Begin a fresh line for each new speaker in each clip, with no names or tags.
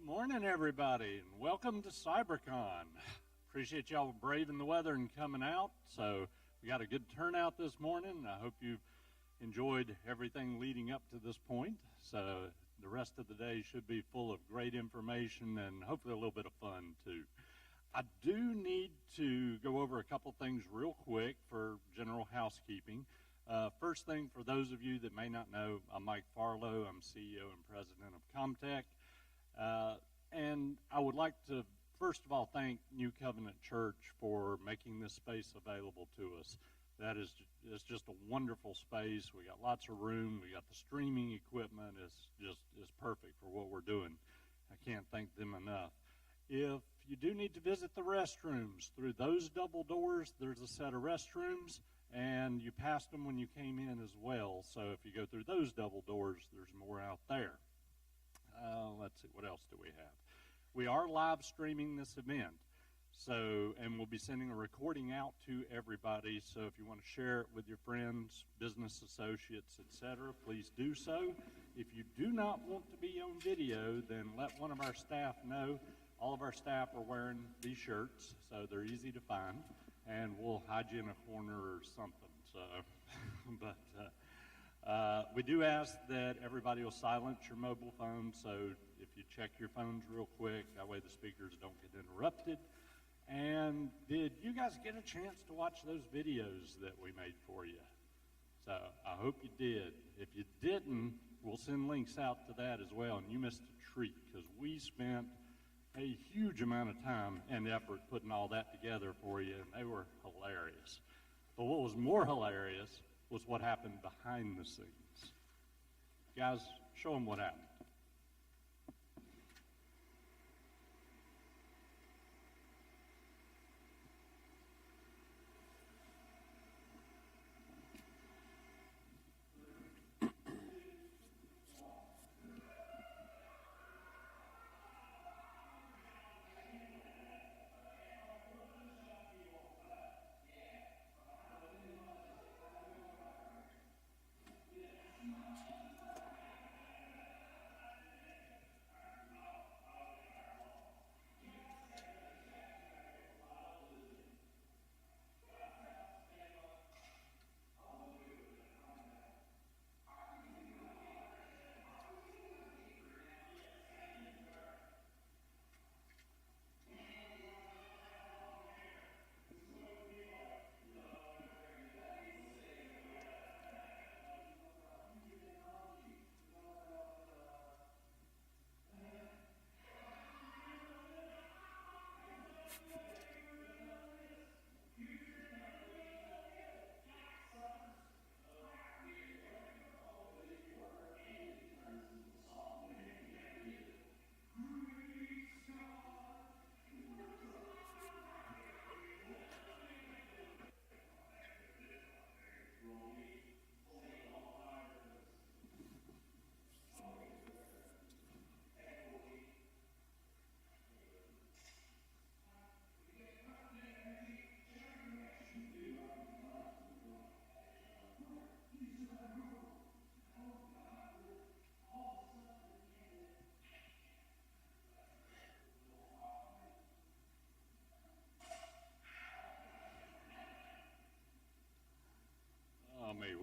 Good morning, everybody, and welcome to CyberCon. Appreciate y'all braving the weather and coming out. So we got a good turnout this morning. I hope you've enjoyed everything leading up to this point. So the rest of the day should be full of great information and hopefully a little bit of fun too. I do need to go over a couple things real quick for general housekeeping. First thing, for those of you that may not know, I'm Mike Farlow. I'm CEO and President of Comtech. And I would like to, first of all, thank New Covenant Church for making this space available to us. It's just a wonderful space. We got lots of room. We got the streaming equipment. It's perfect for what we're doing. I can't thank them enough. If you do need to visit the restrooms, through those double doors, there's a set of restrooms, and you passed them when you came in as well. So if you go through those double doors, there's more out there. Let's see, what else do we have? We are live streaming this event, and we'll be sending a recording out to everybody. So if you want to share it with your friends, business associates, etc., please do so. If you do not want to be on video, then let one of our staff know. All of our staff are wearing these shirts, so they're easy to find, and we'll hide you in a corner or something. So, we do ask that everybody will silence your mobile phone, so if you check your phones real quick, that way the speakers don't get interrupted. And did you guys get a chance to watch those videos that we made for you? So I hope you did. If you didn't, we'll send links out to that as well, and you missed a treat because we spent a huge amount of time and effort putting all that together for you, and they were hilarious. But what was more hilarious was what happened behind the scenes. Guys, show them what happened.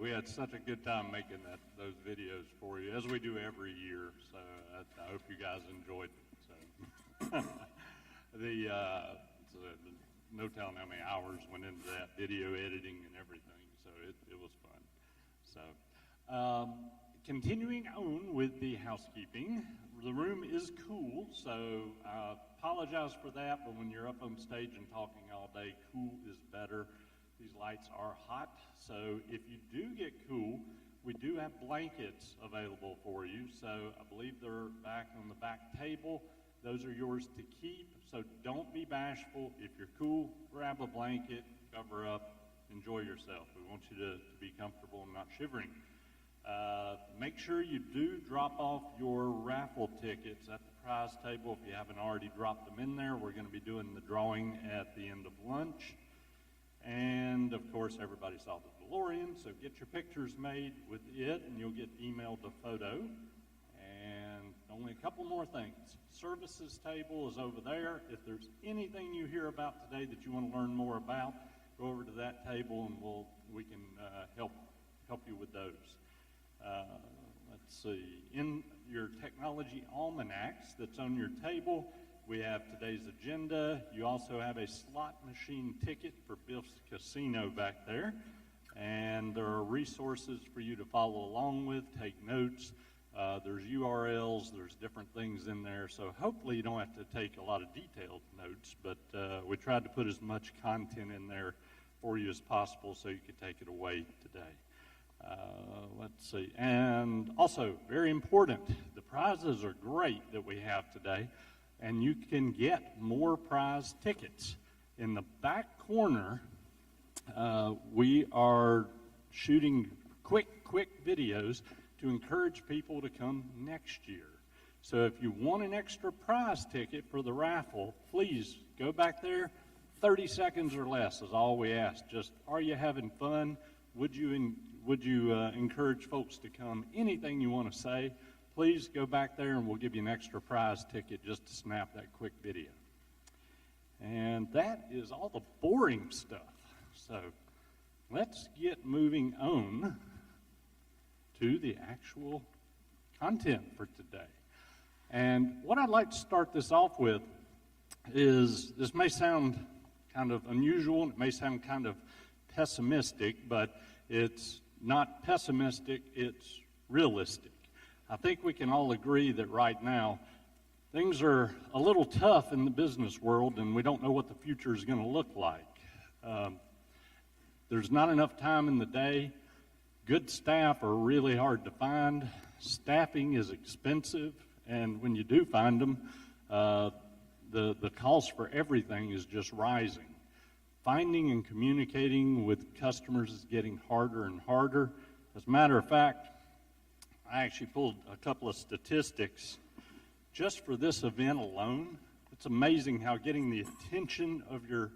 We had such a good time making those videos for you, as we do every year. So I hope you guys enjoyed it. So no telling how many hours went into that video editing and everything. So it was fun. So continuing on with the housekeeping, the room is cool. So I apologize for that, but when you're up on stage and talking all day, cool is better. These lights are hot, so if you do get cool, we do have blankets available for you. So I believe they're back on the back table. Those are yours to keep, so don't be bashful. If you're cool, grab a blanket, cover up, enjoy yourself. We want you to be comfortable and not shivering. Make sure you do drop off your raffle tickets at the prize table if you haven't already dropped them in there. We're going to be doing the drawing at the end of lunch. And, of course, everybody saw the DeLorean, so get your pictures made with it, and you'll get emailed a photo. And the only couple more things. Services table is over there. If there's anything you hear about today that you want to learn more about, go over to that table and we can help you with those. Let's see. In your technology almanacs that's on your table, we have today's agenda. You also have a slot machine ticket for Biff's Casino back there. And there are resources for you to follow along with, take notes. There's URLs, there's different things in there. So hopefully you don't have to take a lot of detailed notes, but we tried to put as much content in there for you as possible so you could take it away today. Let's see. And also, very important, the prizes are great that we have today. And you can get more prize tickets. In the back corner, we are shooting quick videos to encourage people to come next year. So if you want an extra prize ticket for the raffle, please go back there. 30 seconds or less is all we ask. Just, are you having fun? Would you encourage folks to come? Anything you want to say, please go back there and we'll give you an extra prize ticket just to snap that quick video. And that is all the boring stuff. So let's get moving on to the actual content for today. And what I'd like to start this off with is, this may sound kind of unusual, it may sound kind of pessimistic, but it's not pessimistic, it's realistic. I think we can all agree that right now things are a little tough in the business world and we don't know what the future is going to look like. There's not enough time in the day. Good staff are really hard to find. Staffing is expensive, and when you do find them, the cost for everything is just rising. Finding and communicating with customers is getting harder and harder. As a matter of fact, I actually pulled a couple of statistics just for this event alone. It's amazing how getting the attention of your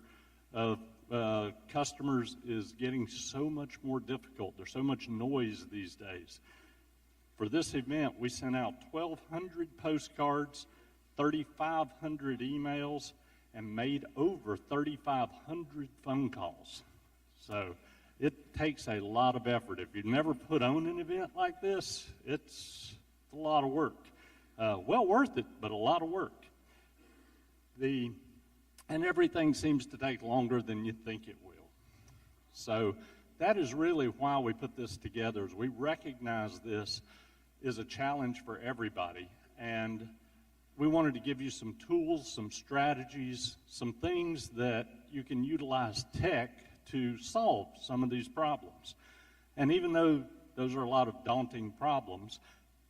customers is getting so much more difficult. There's so much noise these days. For this event, we sent out 1,200 postcards, 3,500 emails, and made over 3,500 phone calls. So it takes a lot of effort. If you've never put on an event like this, it's a lot of work. Well worth it, but a lot of work. And everything seems to take longer than you think it will. So that is really why we put this together, is we recognize this is a challenge for everybody. And we wanted to give you some tools, some strategies, some things that you can utilize tech to solve some of these problems. And even though those are a lot of daunting problems,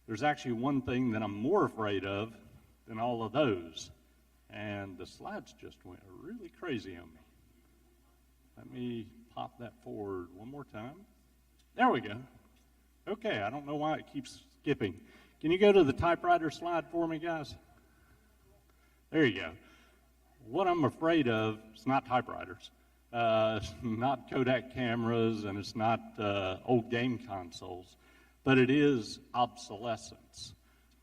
there's actually one thing that I'm more afraid of than all of those. And the slides just went really crazy on me. Let me pop that forward one more time. There we go. Okay, I don't know why it keeps skipping. Can you go to the typewriter slide for me, guys? There you go. What I'm afraid of is not typewriters. It's not Kodak cameras, and it's not old game consoles, but it is obsolescence.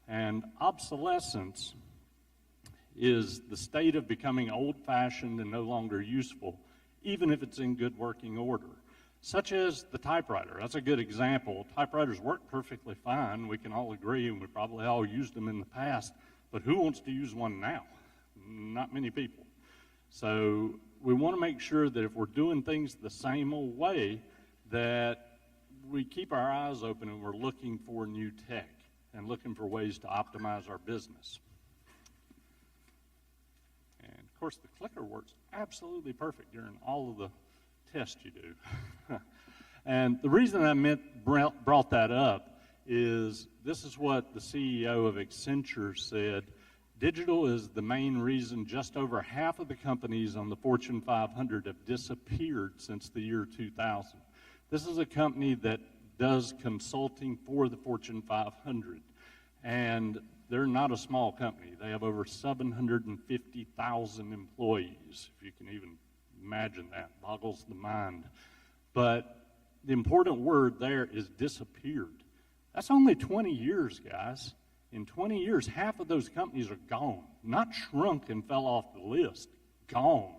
And obsolescence is the state of becoming old-fashioned and no longer useful, even if it's in good working order, such as the typewriter. That's a good example. Typewriters work perfectly fine. We can all agree, and we probably all used them in the past, but who wants to use one now? Not many people. So we want to make sure that if we're doing things the same old way, that we keep our eyes open and we're looking for new tech and looking for ways to optimize our business. Of course, the clicker works absolutely perfect during all of the tests you do. And the reason I brought that up is this is what the CEO of Accenture said. Digital is the main reason just over half of the companies on the Fortune 500 have disappeared since the year 2000. This is a company that does consulting for the Fortune 500. And they're not a small company. They have over 750,000 employees, if you can even imagine that. Boggles the mind. But the important word there is disappeared. That's only 20 years, guys. In 20 years, half of those companies are gone. Not shrunk and fell off the list, gone.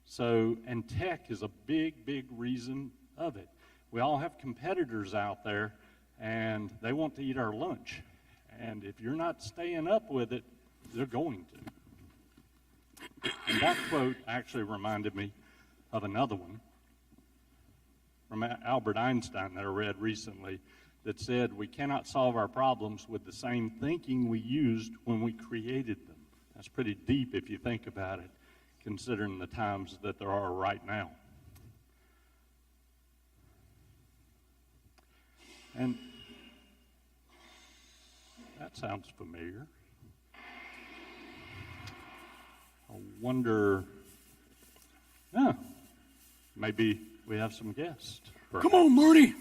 So, and tech is a big, big reason of it. We all have competitors out there, and they want to eat our lunch. And if you're not staying up with it, they're going to. And that quote actually reminded me of another one from Albert Einstein that I read recently that said, we cannot solve our problems with the same thinking we used when we created them. That's pretty deep if you think about it, considering the times that there are right now. And that sounds familiar. I wonder, maybe we have some guests.
Come on, Marty.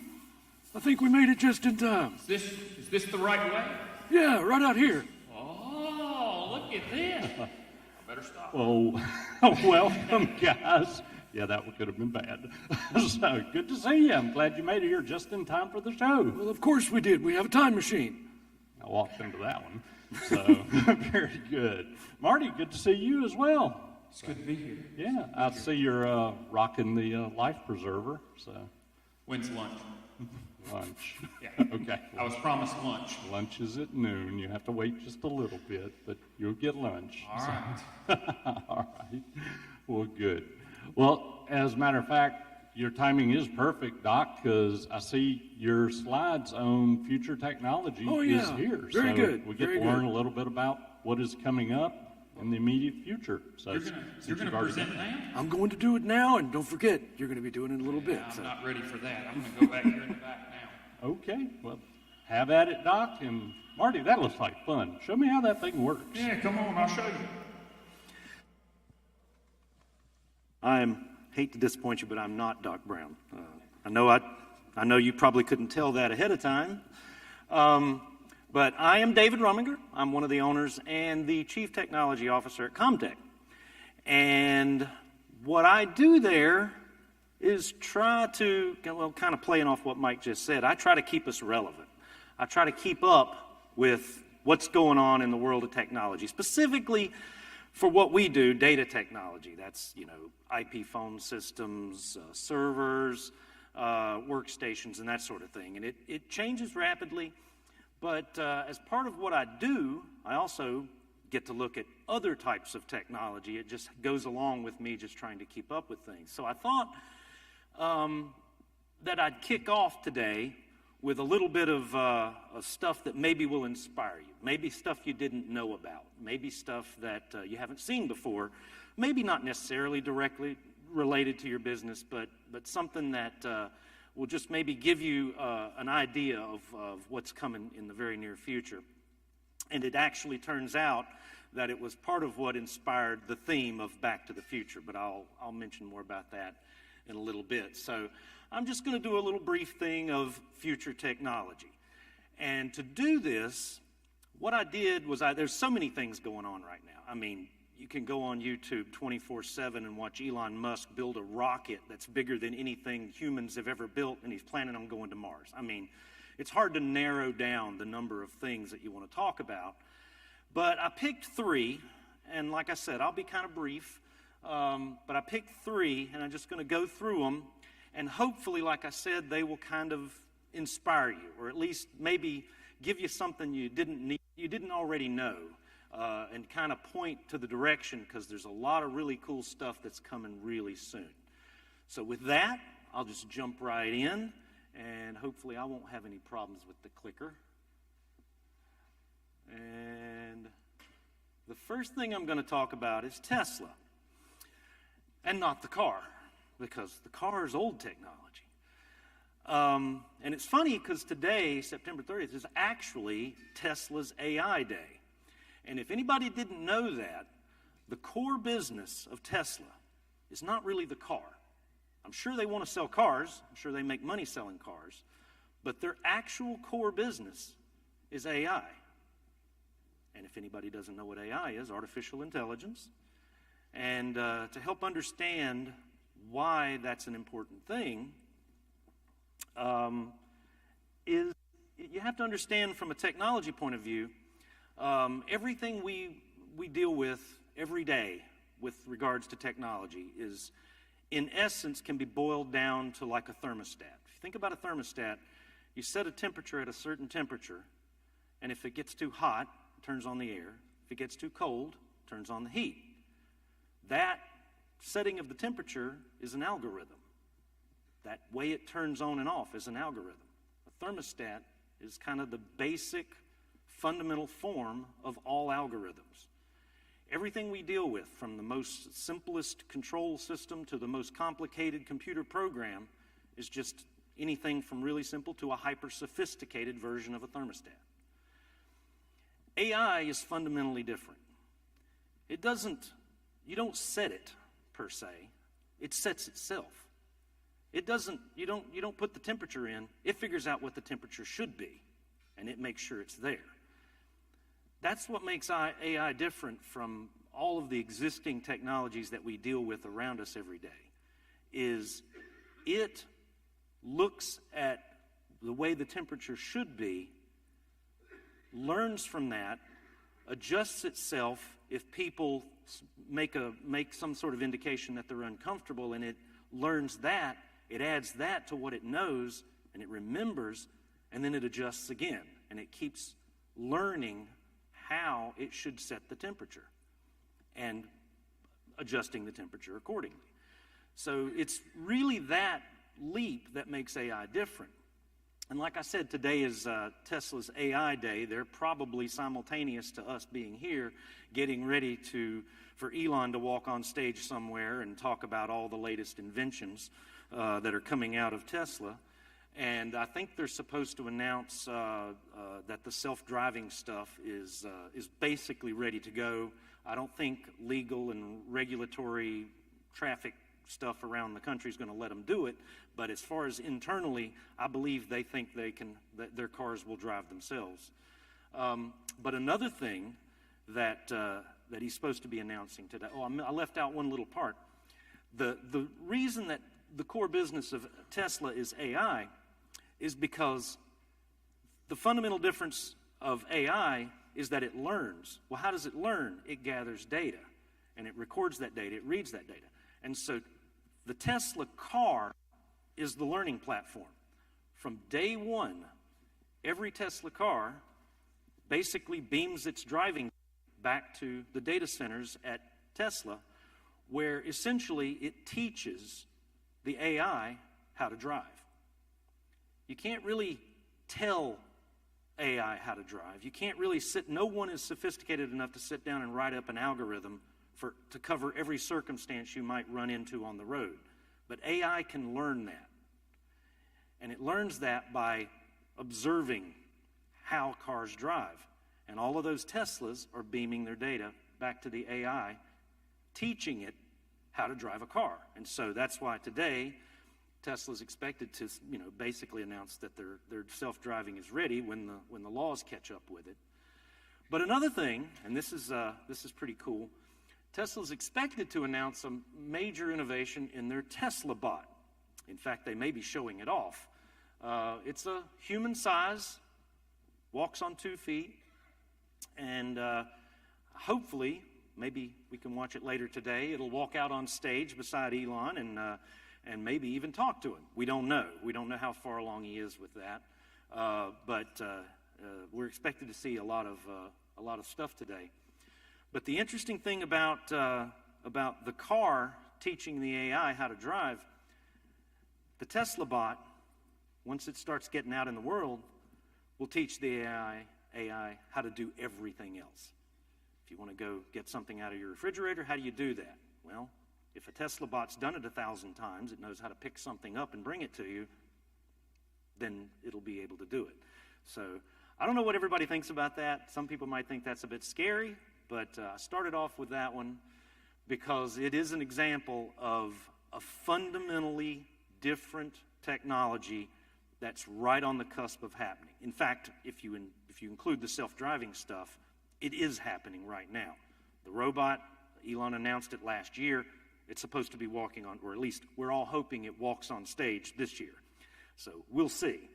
I think we made it just in time.
Is this the right way?
Yeah, right out here.
Oh, look at this. I better stop.
Oh, welcome, guys. Yeah, that could have been bad. So, good to see you. I'm glad you made it here just in time for the show.
Well, of course we did. We have a time machine.
I walked into that one. So, very good. Marty, good to see you as well.
It's good to be here.
Yeah, I see you're rocking the life preserver. So,
When's lunch?
lunch.
Yeah.
Okay.
I was promised lunch.
Lunch is at noon. You have to wait just a little bit, but you'll get lunch.
All
right. All right. Well, good. Well, as a matter of fact, your timing is perfect, Doc, because I see your slides on future technology is here.
Very good.
We get to learn a little bit about what is coming up in the immediate future. So
You're going to present that?
I'm going to do it now, and don't forget, you're going to be doing it in a little bit.
I'm not ready for that. I'm going to go back here in the back now.
Okay. Well, have at it, Doc. And Marty, that looks like fun. Show me how that thing works.
Yeah, come on. I'll show you.
Hate to disappoint you, but I'm not Doc Brown. I know you probably couldn't tell that ahead of time, but I am David Rumminger. I'm one of the owners and the Chief Technology Officer at Comtech. And what I do there is try to, kind of playing off what Mike just said, I try to keep us relevant. I try to keep up with what's going on in the world of technology, specifically for what we do, data technology. That's, IP phone systems, servers, workstations, and that sort of thing. And it changes rapidly, but as part of what I do, I also get to look at other types of technology. It just goes along with me just trying to keep up with things. So I thought that I'd kick off today with a little bit of stuff that maybe will inspire you, maybe stuff you didn't know about, maybe stuff that you haven't seen before, maybe not necessarily directly related to your business, but something that will just maybe give you an idea of what's coming in the very near future. And it actually turns out that it was part of what inspired the theme of Back to the Future, but I'll mention more about that in a little bit. So I'm just going to do a little brief thing of future technology. And to do this, what I did was there's so many things going on right now. I mean, you can go on YouTube 24/7 and watch Elon Musk build a rocket that's bigger than anything humans have ever built, and he's planning on going to Mars. I mean, it's hard to narrow down the number of things that you want to talk about. But I picked three, and like I said, I'll be kind of brief. But I picked three, and I'm just going to go through them. And hopefully, like I said, they will kind of inspire you, or at least maybe give you something you didn't already know, and kind of point to the direction, because there's a lot of really cool stuff that's coming really soon. So with that, I'll just jump right in, and hopefully I won't have any problems with the clicker. And the first thing I'm going to talk about is Tesla, and not the car, because the car is old technology. And it's funny because today, September 30th, is actually Tesla's AI Day. And if anybody didn't know that, the core business of Tesla is not really the car. I'm sure they want to sell cars. I'm sure they make money selling cars. But their actual core business is AI. And if anybody doesn't know what AI is, artificial intelligence. And to help understand why that's an important thing, is you have to understand from a technology point of view, everything we deal with every day with regards to technology is, in essence, can be boiled down to like a thermostat. If you think about a thermostat, you set a temperature at a certain temperature, and if it gets too hot, it turns on the air. If it gets too cold, it turns on the heat. That setting of the temperature is an algorithm. That way it turns on and off is an algorithm. A thermostat is kind of the basic, fundamental form of all algorithms. Everything we deal with, from the most simplest control system to the most complicated computer program, is just anything from really simple to a hyper-sophisticated version of a thermostat. AI is fundamentally different. You don't set it, per se. It sets itself. You don't put the temperature in. It figures out what the temperature should be, and it makes sure it's there. That's what makes AI different from all of the existing technologies that we deal with around us every day, is it looks at the way the temperature should be, learns from that, adjusts itself if people make some sort of indication that they're uncomfortable, and it learns that, it adds that to what it knows, and it remembers, and then it adjusts again, and it keeps learning how it should set the temperature and adjusting the temperature accordingly. So it's really that leap that makes AI different. And like I said, today is Tesla's AI Day. They're probably simultaneous to us being here, getting ready for Elon to walk on stage somewhere and talk about all the latest inventions that are coming out of Tesla. And I think they're supposed to announce that the self-driving stuff is basically ready to go. I don't think legal and regulatory traffic stuff around the country is going to let them do it. But as far as internally, I believe they think that their cars will drive themselves. But another thing that he's supposed to be announcing today. I left out one little part. The reason that the core business of Tesla is AI is because the fundamental difference of AI is that it learns. Well, how does it learn? It gathers data, and it records that data, it reads that data. And so the Tesla car is the learning platform. From day one, every Tesla car basically beams its driving back to the data centers at Tesla, where essentially it teaches the AI how to drive. You can't really tell AI how to drive. You can't really no one is sophisticated enough to sit down and write up an algorithm to cover every circumstance you might run into on the road. But AI can learn that. And it learns that by observing how cars drive. And all of those Teslas are beaming their data back to the AI, teaching it how to drive a car. And so that's why today Tesla's expected to, basically announce that their self-driving is ready when the laws catch up with it. But another thing, and this is pretty cool, Tesla's expected to announce a major innovation in their Tesla bot. In fact, they may be showing it off. It's a human size, walks on 2 feet, and hopefully, maybe we can watch it later today. It'll walk out on stage beside Elon and maybe even talk to him. We don't know. We don't know how far along he is with that. But we're expected to see a lot of stuff today. But the interesting thing about the car teaching the AI how to drive, the Tesla bot, once it starts getting out in the world, will teach the AI how to do everything else. If you want to go get something out of your refrigerator, how do you do that? Well, if a Tesla bot's done it 1,000 times, it knows how to pick something up and bring it to you, then it'll be able to do it. So I don't know what everybody thinks about that. Some people might think that's a bit scary, but I started off with that one because it is an example of a fundamentally different technology that's right on the cusp of happening. In fact, if you include the self-driving stuff, it is happening right now. The robot, Elon announced it last year. It's supposed to be walking on, or at least we're all hoping it walks on stage this year. So we'll see.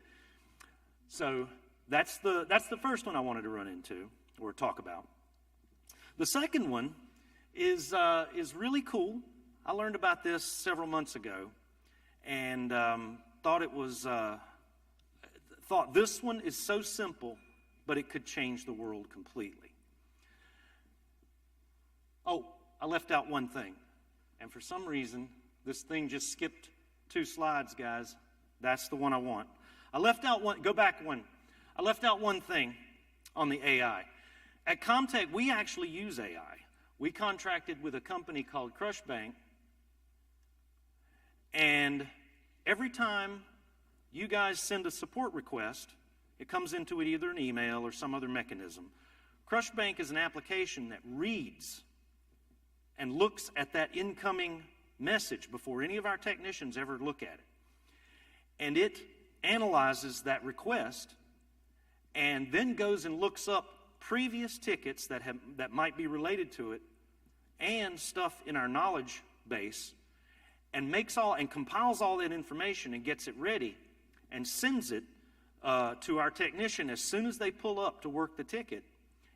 So that's the first one I wanted to run into or talk about. The second one is really cool. I learned about this several months ago, and thought this one is so simple, but it could change the world completely. Oh, I left out one thing, and for some reason, this thing just skipped 2 slides, guys. That's the one I want. I left out one. Go back one. I left out one thing on the AI. At Comtech, we actually use AI. We contracted with a company called Crushbank, and every time you guys send a support request, it comes into it either an email or some other mechanism. Crushbank is an application that reads and looks at that incoming message before any of our technicians ever look at it. And it analyzes that request and then goes and looks up previous tickets that might be related to it and stuff in our knowledge base, and compiles all that information and gets it ready and sends it to our technician as soon as they pull up to work the ticket.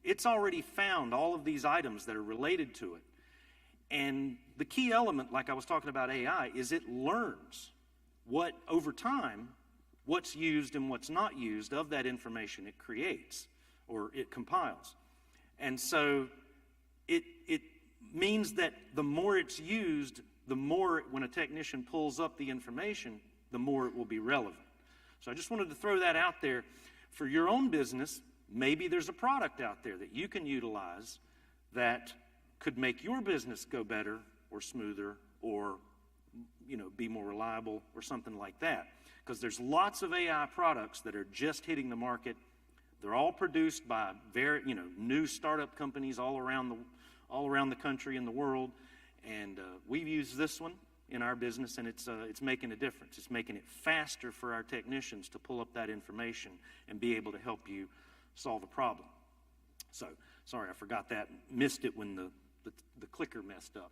It's already found all of these items that are related to it. And the key element, like I was talking about AI, is it learns over time, what's used and what's not used of that information it creates or it compiles. And so it means that the more it's used, the more, when a technician pulls up the information, the more it will be relevant. So I just wanted to throw that out there for your own business. Maybe there's a product out there that you can utilize that could make your business go better or smoother or, be more reliable or something like that. Because there's lots of AI products that are just hitting the market. They're all produced by new startup companies all around the country and the world. And we've used this one in our business, and it's making a difference. It's making it faster for our technicians to pull up that information and be able to help you solve a problem. So, sorry, I forgot that. Missed it when the clicker messed up.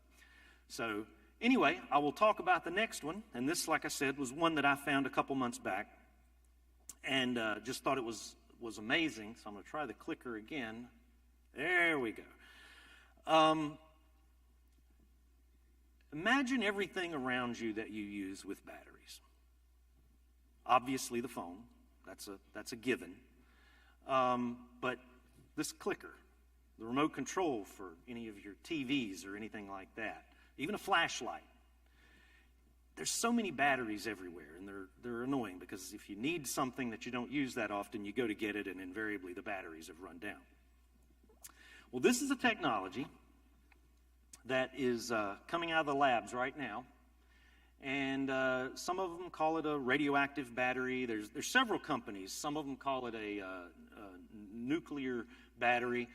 So, anyway, I will talk about the next one. And this, like I said, was one that I found a couple months back. And just thought it was amazing. So I'm going to try the clicker again. There we go. Imagine everything around you that you use with batteries. Obviously the phone, that's a given. But this clicker, the remote control for any of your TVs or anything like that, even a flashlight. There's so many batteries everywhere, and they're annoying because if you need something that you don't use that often, you go to get it, and invariably the batteries have run down. Well, this is a technology that is coming out of the labs right now, and some of them call it a radioactive battery. There's several companies. Some of them call it a nuclear battery,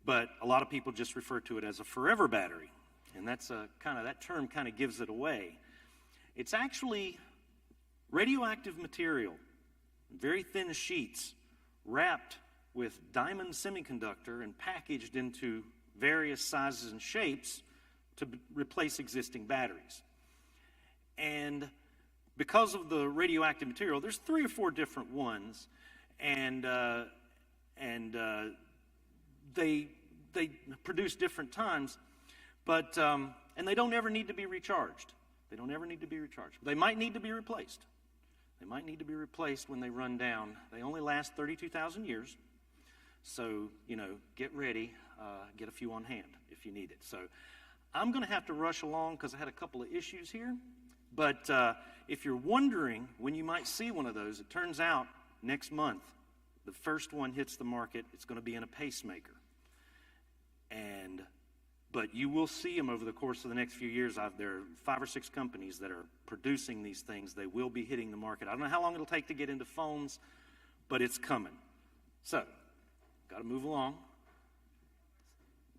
but a lot of people just refer to it as a forever battery, and that term kind of gives it away. It's actually radioactive material, very thin sheets, wrapped with diamond semiconductor and packaged into various sizes and shapes to replace existing batteries. And because of the radioactive material, there's 3 or 4 different ones, and they produce different times, but and they don't ever need to be recharged. They don't ever need to be recharged. They might need to be replaced. They might need to be replaced when they run down. They only last 32,000 years. So, get ready, get a few on hand if you need it. So I'm going to have to rush along because I had a couple of issues here. But if you're wondering when you might see one of those, it turns out next month, the first one hits the market. It's going to be in a pacemaker. But you will see them over the course of the next few years. There are 5 or 6 companies that are producing these things. They will be hitting the market. I don't know how long it'll take to get into phones, but it's coming. So, got to move along.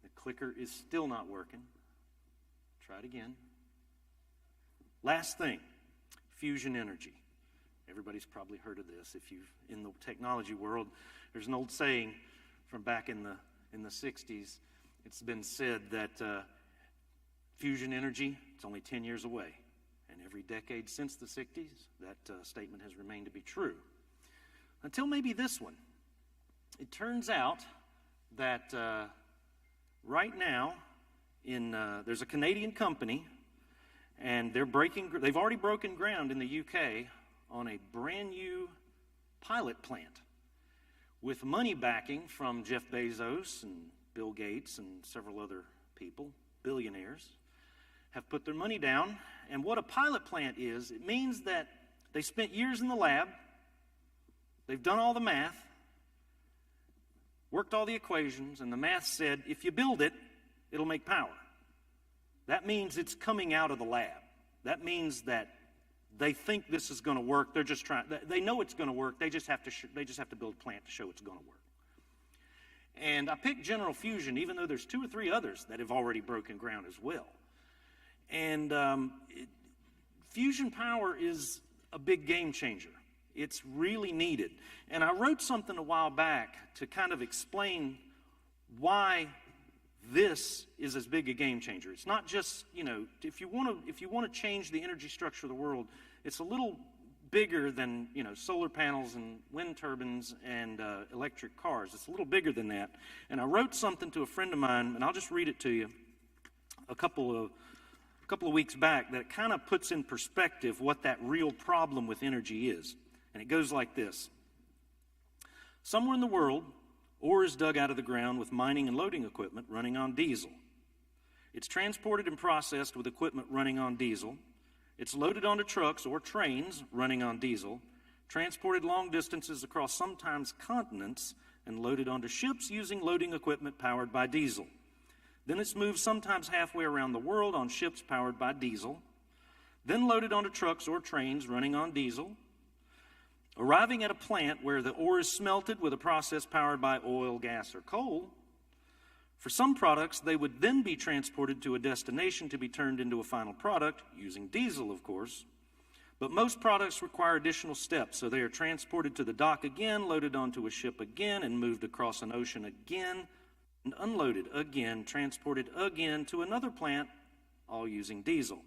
The clicker is still not working. Try it again. Last thing, fusion energy. Everybody's probably heard of this. If you've in the technology world, there's an old saying from back in the 60s. It's been said that fusion energy, it's only 10 years away. And every decade since the 60s, that statement has remained to be true. Until maybe this one. it turns out that right now, there's a Canadian company, and they've already broken ground in the UK on a brand new pilot plant with money backing from Jeff Bezos and Bill Gates and several other people, billionaires, have put their money down. And what a pilot plant is, it means that they spent years in the lab, they've done all the math, worked all the equations, and the math said, if you build it, it'll make power. That means it's coming out of the lab. That means that they think this is going to work. They're just trying. They know it's going to work. They just have to build a plant to show it's going to work. And I picked General Fusion, even though there's 2 or 3 others that have already broken ground as well. And fusion power is a big game changer. It's really needed. And I wrote something a while back to kind of explain why this is as big a game changer. It's not just, if you want to change the energy structure of the world, it's a little bigger than, solar panels and wind turbines and electric cars. It's a little bigger than that. And I wrote something to a friend of mine, and I'll just read it to you, a couple of weeks back, that kind of puts in perspective what that real problem with energy is. And it goes like this. Somewhere in the world, ore is dug out of the ground with mining and loading equipment running on diesel. It's transported and processed with equipment running on diesel. It's loaded onto trucks or trains running on diesel, transported long distances across sometimes continents, and loaded onto ships using loading equipment powered by diesel. Then it's moved sometimes halfway around the world on ships powered by diesel, then loaded onto trucks or trains running on diesel, arriving at a plant where the ore is smelted with a process powered by oil, gas, or coal. For some products, they would then be transported to a destination to be turned into a final product, using diesel, of course. But most products require additional steps, so they are transported to the dock again, loaded onto a ship again, and moved across an ocean again, and unloaded again, transported again to another plant, all using diesel.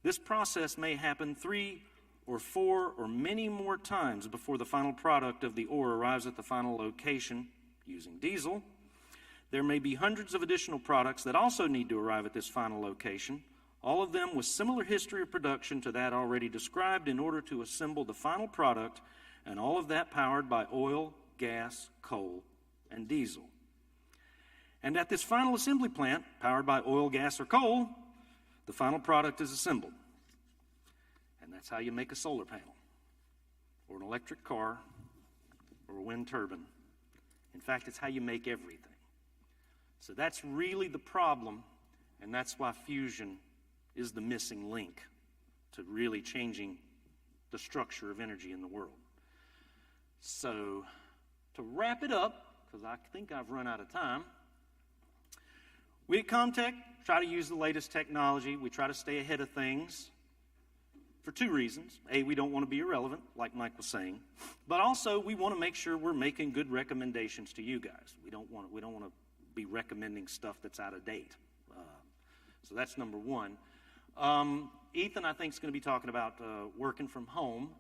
This process may happen 3 or 4 or many more times before the final product of the ore arrives at the final location using diesel. There may be hundreds of additional products that also need to arrive at this final location, all of them with similar history of production to that already described in order to assemble the final product, and all of that powered by oil, gas, coal, and diesel. And at this final assembly plant, powered by oil, gas, or coal, the final product is assembled. And that's how you make a solar panel, or an electric car, or a wind turbine. In fact, it's how you make everything. So that's really the problem, and that's why fusion is the missing link to really changing the structure of energy in the world. So to wrap it up, because I think I've run out of time, we at Comtech try to use the latest technology. We try to stay ahead of things for 2 reasons. A, we don't want to be irrelevant, like Mike was saying, but also we want to make sure we're making good recommendations to you guys. We don't want to be recommending stuff that's out of date. So that's number 1. Ethan, I think, is going to be talking about working from home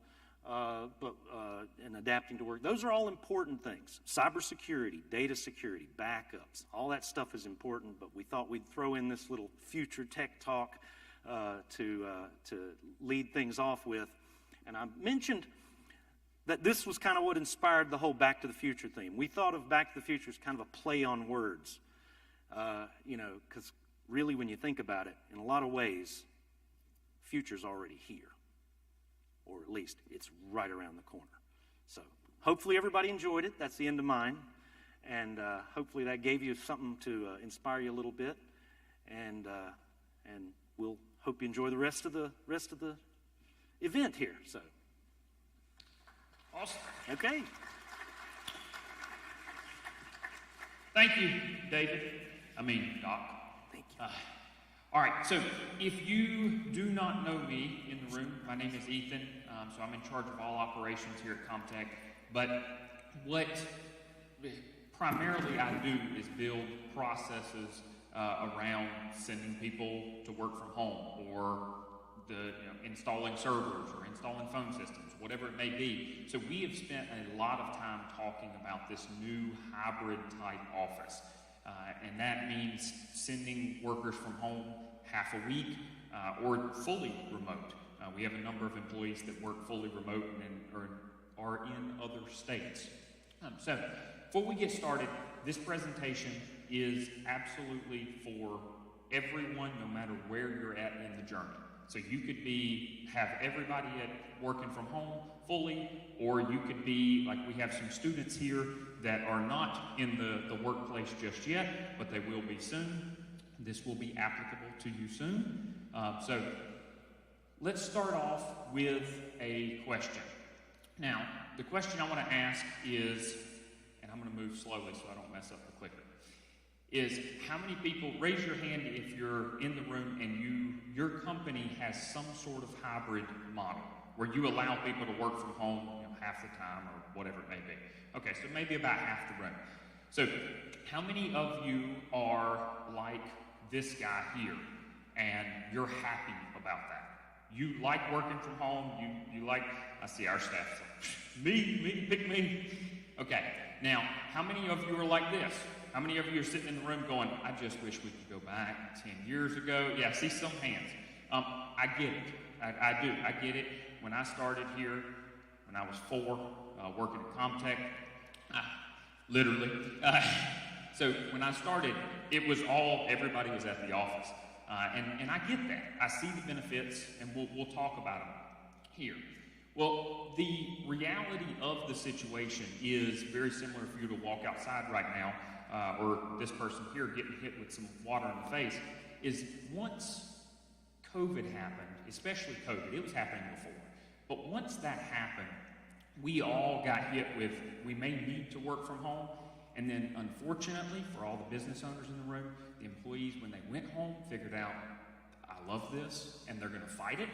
and adapting to work. Those are all important things. Cybersecurity, data security, backups, all that stuff is important, but we thought we'd throw in this little future tech talk to lead things off with. And I mentioned that this was kind of what inspired the whole Back to the Future theme. We thought of Back to the Future as kind of a play on words, because really when you think about it, in a lot of ways, future's already here, or at least it's right around the corner. So hopefully everybody enjoyed it. That's the end of mine, and hopefully that gave you something to inspire you a little bit, and we'll hope you enjoy the rest of the event here. So.
Awesome.
Okay.
Thank you, Doc.
Thank you.
All right, so if you do not know me in the room, my name is Ethan, so I'm in charge of all operations here at Comtech, but what primarily I do is build processes around sending people to work from home or installing servers or installing phone systems, whatever it may be. So we have spent a lot of time talking about this new hybrid type office. And that means sending workers from home half a week or fully remote. We have a number of employees that work fully remote and are in other states. So before we get started, this presentation is absolutely for everyone, no matter where you're at in the journey. So you could have everybody working from home fully, or you could be, like we have some students here that are not in the workplace just yet, but they will be soon. This will be applicable to you soon. So let's start off with a question. Now, the question I want to ask is, and I'm going to move slowly so I don't mess up the clicker, is how many people, raise your hand if you're in the room and your company has some sort of hybrid model where you allow people to work from home half the time or whatever it may be. Okay, so maybe about half the room. So how many of you are like this guy here and you're happy about that? You like working from home, you like, I see our staff say, me, pick me. Okay, now how many of you are like this? How many of you are sitting in the room going, I just wish we could go back 10 years ago? Yeah, I see some hands. I get it. I do. I get it. When I started here, when I was 4, working at Comtech, literally. So when I started, it was everybody was at the office. And I get that. I see the benefits, and we'll talk about them here. Well, the reality of the situation is very similar if you were to walk outside right now, or this person here getting hit with some water in the face, is once COVID happened, especially COVID, it was happening before, but once that happened, we all got hit with, we may need to work from home, and then unfortunately, for all the business owners in the room, the employees, when they went home, figured out, I love this, and they're gonna fight it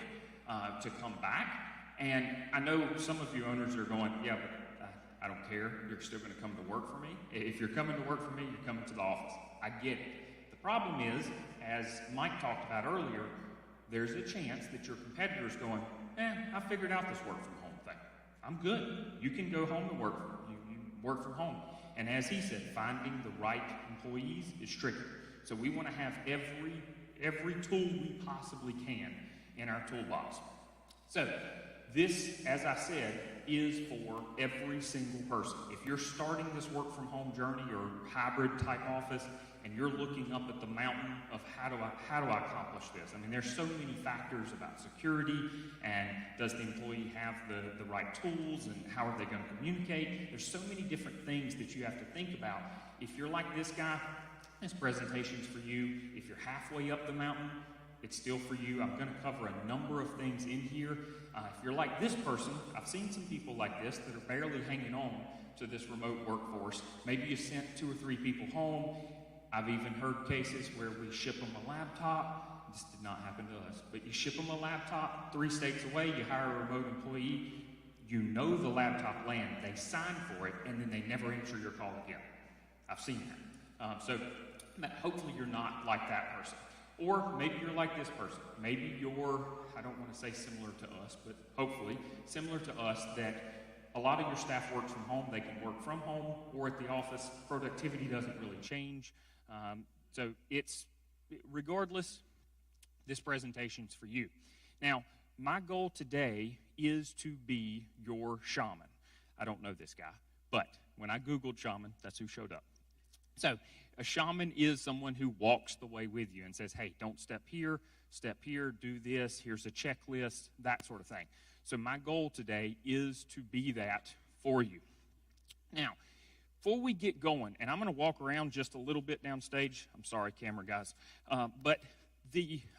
to come back. And I know some of you owners are going, yeah, but I don't care. You're still going to come to work for me. If you're coming to work for me, you're coming to the office. I get it. The problem is, as Mike talked about earlier, there's a chance that your competitor's going, I figured out this work from home thing. I'm good. You can go home and work. You work from home. And as he said, finding the right employees is tricky. So we want to have every tool we possibly can in our toolbox. So this, as I said, is for every single person. If you're starting this work from home journey or hybrid type office and you're looking up at the mountain of how do I accomplish this? I mean, there's so many factors about security and does the employee have the right tools and how are they going to communicate? There's so many different things that you have to think about. If you're like this guy, this presentation's for you. If you're halfway up the mountain, it's still for you. I'm going to cover a number of things in here. If you're like this person, I've seen some people like this that are barely hanging on to this remote workforce. Maybe you sent 2 or 3 people home. I've even heard cases where we ship them a laptop. This did not happen to us, but you ship them a laptop 3 states away, you hire a remote employee, you know the laptop landed, they sign for it, and then they never answer your call again. I've seen that. So hopefully you're not like that person. Or maybe you're like this person. Maybe you're, I don't want to say similar to us, but hopefully similar to us, that a lot of your staff works from home. They can work from home or at the office. Productivity doesn't really change. So it's, regardless, this presentation's for you. Now, my goal today is to be your shaman. I don't know this guy, but when I Googled shaman, that's who showed up. So a shaman is someone who walks the way with you and says, hey, don't step here, do this, here's a checklist, that sort of thing. So my goal today is to be that for you. Now, before we get going, and I'm going to walk around just a little bit downstage. I'm sorry, camera guys. But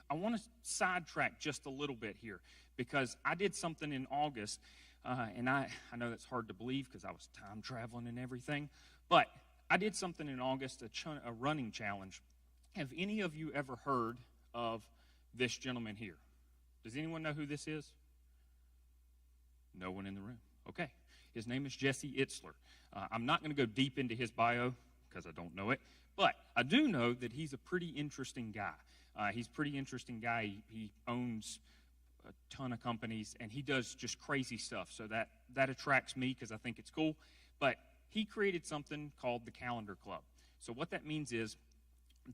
I want to sidetrack just a little bit here because I did something in August, and I know that's hard to believe because I was time traveling and everything, but I did something in August, a running challenge. Have any of you ever heard of this gentleman here? Does anyone know who this is? No one in the room. Okay. His name is Jesse Itzler. I'm not going to go deep into his bio because I don't know it, but I do know that he's a pretty interesting guy. He's a pretty interesting guy. He owns a ton of companies, and he does just crazy stuff. So that attracts me because I think it's cool. But he created something called the Calendar Club. So what that means is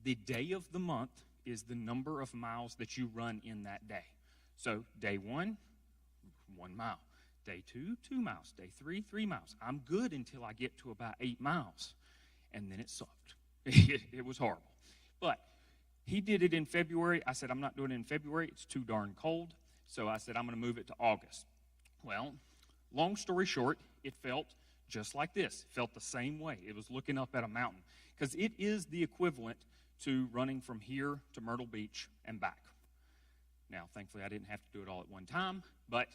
the day of the month is the number of miles that you run in that day. So day 1, 1 mile. Day 2, 2 miles. Day 3, 3 miles. I'm good until I get to about 8 miles. And then it sucked. It was horrible. But he did it in February. I said, I'm not doing it in February. It's too darn cold. So I said, I'm going to move it to August. Well, long story short, it felt just like this. It felt the same way. It was looking up at a mountain. Because it is the equivalent to running from here to Myrtle Beach and back. Now, thankfully, I didn't have to do it all at one time, but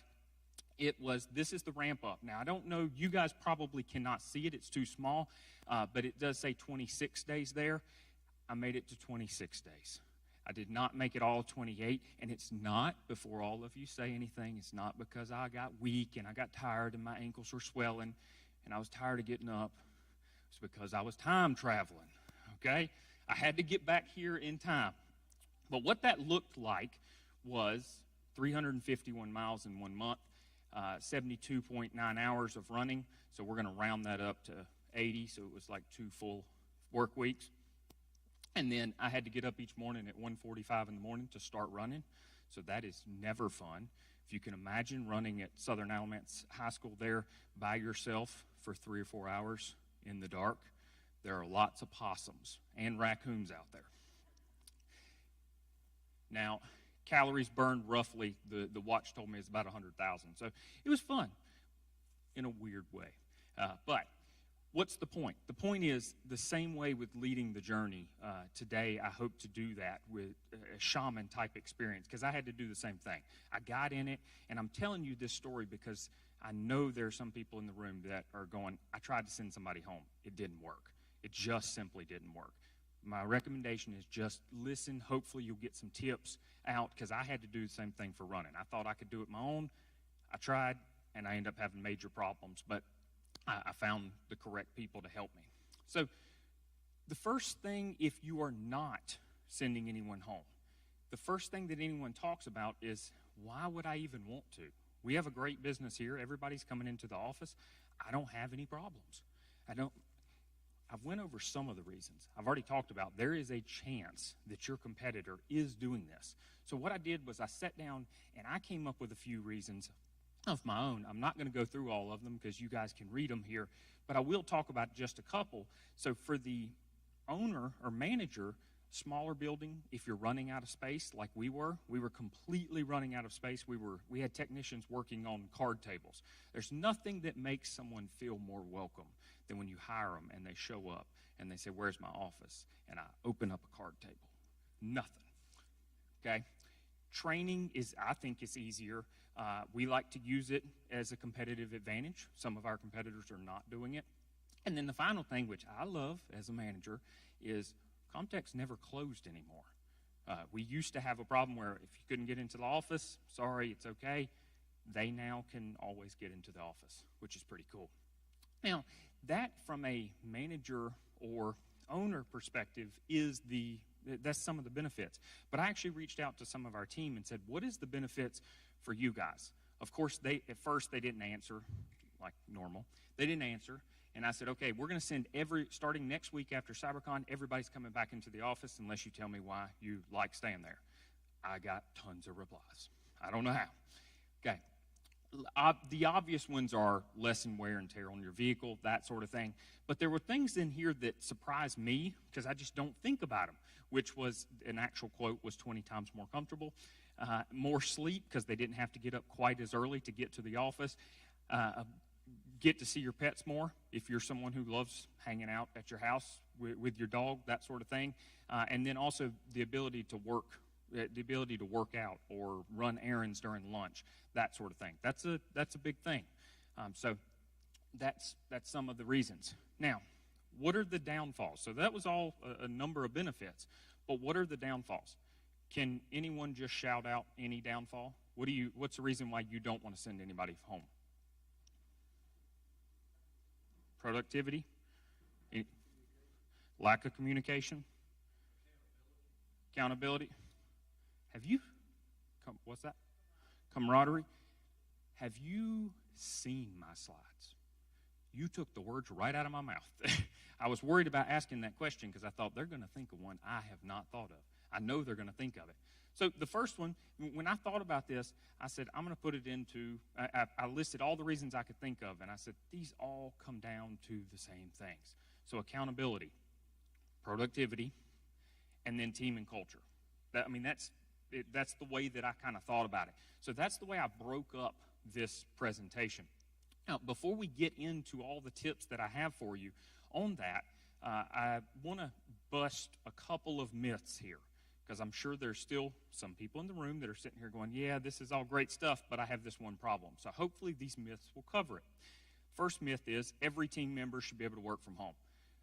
this is the ramp up. Now, I don't know, you guys probably cannot see it. It's too small, but it does say 26 days there. I made it to 26 days. I did not make it all 28, and it's not, before all of you say anything, it's not because I got weak and I got tired and my ankles were swelling and I was tired of getting up. It's because I was time traveling, okay? I had to get back here in time. But what that looked like was 351 miles in 1 month, 72.9 hours of running. So we're going to round that up to 80, so it was like 2 full work weeks. And then I had to get up each morning at 1:45 in the morning to start running. So that is never fun. If you can imagine running at Southern Alamance High School there by yourself for 3 or 4 hours in the dark, there are lots of possums and raccoons out there. Now, calories burned roughly, the watch told me it's about 100,000. So it was fun in a weird way. But what's the point? The point is the same way with leading the journey. Today, I hope to do that with a shaman-type experience because I had to do the same thing. I got in it, and I'm telling you this story because I know there are some people in the room that are going, I tried to send somebody home. It didn't work. It just simply didn't work. My recommendation is just listen. Hopefully you'll get some tips out because I had to do the same thing for running. I thought I could do it my own. I tried, and I ended up having major problems, but I found the correct people to help me. So the first thing, if you are not sending anyone home, the first thing that anyone talks about is, why would I even want to? We have a great business here. Everybody's coming into the office. I don't have any problems. I've went over some of the reasons. I've already talked about there is a chance that your competitor is doing this. So what I did was I sat down and I came up with a few reasons of my own. I'm not going to go through all of them because you guys can read them here, but I will talk about just a couple. So for the owner or manager, smaller building, if you're running out of space like we were completely running out of space. We had technicians working on card tables. There's nothing that makes someone feel more welcome than when you hire them and they show up and they say, where's my office? And I open up a card table. Nothing. Okay? Training I think is easier. We like to use it as a competitive advantage. Some of our competitors are not doing it. And then the final thing, which I love as a manager, is Comtech's never closed anymore. We used to have a problem where if you couldn't get into the office, sorry, it's okay. They now can always get into the office, which is pretty cool. Now, that from a manager or owner perspective that's some of the benefits. But I actually reached out to some of our team and said, what is the benefits for you guys? Of course, at first they didn't answer like normal. They didn't answer. And I said, okay, we're going to send starting next week after CyberCon, everybody's coming back into the office unless you tell me why you like staying there. I got tons of replies. I don't know how. Okay. The obvious ones are lessen wear and tear on your vehicle, that sort of thing. But there were things in here that surprised me because I just don't think about them, which was an actual quote was 20 times more comfortable. More sleep because they didn't have to get up quite as early to get to the office. Get to see your pets more if you're someone who loves hanging out at your house with your dog, that sort of thing. And then also the ability to work out or run errands during lunch, that sort of thing. That's a big thing. So that's some of the reasons. Now, what are the downfalls? So that was all a number of benefits, but what are the downfalls? Can anyone just shout out any downfall? What's the reason why you don't want to send anybody home? Productivity? Lack of communication? Accountability? What's that? camaraderie. Have you seen my slides? You took the words right out of my mouth. I was worried about asking that question because I thought they're going to think of one I have not thought of. I know they're going to think of it. So the first one, when I thought about this, I said, I'm going to put it into, I listed all the reasons I could think of, and I said, these all come down to the same things. So accountability, productivity, and then team and culture. That's the way that I kind of thought about it. So that's the way I broke up this presentation. Now, before we get into all the tips that I have for you on that, I want to bust a couple of myths here, because I'm sure there's still some people in the room that are sitting here going, yeah, this is all great stuff, but I have this one problem. So hopefully these myths will cover it. First myth is every team member should be able to work from home.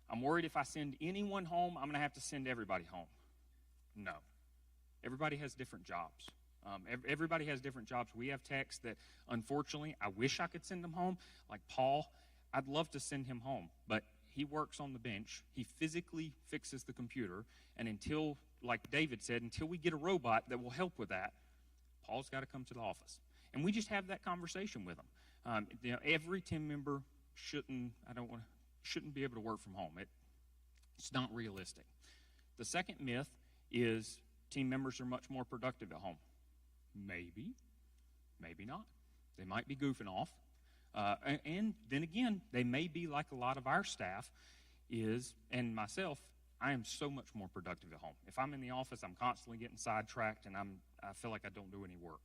I'm worried if I send anyone home, I'm going to have to send everybody home. No. Everybody has different jobs. Everybody has different jobs. We have techs that, unfortunately, I wish I could send them home. Like Paul, I'd love to send him home, but he works on the bench. He physically fixes the computer, and until, like David said, until we get a robot that will help with that, Paul's got to come to the office. And we just have that conversation with him. Every team member shouldn't be able to work from home. It's not realistic. The second myth is team members are much more productive at home. Maybe, maybe not. They might be goofing off. And then again, they may be like a lot of our staff is, and myself, I am so much more productive at home. If I'm in the office, I'm constantly getting sidetracked, and I feel like I don't do any work.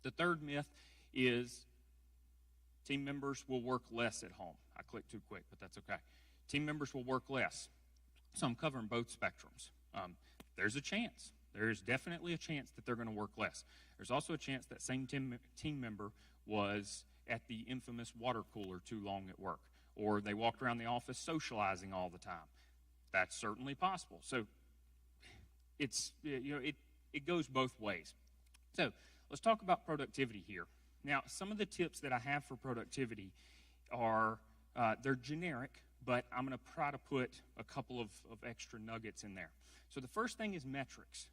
The third myth is team members will work less at home. I clicked too quick, but that's okay. Team members will work less. So I'm covering both spectrums. There's a chance. There is definitely a chance that they're going to work less. There's also a chance that same team member was at the infamous water cooler too long at work, or they walked around the office socializing all the time. That's certainly possible. So it goes both ways. So let's talk about productivity here. Now, some of the tips that I have for productivity are, they're generic, but I'm going to try to put a couple of extra nuggets in there. So the first thing is metrics.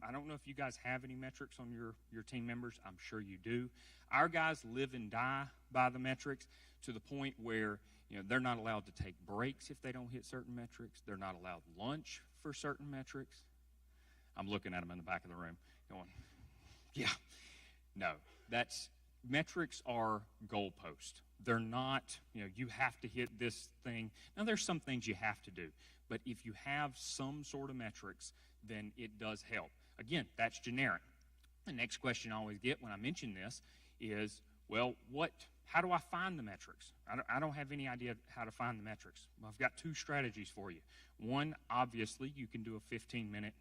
I don't know if you guys have any metrics on your team members. I'm sure you do. Our guys live and die by the metrics to the point where they're not allowed to take breaks if they don't hit certain metrics. They're not allowed lunch for certain metrics. I'm looking at them in the back of the room going, yeah. No, metrics are goalposts. They're not, you have to hit this thing. Now, there's some things you have to do, but if you have some sort of metrics, then it does help. Again, that's generic. The next question I always get when I mention this is, well, how do I find the metrics? I don't have any idea how to find the metrics. Well, I've got two strategies for you. One, obviously, you can do a 15-minute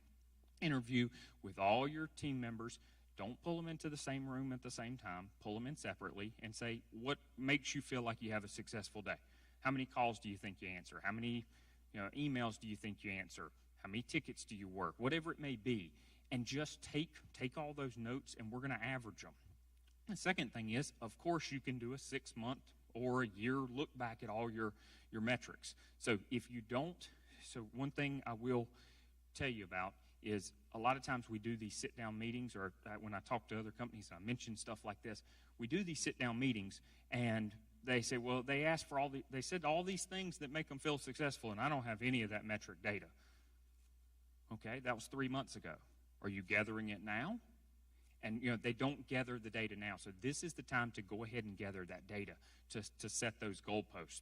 interview with all your team members. Don't pull them into the same room at the same time. Pull them in separately and say, what makes you feel like you have a successful day? How many calls do you think you answer? How many emails do you think you answer? How many tickets do you work? Whatever it may be. And just take all those notes, and we're going to average them. The second thing is, of course, you can do a 6-month or a year look back at all your metrics. So if you don't, one thing I will tell you about is a lot of times we do these sit-down meetings, or when I talk to other companies, I mention stuff like this. We do these sit-down meetings, and they say, well, they said all these things that make them feel successful, and I don't have any of that metric data. Okay, that was 3 months ago. Are you gathering it now? And they don't gather the data now. So this is the time to go ahead and gather that data to set those goalposts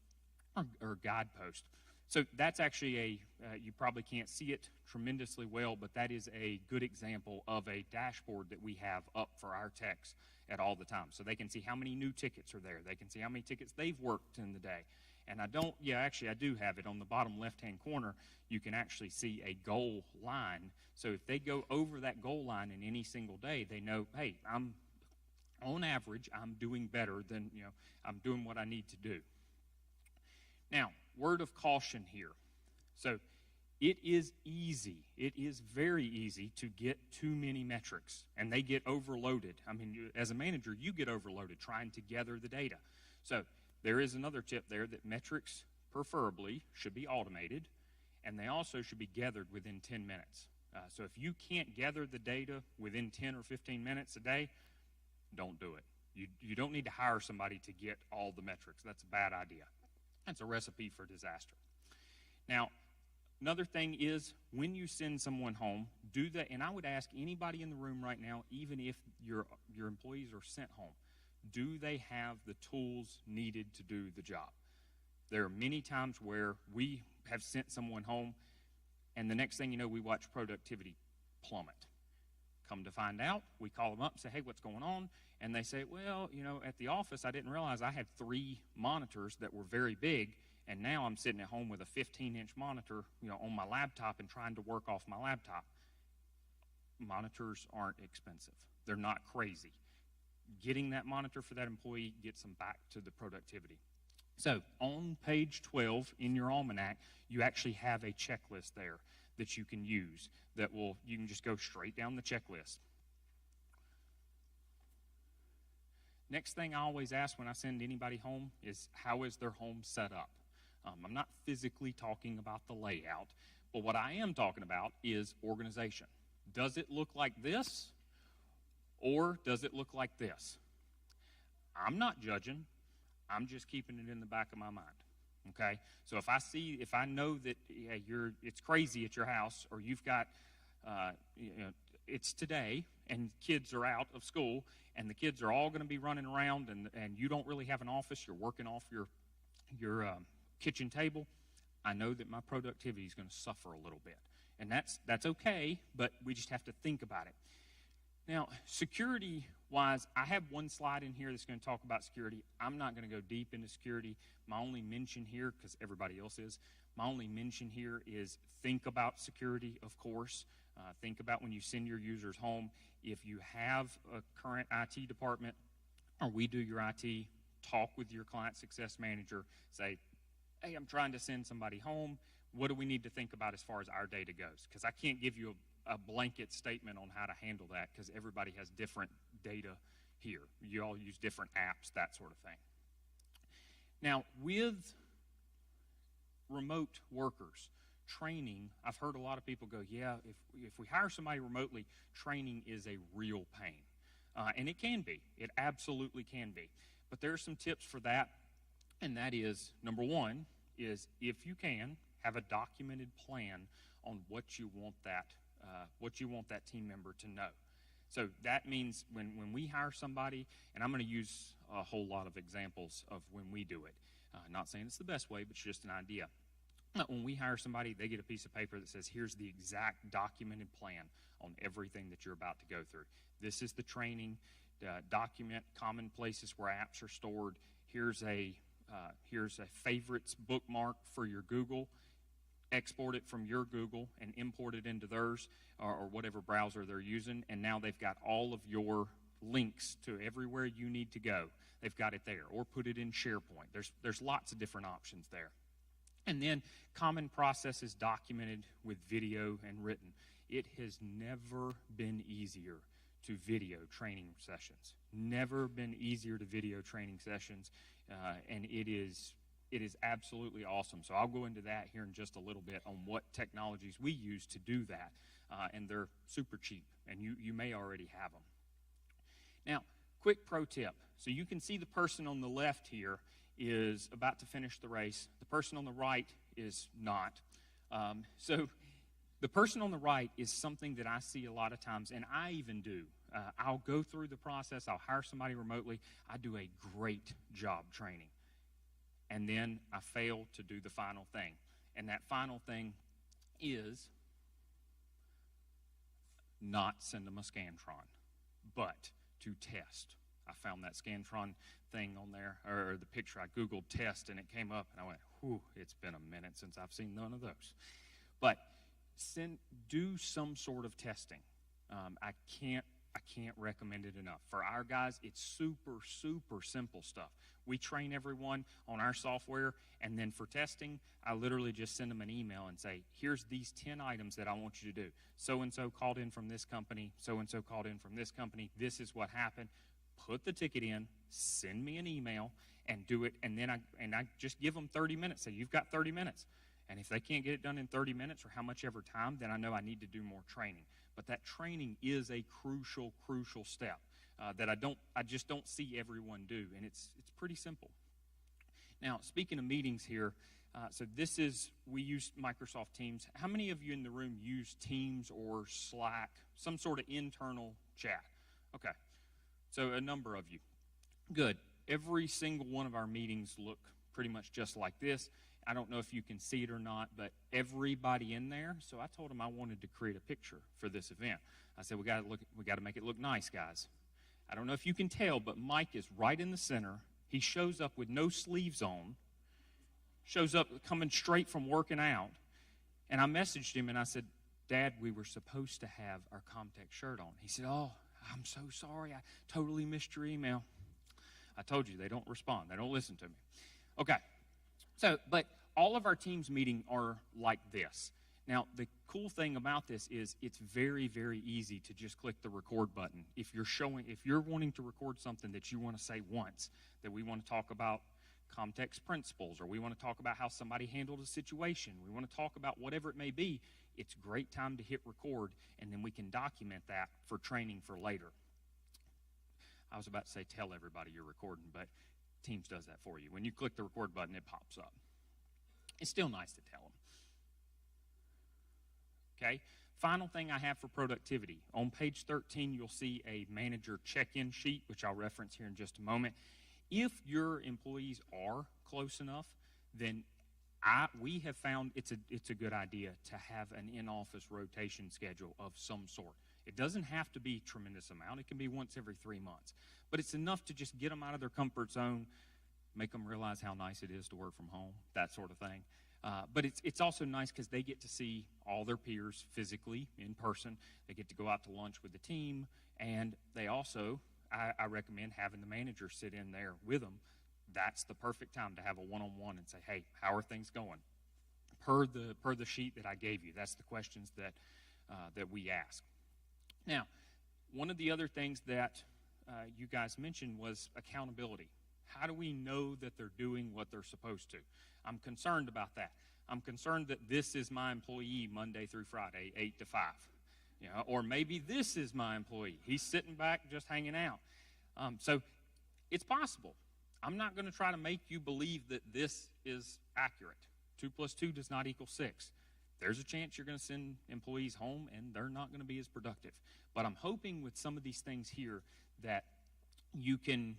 or guideposts. So that's actually you probably can't see it tremendously well, but that is a good example of a dashboard that we have up for our techs at all the time. So they can see how many new tickets are there. They can see how many tickets they've worked in the day. And I do have it on the bottom left-hand corner. You can actually see a goal line. So if they go over that goal line in any single day, they know, hey, on average, I'm doing better than, I'm doing what I need to do. Now, word of caution here. So it is very easy to get too many metrics, and they get overloaded. I mean, as a manager, you get overloaded trying to gather the data. So there is another tip there that metrics preferably should be automated, and they also should be gathered within 10 minutes. So if you can't gather the data within 10 or 15 minutes a day, don't do it. You don't need to hire somebody to get all the metrics. That's a bad idea. That's a recipe for disaster. Now, another thing is when you send someone home, do that. And I would ask anybody in the room right now, even if your employees are sent home, do they have the tools needed to do the job? There are many times where we have sent someone home, and the next thing you know, we watch productivity plummet. Come to find out, we call them up and say, hey, what's going on? And they say, well, at the office, I didn't realize I had 3 monitors that were very big, and now I'm sitting at home with a 15-inch monitor, on my laptop and trying to work off my laptop. Monitors aren't expensive. They're not crazy. Getting that monitor for that employee gets them back to the productivity. So on page 12 in your almanac, you actually have a checklist there that you can use you can just go straight down the checklist. Next thing I always ask when I send anybody home is, how is their home set up? I'm not physically talking about the layout, but what I am talking about is organization. Does it look like this, or does it look like this? I'm not judging. I'm just keeping it in the back of my mind. Okay? So if I know that it's crazy at your house, or you've got, it's today, and kids are out of school, and the kids are all going to be running around, and you don't really have an office, you're working off your kitchen table, I know that my productivity is going to suffer a little bit. And that's okay, but we just have to think about it. Now, security-wise, I have one slide in here that's going to talk about security. I'm not going to go deep into security. My only mention here, because everybody else is, my only mention here is think about security, of course. Think about when you send your users home. If you have a current IT department, or we do your IT, talk with your client success manager. Say, hey, I'm trying to send somebody home. What do we need to think about as far as our data goes? Because I can't give you a blanket statement on how to handle that, because everybody has different data here. You all use different apps, that sort of thing. Now, with remote workers, training, I've heard a lot of people go, yeah, if we hire somebody remotely, training is a real pain. And it can be. It absolutely can be. But there are some tips for that, and that is, number one, is if you can, have a documented plan on what you want that team member to know. So that means when we hire somebody, and I'm going to use a whole lot of examples of when we do it. Not saying it's the best way, but it's just an idea. When we hire somebody, they get a piece of paper that says, here's the exact documented plan on everything that you're about to go through. This is the training, document common places where apps are stored. Here's a favorites bookmark for your Google. Export it from your Google and import it into theirs or whatever browser they're using, and now they've got all of your links to everywhere you need to go. They've got it there, or put it in SharePoint. There's lots of different options there. And then common processes documented with video and written. It has never been easier to video training sessions. Never been easier to video training sessions, and it is absolutely awesome. So I'll go into that here in just a little bit on what technologies we use to do that, and they're super cheap, and you may already have them. Now, quick pro tip. So you can see the person on the left here is about to finish the race. The person on the right is not. So the person on the right is something that I see a lot of times, and I even do. I'll go through the process. I'll hire somebody remotely. I do a great job training. And then I fail to do the final thing. And that final thing is not send them a Scantron, but to test. I found that Scantron thing on there, or the picture. I Googled test, and it came up, and I went, whew, it's been a minute since I've seen none of those. But do some sort of testing. I can't recommend it enough. For our guys, it's super, super simple stuff. We train everyone on our software, and then for testing, I literally just send them an email and say, here's these 10 items that I want you to do. So-and-so called in from this company, so-and-so called in from this company, this is what happened. Put the ticket in, send me an email, and do it, and then I just give them 30 minutes. Say, you've got 30 minutes. And if they can't get it done in 30 minutes or how much ever time, then I know I need to do more training. But that training is a crucial, crucial step. that I just don't see everyone do, and it's pretty simple. Now, speaking of meetings here, so we use Microsoft Teams. How many of you in the room use Teams or Slack, some sort of internal chat? Okay, so a number of you. Good. Every single one of our meetings look pretty much just like this. I don't know if you can see it or not, but everybody in there. So I told them I wanted to create a picture for this event. I said, we got to make it look nice, guys. I don't know if you can tell, but Mike is right in the center. He shows up with no sleeves on, shows up coming straight from working out. And I messaged him and I said, Dad, we were supposed to have our Comtech shirt on. He said, oh, I'm so sorry. I totally missed your email. I told you, they don't respond. They don't listen to me. Okay. So, but all of our teams meeting are like this. Now, the cool thing about this is it's very, very easy to just click the record button. If you're wanting to record something that you want to say once, that we want to talk about Comtech's principles, or we want to talk about how somebody handled a situation, we want to talk about whatever it may be, it's a great time to hit record, and then we can document that for training for later. I was about to say tell everybody you're recording, but Teams does that for you. When you click the record button, it pops up. It's still nice to tell them. Okay, final thing I have for productivity. On page 13, you'll see a manager check-in sheet, which I'll reference here in just a moment. If your employees are close enough, then we have found it's a good idea to have an in-office rotation schedule of some sort. It doesn't have to be a tremendous amount. It can be once every 3 months. But it's enough to just get them out of their comfort zone, make them realize how nice it is to work from home, that sort of thing. But it's also nice because they get to see all their peers physically in person. They get to go out to lunch with the team, and they also, I recommend having the manager sit in there with them. That's the perfect time to have a one-on-one and say, hey, how are things going? Per the sheet that I gave you, that's the questions that we ask. Now, one of the other things that you guys mentioned was accountability. How do we know that they're doing what they're supposed to? I'm concerned about that. I'm concerned that this is my employee Monday through Friday, 8 to 5. You know, or maybe this is my employee. He's sitting back just hanging out. So it's possible. I'm not going to try to make you believe that this is accurate. 2 plus 2 does not equal 6. There's a chance you're going to send employees home and they're not going to be as productive. But I'm hoping with some of these things here that you can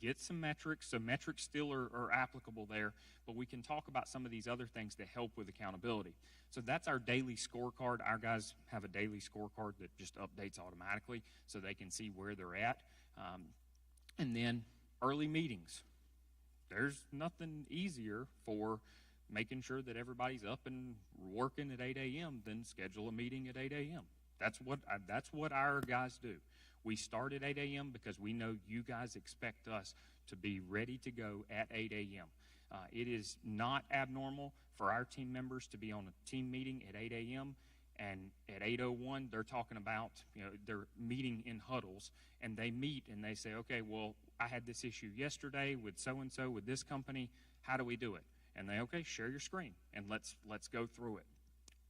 get some metrics. So metrics still are applicable there, but we can talk about some of these other things that help with accountability. So that's our daily scorecard. Our guys have a daily scorecard that just updates automatically so they can see where they're at. And then early meetings. There's nothing easier for making sure that everybody's up and working at 8 a.m. than schedule a meeting at 8 a.m. That's what our guys do. We start at 8 a.m. because we know you guys expect us to be ready to go at 8 a.m. It is not abnormal for our team members to be on a team meeting at 8 a.m. and at 8:01 they're talking about, they're meeting in huddles, and they meet and they say, okay, well, I had this issue yesterday with so-and-so with this company. How do we do it? And they, okay, share your screen and let's go through it.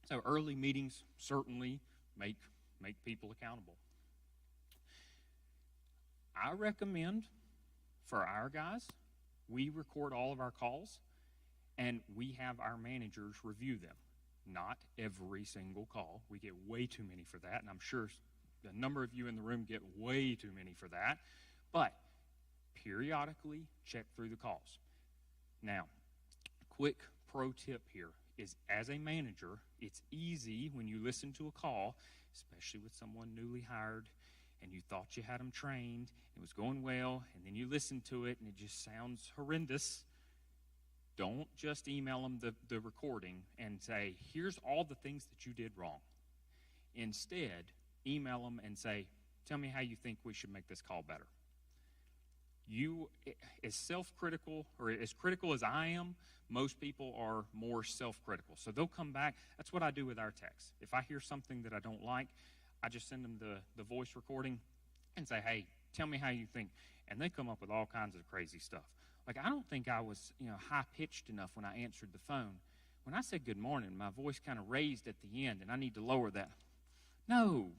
So early meetings certainly make people accountable. I recommend for our guys, we record all of our calls and we have our managers review them. Not every single call. We get way too many for that, and I'm sure a number of you in the room get way too many for that. But periodically check through the calls. Now, quick pro tip here is, as a manager, it's easy when you listen to a call, especially with someone newly hired, and you thought you had them trained, it was going well, and then you listen to it and it just sounds horrendous. Don't just email them the recording and say, here's all the things that you did wrong. Instead, email them and say, tell me how you think we should make this call better. You, as self-critical, or as critical as I am, most people are more self-critical. So they'll come back. That's what I do with our texts. If I hear something that I don't like, I just send them the voice recording and say, hey, tell me how you think. And they come up with all kinds of crazy stuff. Like, I don't think I was, high-pitched enough when I answered the phone. When I said good morning, my voice kind of raised at the end, and I need to lower that. No.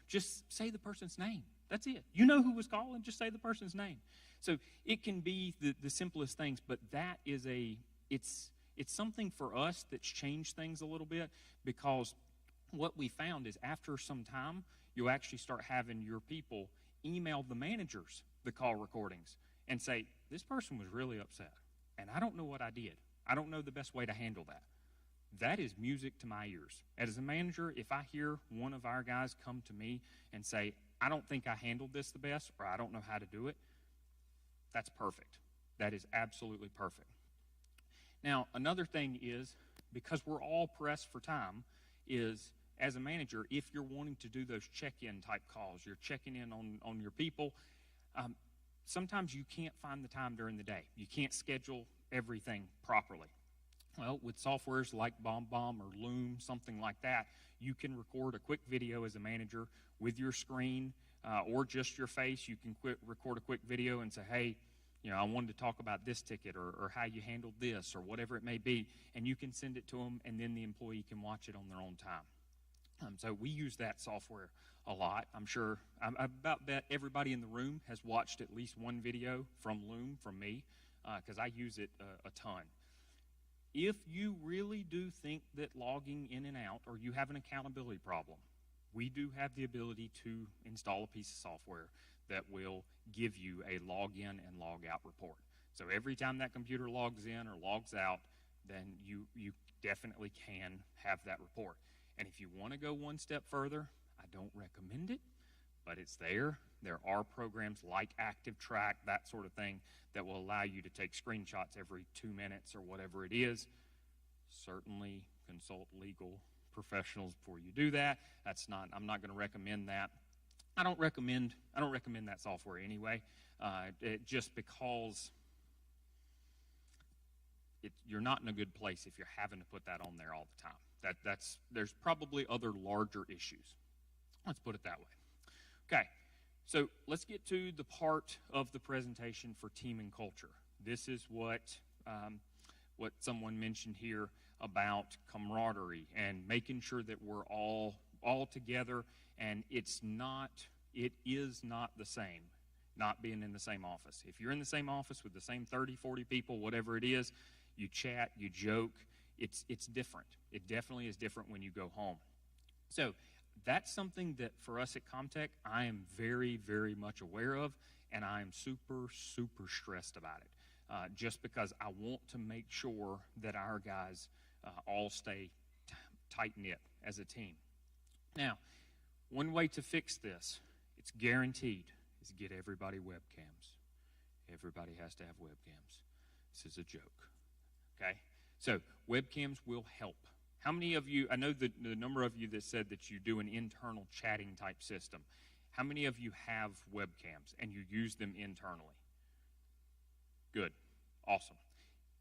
Just say the person's name. That's it. You know who was calling, just say the person's name. So it can be the simplest things, but that is it's something for us that's changed things a little bit, because what we found is after some time, you'll actually start having your people email the managers the call recordings and say, this person was really upset, and I don't know what I did. I don't know the best way to handle that. That is music to my ears. As a manager, if I hear one of our guys come to me and say, I don't think I handled this the best, or I don't know how to do it, that's perfect. That is absolutely perfect. Now, another thing is, because we're all pressed for time, is as a manager, if you're wanting to do those check-in type calls, you're checking in on your people, sometimes you can't find the time during the day. You can't schedule everything properly. Well, with softwares like BombBomb or Loom, something like that, you can record a quick video as a manager with your screen or just your face. You can record a quick video and say, hey, I wanted to talk about this ticket or how you handled this or whatever it may be, and you can send it to them, and then the employee can watch it on their own time. So we use that software a lot. I'm sure, I about bet everybody in the room has watched at least one video from Loom from me, because I use it a ton. If you really do think that logging in and out, or you have an accountability problem, we do have the ability to install a piece of software that will give you a log in and log out report. So every time that computer logs in or logs out, then you definitely can have that report. And if you want to go one step further, I don't recommend it, but it's there. There are programs like ActiveTrack, that sort of thing, that will allow you to take screenshots every 2 minutes or whatever it is. Certainly consult legal professionals before you do that. I'm not going to recommend that. I don't recommend that software anyway, just because you're not in a good place if you're having to put that on there all the time. There's probably other larger issues. Let's put it that way. Okay, so let's get to the part of the presentation for team and culture. This is what someone mentioned here about camaraderie and making sure that we're all together, and it is not the same not being in the same office. If you're in the same office with the same 30, 40 people, whatever it is, you chat, you joke, it's different. It definitely is different when you go home. So that's something that for us at Comtech, I am very, very much aware of, and I am super, super stressed about it, just because I want to make sure that our guys all stay tight-knit as a team. Now, one way to fix this, it's guaranteed, is get everybody webcams. Everybody has to have webcams. This is a joke, okay? So webcams will help. How many of you, I know the number of you that said that you do an internal chatting type system. How many of you have webcams and you use them internally? Good, awesome.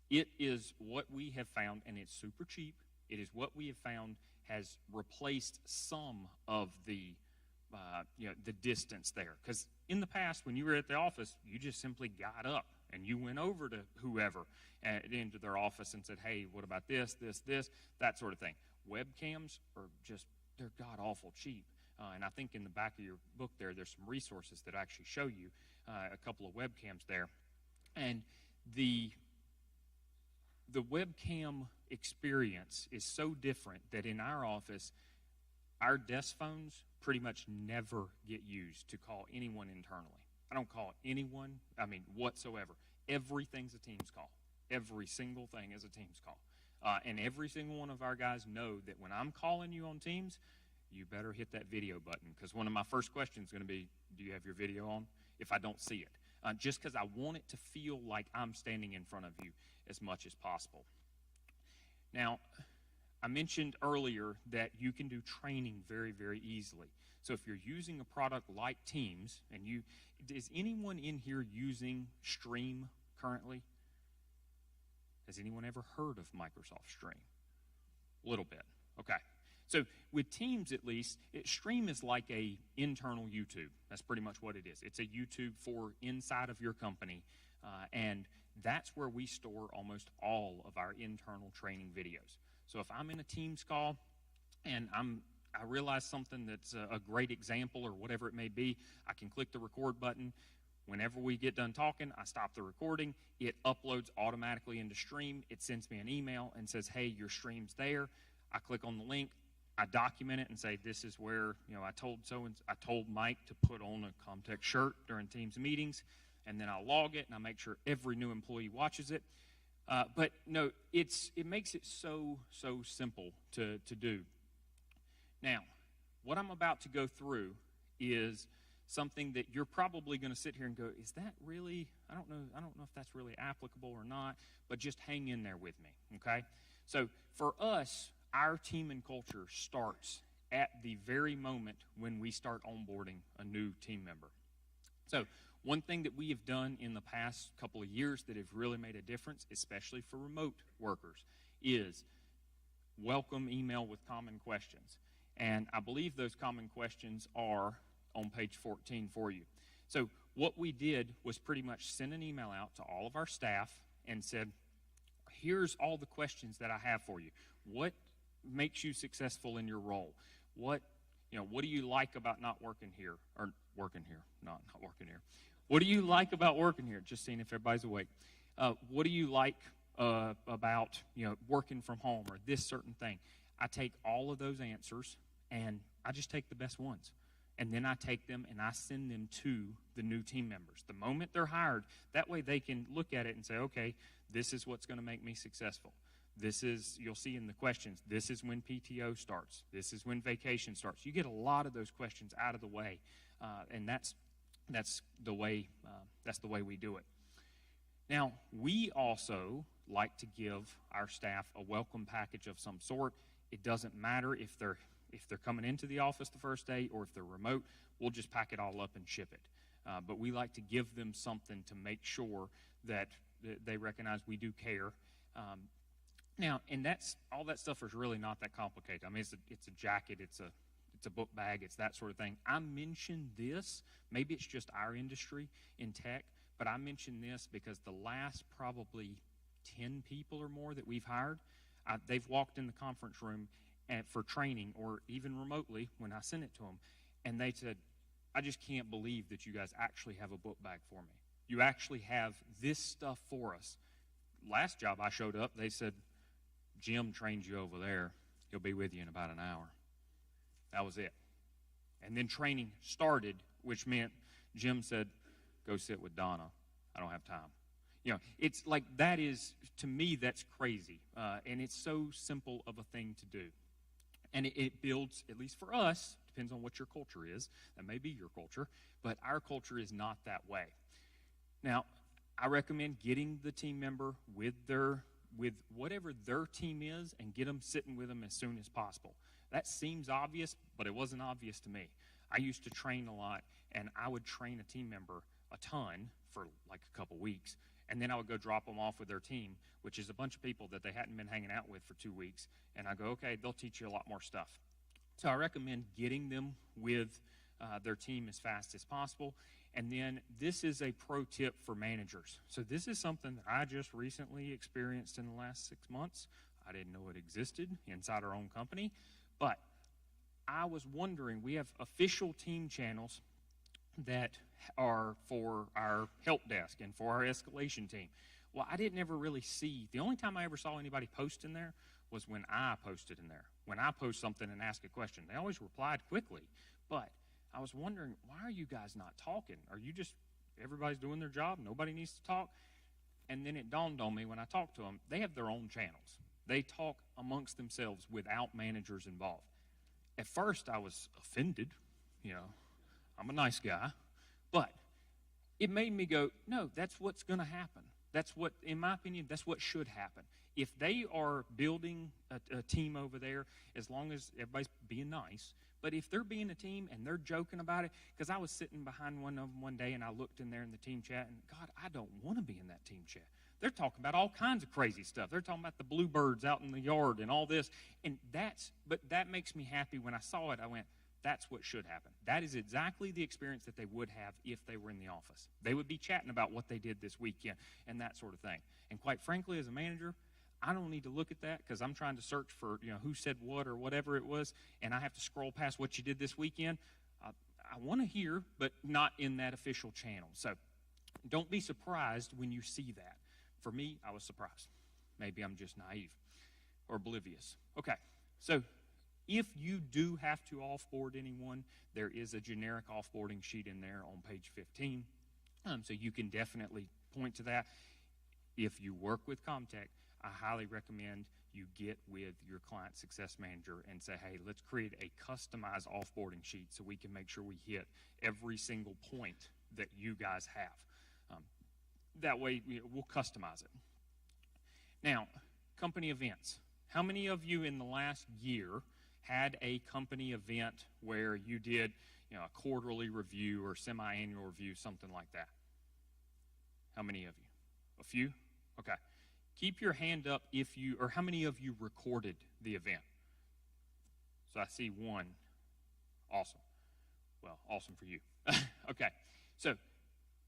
It is what we have found, and it's super cheap. It is what we have found has replaced some of the distance there. Because in the past, when you were at the office, you just simply got up and you went over to whoever into their office and said, hey, what about this, that sort of thing. Webcams are just, they're god-awful cheap. And I think in the back of your book there's some resources that actually show you a couple of webcams there. And the webcam experience is so different that in our office, our desk phones pretty much never get used to call anyone internally. I don't call anyone, whatsoever. Everything's a Teams call. Every single thing is a Teams call. And every single one of our guys know that when I'm calling you on Teams, you better hit that video button, because one of my first questions is going to be, do you have your video on? If I don't see it. Just because I want it to feel like I'm standing in front of you as much as possible. Now, I mentioned earlier that you can do training very, very easily. So if you're using a product like Teams, and is anyone in here using Stream currently? Has anyone ever heard of Microsoft Stream? A little bit, okay. So with Teams, at least, Stream is like a internal YouTube. That's pretty much what it is. It's a YouTube for inside of your company, and that's where we store almost all of our internal training videos. So if I'm in a Teams call and I'm I realize something that's a great example or whatever it may be, I can click the record button. Whenever we get done talking, I stop the recording. It uploads automatically into Stream. It sends me an email and says, hey, your stream's there. I click on the link. I document it and say, this is where, I told Mike to put on a Comtech shirt during Teams meetings, and then I log it and I make sure every new employee watches it. But no, it makes it so simple to do. Now, what I'm about to go through is something that you're probably going to sit here and go, is that really, I don't know if that's really applicable or not, but just hang in there with me, okay? So for us, our team and culture starts at the very moment when we start onboarding a new team member. So one thing that we have done in the past couple of years that have really made a difference, especially for remote workers, is welcome email with common questions. And I believe those common questions are on page 14 for you. So what we did was pretty much send an email out to all of our staff and said, here's all the questions that I have for you. What makes you successful in your role? What do you like about not working here? Or working here, not working here. What do you like about working here? Just seeing if everybody's awake. What do you like about working from home or this certain thing? I take all of those answers and I just take the best ones. And then I take them and I send them to the new team members. The moment they're hired, that way they can look at it and say, okay, this is what's going to make me successful. This is, you'll see in the questions, this is when PTO starts. This is when vacation starts. You get a lot of those questions out of the way, and that's the way we do it. Now, we also like to give our staff a welcome package of some sort. It doesn't matter if they're coming into the office the first day or if they're remote. We'll just pack it all up and ship it. But we like to give them something to make sure that they recognize we do care. Now, and all that stuff is really not that complicated. I mean, it's a jacket, it's a book bag, it's that sort of thing. I mention this, maybe it's just our industry in tech, but I mention this because the last probably 10 people or more that we've hired, they've walked in the conference room for training or even remotely when I sent it to them, and they said, I just can't believe that you guys actually have a book bag for me. You actually have this stuff for us. Last job I showed up, they said, Jim trained you over there. He'll be with you in about an hour. That was it. And then training started, which meant Jim said, go sit with Donna. I don't have time. It's like that is, to me, that's crazy. And it's so simple of a thing to do. And it builds, at least for us, depends on what your culture is. That may be your culture, but our culture is not that way. Now, I recommend getting the team member with whatever their team is and get them sitting with them as soon as possible. That seems obvious, but it wasn't obvious to me. I used to train a lot, and I would train a team member a ton for like a couple weeks, and then I would go drop them off with their team, which is a bunch of people that they hadn't been hanging out with for 2 weeks, and I go, okay, they'll teach you a lot more stuff. So I recommend getting them with their team as fast as possible. And then this is a pro tip for managers. So this is something that I just recently experienced in the last 6 months. I didn't know it existed inside our own company, but I was wondering, we have official team channels that are for our help desk and for our escalation team. Well, I didn't ever really see, the only time I ever saw anybody post in there was when I posted in there. When I post something and ask a question, they always replied quickly, but I was wondering, why are you guys not talking? Are you just, everybody's doing their job, nobody needs to talk? And then it dawned on me when I talked to them, they have their own channels. They talk amongst themselves without managers involved. At first, I was offended. I'm a nice guy. But it made me go, no, that's what's going to happen. That's what, in my opinion, that's what should happen. If they are building a team over there, as long as everybody's being nice, but if they're being a team and they're joking about it, because I was sitting behind one of them one day and I looked in there in the team chat and, God, I don't want to be in that team chat. They're talking about all kinds of crazy stuff. They're talking about the bluebirds out in the yard and all this. And but that makes me happy. When I saw it, I went, that's what should happen. That is exactly the experience that they would have if they were in the office. They would be chatting about what they did this weekend and that sort of thing. And quite frankly, as a manager, I don't need to look at that because I'm trying to search for, who said what or whatever it was, and I have to scroll past what you did this weekend. I want to hear, but not in that official channel. So don't be surprised when you see that. For me, I was surprised. Maybe I'm just naive or oblivious. Okay, so if you do have to offboard anyone, there is a generic offboarding sheet in there on page 15. So you can definitely point to that. If you work with Comtech, I highly recommend you get with your client success manager and say, hey, let's create a customized offboarding sheet so we can make sure we hit every single point that you guys have. That way, we'll customize it. Now, company events. How many of you in the last year had a company event where you did a quarterly review or semi-annual review, something like that? How many of you? A few? Okay. Keep your hand up or how many of you recorded the event? So I see one. Awesome. Well, awesome for you. Okay. So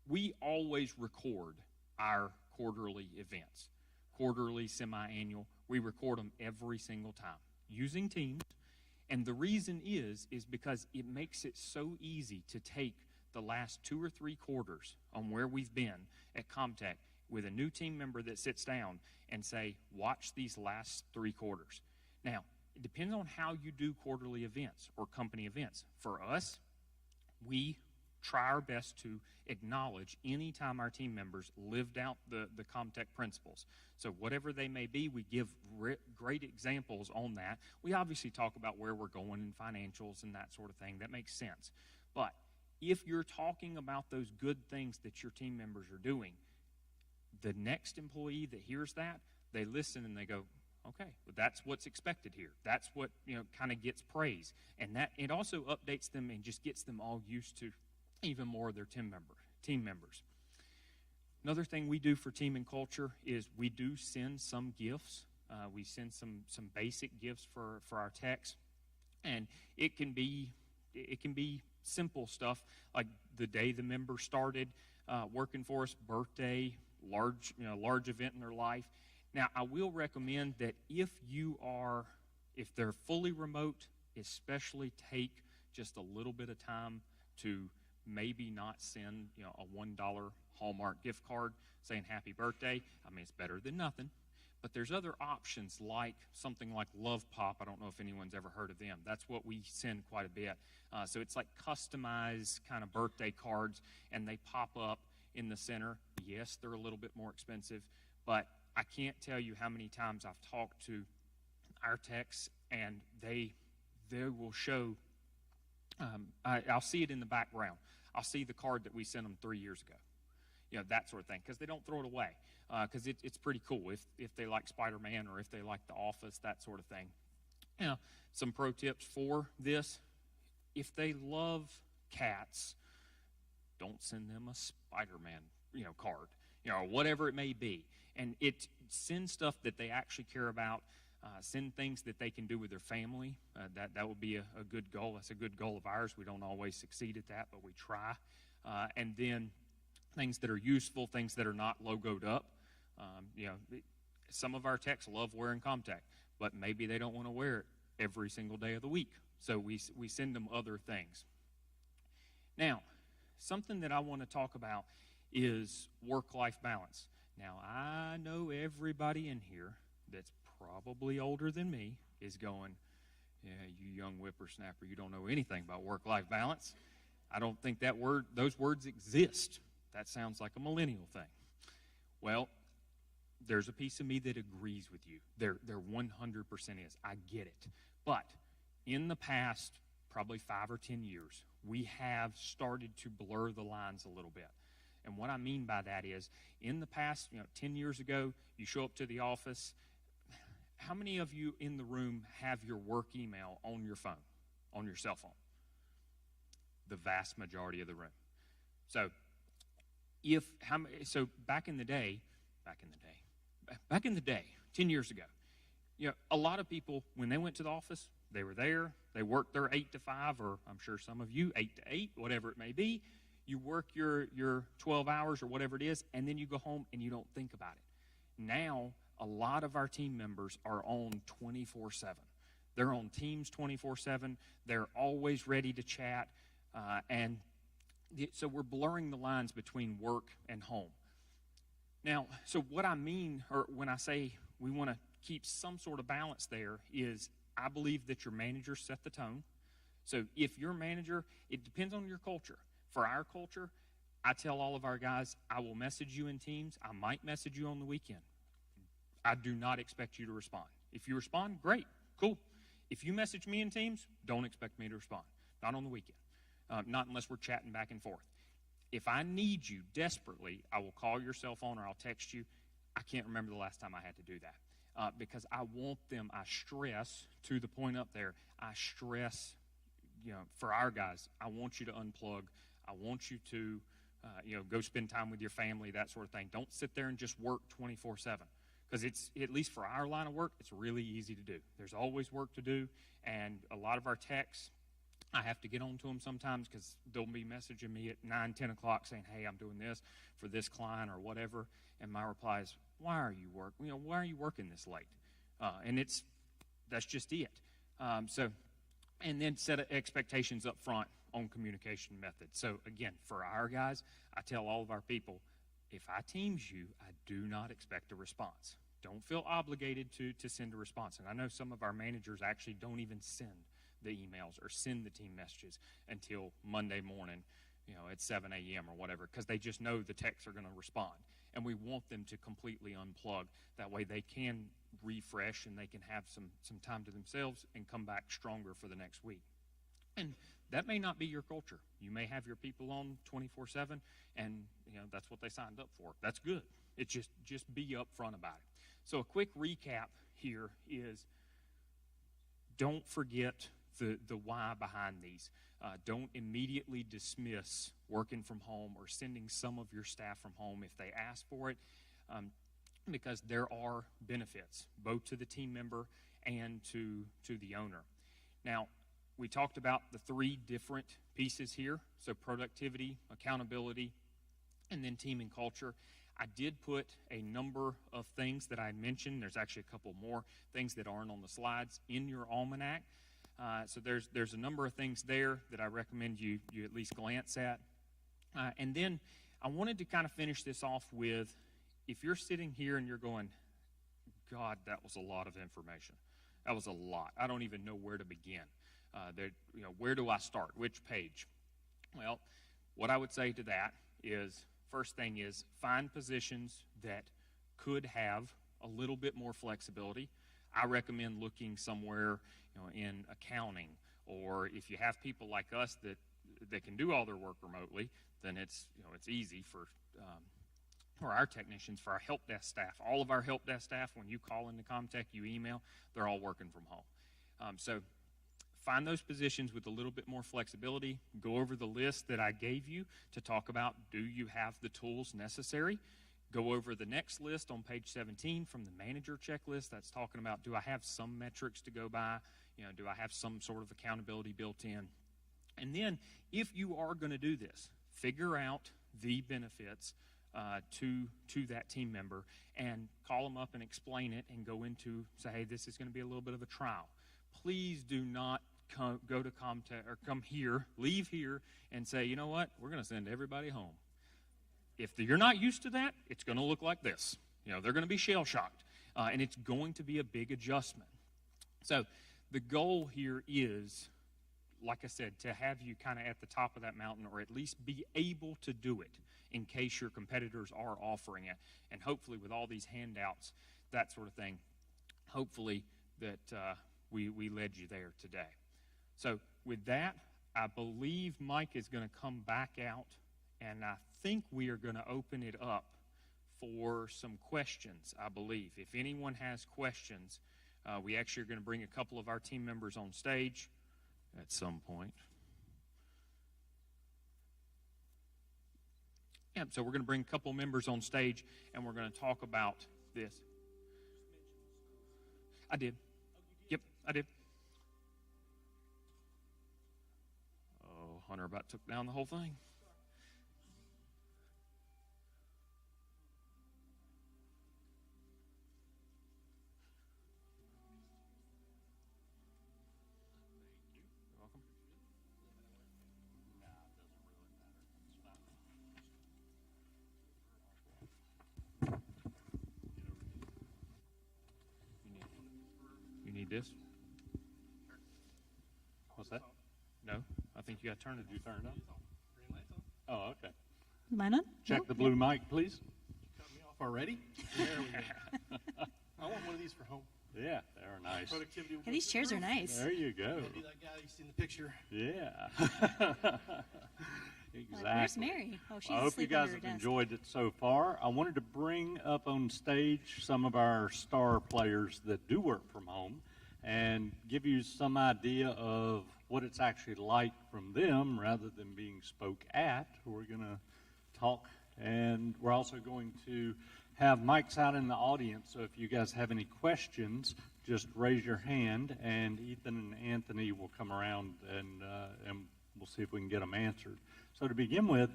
we always record our quarterly events. Quarterly, semi-annual. We record them every single time using Teams. And the reason is because it makes it so easy to take the last 2 or 3 quarters on where we've been at Comtech with a new team member that sits down and say, watch these last 3 quarters. Now, it depends on how you do quarterly events or company events. For us, we try our best to acknowledge any time our team members lived out the Comtech principles. So whatever they may be, we give great examples on that. We obviously talk about where we're going in financials and that sort of thing. That makes sense. But if you're talking about those good things that your team members are doing, the next employee that hears that, they listen and they go, okay, well, that's what's expected here. That's what kind of gets praise. And that it also updates them and just gets them all used to even more of their team members. Another thing we do for team and culture is we do send some gifts. We send some basic gifts for our techs, and it can be simple stuff like the day the member started working for us, birthday, large event in their life. Now, I will recommend that if they're fully remote, especially take just a little bit of time to maybe not send a $1 Hallmark gift card saying happy birthday. I mean, it's better than nothing. But there's other options like something like Love Pop. I don't know if anyone's ever heard of them. That's what we send quite a bit. So it's like customized kind of birthday cards, and they pop up in the center. Yes, they're a little bit more expensive, but I can't tell you how many times I've talked to our techs, and they will show, I'll see it in the background. I'll see the card that we sent them 3 years ago, that sort of thing, because they don't throw it away, because it's pretty cool if they like Spider-Man or if they like The Office, that sort of thing. Some pro tips for this: if they love cats, don't send them a Spider-Man card, or whatever it may be, and send stuff that they actually care about. Send things that they can do with their family. That would be a good goal. That's a good goal of ours. We don't always succeed at that, but we try. And then things that are useful, things that are not logoed up. Some of our techs love wearing Comtech, but maybe they don't want to wear it every single day of the week. So we send them other things. Now, something that I want to talk about is work-life balance. Now, I know everybody in here that's probably older than me is going, yeah, you young whippersnapper, you don't know anything about work-life balance. I don't think those words exist. That sounds like a millennial thing. Well, there's a piece of me that agrees with you. There 100% is. I get it. But in the past, probably 5 or 10 years, we have started to blur the lines a little bit. And what I mean by that is, in the past, 10 years ago, you show up to the office. How many of you in the room have your work email on your phone, on your cell phone? The vast majority of the room. So, back in the day, 10 years ago, a lot of people, when they went to the office, they were there, they worked their 8 to 5, or I'm sure some of you, 8 to 8, whatever it may be. You work your 12 hours or whatever it is, and then you go home and you don't think about it. Now, a lot of our team members are on 24/7. They're on Teams 24/7. They're always ready to chat. So we're blurring the lines between work and home. Now, so what I mean, or when I say we want to keep some sort of balance there, is I believe that your manager set the tone. So if your manager, it depends on your culture. For our culture, I tell all of our guys, I will message you in Teams. I might message you on the weekend. I do not expect you to respond. If you respond, great, cool. If you message me in Teams, don't expect me to respond. Not on the weekend. Not unless we're chatting back and forth. If I need you desperately, I will call your cell phone or I'll text you. I can't remember the last time I had to do that because I want them, I stress, to the point up there, I stress, for our guys, I want you to unplug. I want you to, go spend time with your family, that sort of thing. Don't sit there and just work 24/7 because it's, at least for our line of work, it's really easy to do. There's always work to do, and a lot of our techs, I have to get on to them sometimes because they'll be messaging me at 9, 10 o'clock saying, hey, I'm doing this for this client or whatever. And my reply is, why are you working this late? And that's just it. And then set expectations up front on communication methods. So again, for our guys, I tell all of our people, if I Teams you, I do not expect a response. Don't feel obligated to send a response. And I know some of our managers actually don't even send the emails or send the team messages until Monday morning, at 7 a.m. or whatever, because they just know the texts are going to respond. And we want them to completely unplug. That way they can refresh and they can have some time to themselves and come back stronger for the next week. And that may not be your culture. You may have your people on 24/7, and that's what they signed up for. That's good. It's just be upfront about it. So a quick recap here is don't forget the why behind these. Don't immediately dismiss working from home or sending some of your staff from home if they ask for it, because there are benefits both to the team member and to the owner. Now, we talked about the 3 different pieces here, so productivity, accountability, and then team and culture. I did put a number of things that I mentioned. There's actually a couple more things that aren't on the slides in your almanac. So there's a number of things there that I recommend you at least glance at. And then I wanted to kind of finish this off with, if you're sitting here and you're going, God, that was a lot of information. That was a lot. I don't even know where to begin. Where do I start? Which page? Well, what I would say to that is, first thing is find positions that could have a little bit more flexibility. I recommend looking somewhere in accounting, or if you have people like us that can do all their work remotely, then it's easy for our technicians, for our help desk staff. All of our help desk staff, when you call into Comtech, you email, they're all working from home. So find those positions with a little bit more flexibility. Go over the list that I gave you to talk about, do you have the tools necessary? Go over the next list on page 17 from the manager checklist. That's talking about, do I have some metrics to go by? Do I have some sort of accountability built in? And then, if you are going to do this, figure out the benefits to that team member and call them up and explain it and go into, say, hey, this is going to be a little bit of a trial. Please do not go to Comtech or come here, leave here, and say, you know what, we're going to send everybody home. If you're not used to that, it's going to look like this. They're going to be shell-shocked, and it's going to be a big adjustment. So the goal here is, like I said, to have you kind of at the top of that mountain, or at least be able to do it in case your competitors are offering it. And hopefully with all these handouts, that sort of thing, hopefully that we led you there today. So with that, I believe Mike is going to come back out, and I think we are going to open it up for some questions, I believe. If anyone has questions, we actually are going to bring a couple of our team members on stage at some point. Yeah, so we're going to bring a couple members on stage, and we're going to talk about this. I did. Yep, I did. Oh, Hunter about took down the whole thing. This?
What's that?
No, I think you got to turn it.
Did you turn it on? Oh, okay.
Mine on?
Check the blue mic, please.
Cut me off already? There we go. I want one of these for home.
Yeah, they're nice.
Productivity.
Yeah, these chairs are nice.
There you go.
I'll be that guy you see in the picture.
Yeah. Exactly.
Like, where's Mary? Oh, she's
I hope you
asleep
guys
under her
have
desk.
enjoyed it so far. I wanted to bring up on stage some of our star players that do work from home and give you some idea of what it's actually like from them rather than being spoke at. We're going to talk, and we're also going to have mics out in the audience, so if you guys have any questions, just raise your hand, and Ethan and Anthony will come around and we'll see if we can get them answered. So to begin with,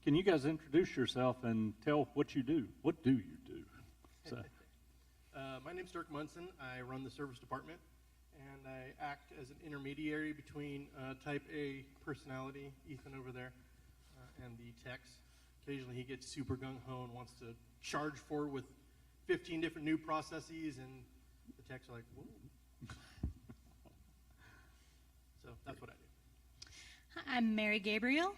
can you guys introduce yourself and tell what you do? What do you do? So.
My name's Dirk Munson. I run the service department, and I act as an intermediary between type A personality, Ethan over there, and the techs. Occasionally he gets super gung-ho and wants to charge forward with 15 different new processes, and the techs are like, whoa. So that's what I do.
I'm Mary Gabriel.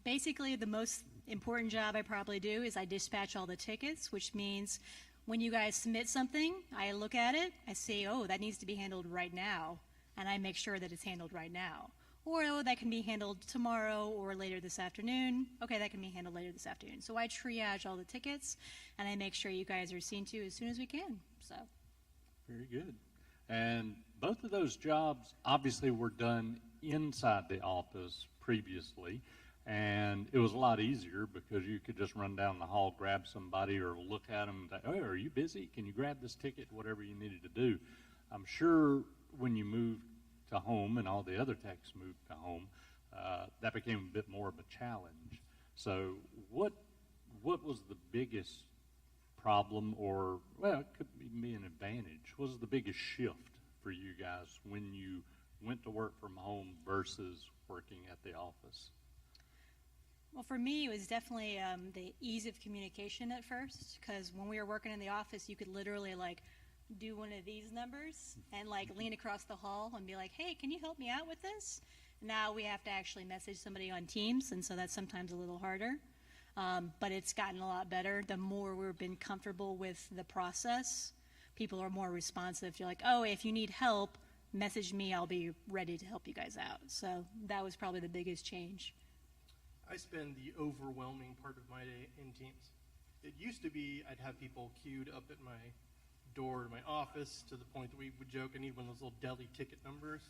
Basically, the most important job I probably do is I dispatch all the tickets, which means when you guys submit something, I look at it, I say, oh, that needs to be handled right now, and I make sure that it's handled right now. Or, oh, that can be handled tomorrow or later this afternoon. Okay, that can be handled later this afternoon. So I triage all the tickets, and I make sure you guys are seen to as soon as we can. So.
Very good. And both of those jobs obviously were done inside the office previously, and it was a lot easier because you could just run down the hall, grab somebody, or look at them and say, oh, are you busy? Can you grab this ticket? Whatever you needed to do. I'm sure when you moved to home and all the other techs moved to home, that became a bit more of a challenge. So what was the biggest problem, or, well, it could be an advantage? What was the biggest shift for you guys when you went to work from home versus working at the office?
Well, for me, it was definitely the ease of communication at first, because when we were working in the office, you could literally, like, do one of these numbers and, like, lean across the hall and be like, hey, can you help me out with this? Now we have to actually message somebody on Teams, and so that's sometimes a little harder. But it's gotten a lot better. The more we've been comfortable with the process, people are more responsive. You're like, oh, if you need help, message me. I'll be ready to help you guys out. So that was probably the biggest change.
I spend the overwhelming part of my day in Teams. It used to be I'd have people queued up at my door to my office to the point that we would joke, I need one of those little deli ticket numbers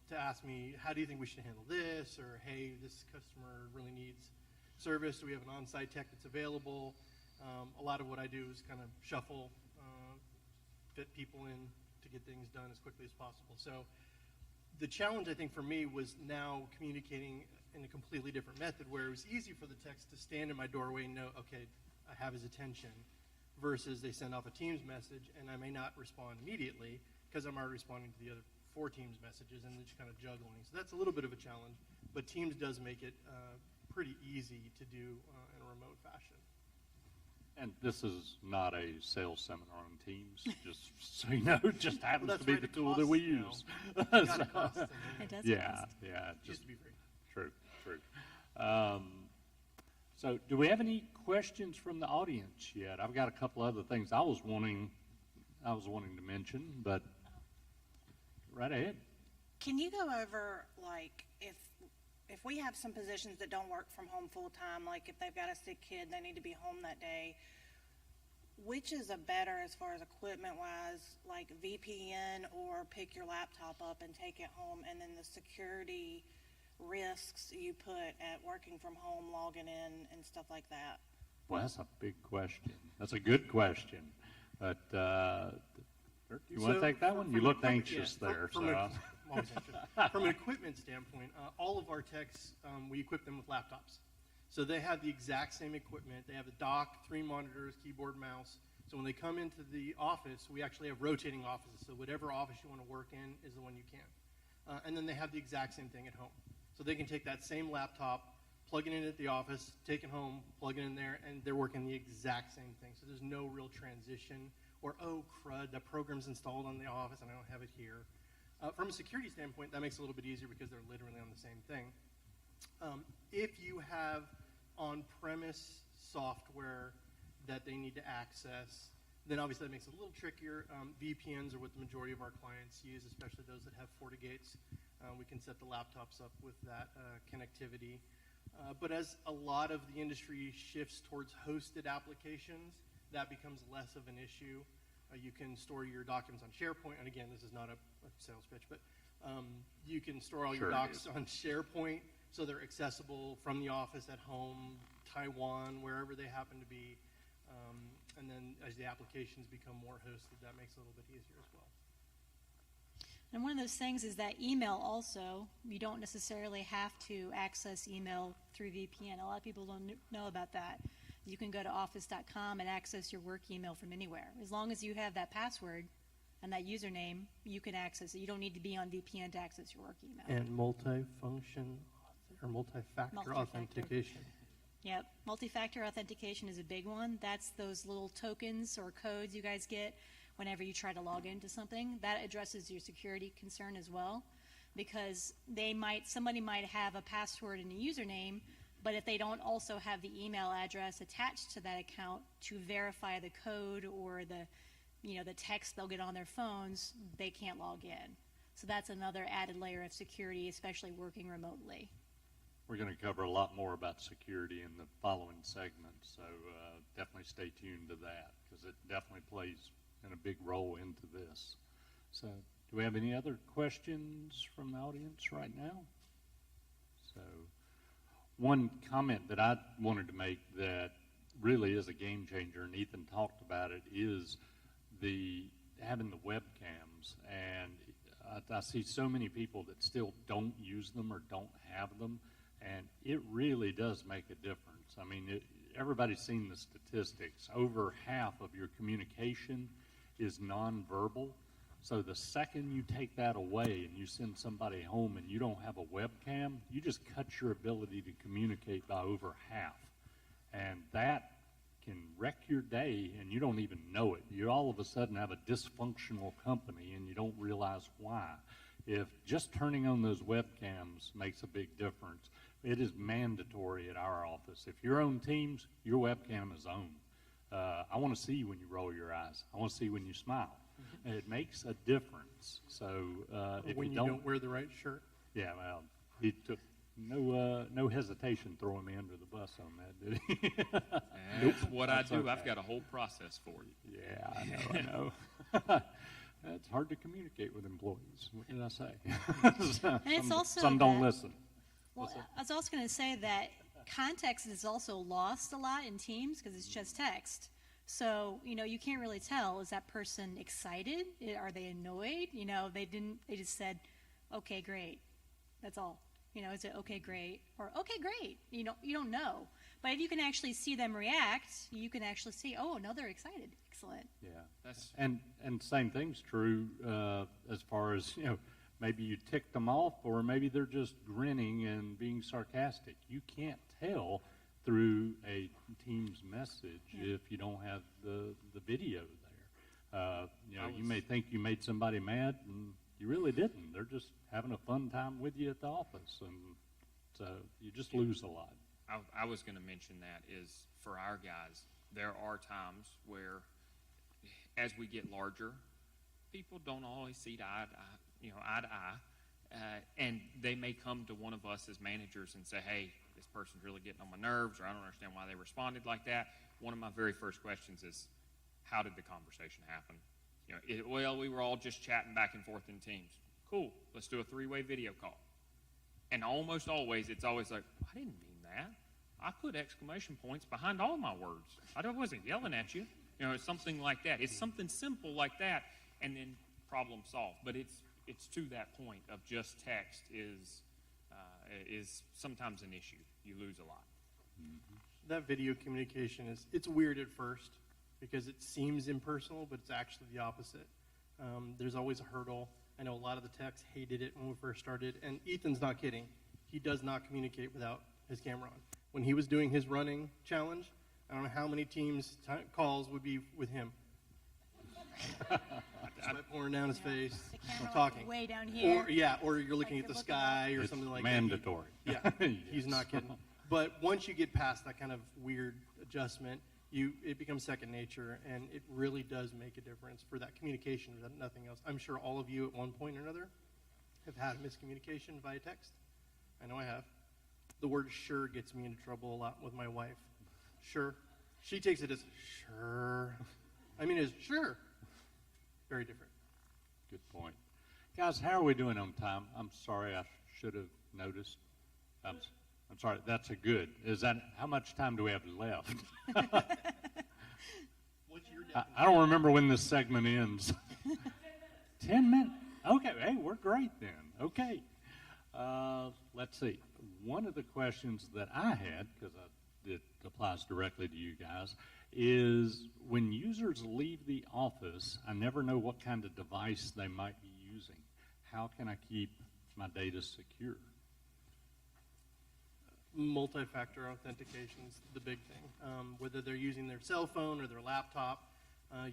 to ask me, how do you think we should handle this? Or, hey, this customer really needs service. Do we have an on-site tech that's available? A lot of what I do is kind of shuffle, fit people in to get things done as quickly as possible. So the challenge, I think, for me was now communicating in a completely different method where it was easy for the techs to stand in my doorway and know, okay, I have his attention, versus they send off a Teams message and I may not respond immediately because I'm already responding to the other 4 Teams messages and they're just kind of juggling. So that's a little bit of a challenge, but Teams does make it pretty easy to do in a remote fashion.
And this is not a sales seminar on Teams, just so you know, it just happens to be the tool that we use.
It does
Yeah,
cost.
yeah.
It used to be free.
True. So do we have any questions from the audience yet? I've got a couple other things I was wanting to mention, but right ahead.
Can you go over, like, if we have some positions that don't work from home full time, like if they've got a sick kid, they need to be home that day, which is a better as far as equipment wise, like VPN or pick your laptop up and take it home, and then the security risks you put at working from home, logging in and stuff like that?
Well, that's a big question. That's a good question. But you want to take that one? You looked anxious there.
I'm always anxious. From an equipment standpoint, all of our techs, we equip them with laptops. So they have the exact same equipment. They have a dock, 3 monitors, keyboard, mouse. So when they come into the office, we actually have rotating offices. So whatever office you want to work in is the one you can. And then they have the exact same thing at home. So they can take that same laptop, plug it in at the office, take it home, plug it in there, and they're working the exact same thing. So there's no real transition or oh crud, that program's installed on the office and I don't have it here. From a security standpoint, that makes it a little bit easier because they're literally on the same thing. If you have on-premise software that they need to access, then obviously that makes it a little trickier. VPNs are what the majority of our clients use, especially those that have FortiGates. We can set the laptops up with that connectivity. But as a lot of the industry shifts towards hosted applications, that becomes less of an issue. You can store your documents on SharePoint, and again, this is not a sales pitch, but you can store all your docs on SharePoint so they're accessible from the office, at home, Taiwan, wherever they happen to be. And then as the applications become more hosted, that makes it a little bit easier as well.
And one of those things is that email also, you don't necessarily have to access email through VPN. A lot of people don't know about that. You can go to office.com and access your work email from anywhere. As long as you have that password and that username, you can access it. You don't need to be on VPN to access your work email.
And multi-function or multi-factor authentication.
Yep, multi-factor authentication is a big one. That's those little tokens or codes you guys get whenever you try to log into something. That addresses your security concern as well, because somebody might have a password and a username, but if they don't also have the email address attached to that account to verify the code or the text they'll get on their phones, they can't log in. So that's another added layer of security, especially working remotely.
We're going to cover a lot more about security in the following segment, so definitely stay tuned to that, because it definitely plays in a big role into this. So do we have any other questions from the audience right now? So one comment that I wanted to make that really is a game changer, and Ethan talked about it, is having the webcams. And I see so many people that still don't use them or don't have them, and it really does make a difference. I mean, everybody's seen the statistics. Over half of your communication is nonverbal. So the second you take that away and you send somebody home and you don't have a webcam, you just cut your ability to communicate by over half. And that can wreck your day and you don't even know it. You all of a sudden have a dysfunctional company and you don't realize why. If just turning on those webcams makes a big difference, it is mandatory at our office. If you're on Teams, your webcam is on. I want to see you when you roll your eyes. I want to see when you smile. It makes a difference. So if
when you don't wear the right shirt.
Yeah, well, he took no hesitation throwing me under the bus on that, did he?
That's what I do. Okay. I've got a whole process for you.
Yeah, I know. It's hard to communicate with employees. What did I say?
And it's also
some don't listen.
Well, I was also going to say that context is also lost a lot in Teams because it's just text. So, you can't really tell, is that person excited? Are they annoyed? They just said, okay, great. That's all. Is it okay, great? Or okay, great. You don't know. But if you can actually see them react, you can actually see, oh, no, they're excited. Excellent.
Yeah. And same thing's true as far as, maybe you ticked them off, or maybe they're just grinning and being sarcastic. You can't tell through a Teams message if you don't have the video there. You may think you made somebody mad, and you really didn't. They're just having a fun time with you at the office, and so you just lose a lot.
I was going to mention that is for our guys, there are times where, as we get larger, people don't always see eye to eye, and they may come to one of us as managers and say, hey, this person's really getting on my nerves, or I don't understand why they responded like that. One of my very first questions is, how did the conversation happen? Well, we were all just chatting back and forth in Teams. Cool, let's do a 3-way video call. And almost always, it's always like, I didn't mean that. I put exclamation points behind all my words. I wasn't yelling at you. Something like that. It's something simple like that, and then problem solved. But it's to that point of just text is sometimes an issue. You lose a lot.
Mm-hmm. That video communication it's weird at first because it seems impersonal, but it's actually the opposite. There's always a hurdle. I know a lot of the techs hated it when we first started, and Ethan's not kidding. He does not communicate without his camera on. When he was doing his running challenge, I don't know how many Teams calls would be with him. Sweat pouring down his face.
The camera
talking.
way down here.
Or you're looking
Like
at the
you're looking
sky or
It's
something like
mandatory.
that. Yeah, he's
Yes.
not kidding. But once you get past that kind of weird adjustment, it becomes second nature, and it really does make a difference for that communication, nothing else. I'm sure all of you at one point or another have had miscommunication via text. I know I have. The word sure gets me into trouble a lot with my wife. Sure. She takes it as sure. I mean, it's sure. Very different.
Good point. Guys, how are we doing on time? I'm sorry, I should have noticed. I'm sorry, that's a good. Is that, how much time do we have left?
What's your
I don't remember when this segment ends. 10 minutes? Okay, hey, we're great then. Okay. Let's see. One of the questions that I had, because it applies directly to you guys, is when users leave the office, I never know what kind of device they might be using. How can I keep my data secure?
Multi-factor authentication is the big thing. Whether they're using their cell phone or their laptop,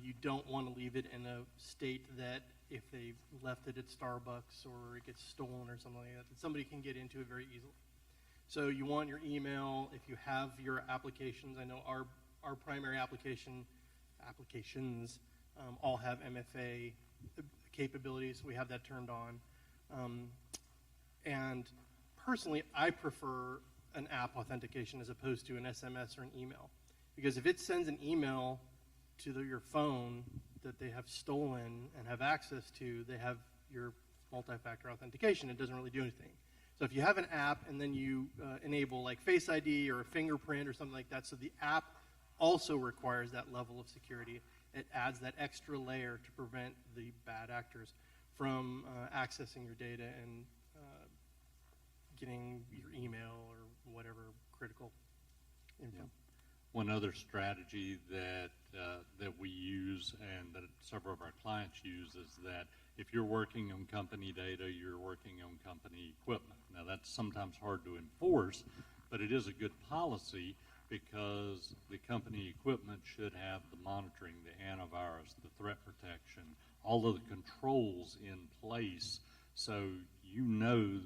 you don't want to leave it in a state that if they left it at Starbucks or it gets stolen or something like that somebody can get into it very easily. So you want your email. If you have your applications, I know our primary applications all have MFA capabilities. We have that turned on. And personally, I prefer an app authentication as opposed to an SMS or an email. Because if it sends an email to your phone that they have stolen and have access to, they have your multi-factor authentication. It doesn't really do anything. So if you have an app and then you enable like Face ID or a fingerprint or something like that, so the app also requires that level of security. It adds that extra layer to prevent the bad actors from accessing your data and getting your email or whatever critical info.
Yeah. One other strategy that we use and that several of our clients use is that if you're working on company data, you're working on company equipment. Now that's sometimes hard to enforce, but it is a good policy because the company equipment should have the monitoring, the antivirus, the threat protection, all of the controls in place so you know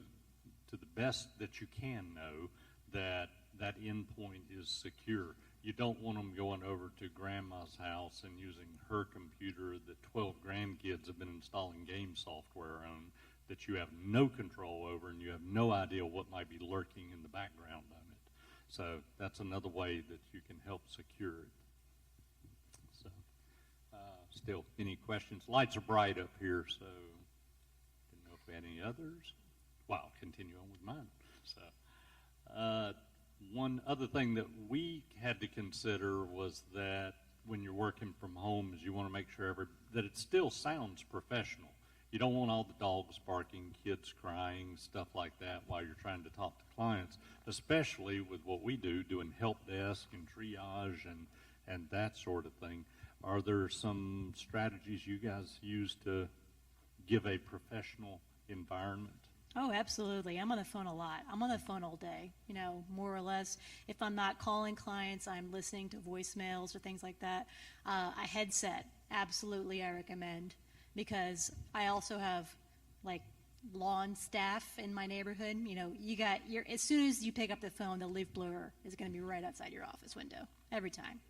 to the best that you can know that that endpoint is secure. You don't want them going over to grandma's house and using her computer that 12 grandkids have been installing game software on that you have no control over and you have no idea what might be lurking in the background of it. So that's another way that you can help secure it. So, still, any questions? Lights are bright up here, so didn't know if we had any others. Well, I'll continue on with mine. So, one other thing that we had to consider was that when you're working from home is you want to make sure that it still sounds professional. You don't want all the dogs barking, kids crying, stuff like that while you're trying to talk to clients, especially with what we do, doing help desk and triage and that sort of thing. Are there some strategies you guys use to give a professional environment?
Oh, absolutely. I'm on the phone a lot. I'm on the phone all day, you know, more or less. If I'm not calling clients, I'm listening to voicemails or things like that. A headset, absolutely I recommend, because I also have, like, lawn staff in my neighborhood. You know, as soon as you pick up the phone, the leaf blower is going to be right outside your office window. Every time.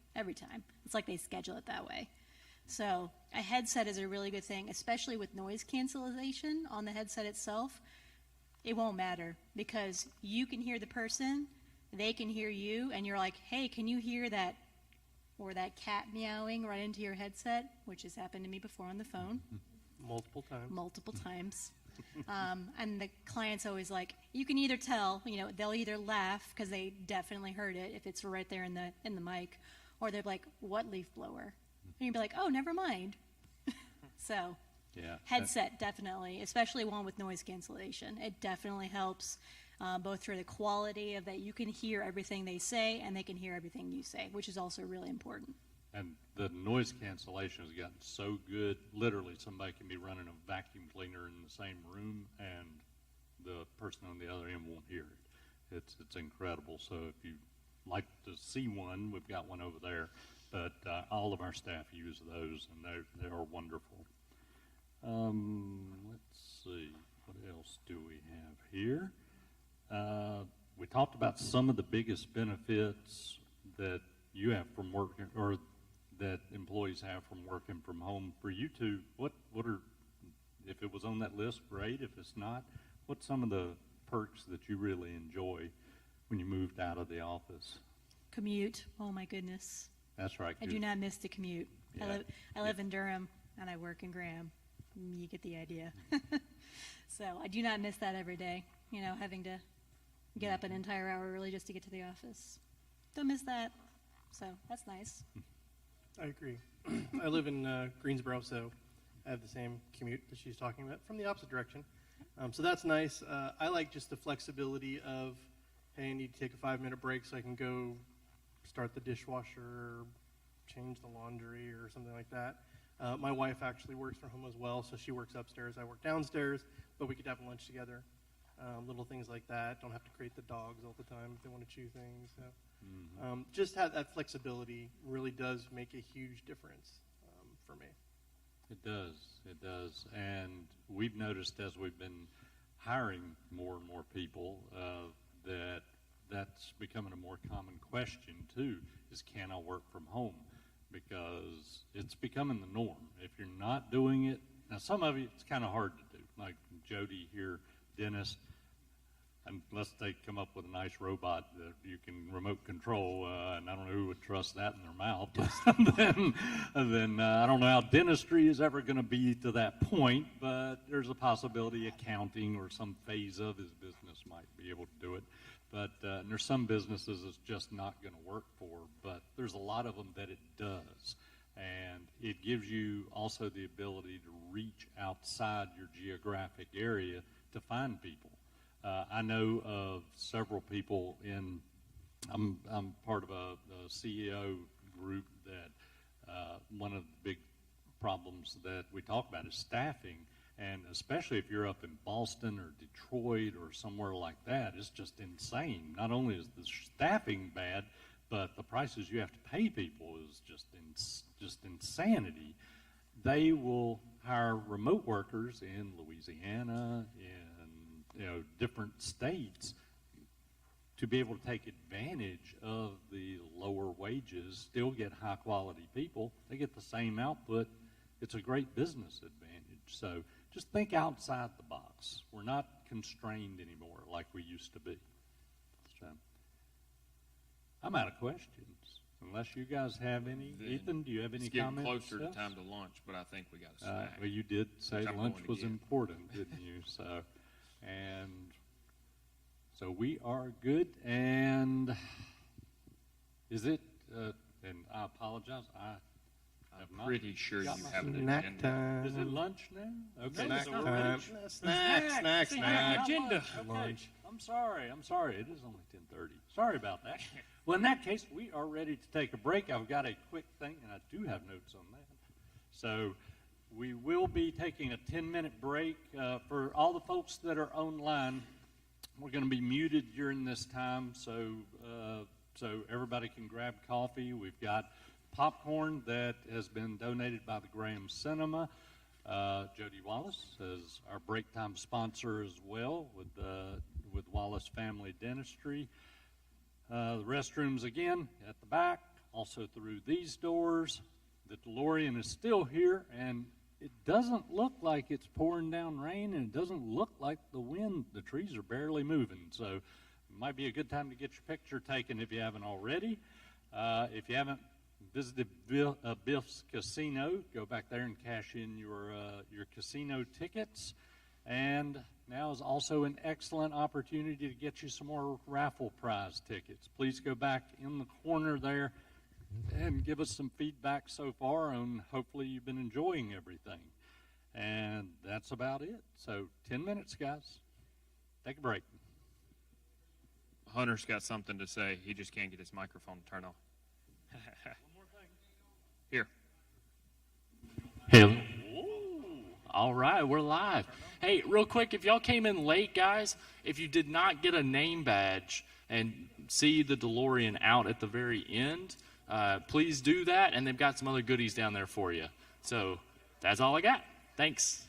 It's like they schedule it that way. So a headset is a really good thing, especially with noise cancellation on the headset itself. It won't matter because you can hear the person, they can hear you, and you're like, hey, can you hear that, or that cat meowing right into your headset, which has happened to me before on the phone. Multiple times. And the client's always like, you can either tell, you know, they'll either laugh because they definitely heard it if it's right there in the mic, or they're like, what leaf blower? And you'd be like, oh, never mind. So.
Yeah.
Headset, definitely, especially one with noise cancellation. It definitely helps both through the quality of that you can hear everything they say and they can hear everything you say, which is also really important.
And the noise cancellation has gotten so good, literally somebody can be running a vacuum cleaner in the same room and the person on the other end won't hear it. It's incredible. So if you'd like to see one, we've got one over there. but all of our staff use those, and they are wonderful. Let's see, what else do we have here? We talked about some of the biggest benefits that you have from working, or that employees have from working from home. For you two, what are, if it was on that list, great. If it's not, what's some of the perks that you really enjoy when you moved out of the office?
Commute. Oh my goodness.
That's right.
I do not miss the commute.
Yeah.
I live in Durham and I work in Graham. You get the idea. So I do not miss that every day. You know, having to get up an entire hour early just to get to the office. Don't miss that. So that's nice.
I agree. I live in Greensboro, so I have the same commute that she's talking about from the opposite direction. So that's nice. I like just the flexibility of, hey, I need to take a 5-minute break so I can go start the dishwasher or change the laundry or something like that. My wife actually works from home as well, so she works upstairs. I work downstairs, but we could have lunch together. Little things like that. Don't have to crate the dogs all the time if they want to chew things. So. Just have that flexibility really does make a huge difference for me.
It does. And we've noticed as we've been hiring more and more people that's becoming a more common question too, is can I work from home? Because it's becoming the norm. If you're not doing it, now some of it it's kind of hard to do, like Jody here, Dennis, unless they come up with a nice robot that you can remote control, and I don't know who would trust that in their mouth. then I don't know how dentistry is ever going to be to that point, but there's a possibility accounting or some phase of his business might be able to do it. But there's some businesses it's just not going to work for, but there's a lot of them that it does. And it gives you also the ability to reach outside your geographic area to find people. I know of several people I'm part of a CEO group that one of the big problems that we talk about is staffing. And especially if you're up in Boston or Detroit or somewhere like that, it's just insane. Not only is the staffing bad, but the prices you have to pay people is just insanity. They will hire remote workers in Louisiana, in different states, to be able to take advantage of the lower wages, still get high quality people. They get the same output. It's a great business advantage. So just think outside the box. We're not constrained anymore like we used to be. So I'm out of questions. Unless you guys have any. Ethan, do you have any comments?
It's getting closer to time to lunch, but I think we got a snack.
Well, you did say lunch was important, didn't you? So we are good. And is it, and I apologize,
I'm pretty sure you have an
Snack
agenda.
time.
Is it lunch now? Okay.
Snack
so
time.
we're ready.
Snack.
Agenda. Okay.
Lunch.
I'm sorry. It is only 10:30. Sorry about that. Well, in that case, we are ready to take a break. I've got a quick thing, and I do have notes on that. So we will be taking a 10-minute break. For all the folks that are online, we're going to be muted during this time, so everybody can grab coffee. We've got popcorn that has been donated by the Graham Cinema. Jody Wallace is our break time sponsor as well with Wallace Family Dentistry. The restrooms again at the back, also through these doors. The DeLorean is still here, and it doesn't look like it's pouring down rain, and it doesn't look like the trees are barely moving. So it might be a good time to get your picture taken if you haven't already. If you haven't visited Biff's Casino, go back there and cash in your casino tickets. And now is also an excellent opportunity to get you some more raffle prize tickets. Please go back in the corner there and give us some feedback so far on hopefully you've been enjoying everything. And that's about it. So 10 minutes, guys. Take a break.
Hunter's got something to say. He just can't get his microphone to turn on. Here.
Hey. All right, we're live. Hey, real quick, if y'all came in late, guys, if you did not get a name badge and see the DeLorean out at the very end, please do that, and they've got some other goodies down there for you. So that's all I got. Thanks.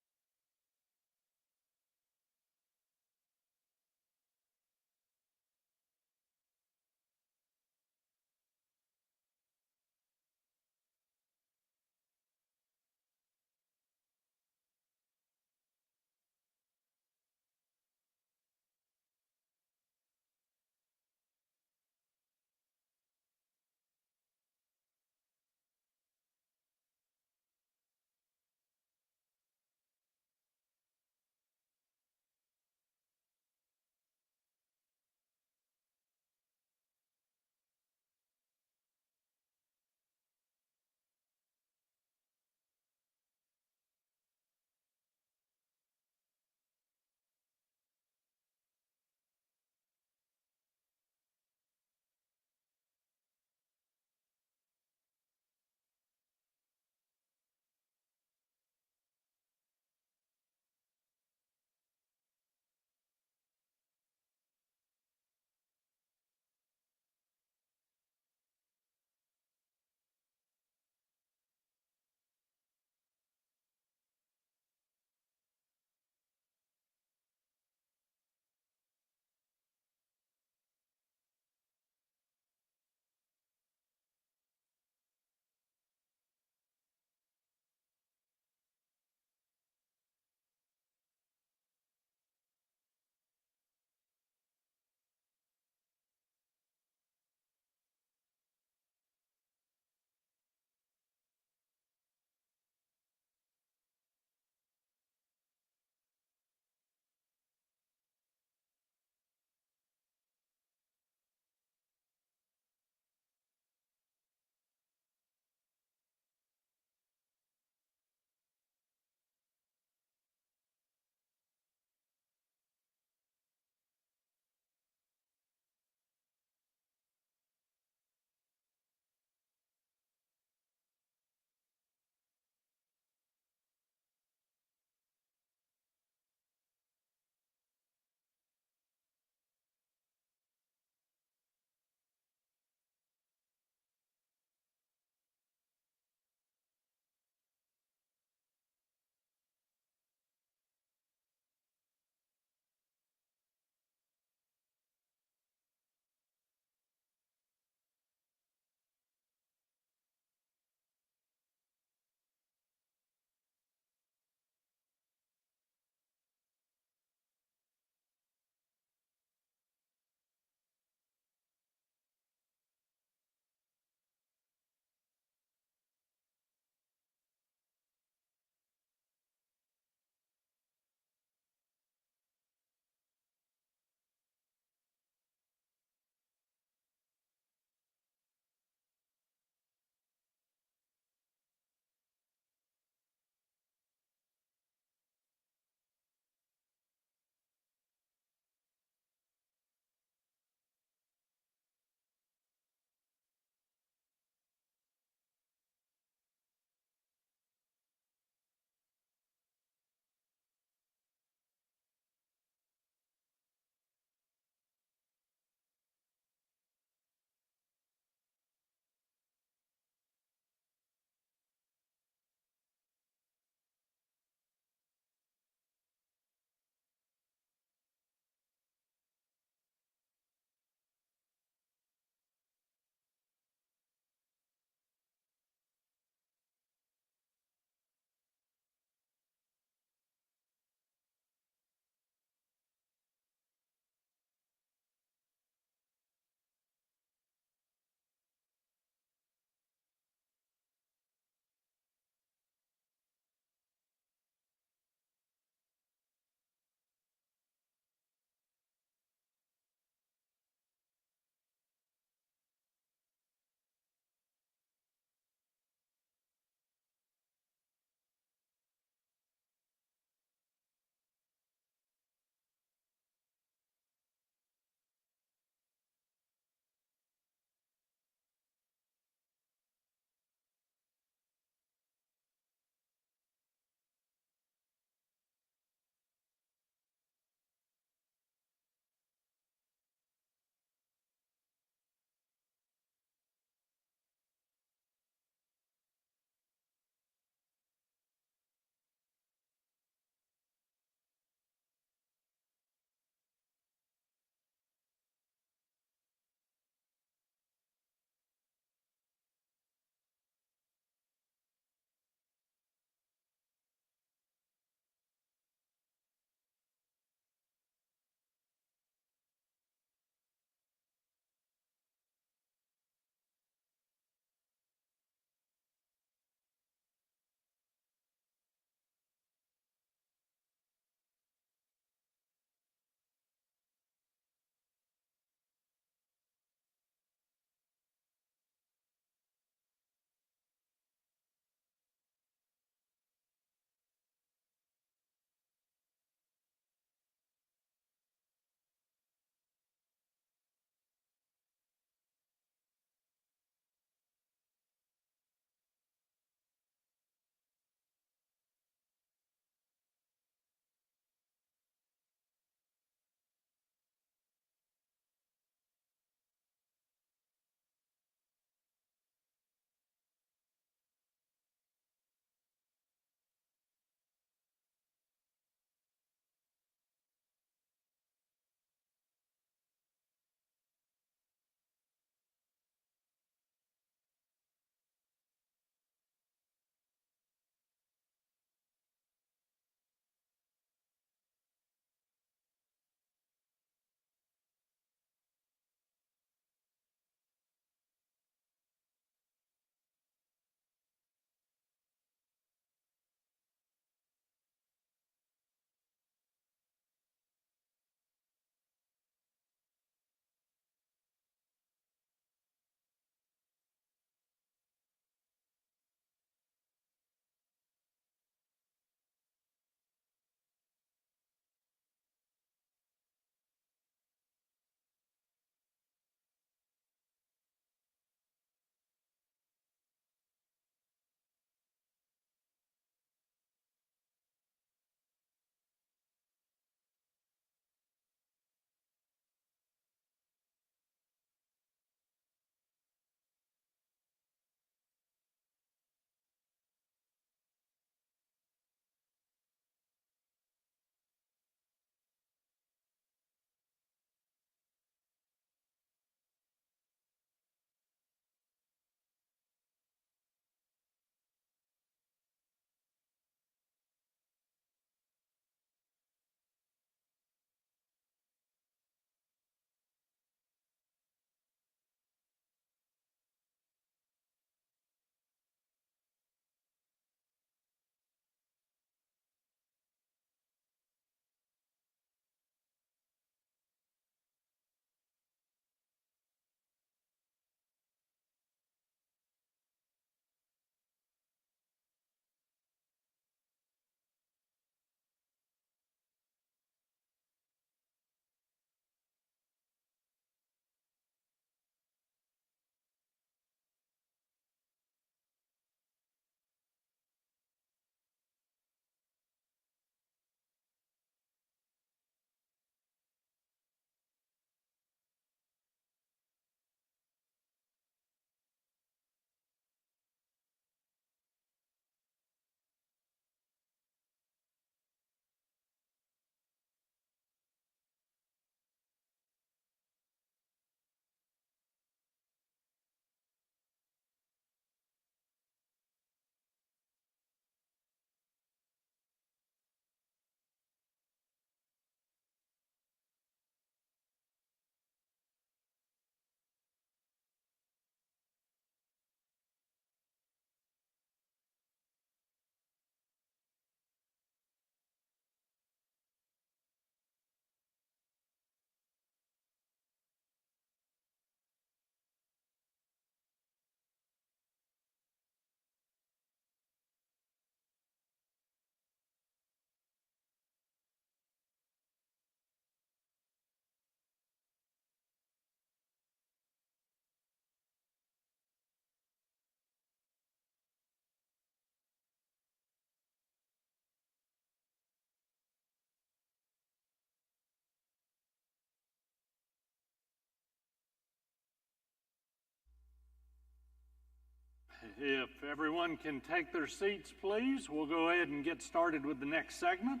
if everyone can take their seats, please, we'll go ahead and get started with the next segment.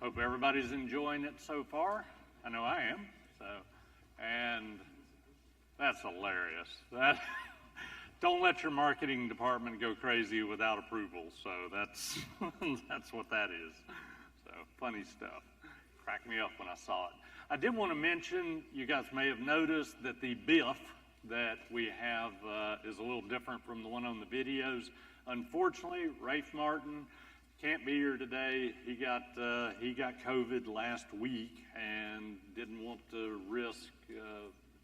Hope everybody's enjoying it so far. I know I am. And that's hilarious. Don't let your marketing department go crazy without approval. So that's that's what that is. So funny stuff. Cracked me up when I saw it. I did want to mention, you guys may have noticed that the biff that we have is a little different from the one on the videos. Unfortunately, Rafe Martin can't be here today. He got COVID last week and didn't want to risk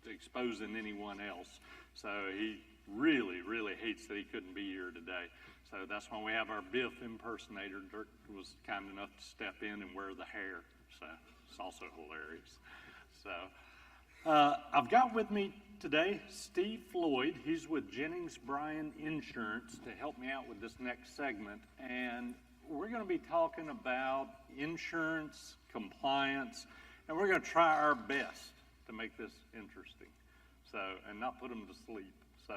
exposing anyone else. So he really, really hates that he couldn't be here today. So that's why we have our Biff impersonator. Dirk was kind enough to step in and wear the hair. So it's also hilarious. So I've got with me today Steve Floyd. He's with Jennings Bryan Insurance to help me out with this next segment. And we're going to be talking about insurance, compliance, and we're going to try our best to make this interesting. So, and not put them to sleep. So.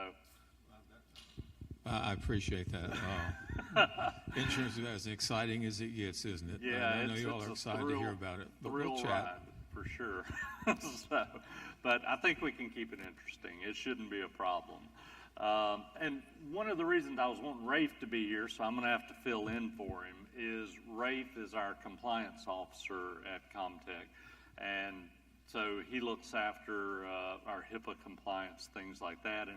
I appreciate that. Insurance is as exciting as it gets, isn't it?
Yeah,
I know you all are excited to hear about it. But we'll chat.
Ride, for sure. So, but I think we can keep it interesting. It shouldn't be a problem. And one of the reasons I was wanting Rafe to be here, so I'm going to have to fill in for him, is Rafe is our compliance officer at Comtech. And so he looks after our HIPAA compliance, things like that.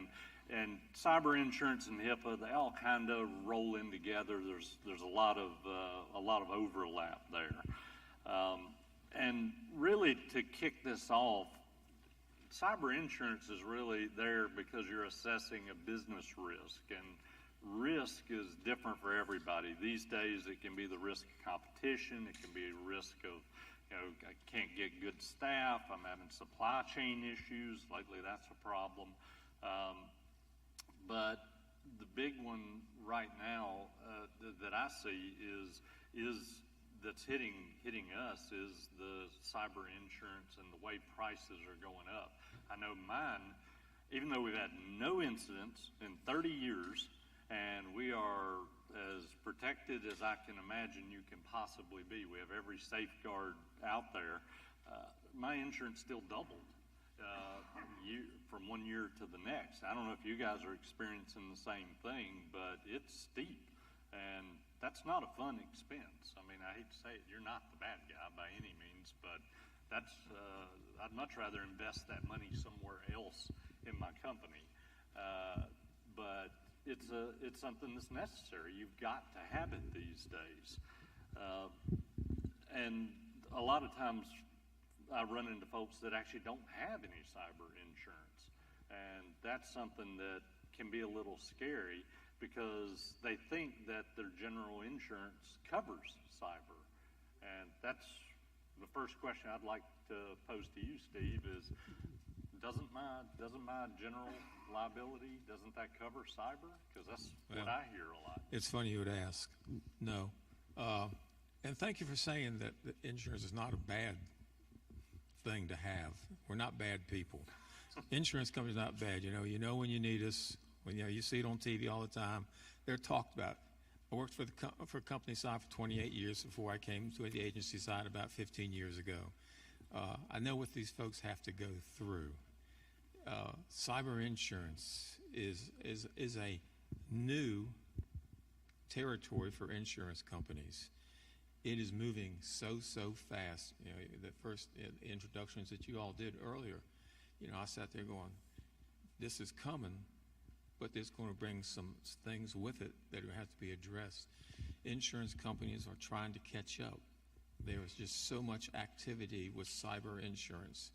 And cyber insurance and HIPAA, they all kind of roll in together. There's a lot of overlap there. And really, to kick this off, cyber insurance is really there because you're assessing a business risk, and risk is different for everybody. These days, it can be the risk of competition. It can be a risk of, I can't get good staff. I'm having supply chain issues. Lately, that's a problem. But the big one right now that I see is that's hitting us is the cyber insurance and the way prices are going up. I know mine, even though we've had no incidents in 30 years, and we are as protected as I can imagine you can possibly be. We have every safeguard out there. My insurance still doubled from one year to the next. I don't know if you guys are experiencing the same thing, but it's steep, and that's not a fun expense. I mean, I hate to say it, you're not the bad guy by any means, but that's I'd much rather invest that money somewhere else in my company. But it's something that's necessary. You've got to have it these days. And a lot of times I run into folks that actually don't have any cyber insurance. And that's something that can be a little scary because they think that their general insurance covers cyber. And that's the first question I'd like to pose to you, Steve, is doesn't my general liability, doesn't that cover cyber? Because that's what I hear a lot.
It's funny you would ask. No. And thank you for saying that insurance is not a bad thing to have. We're not bad people. Insurance companies are not bad. You know when you need us. When you see it on TV all the time. They're talked about. I worked for company side for 28 years before I came to the agency side about 15 years ago. I know what these folks have to go through. Cyber insurance is a new territory for insurance companies. It is moving so fast. The first introductions that you all did earlier, I sat there going, this is coming, but it's going to bring some things with it that have to be addressed. Insurance companies are trying to catch up. There is just so much activity with cyber insurance.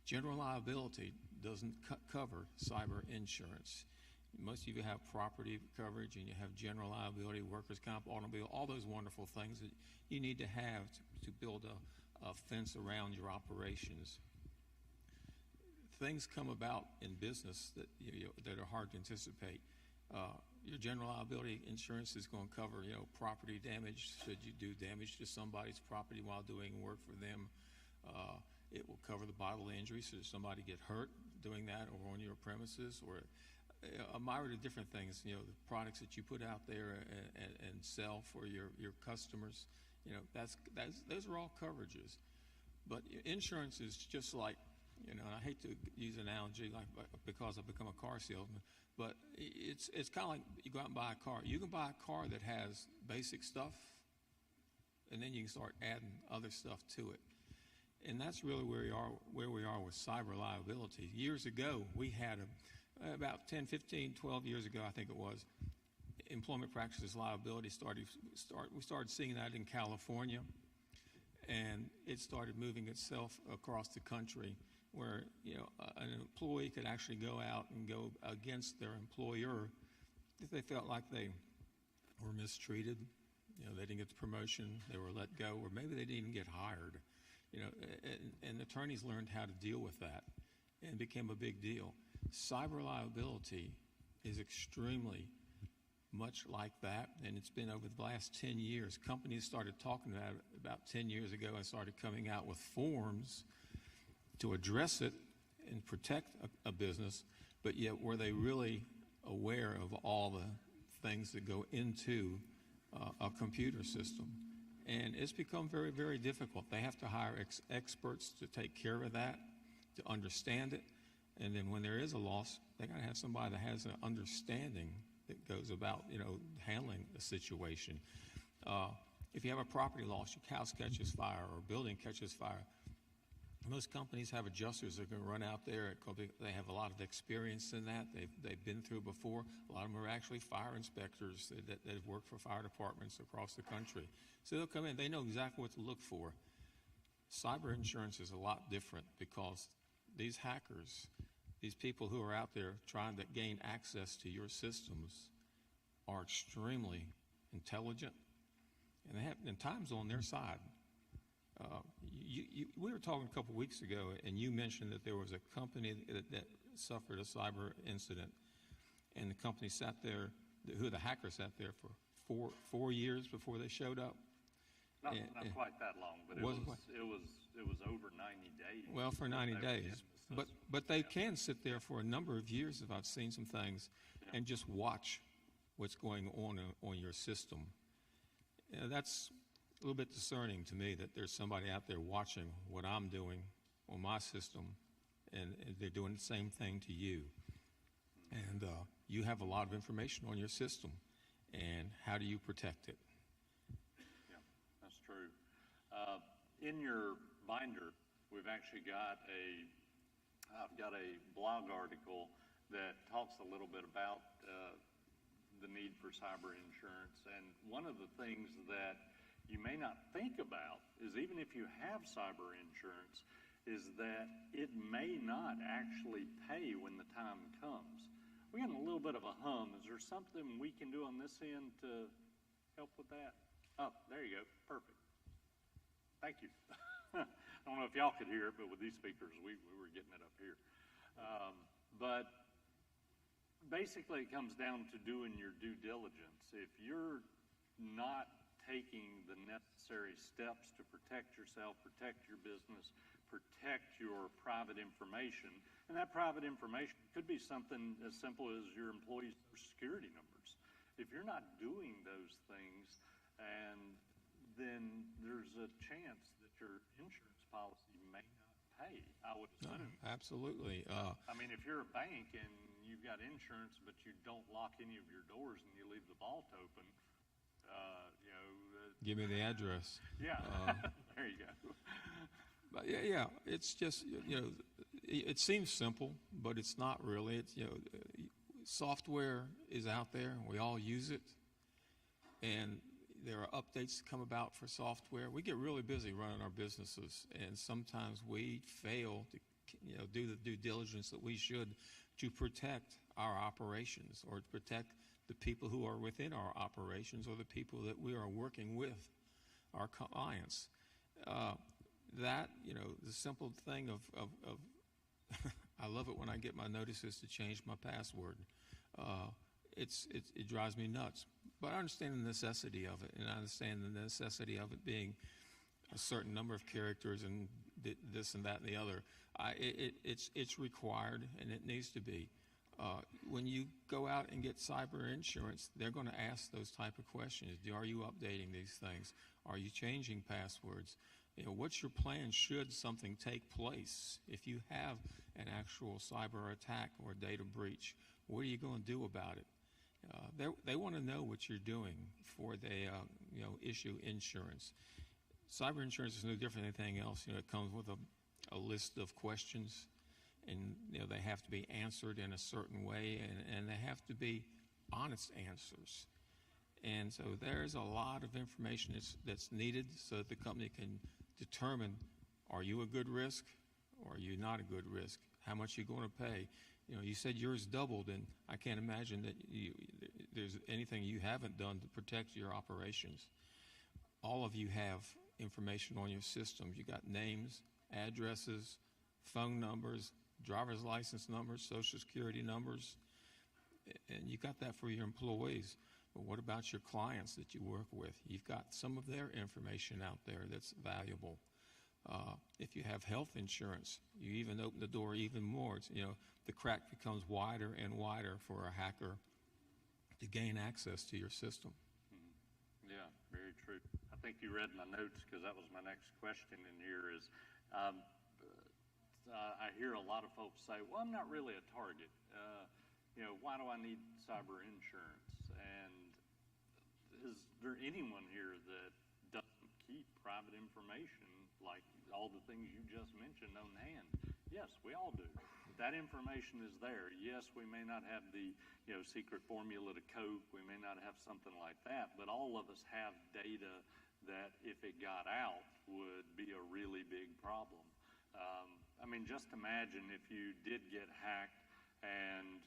General liability doesn't cover cyber insurance. Most of you have property coverage and you have general liability, workers' comp, automobile, all those wonderful things that you need to have to build a fence around your operations. Things come about in business that are hard to anticipate. Your general liability insurance is going to cover, property damage. Should you do damage to somebody's property while doing work for them? It will cover the bodily injury. So if somebody get hurt doing that or on your premises, or a myriad of different things. You know, the products that you put out there and sell for your customers. You know, those are all coverages. But insurance is just like, you know, and I hate to use an analogy like because I've become a car salesman, but it's kind of like you go out and buy a car. You can buy a car that has basic stuff, and then you can start adding other stuff to it. And that's really where we are with CyberLiability. Years ago, we had about 10, 15, 12 years ago, I think it was, employment practices liability we started seeing that in California, and it started moving itself across the country where, you know, an employee could actually go out and go against their employer if they felt like they were mistreated. You know, they didn't get the promotion, they were let go, or maybe they didn't even get hired. You know, and attorneys learned how to deal with that, and it became a big deal. CyberLiability is extremely much like that, and it's been over the last 10 years. Companies started talking about it about 10 years ago and started coming out with forms to address it and protect a business, but yet were they really aware of all the things that go into a computer system? And it's become very, very difficult. They have to hire experts to take care of that, to understand it. And then when there is a loss, they got to have somebody that has an understanding that goes about, you know, handling the situation. If you have a property loss, your house catches fire or a building catches fire, most companies have adjusters that can run out there. They have a lot of experience in that. They've been through before. A lot of them are actually fire inspectors that have worked for fire departments across the country. So they'll come in. They know exactly what to look for. Cyber insurance is a lot different because these hackers, these people who are out there trying to gain access to your systems are extremely intelligent, and they have, and time's on their side. We were talking a couple weeks ago, and you mentioned that there was a company that suffered a cyber incident, and the company sat there, the hacker sat there for 4 years before they showed up.
Not quite that long, but it was over 90 days.
Well, for 90 days, but they can sit there for a number of years. If I've seen some things, and just watch what's going on your system. That's a little bit discerning to me that there's somebody out there watching what I'm doing on my system, and they're doing the same thing to you. And you have a lot of information on your system, and how do you protect it?
Yeah, that's true. In your binder, we've actually got I've got a blog article that talks a little bit about the need for cyber insurance. And one of the things that you may not think about is, even if you have cyber insurance, is that it may not actually pay when the time comes. We're getting a little bit of a hum. Is there something we can do on this end to help with that? Oh, there you go. Perfect. Thank you. I don't know if y'all could hear it, but with these speakers, we were getting it up here. But basically, it comes down to doing your due diligence. If you're not taking the necessary steps to protect yourself, protect your business, protect your private information, and that private information could be something as simple as your employees' Social Security numbers. If you're not doing those things, and then there's a chance that your insurance policy may not pay, I would assume.
Absolutely.
I mean, if you're a bank and you've got insurance, but you don't lock any of your doors and you leave the vault open,
give me the address.
Yeah, there you go.
But yeah, it's just, it seems simple, but it's not really. It's, software is out there, and we all use it, and there are updates that come about for software. We get really busy running our businesses, and sometimes we fail to, do the due diligence that we should to protect our operations, or to protect the people who are within our operations, or the people that we are working with, our clients. The simple thing of I love it when I get my notices to change my password. It drives me nuts. But I understand the necessity of it, and I understand the necessity of it being a certain number of characters and this and that and the other. It's required, and it needs to be. When you go out and get cyber insurance, they're going to ask those type of questions. Are you updating these things? Are you changing passwords? What's your plan should something take place? If you have an actual cyber attack or data breach, what are you going to do about it? They want to know what you're doing before they issue insurance. Cyber insurance is no different than anything else. It comes with a list of questions, and they have to be answered in a certain way, and they have to be honest answers. And so there's a lot of information that's needed so that the company can determine, are you a good risk or are you not a good risk? How much are you going to pay? You said yours doubled, and I can't imagine that there's anything you haven't done to protect your operations. All of you have information on your system. You got names, addresses, phone numbers, driver's license numbers, social security numbers, and you got that for your employees. But what about your clients that you work with? You've got some of their information out there that's valuable. If you have health insurance, you even open the door even more. The crack becomes wider and wider for a hacker to gain access to your system.
Yeah, very true. I think you read my notes because that was my next question in here is, I hear a lot of folks say, well, I'm not really a target. Why do I need cyber insurance? And is there anyone here that doesn't keep private information like all the things you just mentioned on hand? Yes, we all do. That information is there. Yes, we may not have the secret formula to Coke. We may not have something like that, but all of us have data that if it got out would be a really big problem. Just imagine if you did get hacked and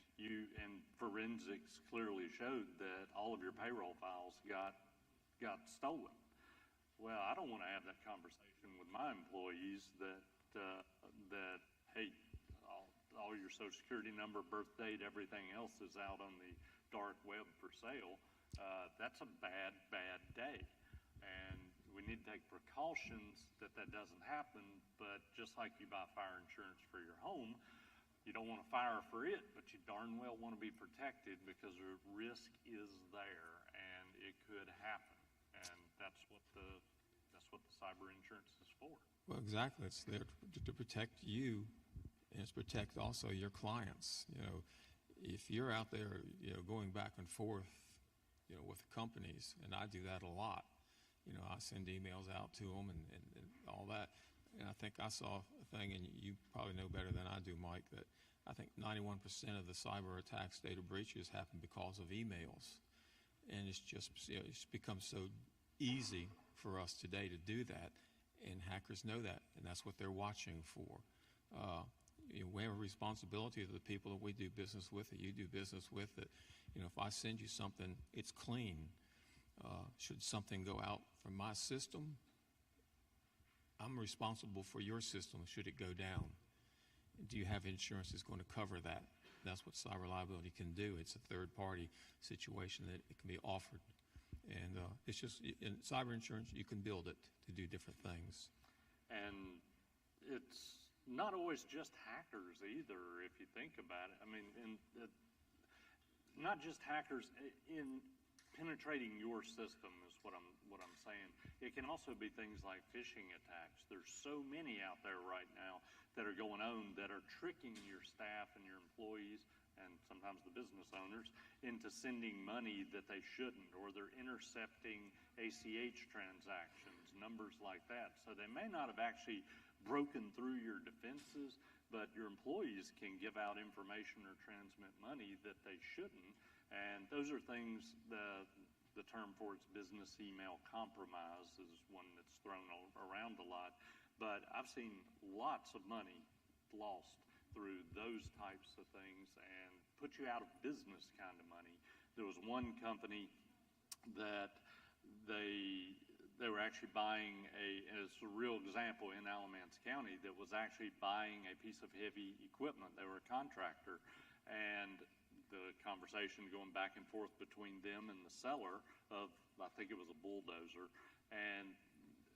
forensics clearly showed that all of your payroll files got stolen. Well, I don't want to have that conversation with my employees that hey, all your social security number, birth date, everything else is out on the dark web for sale. That's a bad, bad day. And we need to take precautions that doesn't happen, but just like you buy fire insurance for your home, you don't want to fire for it, but you darn well want to be protected because the risk is there and it could happen. And that's what the cyber insurance is for.
Well, exactly. It's there to protect you, and it's protect also your clients. If you're out there, going back and forth, with companies, and I do that a lot. I send emails out to them and all that. And I think I saw a thing, and you probably know better than I do, Mike, that I think 91% of the cyber attacks, data breaches happen because of emails. And it's just, it's become so easy for us today to do that, and hackers know that, and that's what they're watching for. We have a responsibility to the people that we do business with, that you do business with, that, if I send you something, it's clean. Should something go out from my system, I'm responsible for your system should it go down. Do you have insurance that's going to cover that? That's what CyberLiability can do. It's a third-party situation that it can be offered. And it's just, in cyber insurance, you can build it to do different things.
And it's not always just hackers either, if you think about it. Not just hackers in penetrating your system is what I'm saying. It can also be things like phishing attacks. There's so many out there right now that are going on that are tricking your staff and your employees and sometimes the business owners into sending money that they shouldn't, or they're intercepting ACH transactions, numbers like that. So they may not have actually broken through your defenses, but your employees can give out information or transmit money that they shouldn't. And those are things, the term for it's business email compromise is one that's thrown around a lot. But I've seen lots of money lost through those types of things and put you out of business kind of money. There was one company that they were actually buying and it's a real example in Alamance County, that was actually buying a piece of heavy equipment. They were a contractor, and the conversation going back and forth between them and the seller of, I think it was a bulldozer, and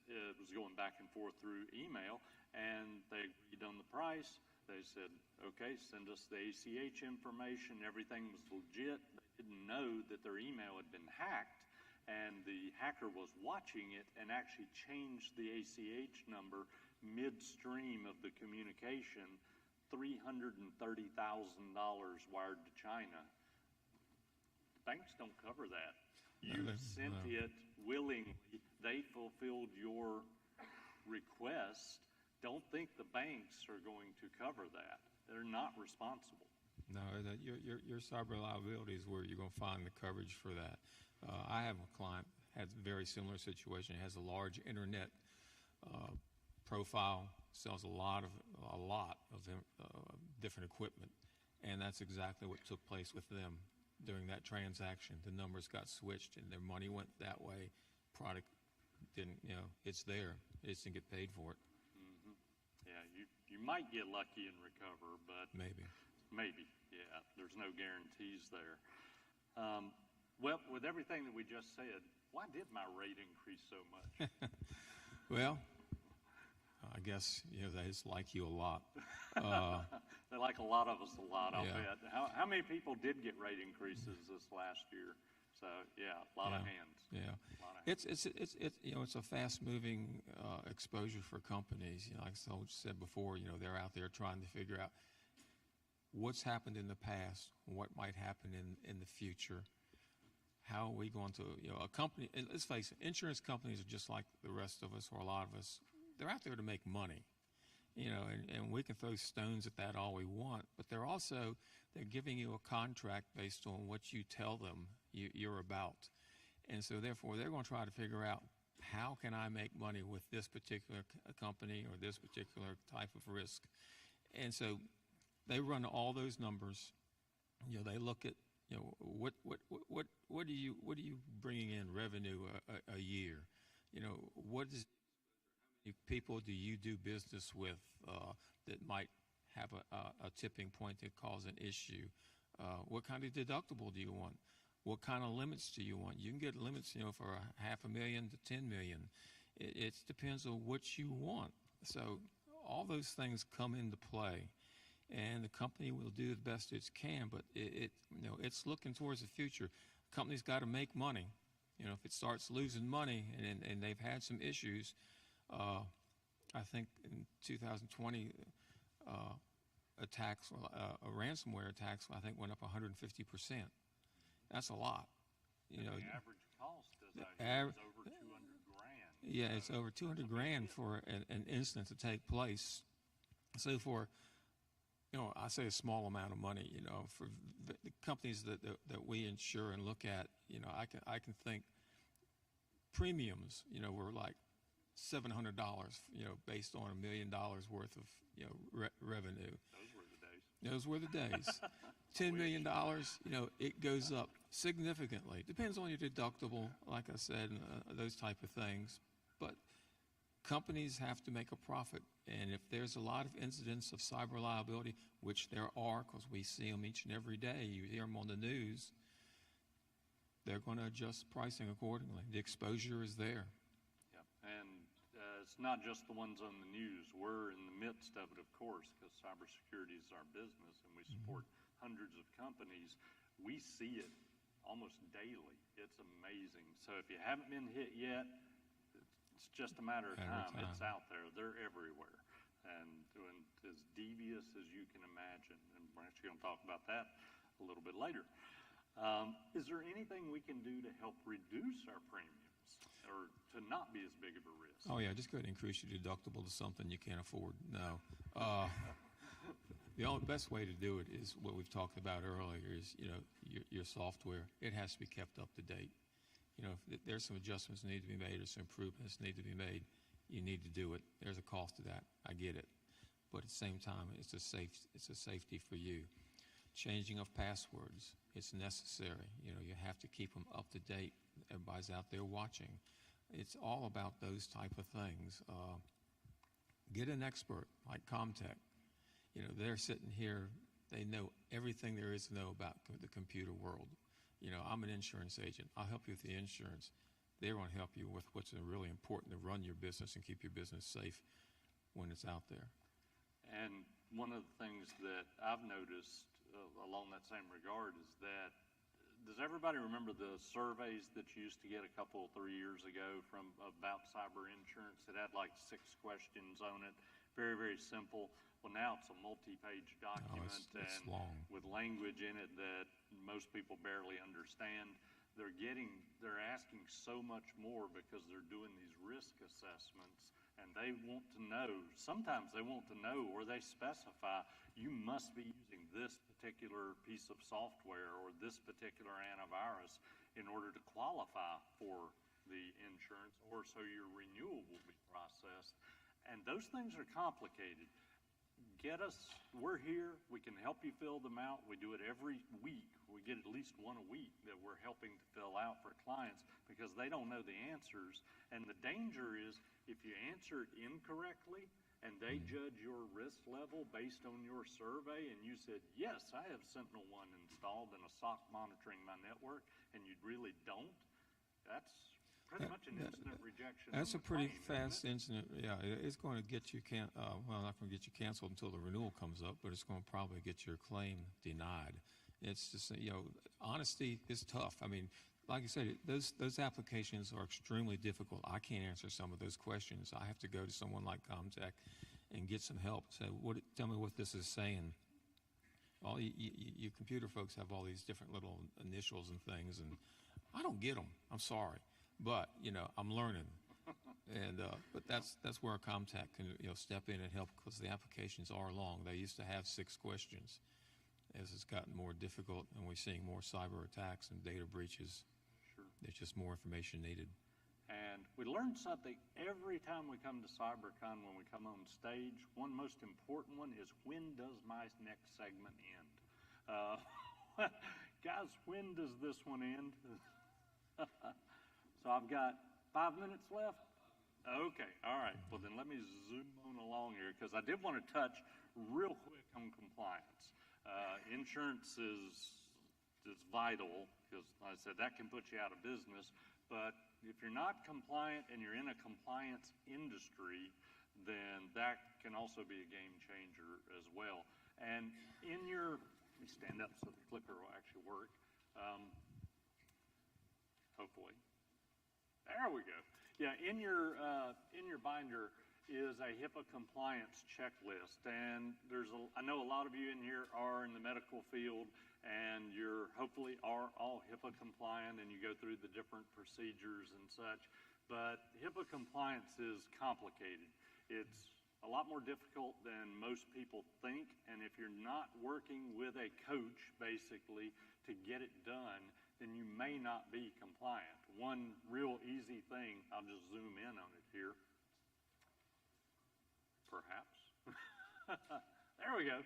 it was going back and forth through email, and they agreed on the price. They said, okay, send us the ACH information. Everything was legit. They didn't know that their email had been hacked, and the hacker was watching it and actually changed the ACH number midstream of the communication. $330,000 wired to China. Banks don't cover that. You sent it willingly. They fulfilled your request. Don't think the banks are going to cover that. They're not responsible.
No, your cyber liability is where you're going to find the coverage for that. I have a client has a very similar situation. He has a large internet profile, sells a lot of different equipment, and that's exactly what took place with them during that transaction. The numbers got switched, and their money went that way. Product didn't, it's there. It just didn't get paid for it.
Mm-hmm. Yeah, you might get lucky and recover, but
maybe. Yeah, there's no guarantees there.
Well, with everything that we just said, why did my rate increase so much?
Well, I guess they just like you a lot.
They like a lot of us a lot, I'll bet. How many people did get rate increases this last year? So yeah, a lot of hands.
Yeah, it's a fast-moving exposure for companies. Like I said before, they're out there trying to figure out what's happened in the past, what might happen in the future. How are we going to, a company? And let's face it, insurance companies are just like the rest of us, or a lot of us. They're out there to make money, and we can throw stones at that all we want, but they're giving you a contract based on what you tell them you're about. And so therefore they're going to try to figure out, how can I make money with this particular company or this particular type of risk? And so they run all those numbers. They look at, what are you bringing in revenue a year? What is, how many people do you do business with that might have a tipping point that cause an issue? What kind of deductible do you want? What kind of limits do you want? You can get limits, for $500,000 to $10 million. It depends on what you want. So all those things come into play, and the company will do the best it can. But it's looking towards the future. The company's got to make money. If it starts losing money, and they've had some issues, I think in 2020, attacks, ransomware attacks, I think went up 150%. That's a lot.
The average cost is over $200,000.
Yeah, it's over $200,000 for an incident to take place. So for, I say a small amount of money, for the companies that we insure and look at, I can think premiums, were like $700, based on $1 million worth of, revenue. Those were the days. $10 million, it goes up significantly. Depends on your deductible, like I said, and those type of things. But companies have to make a profit. And if there's a lot of incidents of cyber liability, which there are, because we see them each and every day, you hear them on the news, they're going to adjust pricing accordingly. The exposure is there.
Yeah, and it's not just the ones on the news. We're in the midst of it, of course, because cybersecurity is our business, and we support hundreds of companies. We see it almost daily. It's amazing. So if you haven't been hit yet, it's just a matter of time. It's out there. They're everywhere, and as devious as you can imagine. And we're actually going to talk about that a little bit later. Is there anything we can do to help reduce our premiums, or to not be as big of a risk?
Oh yeah, just go ahead and increase your deductible to something you can't afford. No. The only best way to do it is what we've talked about earlier, is your software. It has to be kept up to date. If there's some adjustments that need to be made, or some improvements need to be made, you need to do it. There's a cost to that. I get it. But at the same time, it's a safety for you. Changing of passwords, it's necessary. You have to keep them up to date. Everybody's out there watching. It's all about those type of things. Get an expert like Comtech. They're sitting here. They know everything there is to know about the computer world. I'm an insurance agent. I'll help you with the insurance. They're going to help you with what's really important to run your business and keep your business safe when it's out there.
And one of the things that I've noticed along that same regard is that, does everybody remember the surveys that you used to get a couple, 3 years ago from about cyber insurance? It had like 6 questions on it, very, very simple. Well, now it's a multi-page document
it's
and
long.
with language in it that most people barely understand. They're asking so much more because they're doing these risk assessments, and they want to know, sometimes they want to know, or they specify, you must be using this particular piece of software or this particular antivirus in order to qualify for the insurance, or so your renewal will be processed. And those things are complicated. We're here, we can help you fill them out. We do it every week. We get at least one a week that we're helping to fill out for clients because they don't know the answers. And the danger is if you answer it incorrectly and they judge your risk level based on your survey and you said, yes, I have SentinelOne installed and a SOC monitoring my network, and you really don't, that's pretty much an instant rejection.
That's a pretty
claim,
fast incident. Yeah, it's going to get you well, not going to get you canceled until the renewal comes up, but it's going to probably get your claim denied. It's just, honesty is tough. I mean, like I said, those applications are extremely difficult. I can't answer some of those questions. I have to go to someone like Comtech and get some help. Say, tell me what this is saying. All you computer folks have all these different little initials and things, and I don't get them. I'm sorry. But, I'm learning. And but that's where a Comtech can step in and help, because the applications are long. They used to have 6 questions. As it's gotten more difficult and we're seeing more cyber attacks and data breaches,
Sure.
There's just more information needed.
And we learn something every time we come to CyberCon when we come on stage. One most important one is, when does my next segment end? Guys, when does this one end? So I've got 5 minutes left? Okay, all right. Well, then let me zoom on along here, because I did want to touch real quick on compliance. Insurance is vital, because, like I said, that can put you out of business. But if you're not compliant and you're in a compliance industry, then that can also be a game changer as well. And let me stand up so the clicker will actually work. Hopefully. There we go. Yeah, in your binder is a HIPAA compliance checklist, and I know a lot of you in here are in the medical field, and you're hopefully are all HIPAA compliant, and you go through the different procedures and such. But HIPAA compliance is complicated. It's a lot more difficult than most people think, and if you're not working with a coach, basically, to get it done, then you may not be compliant. One real easy thing, I'll just zoom in on it here. Perhaps. There we go.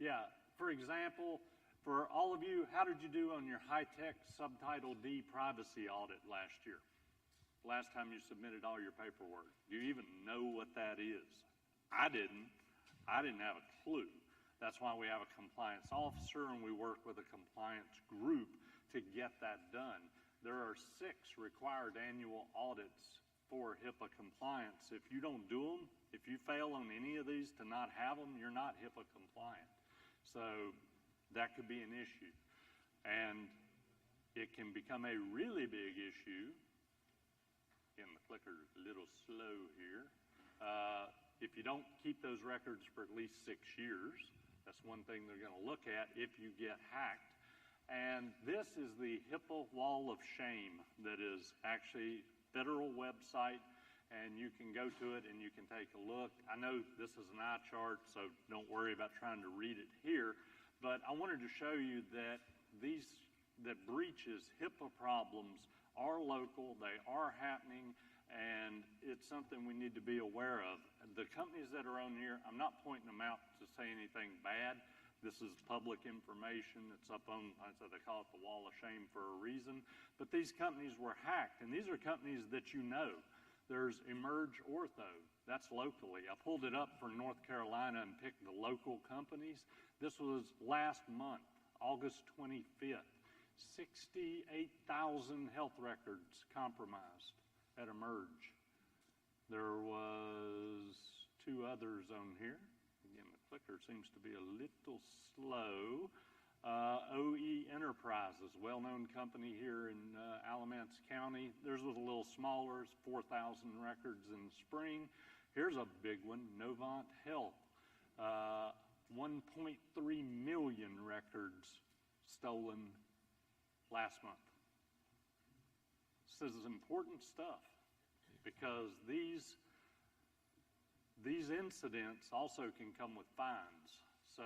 Yeah, for example, for all of you, how did you do on your high-tech Subtitle D privacy audit last year? Last time you submitted all your paperwork. Do you even know what that is? I didn't have a clue. That's why we have a compliance officer, and we work with a compliance group to get that done. There are 6 required annual audits for HIPAA compliance. If you don't do them, if you fail on any of these to not have them, you're not HIPAA compliant. So that could be an issue. And it can become a really big issue. Again, the clicker's a little slow here. If you don't keep those records for at least 6 years, that's one thing they're going to look at if you get hacked. And this is the HIPAA Wall of Shame that is actually a federal website, and you can go to it and you can take a look. I know this is an eye chart, so don't worry about trying to read it here, but I wanted to show you that that breaches, HIPAA problems are local, they are happening, and it's something we need to be aware of. The companies that are on here, I'm not pointing them out to say anything bad. This is public information. It's up on, they call it the Wall of Shame for a reason. But these companies were hacked, and these are companies that you know. There's Emerge Ortho. That's locally. I pulled it up for North Carolina and picked the local companies. This was last month, August 25th. 68,000 health records compromised at Emerge. There was 2 others on here. Again, the clicker seems to be a little slow. OE Enterprises, well-known company here in Alamance County. Theirs was a little smaller, it's 4,000 records in the spring. Here's a big one, Novant Health. 1.3 million records stolen last month. This is important stuff because these incidents also can come with fines. So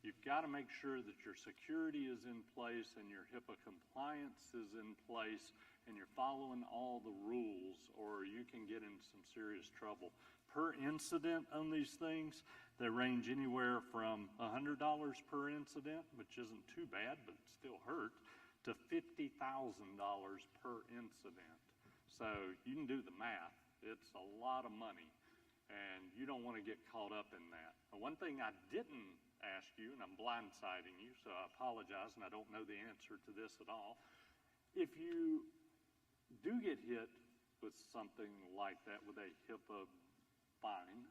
you've got to make sure that your security is in place and your HIPAA compliance is in place and you're following all the rules, or you can get in some serious trouble. Per incident on these things, they range anywhere from $100 per incident, which isn't too bad, but it still hurts, to $50,000 per incident. So you can do the math. It's a lot of money, and you don't want to get caught up in that. Now, one thing I didn't ask you, and I'm blindsiding you, so I apologize, and I don't know the answer to this at all. If you do get hit with something like that, with a HIPAA fine,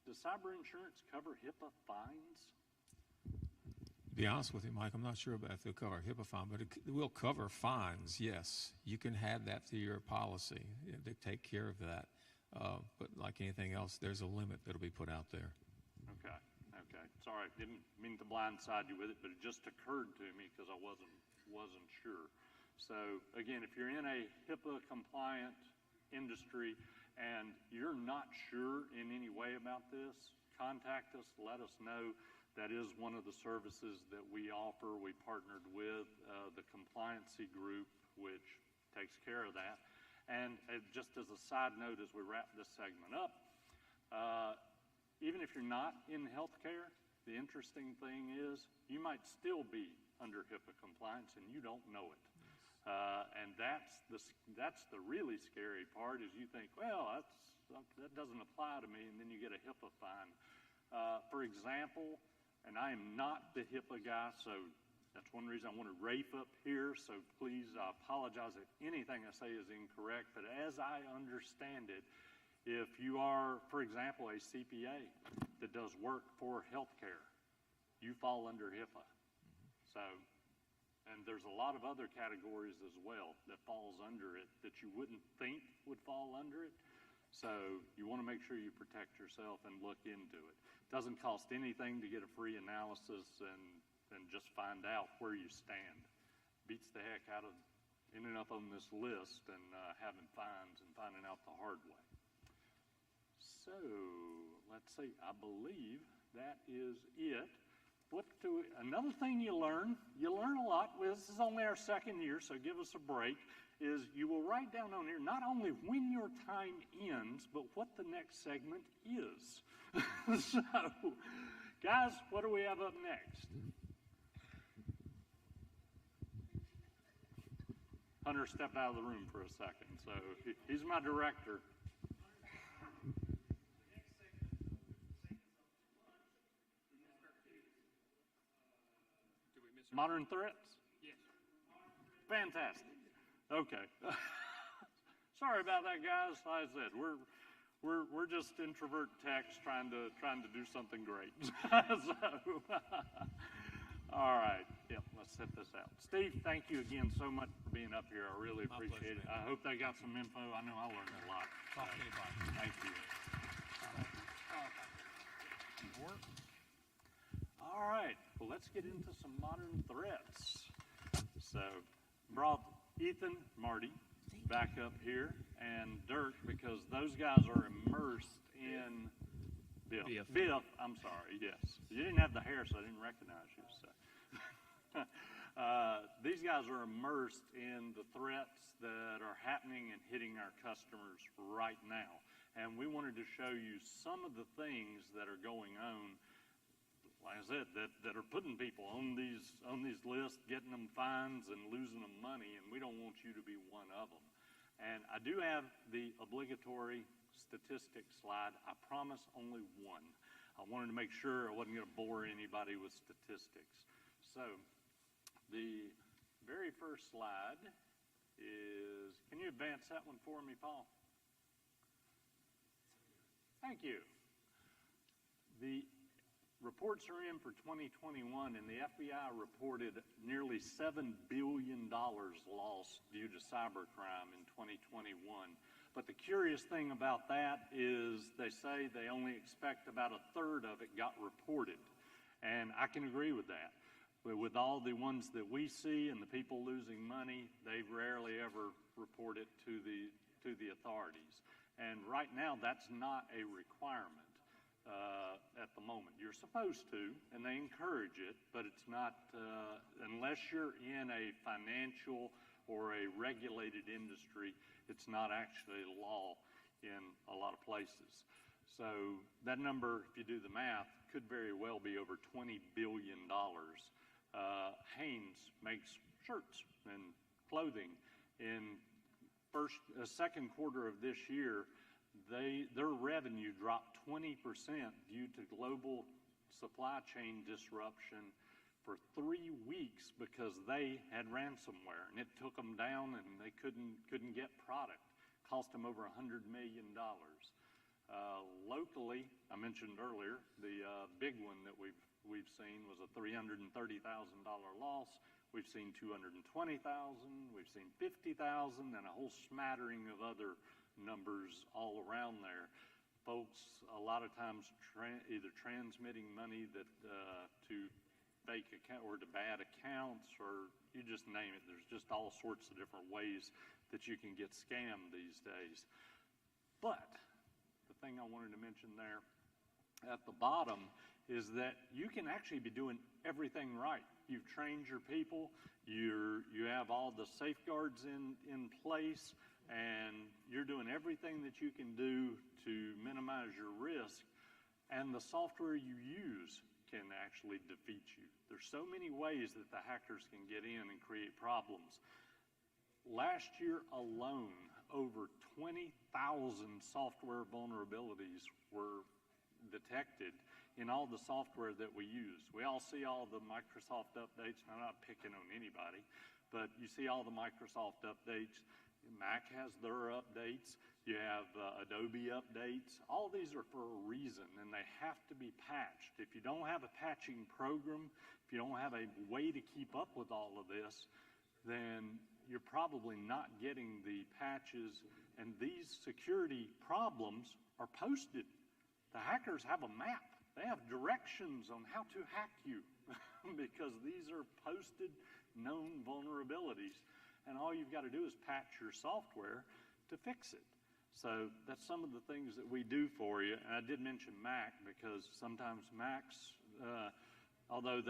does cyber insurance cover HIPAA fines?
To be honest with you, Mike, I'm not sure about if they'll cover HIPAA fine, but it will cover fines, yes. You can have that through your policy. They take care of that. But like anything else, there's a limit that'll be put out there.
Okay. Sorry, didn't mean to blindside you with it, but it just occurred to me because I wasn't sure. So again, if you're in a HIPAA compliant industry and you're not sure in any way about this, contact us, let us know. That is one of the services that we offer. We partnered with the compliancy group, which takes care of that. And just as a side note, as we wrap this segment up, even if you're not in healthcare, the interesting thing is you might still be under HIPAA compliance and you don't know it. And that's the really scary part, is you think, well, that doesn't apply to me, and then you get a HIPAA fine. For example, and I am not the HIPAA guy, so that's one reason I want to rape up here, so please, I apologize if anything I say is incorrect, but as I understand it, if you are, for example, a CPA that does work for healthcare, you fall under HIPAA. So, and there's a lot of other categories as well that falls under it that you wouldn't think would fall under it. So you want to make sure you protect yourself and look into it. It doesn't cost anything to get a free analysis and just find out where you stand. Beats the heck out of ending up on this list and having fines and finding out the hard way. So let's see, I believe that is it. Another thing you learn a lot. Well, this is only our second year, so give us a break, is you will write down on here not only when your time ends, but what the next segment is. So, guys, what do we have up next? Hunter stepped out of the room for a second, so he's my director. Modern threats?
Yes.
Fantastic. Okay. Sorry about that, guys. Like I said, we're just introvert techs trying to do something great. So, all right. Yep. Let's set this out. Steve, thank you again so much for being up here. I really appreciate it. I hope they got some info. I know I learned a lot. Thank you. All right, well, let's get into some modern threats. So, brought Ethan, Marty, back up here, and Dirk, because those guys are immersed in Biff, I'm sorry, yes. You didn't have the hair, so I didn't recognize you. So, these guys are immersed in the threats that are happening and hitting our customers right now. And we wanted to show you some of the things that are going on, like I said, that are putting people on these lists, getting them fines and losing them money, and we don't want you to be one of them. And I do have the obligatory statistics slide. I promise only one. I wanted to make sure I wasn't going to bore anybody with statistics. So the very first slide is, can you advance that one for me, Paul? Thank you. The reports are in for 2021, and the FBI reported nearly $7 billion lost due to cybercrime in 2021. But the curious thing about that is they say they only expect about a third of it got reported. And I can agree with that. But with all the ones that we see and the people losing money, they rarely ever report it to the authorities. And right now, that's not a requirement at the moment. You're supposed to, and they encourage it, but it's not, unless you're in a financial or a regulated industry, it's not actually law in a lot of places. So that number, if you do the math, could very well be over $20 billion. Hanes makes shirts and clothing. In second quarter of this year, their revenue dropped 20% due to global supply chain disruption for 3 weeks because they had ransomware, and it took them down, and they couldn't get product. Cost them over $100 million. Locally, I mentioned earlier, the big one that we've seen was a $330,000 loss. We've seen $220,000. We've seen $50,000, and a whole smattering of other numbers all around there. Folks, a lot of times either transmitting money that to fake account or to bad accounts, or you just name it. There's just all sorts of different ways that you can get scammed these days. But the thing I wanted to mention there at the bottom is that you can actually be doing everything right. You've trained your people, you have all the safeguards in place, and you're doing everything that you can do to minimize your risk, and the software you use can actually defeat you. There's so many ways that the hackers can get in and create problems. Last year alone, over 20,000 software vulnerabilities were detected in all the software that we use. We all see all the Microsoft updates, and I'm not picking on anybody, but you see all the Microsoft updates. Mac has their updates. You have Adobe updates. All these are for a reason, and they have to be patched. If you don't have a patching program, if you don't have a way to keep up with all of this, then you're probably not getting the patches, and these security problems are posted. The hackers have a map. They have directions on how to hack you because these are posted known vulnerabilities, and all you've got to do is patch your software to fix it. So that's some of the things that we do for you. And I did mention Mac because sometimes Macs, although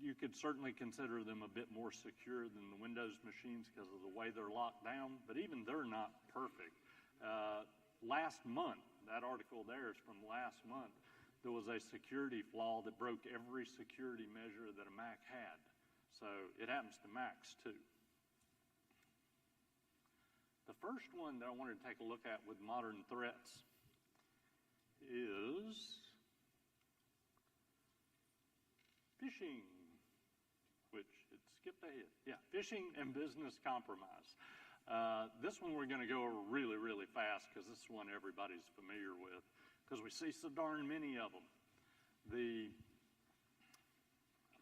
you could certainly consider them a bit more secure than the Windows machines because of the way they're locked down, but even they're not perfect. Last month, that article there is from last month, there was a security flaw that broke every security measure that a Mac had. So it happens to Macs too. The first one that I wanted to take a look at with modern threats is phishing, which it skipped ahead. Yeah, phishing and business compromise. This one we're going to go over really, really fast because this is one everybody's familiar with because we see so darn many of them. I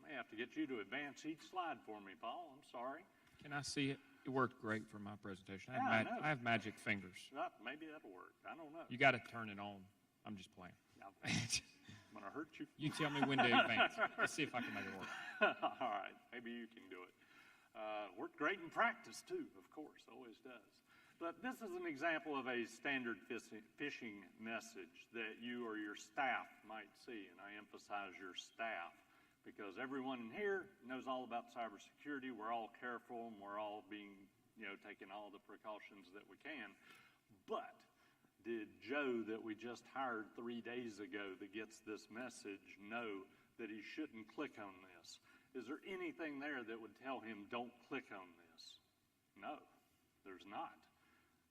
may have to get you to advance each slide for me, Paul. I'm sorry.
Can I see it? It worked great for my presentation. I have magic fingers.
Maybe that'll work. I don't know.
You got to turn it on. I'm just playing.
I'm going to hurt you.
You tell me when to advance. Let's see if I can make it work.
All right. Maybe you can do it. Worked great in practice, too, of course. Always does. But this is an example of a standard phishing message that you or your staff might see, and I emphasize your staff because everyone in here knows all about cybersecurity. We're all careful, and we're all taking all the precautions that we can. But did Joe that we just hired 3 days ago that gets this message know that he shouldn't click on this? Is there anything there that would tell him don't click on this? No, there's not.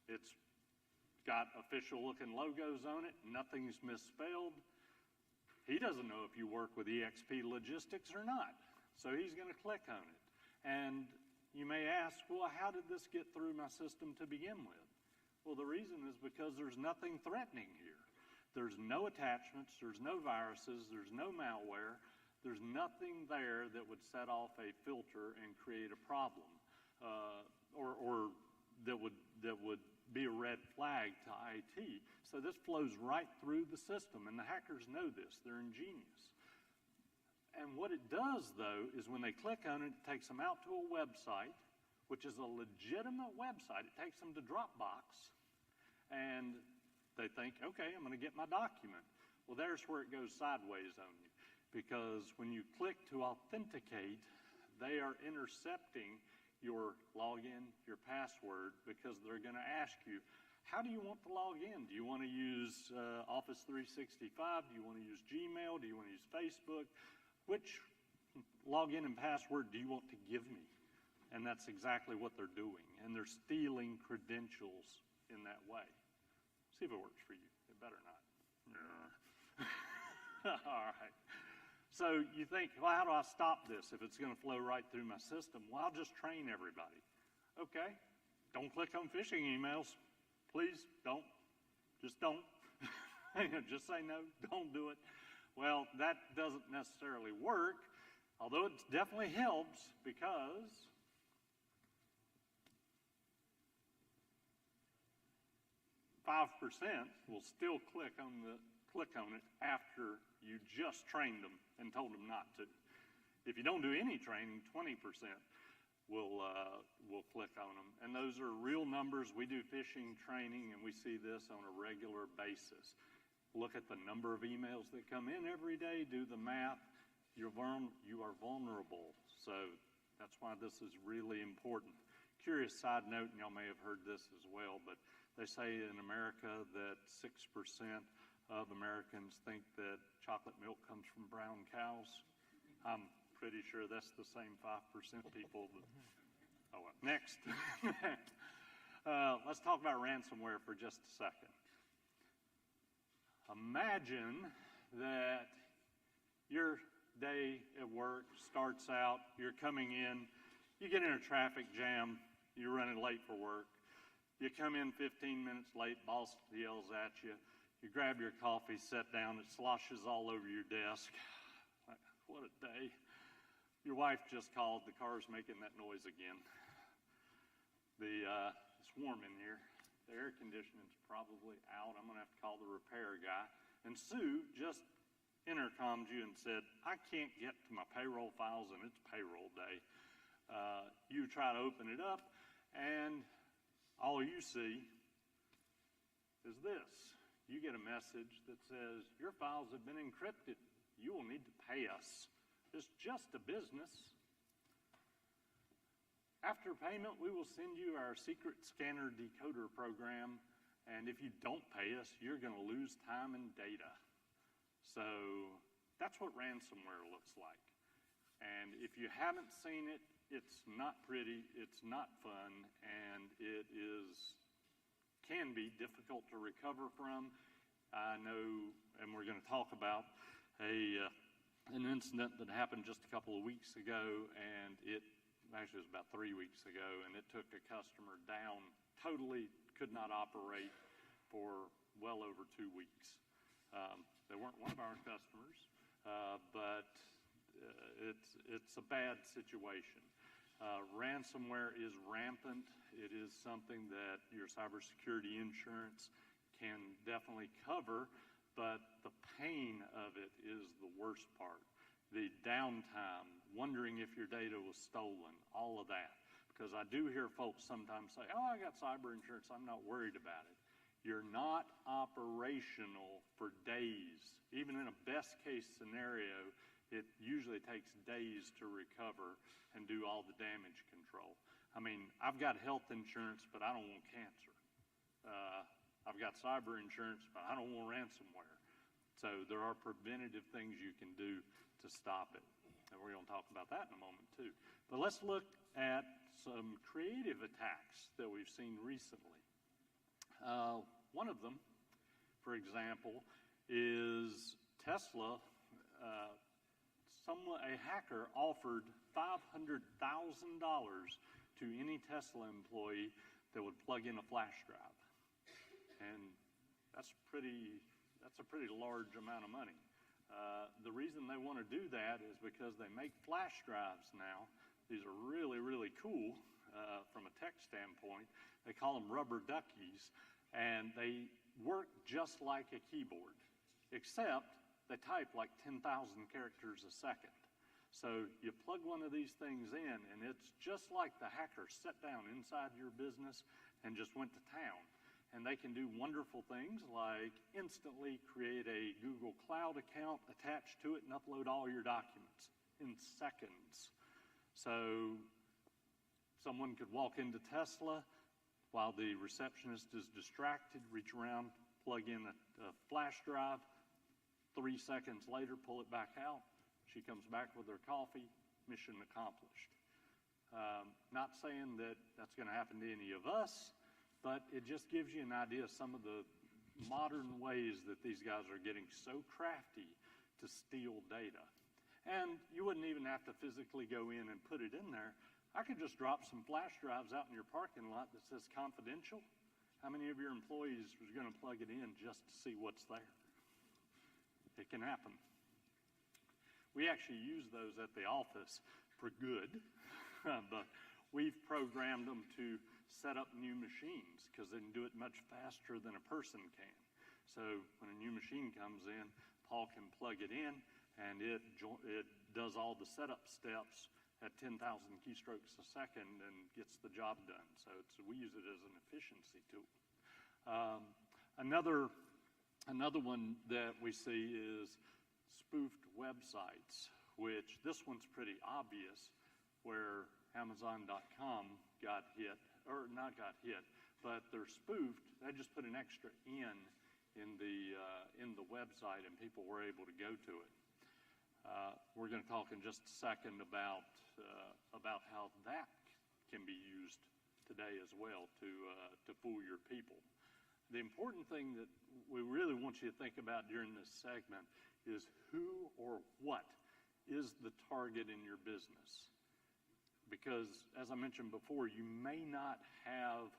It's got official-looking logos on it. Nothing's misspelled. He doesn't know if you work with EXP Logistics or not, so he's going to click on it. And you may ask, well, how did this get through my system to begin with? Well, the reason is because there's nothing threatening here. There's no attachments, there's no viruses, there's no malware, there's nothing there that would set off a filter and create a problem, or that would be a red flag to IT. So this flows right through the system, and the hackers know this. They're ingenious. And what it does, though, is when they click on it, it takes them out to a website, which is a legitimate website. It takes them to Dropbox, and they think, okay, I'm going to get my document. Well, there's where it goes sideways on you, because when you click to authenticate, they are intercepting your login, your password, because they're going to ask you, how do you want to log in? Do you want to use Office 365? Do you want to use Gmail? Do you want to use Facebook? Which login and password do you want to give me? And that's exactly what they're doing. And they're stealing credentials in that way. See if it works for you. It better not. All right. So you think, well, how do I stop this if it's going to flow right through my system? Well, I'll just train everybody. Okay. Don't click on phishing emails. Please don't. Just don't. Just say no. Don't do it. Well, that doesn't necessarily work, although it definitely helps, because 5% will still click on it after you just trained them and told them not to. If you don't do any training, 20% will click on them. And those are real numbers. We do phishing training, and we see this on a regular basis. Look at the number of emails that come in every day, do the math. You are vulnerable. So that's why this is really important. Curious side note, and y'all may have heard this as well, but they say in America that 6% of Americans think that chocolate milk comes from brown cows. I'm pretty sure that's the same 5% people. Oh, well. Next. Let's talk about ransomware for just a second. Imagine that your day at work starts out, you're coming in, you get in a traffic jam, you're running late for work. You come in 15 minutes late, boss yells at you. You grab your coffee, sit down, it sloshes all over your desk. Like, what a day. Your wife just called, the car's making that noise again. It's warm in here. The air conditioning's probably out. I'm going to have to call the repair guy. And Sue just intercomed you and said, I can't get to my payroll files, and it's payroll day. You try to open it up, and all you see is this. You get a message that says, your files have been encrypted. You will need to pay us. It's just a business. After payment, we will send you our secret scanner decoder program, and if you don't pay us, you're going to lose time and data. So that's what ransomware looks like. And if you haven't seen it, it's not pretty, it's not fun, and it can be difficult to recover from. I know, and we're going to talk about an incident that happened just a couple of weeks ago, and it was about 3 weeks ago, and it took a customer down, totally could not operate for well over 2 weeks. They weren't one of our customers, but it's a bad situation. Ransomware is rampant. It is something that your cybersecurity insurance can definitely cover, but the pain of it is the worst part. The downtime, wondering if your data was stolen, all of that. Because I do hear folks sometimes say, oh, I got cyber insurance, I'm not worried about it. You're not operational for days. Even in a best case scenario, it usually takes days to recover and do all the damage control. I mean, I've got health insurance, but I don't want cancer. I've got cyber insurance, but I don't want ransomware. So there are preventative things you can do to stop it. And we're going to talk about that in a moment, too. But let's look at some creative attacks that we've seen recently. One of them, for example, is Tesla. A hacker offered $500,000 to any Tesla employee that would plug in a flash drive. And that's pretty That's a pretty large amount of money. The reason they want to do that is because they make flash drives now. These are really, really cool from a tech standpoint. They call them rubber duckies, and they work just like a keyboard, except they type like 10,000 characters a second. So you plug one of these things in, and it's just like the hacker sat down inside your business and just went to town. And they can do wonderful things like instantly create a Google Cloud account, attach to it, and upload all your documents in seconds. So someone could walk into Tesla while the receptionist is distracted, reach around, plug in a flash drive, 3 seconds later, pull it back out. She comes back with her coffee, mission accomplished. Not saying that that's going to happen to any of us, but it just gives you an idea of some of the modern ways that these guys are getting so crafty to steal data. And you wouldn't even have to physically go in and put it in there. I could just drop some flash drives out in your parking lot that says confidential. How many of your employees are going to plug it in just to see what's there? It can happen. We actually use those at the office for good, but we've programmed them to set up new machines because they can do it much faster than a person can. So when a new machine comes in, Paul can plug it in, and it does all the setup steps at 10,000 keystrokes a second and gets the job done. So we use it as an efficiency tool. Another one that we see is spoofed websites, which this one's pretty obvious, where Amazon.com got hit, or not got hit, but they're spoofed. They just put an extra in the website, and people were able to go to it. We're going to talk in just a second about how that can be used today as well to fool your people. The important thing that we really want you to think about during this segment is who or what is the target in your business. Because, as I mentioned before, you may not have,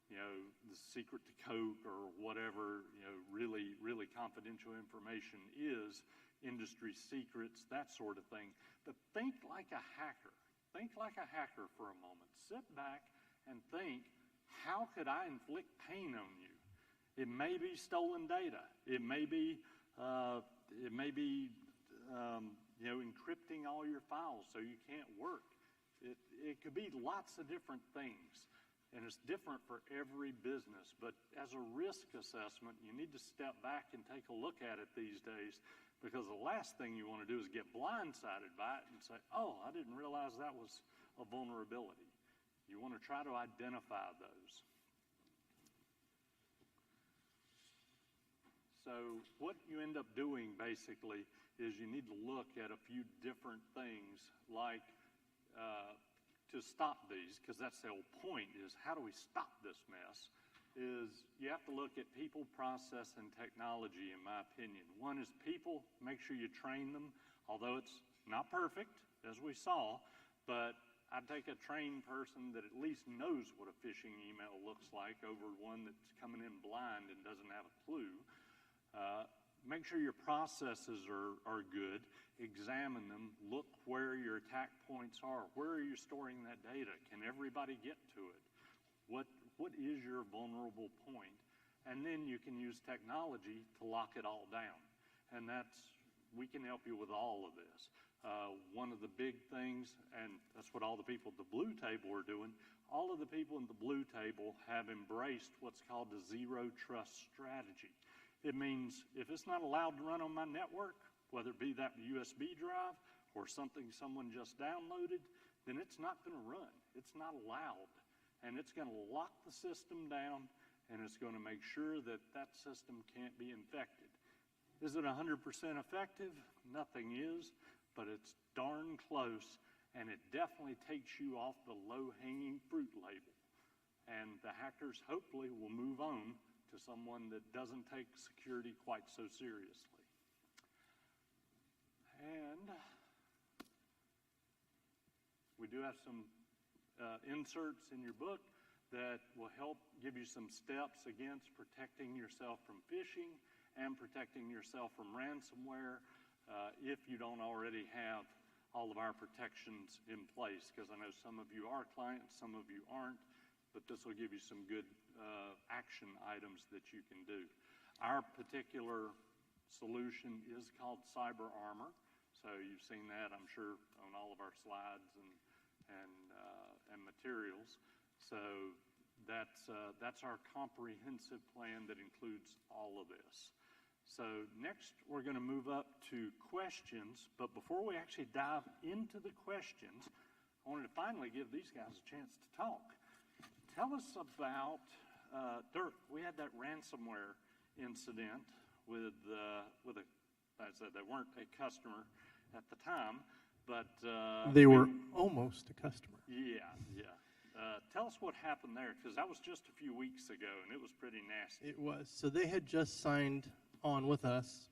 the secret to Coke or whatever, really, really confidential information is, industry secrets, that sort of thing. But think like a hacker. Think like a hacker for a moment. Sit back and think, how could I inflict pain on you? It may be stolen data. It may be encrypting all your files so you can't work. It could be lots of different things, and it's different for every business. But as a risk assessment, you need to step back and take a look at it these days, because the last thing you want to do is get blindsided by it and say, oh, I didn't realize that was a vulnerability. You want to try to identify those. So what you end up doing, basically, is you need to look at a few different things, like to stop these, because that's the whole point, is how do we stop this mess, is you have to look at people, process, and technology, in my opinion. One is people. Make sure you train them, although it's not perfect, as we saw, but I'd take a trained person that at least knows what a phishing email looks like over one that's coming in blind and doesn't have a clue. Make sure your processes are good. Examine them. Look where your attack points are. Where are you storing that data? Can everybody get to it? What is your vulnerable point? And then you can use technology to lock it all down. And we can help you with all of this. One of the big things, and that's what all the people at the Blue Table are doing, all of the people in the Blue Table have embraced what's called the zero trust strategy. It means if it's not allowed to run on my network, whether it be that USB drive or something someone just downloaded, then it's not going to run. It's not allowed. And it's going to lock the system down, and it's going to make sure that that system can't be infected. Is it 100% effective? Nothing is, but it's darn close, and it definitely takes you off the low-hanging fruit label. And the hackers hopefully will move on to someone that doesn't take security quite so seriously. And we do have some inserts in your book that will help give you some steps against protecting yourself from phishing and protecting yourself from ransomware if you don't already have all of our protections in place, because I know some of you are clients, some of you aren't, but this will give you some good action items that you can do. Our particular solution is called CyberArmor, so you've seen that, I'm sure, on all of our slides and materials. So that's our comprehensive plan that includes all of this. So next, we're going to move up to questions, but before we actually dive into the questions, I wanted to finally give these guys a chance to talk. Tell us about, Dirk, we had that ransomware incident with I said they weren't a customer at the time, but...
they were almost a customer.
Yeah. Tell us what happened there, because that was just a few weeks ago, and it was pretty nasty.
It was. So they had just signed on with us,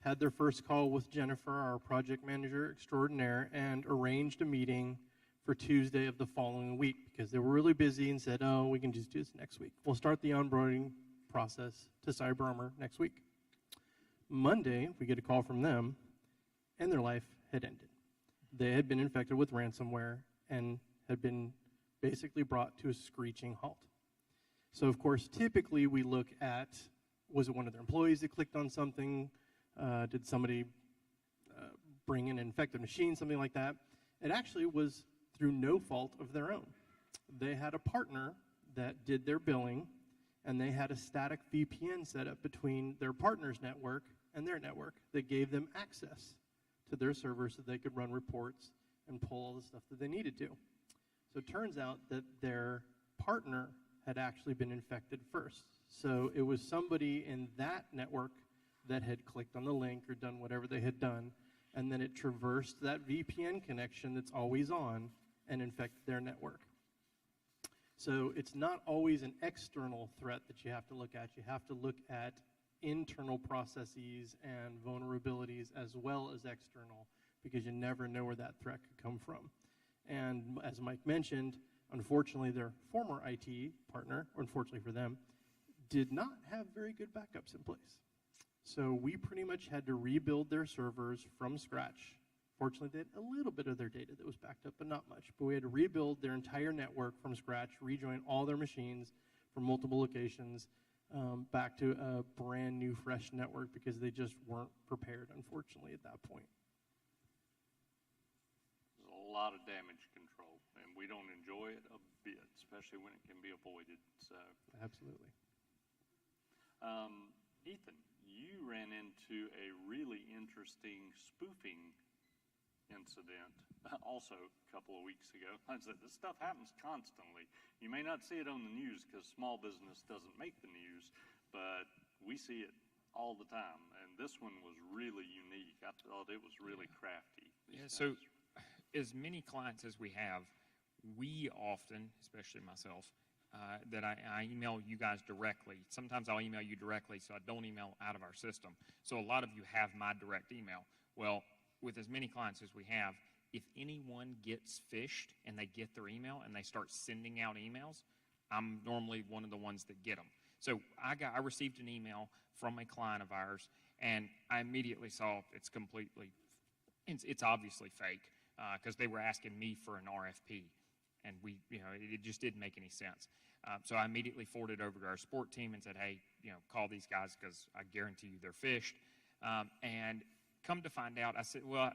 had their first call with Jennifer, our project manager extraordinaire, and arranged a meeting for Tuesday of the following week because they were really busy and said, oh, we can just do this next week. We'll start the onboarding process to CyberArmor next week. Monday, we get a call from them, and their life had ended. They had been infected with ransomware and had been basically brought to a screeching halt. So, of course, typically we look at, was it one of their employees that clicked on something? Did somebody bring in an infected machine, something like that? It actually was through no fault of their own. They had a partner that did their billing, and they had a static VPN set up between their partner's network and their network that gave them access to their servers so they could run reports and pull all the stuff that they needed to. So it turns out that their partner had actually been infected first. So it was somebody in that network that had clicked on the link or done whatever they had done, and then it traversed that VPN connection that's always on and infected their network. So it's not always an external threat that you have to look at. You have to look at internal processes and vulnerabilities as well as external, because you never know where that threat could come from. And as Mike mentioned, unfortunately, their former IT partner, or unfortunately for them, did not have very good backups in place. So we pretty much had to rebuild their servers from scratch. Fortunately, they had a little bit of their data that was backed up, but not much. But we had to rebuild their entire network from scratch, rejoin all their machines from multiple locations back to a brand new, fresh network because they just weren't prepared, unfortunately, at that point.
There's a lot of damage control, and we don't enjoy it a bit, especially when it can be avoided. So
absolutely.
Ethan, you ran into a really interesting spoofing incident also a couple of weeks ago. I said, this stuff happens constantly. You may not see it on the news because small business doesn't make the news, but we see it all the time. And this one was really unique. I thought it was really crafty.
Yeah, so as many clients as we have, we often, especially myself, that I email you guys directly. Sometimes I'll email you directly, so I don't email out of our system. So a lot of you have my direct email. Well, with as many clients as we have, if anyone gets phished and they get their email and they start sending out emails, I'm normally one of the ones that get them. So I received an email from a client of ours, and I immediately saw it's obviously fake because they were asking me for an RFP. And it just didn't make any sense. So I immediately forwarded over to our support team and said, hey, call these guys because I guarantee you they're phished. And come to find out, I said, well,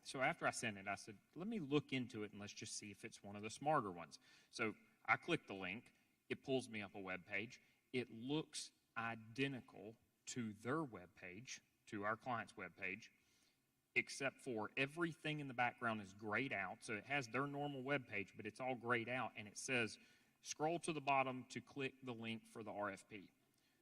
so after I sent it, I said, let me look into it and let's just see if it's one of the smarter ones. So I click the link. It pulls me up a web page. It looks identical to their web page, to our client's web page, except for everything in the background is grayed out. So it has their normal web page, but it's all grayed out, and it says, scroll to the bottom to click the link for the RFP.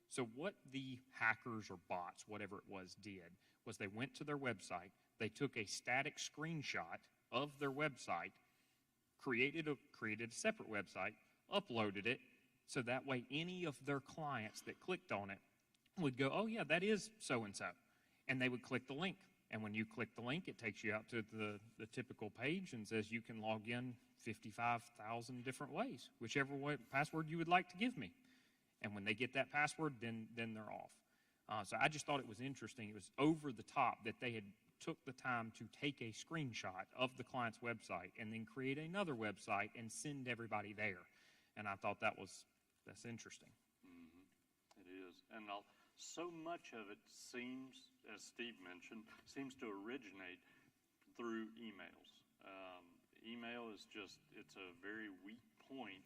So what the hackers or bots, whatever it was, did was they went to their website, they took a static screenshot of their website, created a separate website, uploaded it, so that way any of their clients that clicked on it would go, oh yeah, that is so-and-so, and they would click the link. And when you click the link, it takes you out to the typical page and says you can log in 55,000 different ways, whichever password you would like to give me. And when they get that password, then they're off. So I just thought it was interesting. It was over the top that they had took the time to take a screenshot of the client's website and then create another website and send everybody there. And I thought that's interesting.
Mm-hmm. It is. And so much of it seems, as Steve mentioned, seems to originate through emails. Email is it's a very weak point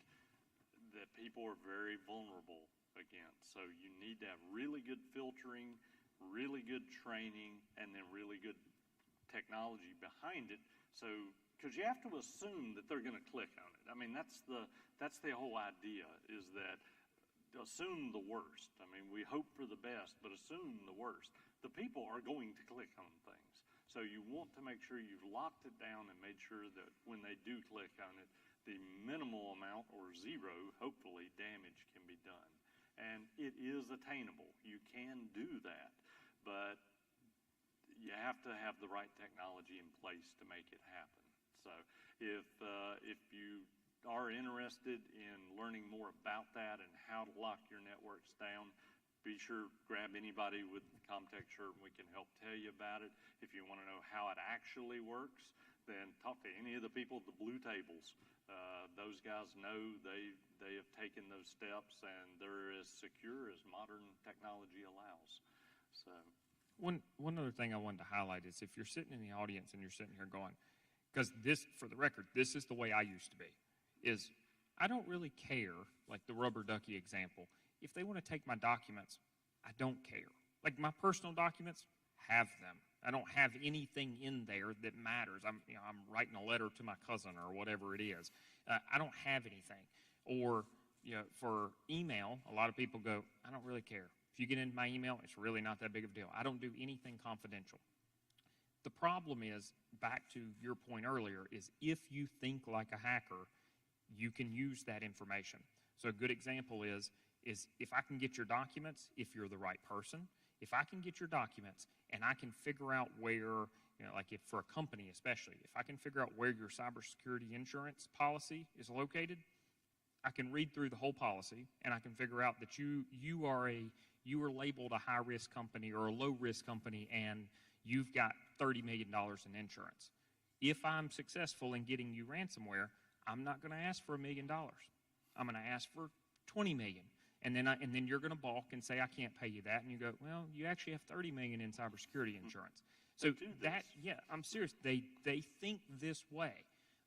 that people are very vulnerable against. So you need to have really good filtering, really good training, and then really good technology behind it. So, because you have to assume that they're going to click on it. I mean, that's the whole idea, is that assume the worst. I mean, we hope for the best, but assume the worst. The people are going to click on things. So you want to make sure you've locked it down and made sure that when they do click on it, the minimal amount or zero, hopefully, damage can be done. And it is attainable. You can do that, but you have to have the right technology in place to make it happen. So if you are interested in learning more about that and how to lock your networks down, be sure grab anybody with the Comtech shirt and we can help tell you about it. If you want to know how it actually works, then talk to any of the people at the blue tables. Those guys know they have taken those steps and they're as secure as modern technology allows. So
one other thing I wanted to highlight is if you're sitting in the audience and you're sitting here going, because this, for the record, this is the way I used to be, is I don't really care, like the rubber ducky example. If they want to take my documents, I don't care. Like my personal documents, have them. I don't have anything in there that matters. I'm writing a letter to my cousin or whatever it is. I don't have anything. Or, for email, a lot of people go, I don't really care. If you get into my email, it's really not that big of a deal. I don't do anything confidential. The problem is, back to your point earlier, is if you think like a hacker, you can use that information. So a good example is if I can get your documents, if you're the right person, if I can get your documents and I can figure out where, like if for a company especially, if I can figure out where your cybersecurity insurance policy is located, I can read through the whole policy and I can figure out that you are labeled a high-risk company or a low-risk company and you've got $30 million in insurance. If I'm successful in getting you ransomware, I'm not going to ask for $1 million. I'm going to ask for $20 million. And then you're going to balk and say, I can't pay you that. And you go, well, you actually have $30 million in cybersecurity insurance. So that, yeah, I'm serious. They think this way.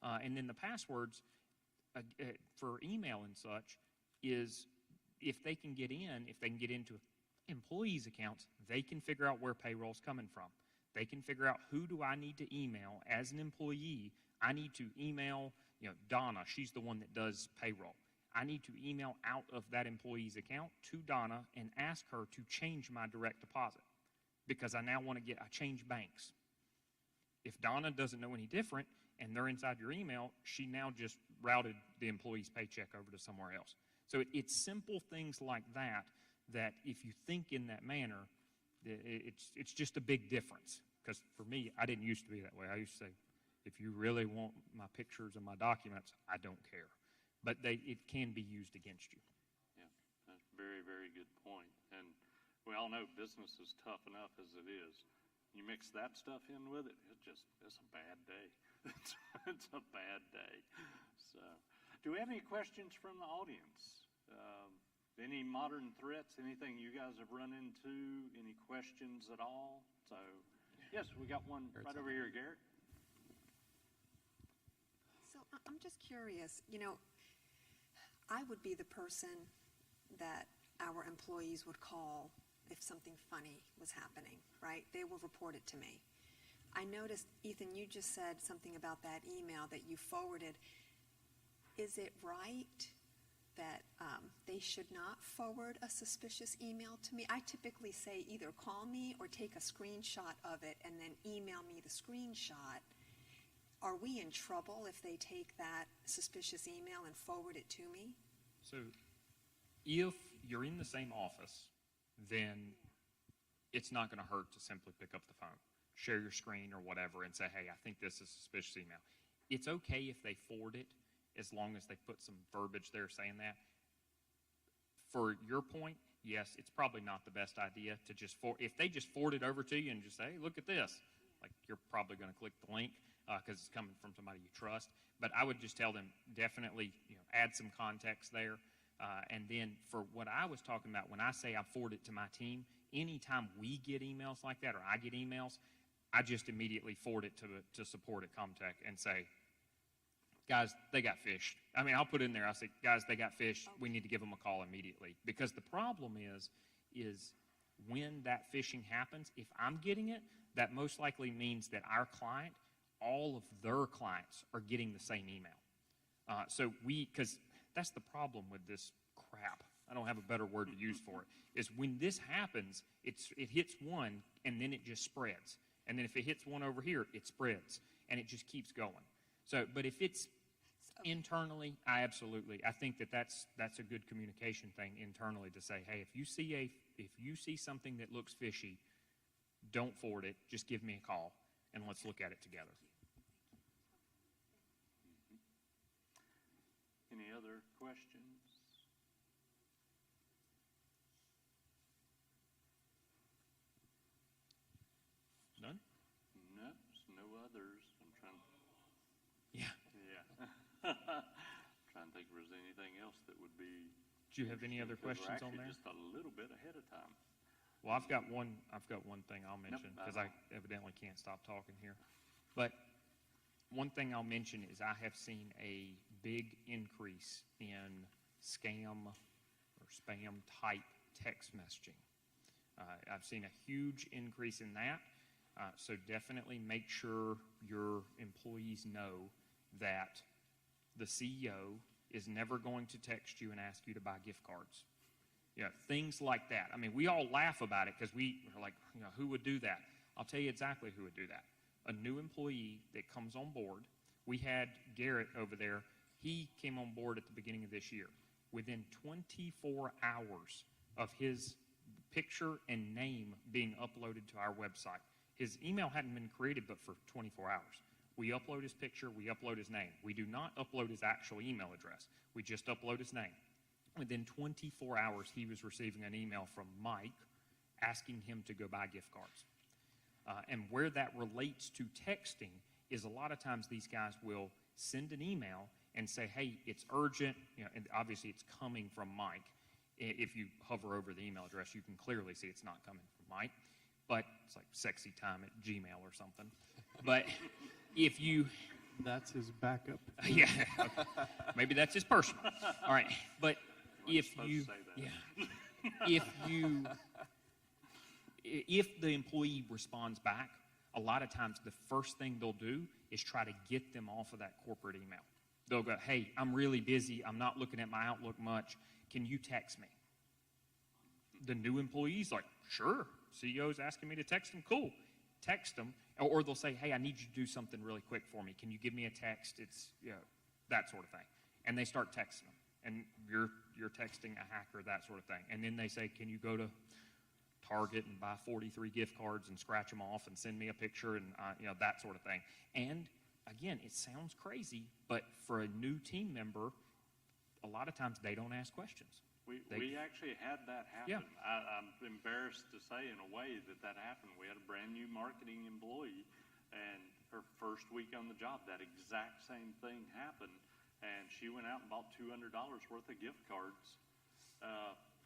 And then the passwords for email and such is if they can get into employees' accounts, they can figure out where payroll's coming from. They can figure out who do I need to email as an employee. I need to email, Donna. She's the one that does payroll. I need to email out of that employee's account to Donna and ask her to change my direct deposit because I now want to change banks. If Donna doesn't know any different and they're inside your email, she now just routed the employee's paycheck over to somewhere else. So it's simple things like that if you think in that manner, it's just a big difference. Because for me, I didn't used to be that way. I used to say, if you really want my pictures and my documents, I don't care. But it can be used against you.
Yeah, that's a very, very good point. And we all know business is tough enough as it is. You mix that stuff in with it, it's a bad day. It's a bad day. So, do we have any questions from the audience? Any modern threats, anything you guys have run into, any questions at all? So, yes, we got one right over here, Garrett.
So I'm just curious, I would be the person that our employees would call if something funny was happening, right? They will report it to me. I noticed, Ethan, you just said something about that email that you forwarded. Is it right that they should not forward a suspicious email to me? I typically say either call me or take a screenshot of it and then email me the screenshot. Are we in trouble if they take that suspicious email and forward it to me?
So if you're in the same office, then it's not going to hurt to simply pick up the phone, share your screen or whatever, and say, hey, I think this is a suspicious email. It's okay if they forward it as long as they put some verbiage there saying that. For your point, yes, it's probably not the best idea to just if they just forward it over to you and just say, hey, look at this, like you're probably going to click the link because it's coming from somebody you trust. But I would just tell them definitely add some context there. And then for what I was talking about, when I say I forward it to my team, anytime we get emails like that or I get emails, I just immediately forward it to support at Comtech and say, guys, they got fished. I mean, I'll put in there, I say, guys, they got fished. We need to give them a call immediately. Because the problem is when that phishing happens, if I'm getting it, that most likely means that our client, all of their clients are getting the same email. Because that's the problem with this crap. I don't have a better word to use for it, is when this happens, it hits one, and then it just spreads. And then if it hits one over here, it spreads, and it just keeps going. So, but if it's internally, I think that's a good communication thing internally to say, hey, if you see something that looks fishy, don't forward it. Just give me a call, and let's look at it together.
Any other questions?
None?
No, no others. I'm trying.
Yeah.
Trying to think if there's anything else that would be.
Do you have any other questions on there?
Just a little bit ahead of time.
Well, I've got one thing I'll mention because I evidently can't stop talking here. But one thing I'll mention is I have seen a big increase in scam or spam type text messaging. I've seen a huge increase in that. So definitely make sure your employees know that the CEO is never going to text you and ask you to buy gift cards. Things like that. I mean, we all laugh about it because we are like, who would do that? I'll tell you exactly who would do that. A new employee that comes on board. We had Garrett over there. He came on board at the beginning of this year. Within 24 hours of his picture and name being uploaded to our website, his email hadn't been created but for 24 hours. We upload his picture, we upload his name. We do not upload his actual email address. We just upload his name. Within 24 hours, he was receiving an email from Mike asking him to go buy gift cards. And where that relates to texting is a lot of times these guys will send an email and say, hey, it's urgent, and obviously it's coming from Mike. If you hover over the email address, you can clearly see it's not coming from Mike. But it's like sexytime@gmail or something. But if you...
That's his backup.
Yeah. Okay. Maybe that's his personal. All right. But if you... Yeah. If the employee responds back, a lot of times the first thing they'll do is try to get them off of that corporate email. They'll go, hey, I'm really busy. I'm not looking at my Outlook much. Can you text me? The new employee's like, sure. CEO's asking me to text him. Cool. Text them. Or they'll say, hey, I need you to do something really quick for me. Can you give me a text? It's, that sort of thing. And they start texting them. And you're texting a hacker, that sort of thing. And then they say, can you go to Target and buy 43 gift cards and scratch them off and send me a picture and, that sort of thing. And, again, it sounds crazy, but for a new team member, a lot of times they don't ask questions.
We actually had that happen.
Yeah.
I'm embarrassed to say in a way that happened. We had a brand new marketing employee, and her first week on the job, that exact same thing happened. And she went out and bought $200 worth of gift cards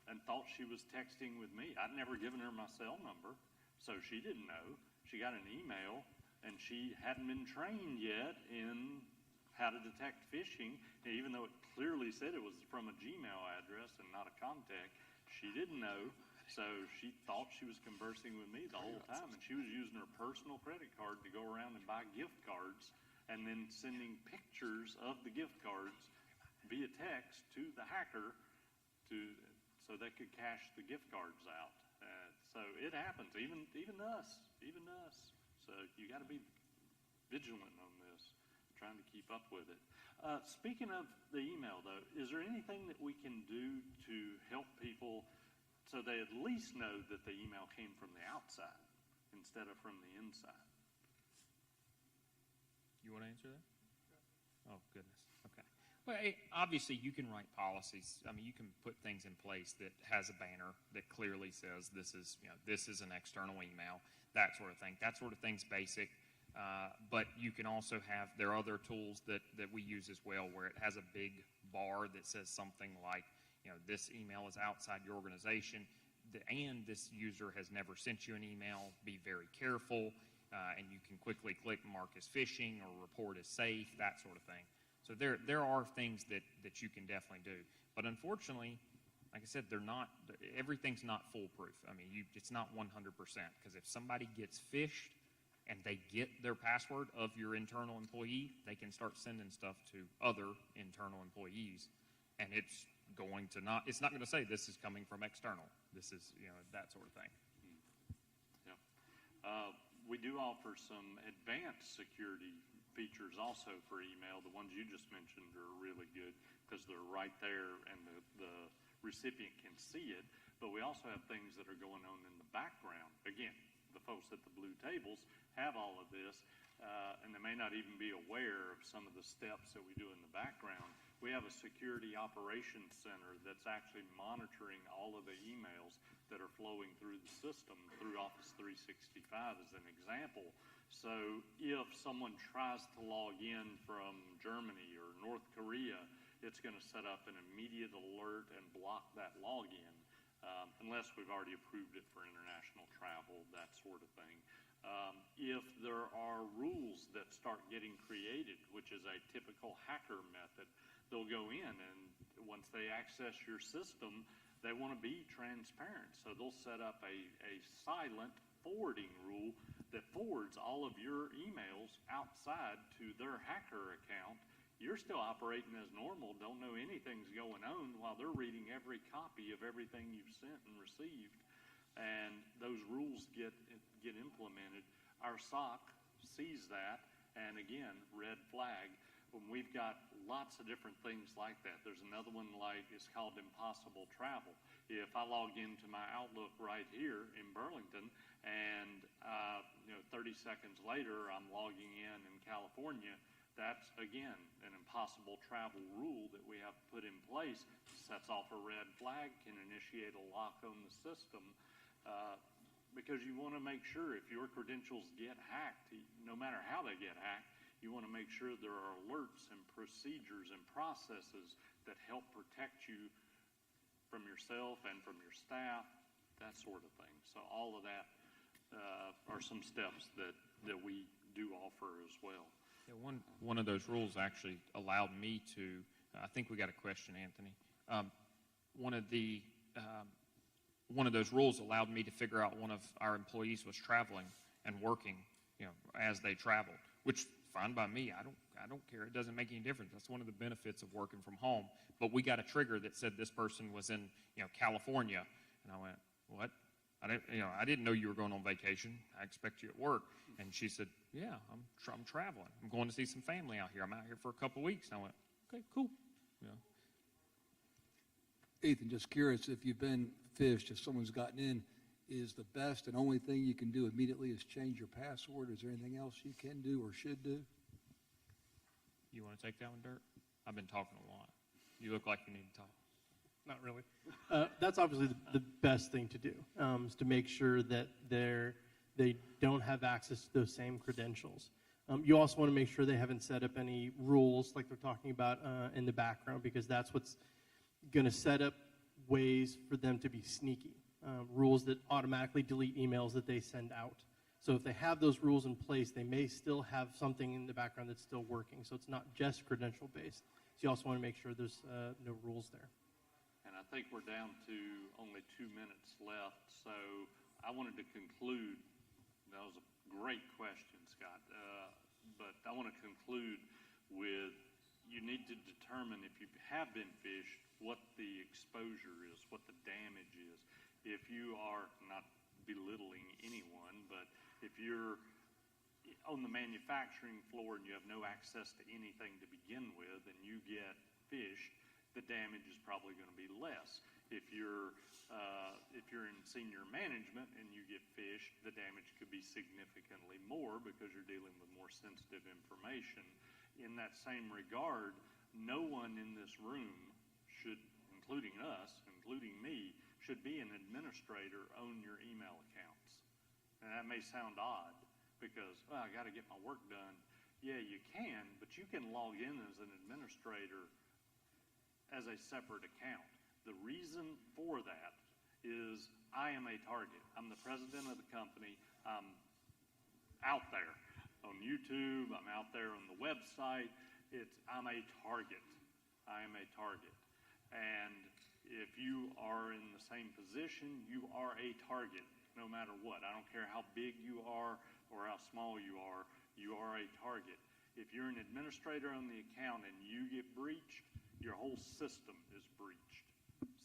and thought she was texting with me. I'd never given her my cell number, so she didn't know. She got an email, and she hadn't been trained yet in how to detect phishing, even though it clearly said it was from a Gmail address and not a contact. She didn't know, so she thought she was conversing with me the whole time, and she was using her personal credit card to go around and buy gift cards and then sending pictures of the gift cards via text to the hacker so they could cash the gift cards out. So it happens, even us. So you got to be vigilant on this, trying to keep up with it. Speaking of the email, though, is there anything that we can do to help people so they at least know that the email came from the outside instead of from the inside?
You want to answer that? Oh, goodness. Okay. Well, obviously, you can write policies. I mean, you can put things in place that has a banner that clearly says this is an external email, that sort of thing. That sort of thing's basic. But you can also there are other tools that we use as well where it has a big bar that says something like, this email is outside your organization, and this user has never sent you an email. Be very careful, and you can quickly click mark as phishing or report as safe, that sort of thing. So there are things that you can definitely do. But unfortunately, like I said, everything's not foolproof. I mean, it's not 100%, because if somebody gets phished and they get their password of your internal employee, they can start sending stuff to other internal employees, and it's not going to say this is coming from external. This is, that sort of thing.
Yeah. We do offer some advanced security features also for email. The ones you just mentioned are really good because they're right there and the recipient can see it. But we also have things that are going on in the background. Again, the folks at the blue tables have all of this, and they may not even be aware of some of the steps that we do in the background. We have a security operations center that's actually monitoring all of the emails that are flowing through the system through Office 365 as an example. So if someone tries to log in from Germany or North Korea, it's going to set up an immediate alert and block that login, unless we've already approved it for international travel, that sort of thing. If there are rules that start getting created, which is a typical hacker method, they'll go in, and once they access your system, they want to be transparent. So they'll set up a silent forwarding rule that forwards all of your emails outside to their hacker account. You're still operating as normal, don't know anything's going on, while they're reading every copy of everything you've sent and received. And those rules get implemented. Our SOC sees that, and again, red flag. When we've got lots of different things like that. There's another one it's called impossible travel. If I log into my Outlook right here in Burlington and 30 seconds later I'm logging in California, that's again an impossible travel rule that we have put in place. Sets off a red flag, can initiate a lock on the system, because you want to make sure if your credentials get hacked, no matter how they get hacked, you want to make sure there are alerts and procedures and processes that help protect you from yourself and from your staff, that sort of thing. So all of that are some steps that we do offer as well.
Yeah, one of those rules actually allowed me to, I think we got a question, Anthony. One of those rules allowed me to figure out one of our employees was traveling and working, as they traveled, which fine by me. I don't care. It doesn't make any difference. That's one of the benefits of working from home. But we got a trigger that said this person was in, California, and I went, what? I didn't know you were going on vacation. I expect you at work. And she said, yeah, I'm traveling. I'm going to see some family out here. I'm out here for a couple weeks. And I went, okay, cool.
Ethan, just curious, if you've been phished, if someone's gotten in, is the best and only thing you can do immediately is change your password? Is there anything else you can do or should do?
You want to take that one, Dirk? I've been talking a lot. You look like you need to talk.
Not really. That's obviously the best thing to do, is to make sure that they don't have access to those same credentials. You also want to make sure they haven't set up any rules like they're talking about in the background, because that's what's going to set up ways for them to be sneaky. Rules that automatically delete emails that they send out. So if they have those rules in place, they may still have something in the background that's still working. So it's not just credential-based. So you also want to make sure there's no rules there.
And I think we're down to only 2 minutes left. So I wanted to conclude. That was a great question, Scott. But I want to conclude with you need to determine if you have been phished, what the exposure is, what the damage is. If you are not belittling anyone, but if you're on the manufacturing floor and you have no access to anything to begin with and you get phished, the damage is probably going to be less. If you're in senior management and you get phished, the damage could be significantly more because you're dealing with more sensitive information. In that same regard, no one in this room should, including us, including me, should be an administrator on your email accounts. And that may sound odd because, well, I got to get my work done. Yeah, you can, but you can log in as an administrator as a separate account. The reason for that is I am a target. I'm the president of the company. I'm out there on YouTube. I'm out there on the website. I'm a target. I am a target. And if you are in the same position, you are a target no matter what. I don't care how big you are or how small you are a target. If you're an administrator on the account and you get breached, your whole system is breached.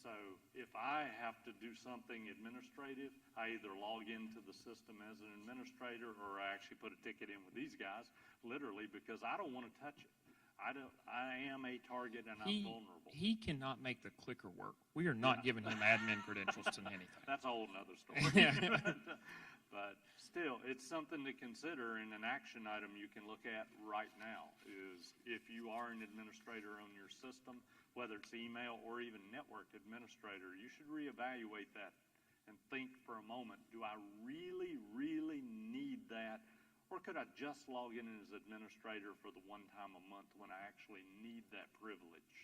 So if I have to do something administrative, I either log into the system as an administrator or I actually put a ticket in with these guys, literally, because I don't want to touch it. I am a target and I'm vulnerable.
He cannot make the clicker work. We are not giving him admin credentials to anything.
That's a whole nother story. But still, it's something to consider, and an action item you can look at right now is if you are an administrator on your system, whether it's email or even network administrator, you should reevaluate that and think for a moment, do I really, really need that? Or could I just log in as administrator for the one time a month when I actually need that privilege?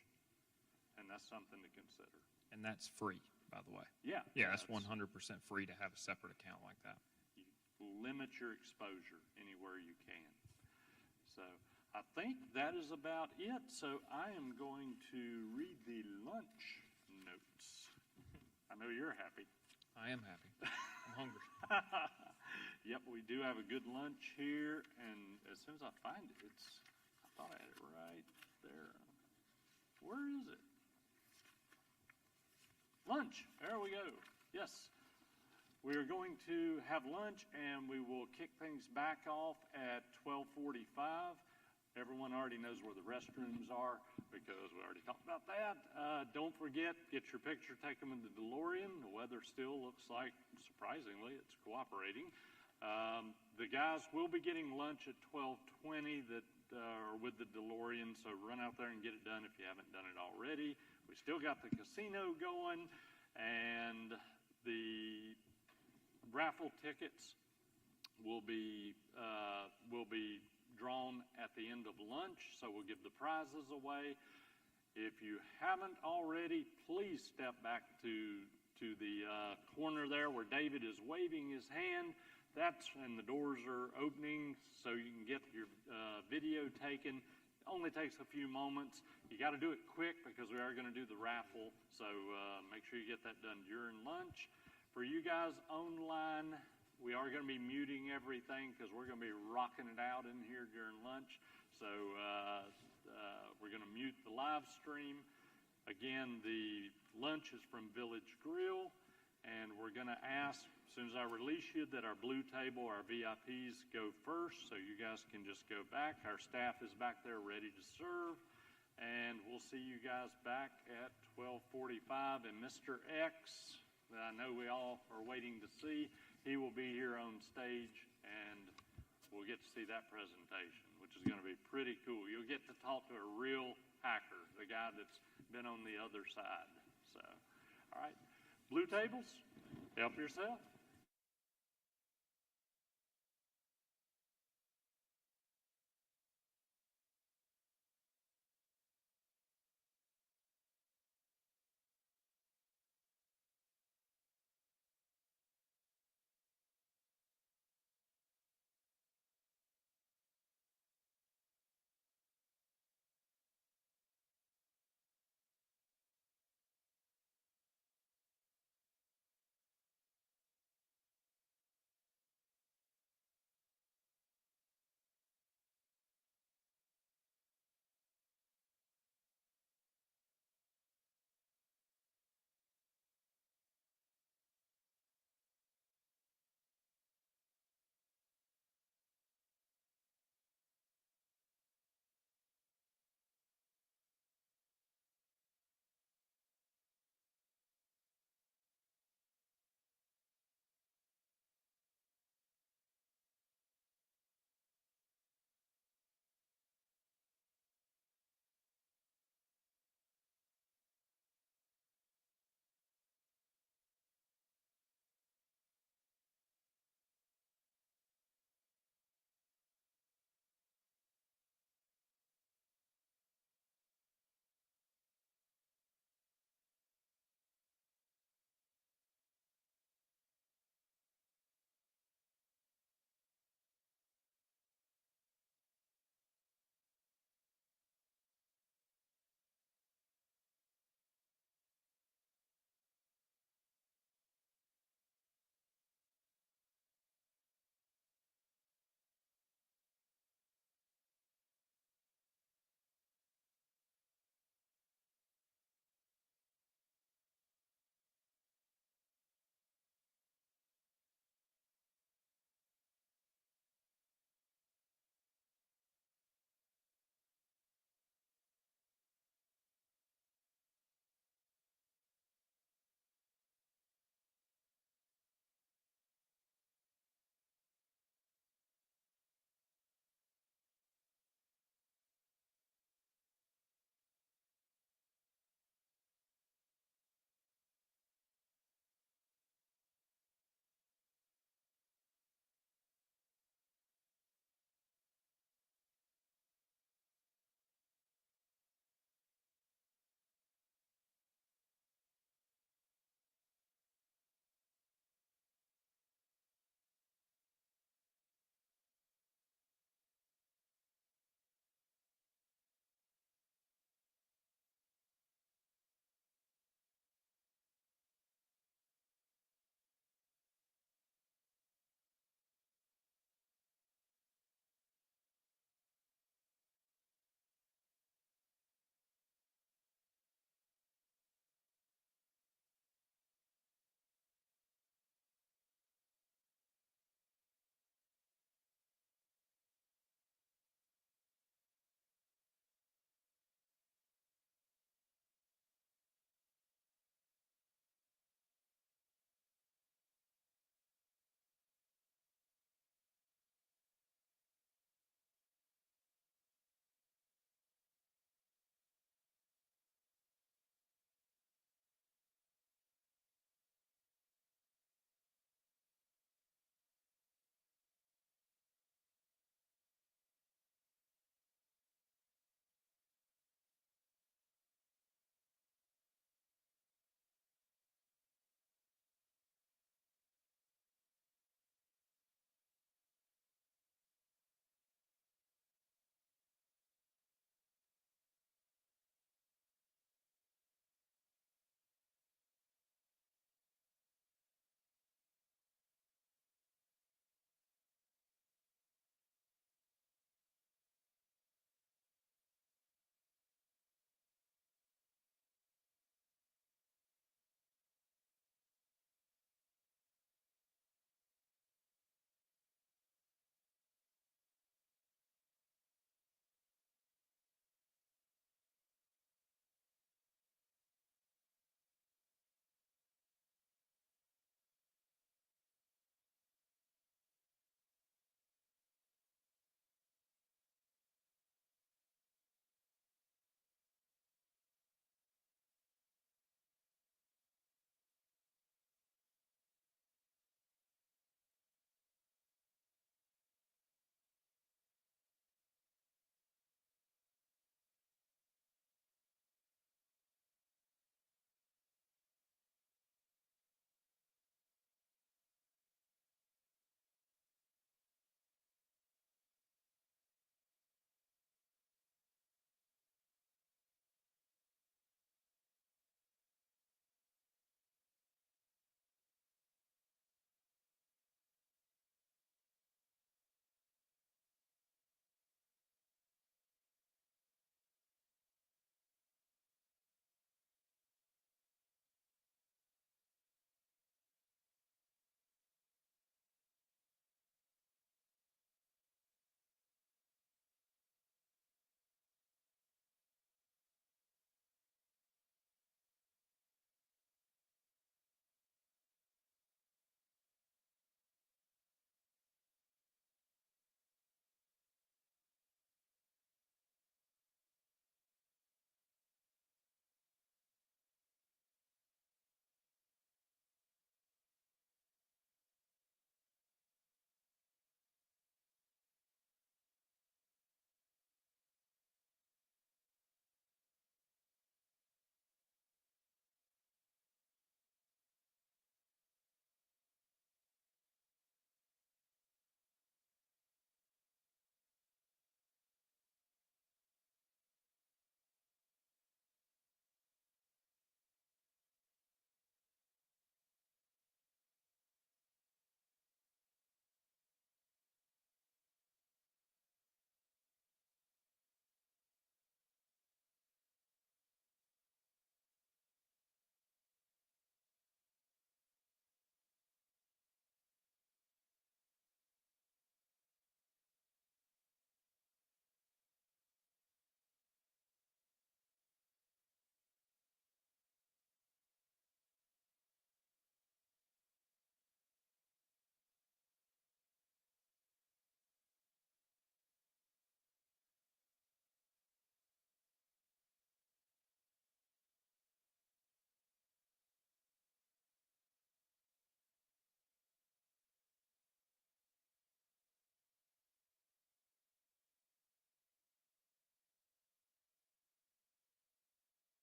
And that's something to consider.
And that's free, by the way.
Yeah.
Yeah, that's 100% free to have a separate account like that.
You limit your exposure anywhere you can. So I think that is about it. So I am going to read the lunch notes. I know you're happy.
I am happy. I'm hungry.
Yep, we do have a good lunch here, and as soon as I find it, I thought I had it right there. Where is it? Lunch, there we go. Yes, we are going to have lunch, and we will kick things back off at 12:45. Everyone already knows where the restrooms are because we already talked about that. Don't forget, get your picture taken in the DeLorean. The weather still looks like, surprisingly, it's cooperating. The guys will be getting lunch at 12:20 that are with the DeLorean, so run out there and get it done if you haven't done it already. We still got the casino going, and the raffle tickets will be drawn at the end of lunch, so we'll give the prizes away. If you haven't already, please step back to the corner there where David is waving his hand. And the doors are opening so you can get your video taken. It only takes a few moments. You got to do it quick because we are going to do the raffle, so make sure you get that done during lunch. For you guys online, we are going to be muting everything because we're going to be rocking it out in here during lunch. So we're going to mute the live stream. Again, the lunch is from Village Grill, and we're going to ask, as soon as I release you, that our blue table, our VIPs, go first, so you guys can just go back. Our staff is back there ready to serve, and we'll see you guys back at 12:45. And Mr. X, that I know we all are waiting to see, he will be here on stage, and we'll get to see that presentation, which is going to be pretty cool. You'll get to talk to a real hacker, the guy that's been on the other side. So, all right, blue tables, help yourself.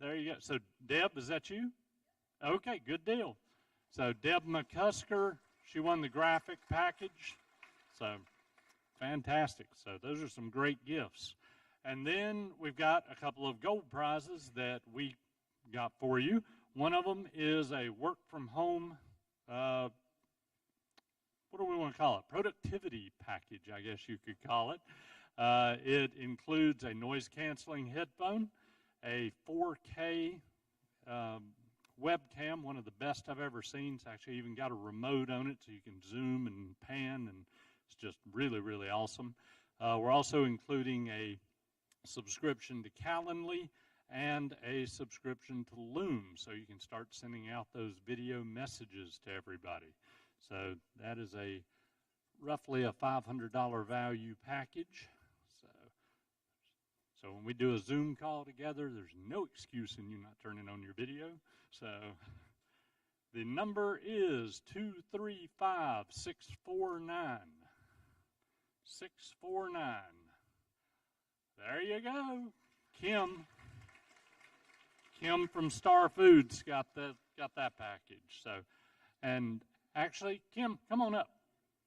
There you go. So, Deb, is that you? Okay, good deal. So, Deb McCusker, she won the graphic package. So, fantastic. So, those are some great gifts. And then we've got a couple of gold prizes that we got for you. One of them is a work from home, what do we want to call it? Productivity package, I guess you could call it. It includes a noise canceling headphone, a 4K webcam, one of the best I've ever seen. It's actually even got a remote on it so you can zoom and pan, and it's just really, really awesome. We're also including a subscription to Calendly and a subscription to Loom, so you can start sending out those video messages to everybody. So that is a roughly a $500 value package. So when we do a Zoom call together, there's no excuse in you not turning on your video. So the number is 235-649. 649. There you go. Kim from Star Foods got that package. So, and actually, Kim, come on up.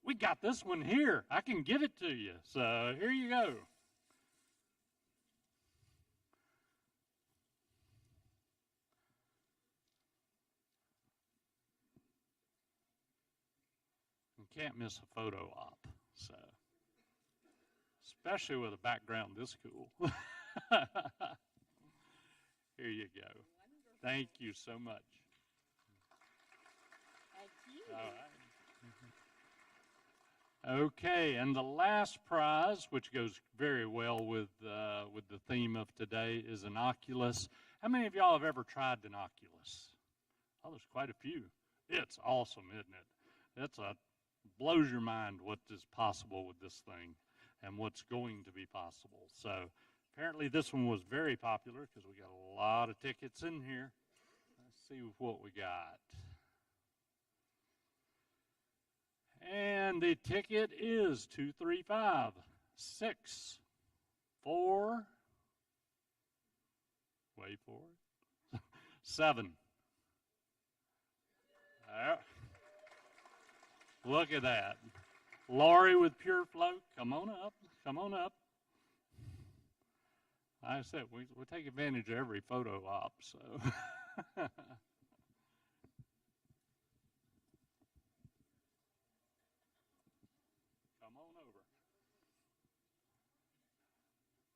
We got this one here. I can give it to you. So here you go. You can't miss a photo op. So, especially with a background this cool. Here you go. Thank you so much.
Thank you.
All right. Okay, and the last prize, which goes very well with the theme of today, is an Oculus. How many of y'all have ever tried an Oculus? Oh, there's quite a few. It's awesome, isn't it? Blows your mind what is possible with this thing and what's going to be possible. So apparently this one was very popular because we got a lot of tickets in here. Let's see what we got. And the ticket is 235-647. Wait for it. 7. Look at that. Laurie with Pure Flow, come on up. Come on up. Like I said, we take advantage of every photo op, so. Come on over.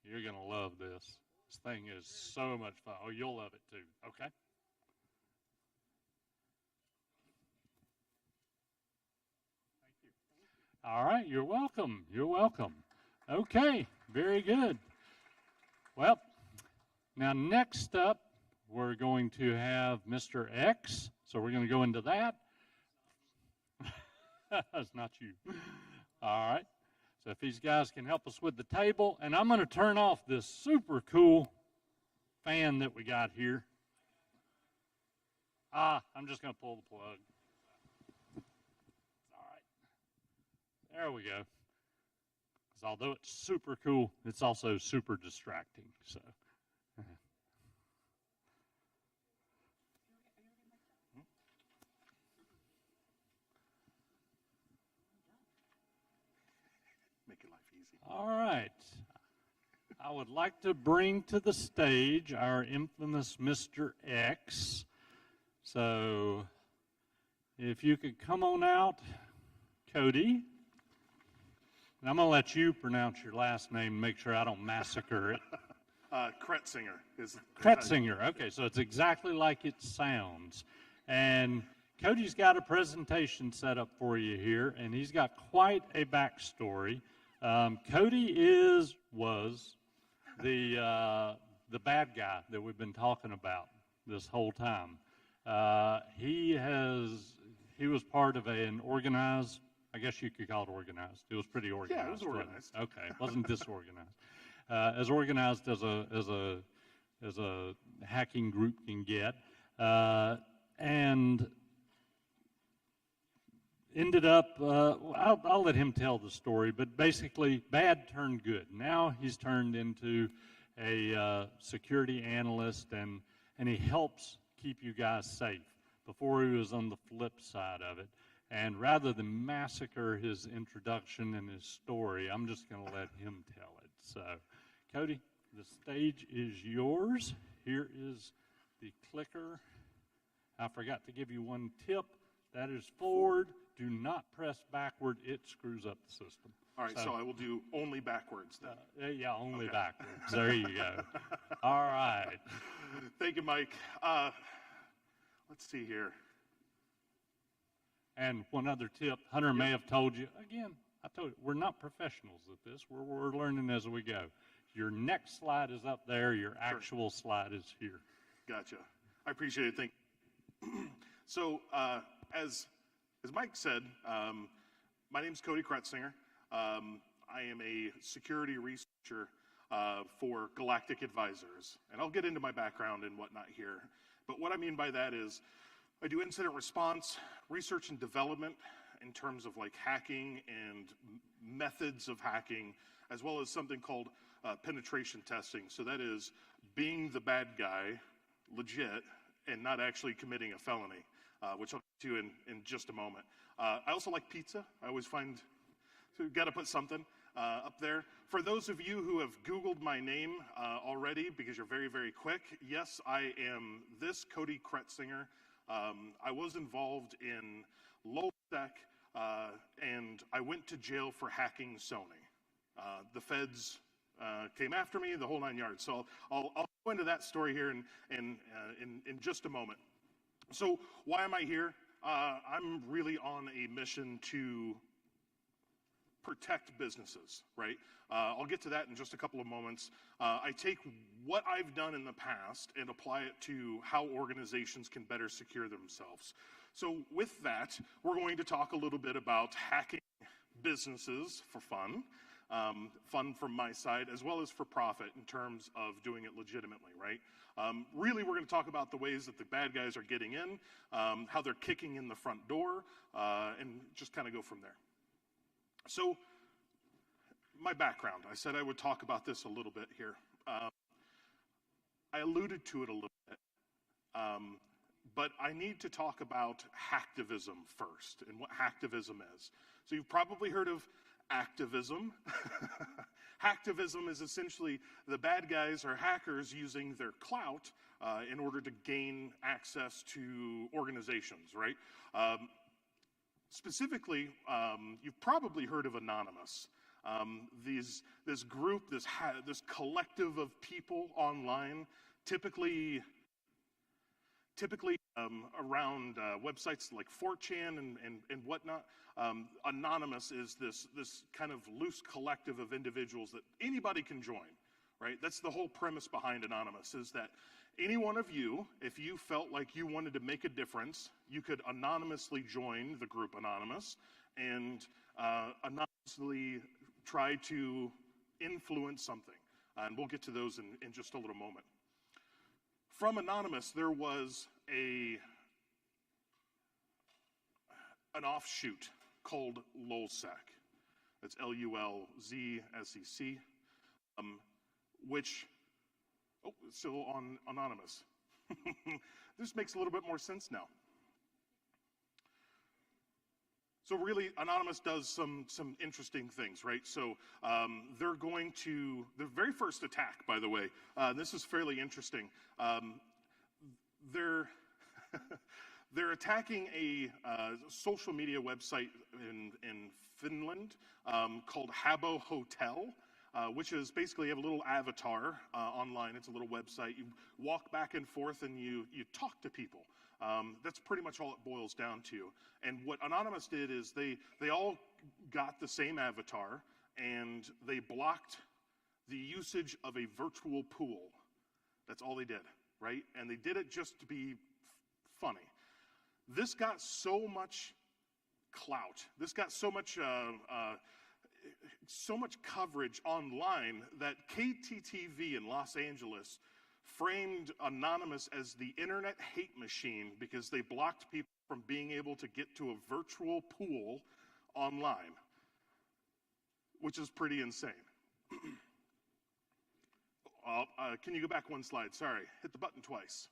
You're going to love this. This thing is so much fun. Oh, you'll love it too. Okay. All right, you're welcome. You're welcome. Okay, very good. Well, now next up, we're going to have Mr. X. So we're going to go into that. That's not you. All right. So if these guys can help us with the table, and I'm going to turn off this super cool fan that we got here. I'm just going to pull the plug. There we go. Because although it's super cool, it's also super distracting. So,
make your life easy.
all right. I would like to bring to the stage our infamous Mr. X. So, if you could come on out, Cody. And I'm going to let you pronounce your last name and make sure I don't massacre it.
Kretsinger is.
Kretsinger. Okay, so it's exactly like it sounds. And Cody's got a presentation set up for you here, and he's got quite a backstory. Cody was the bad guy that we've been talking about this whole time. He was part of an organized. I guess you could call it organized. It was pretty organized.
Yeah, it was organized.
Okay, it wasn't disorganized. As organized as a hacking group can get, and ended up. I'll let him tell the story, but basically, bad turned good. Now he's turned into a security analyst, and he helps keep you guys safe. Before he was on the flip side of it. And rather than massacre his introduction and his story, I'm just going to let him tell it. So, Cody, the stage is yours. Here is the clicker. I forgot to give you one tip. That is forward. Do not press backward. It screws up the system.
All right, so I will do only backwards then.
Yeah, only
Okay.
backwards. There you go. All right.
Thank you, Mike. Let's see here.
And one other tip, Hunter may have told you, again, I told you, we're not professionals at this. We're learning as we go. Your next slide is up there. Your actual slide is here.
Gotcha. I appreciate it. Thank you. So, as Mike said, my name is Cody Kretsinger. I am a security researcher for Galactic Advisors. And I'll get into my background and whatnot here. But what I mean by that is I do incident response, research and development in terms of like hacking and methods of hacking, as well as something called penetration testing. So that is being the bad guy, legit, and not actually committing a felony, which I'll get to in just a moment. I also like pizza. I always find, so we've got to put something up there. For those of you who have Googled my name already, because you're very, very quick, yes, I am this Cody Kretsinger. I was involved in low-sec, and I went to jail for hacking Sony. The feds came after me, the whole 9 yards. So I'll go into that story here in just a moment. So why am I here? I'm really on a mission to protect businesses, right? I'll get to that in just a couple of moments. I take what I've done in the past and apply it to how organizations can better secure themselves. So with that, we're going to talk a little bit about hacking businesses for fun, fun from my side, as well as for profit in terms of doing it legitimately, right? Really, we're going to talk about the ways that the bad guys are getting in, how they're kicking in the front door, and just kind of go from there. So, my background, I said I would talk about this a little bit here. I alluded to it a little bit, but I need to talk about hacktivism first and what hacktivism is. So you've probably heard of activism. Hacktivism is essentially the bad guys or hackers using their clout in order to gain access to organizations, right? Specifically, you've probably heard of Anonymous. This group, this collective of people online, typically around websites like 4chan and whatnot. Anonymous is this kind of loose collective of individuals that anybody can join, right? That's the whole premise behind Anonymous, is that any one of you, if you felt like you wanted to make a difference, you could anonymously join the group Anonymous and anonymously try to influence something. And we'll get to those in just a little moment. From Anonymous, there was an offshoot called LulzSec. That's LULZSEC, which, it's still on Anonymous. This makes a little bit more sense now. So really, Anonymous does some interesting things, right? So they're going to, the very first attack, by the way, this is fairly interesting. They're attacking a social media website in Finland called Habbo Hotel, which is basically you have a little avatar online. It's a little website. You walk back and forth and you talk to people. That's pretty much all it boils down to. And what Anonymous did is they all got the same avatar and they blocked the usage of a virtual pool. That's all they did, right? And they did it just to be funny. This got so much clout. This got so much coverage online that KTTV in Los Angeles framed Anonymous as the internet hate machine because they blocked people from being able to get to a virtual pool online, which is pretty insane. can you go back one slide? Sorry, hit the button twice.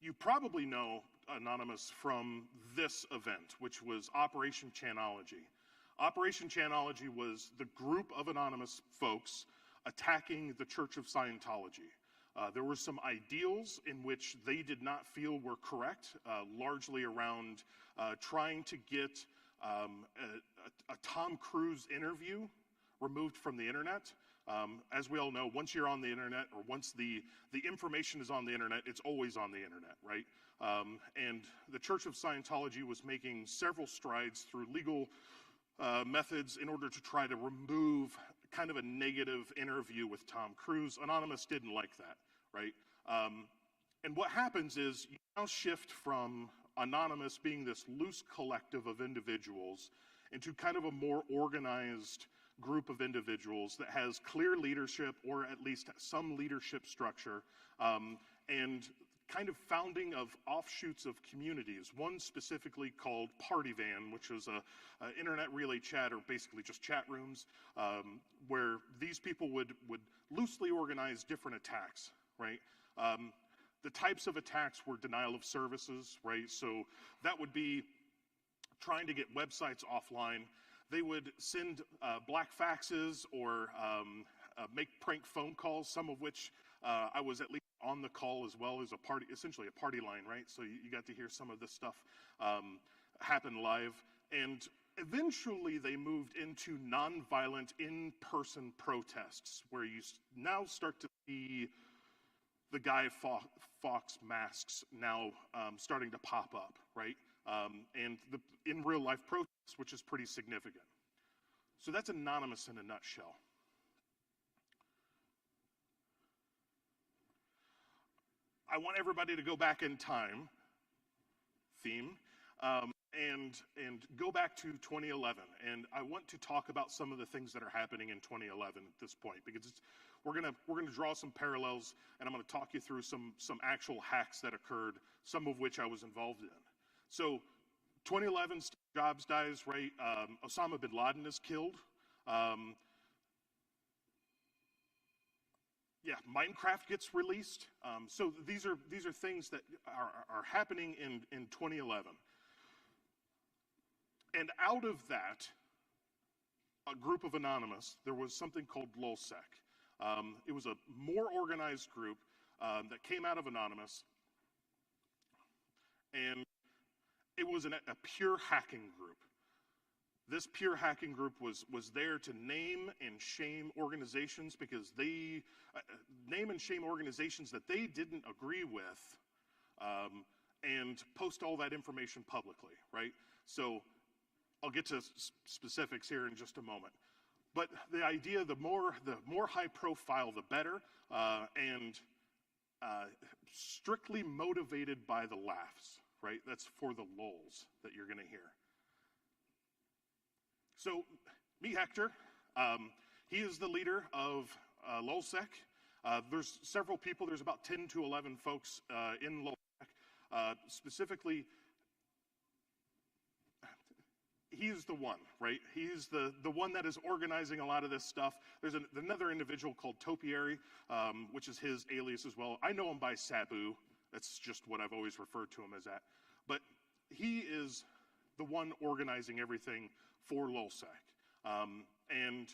You probably know Anonymous from this event, which was Operation Chanology. Operation Chanology was the group of anonymous folks attacking the Church of Scientology. There were some ideals in which they did not feel were correct, largely around trying to get a Tom Cruise interview removed from the internet. As we all know, once you're on the internet, or once the information is on the internet, it's always on the internet, right? And the Church of Scientology was making several strides through legal methods in order to try to remove kind of a negative interview with Tom Cruise. Anonymous didn't like that, right? And what happens is you now shift from Anonymous being this loose collective of individuals into kind of a more organized group of individuals that has clear leadership, or at least some leadership structure, and kind of founding of offshoots of communities. One specifically called Party Van, which was a internet relay chat, or basically just chat rooms, where these people would loosely organize different attacks, right? The types of attacks were denial of services, right? So that would be trying to get websites offline. They would send black faxes, or make prank phone calls, some of which I was at least on the call as well as essentially a party line, right? So you got to hear some of this stuff happen live. And eventually they moved into nonviolent in-person protests, where you now start to see the Guy Fawkes masks now starting to pop up, right? And in real life protests, which is pretty significant. So that's Anonymous in a nutshell. I want everybody to go back in time, theme, and go back to 2011. And I want to talk about some of the things that are happening in 2011 at this point, because we're gonna draw some parallels, and I'm gonna talk you through some actual hacks that occurred, some of which I was involved in. So 2011, Steve Jobs dies, right? Osama bin Laden is killed. Yeah, Minecraft gets released. So these are things that are happening in 2011. And out of that, a group of Anonymous, there was something called LulzSec. It was a more organized group that came out of Anonymous, and it was a pure hacking group. This pure hacking group was there to name and shame organizations, because they name and shame organizations that they didn't agree with, and post all that information publicly, right? So I'll get to specifics here in just a moment. But the idea, the more high profile, the better, and strictly motivated by the laughs, right? That's for the lulz that you're going to hear. So, me, Hector, he is the leader of LulzSec. There's several people, there's about 10 to 11 folks in LulzSec. Specifically, he's the one, right? He's the one that is organizing a lot of this stuff. There's another individual called Topiary, which is his alias as well. I know him by Sabu. That's just what I've always referred to him as that. But he is the one organizing everything for LulzSec. And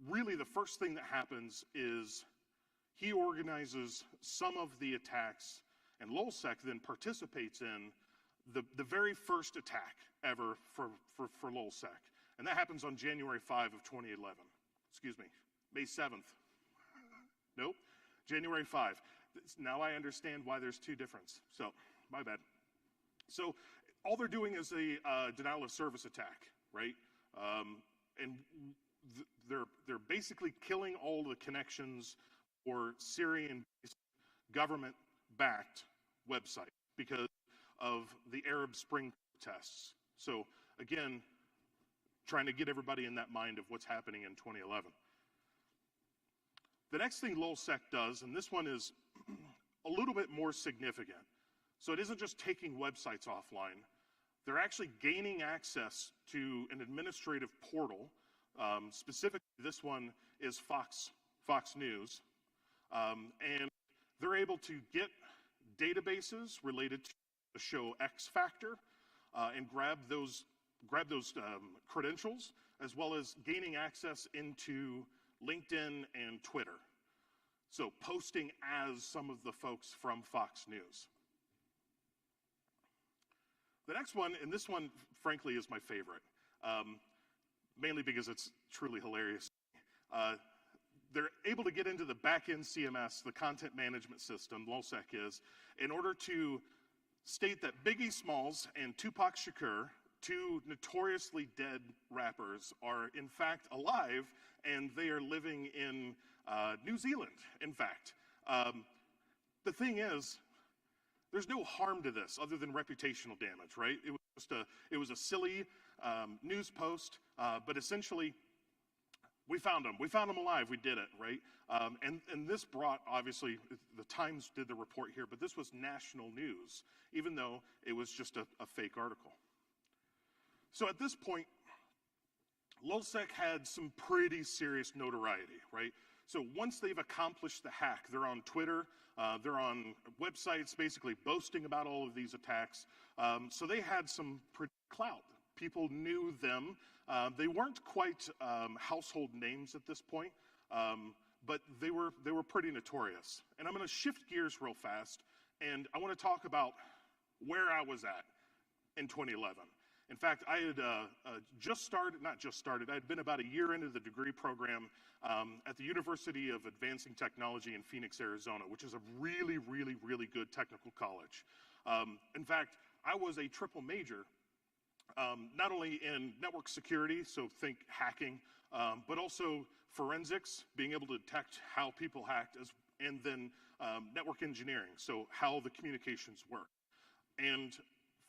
really the first thing that happens is he organizes some of the attacks, and LulzSec then participates in the very first attack ever for LulzSec. And that happens on January 5 of 2011. Excuse me, May 7th. Nope, January 5. Now I understand why there's two differences. So, my bad. So, all they're doing is a denial of service attack, right? And they're basically killing all the connections for Syrian-based government-backed websites because of the Arab Spring protests. So again, trying to get everybody in that mind of what's happening in 2011. The next thing LulzSec does, and this one is a little bit more significant. So it isn't just taking websites offline. They're actually gaining access to an administrative portal Specifically, this one is Fox News. And they're able to get databases related to the show X Factor and grab those credentials, as well as gaining access into LinkedIn and Twitter. So posting as some of the folks from Fox News. The next one, and this one, frankly, is my favorite, mainly because it's truly hilarious. They're able to get into the back-end CMS, the content management system, LulzSec is, in order to state that Biggie Smalls and Tupac Shakur, two notoriously dead rappers, are in fact alive, and they are living in New Zealand, in fact. The thing is, there's no harm to this other than reputational damage, right? It was a silly news post, but essentially, we found them. We found them alive. We did it, right? And this brought, obviously, the Times did the report here, but this was national news, even though it was just a fake article. So at this point, LulzSec had some pretty serious notoriety, right? So once they've accomplished the hack, they're on Twitter, they're on websites basically boasting about all of these attacks. So they had some pretty clout. People knew them. They weren't quite household names at this point, but they were pretty notorious. And I'm going to shift gears real fast, and I want to talk about where I was at in 2011. In fact, I had I had been about a year into the degree program at the University of Advancing Technology in Phoenix, Arizona, which is a really, really, really good technical college. In fact, I was a triple major, not only in network security, so think hacking, but also forensics, being able to detect how people hacked, and then network engineering, so how the communications work. And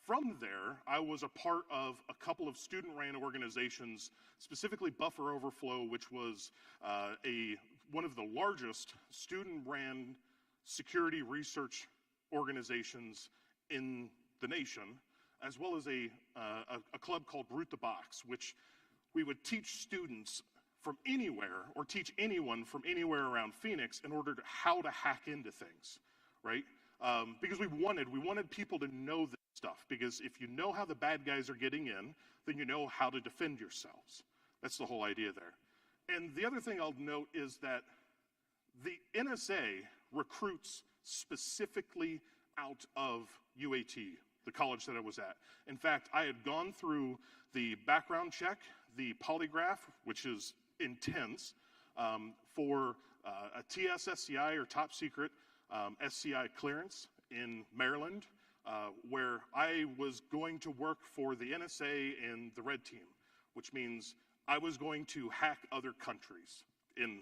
from there, I was a part of a couple of student-ran organizations, specifically Buffer Overflow, which was one of the largest student-ran security research organizations in the nation, as well as a club called Root the Box, which we would teach students from anywhere, or teach anyone from anywhere around Phoenix in order to how to hack into things, right? Because we wanted people to know this stuff, because if you know how the bad guys are getting in, then you know how to defend yourselves. That's the whole idea there. And the other thing I'll note is that the NSA recruits specifically out of UAT, the college that I was at. In fact, I had gone through the background check, the polygraph, which is intense, for a TS-SCI, or top secret SCI clearance in Maryland, where I was going to work for the NSA and the Red Team, which means I was going to hack other countries in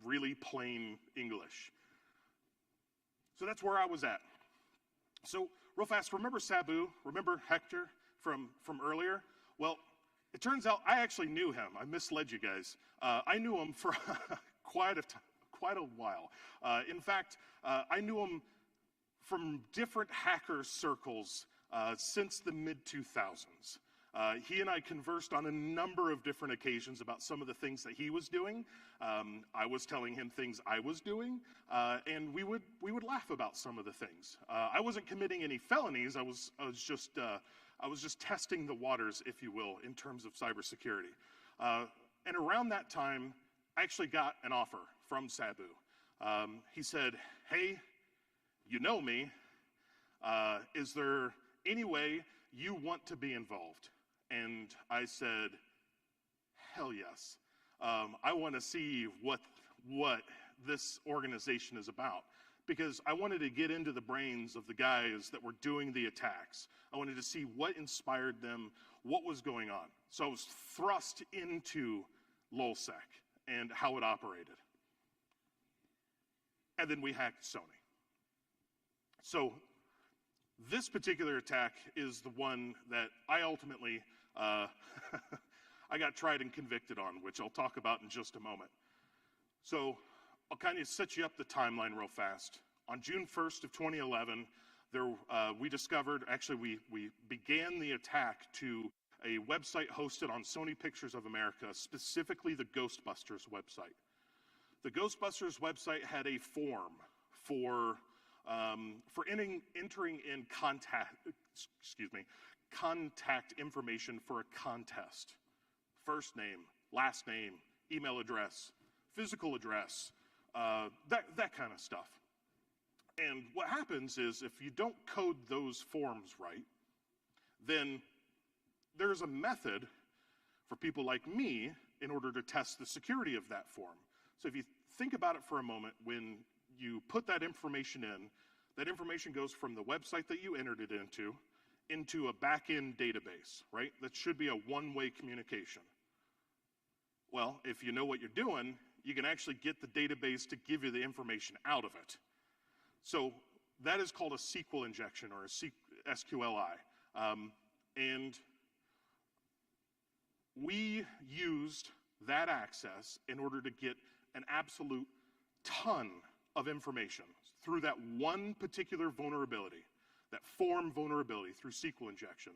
really plain English. So that's where I was at. So real fast, remember Sabu? Remember Hector from earlier? Well, it turns out I actually knew him. I misled you guys. I knew him for quite a while. In fact, I knew him from different hacker circles since the mid-2000s. He and I conversed on a number of different occasions about some of the things that he was doing. I was telling him things I was doing, and we would laugh about some of the things. I wasn't committing any felonies. I was just testing the waters, if you will, in terms of cybersecurity. And around that time, I actually got an offer from Sabu. He said, "Hey, you know me. Is there any way you want to be involved?" And I said, "Hell yes. I want to see what this organization is about." Because I wanted to get into the brains of the guys that were doing the attacks. I wanted to see what inspired them, what was going on. So I was thrust into LulzSec and how it operated. And then we hacked Sony. So this particular attack is the one that I ultimately, I got tried and convicted on, which I'll talk about in just a moment. So I'll kind of set you up the timeline real fast. On June 1st of 2011, we discovered, actually we began the attack to a website hosted on Sony Pictures of America, specifically the Ghostbusters website. The Ghostbusters website had a form for entering in contact information for a contest. First name, last name, email address, physical address, that kind of stuff. And what happens is if you don't code those forms right, then there's a method for people like me in order to test the security of that form. So if you think about it for a moment, when you put that information in, that information goes from the website that you entered it into a back-end database, right? That should be a one-way communication. Well, if you know what you're doing, you can actually get the database to give you the information out of it. So that is called a SQL injection or a SQLI. And we used that access in order to get an absolute ton of information through that one particular vulnerability, that form vulnerability through SQL injection.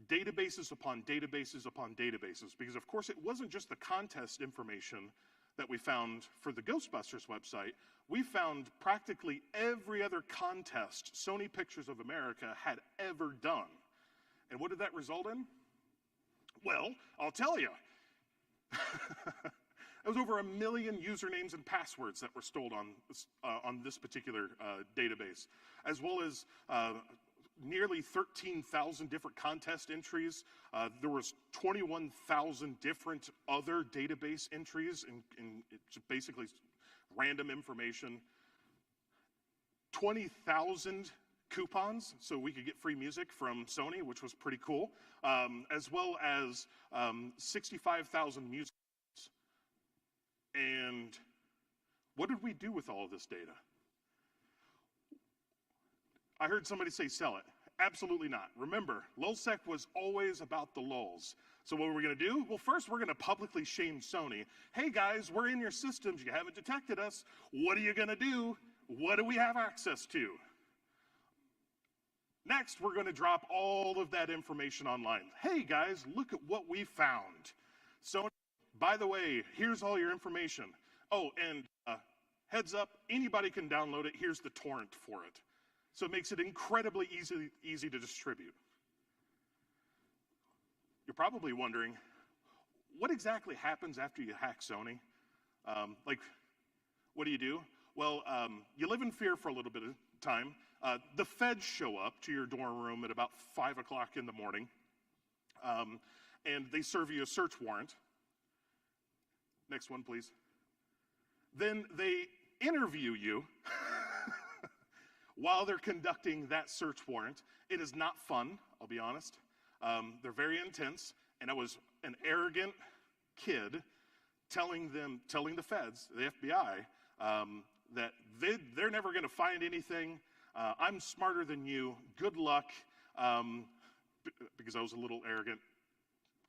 Databases upon databases upon databases, because of course it wasn't just the contest information that we found for the Ghostbusters website. We found practically every other contest Sony Pictures of America had ever done. And what did that result in? Well, I'll tell you. It was over 1 million usernames and passwords that were stolen on this particular database, as well as nearly 13,000 different contest entries. There was 21,000 different other database entries in basically random information. 20,000 coupons, so we could get free music from Sony, which was pretty cool, as well as 65,000 music. And what did we do with all of this data? I heard somebody say sell it. Absolutely not. Remember, LulzSec was always about the lulz. So what are we going to do? Well, first we're going to publicly shame Sony. Hey guys, we're in your systems. You haven't detected us. What are you going to do? What do we have access to? Next, we're going to drop all of that information online. Hey guys, look at what we found. Sony, by the way, here's all your information. Oh, and heads up, anybody can download it. Here's the torrent for it. So it makes it incredibly easy to distribute. You're probably wondering, what exactly happens after you hack Sony? What do? Well, you live in fear for a little bit of time. The feds show up to your dorm room at about 5 o'clock in the morning, and they serve you a search warrant. Next one, please. Then they interview you while they're conducting that search warrant. It is not fun, I'll be honest. They're very intense, and I was an arrogant kid telling the feds, the FBI, that they're never going to find anything. I'm smarter than you. Good luck, because I was a little arrogant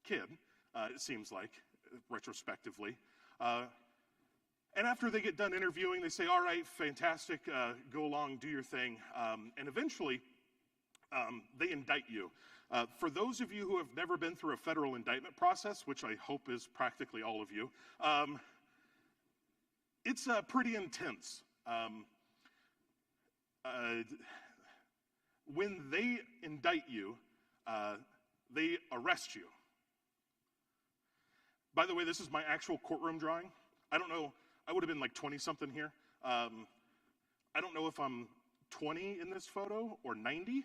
kid, it seems like, retrospectively. And after they get done interviewing, they say, all right, fantastic, go along, do your thing. And eventually, they indict you. For those of you who have never been through a federal indictment process, which I hope is practically all of you, it's pretty intense. When they indict you, they arrest you. By the way, this is my actual courtroom drawing. I don't know, I would have been like 20-something here. I don't know if I'm 20 in this photo or 90.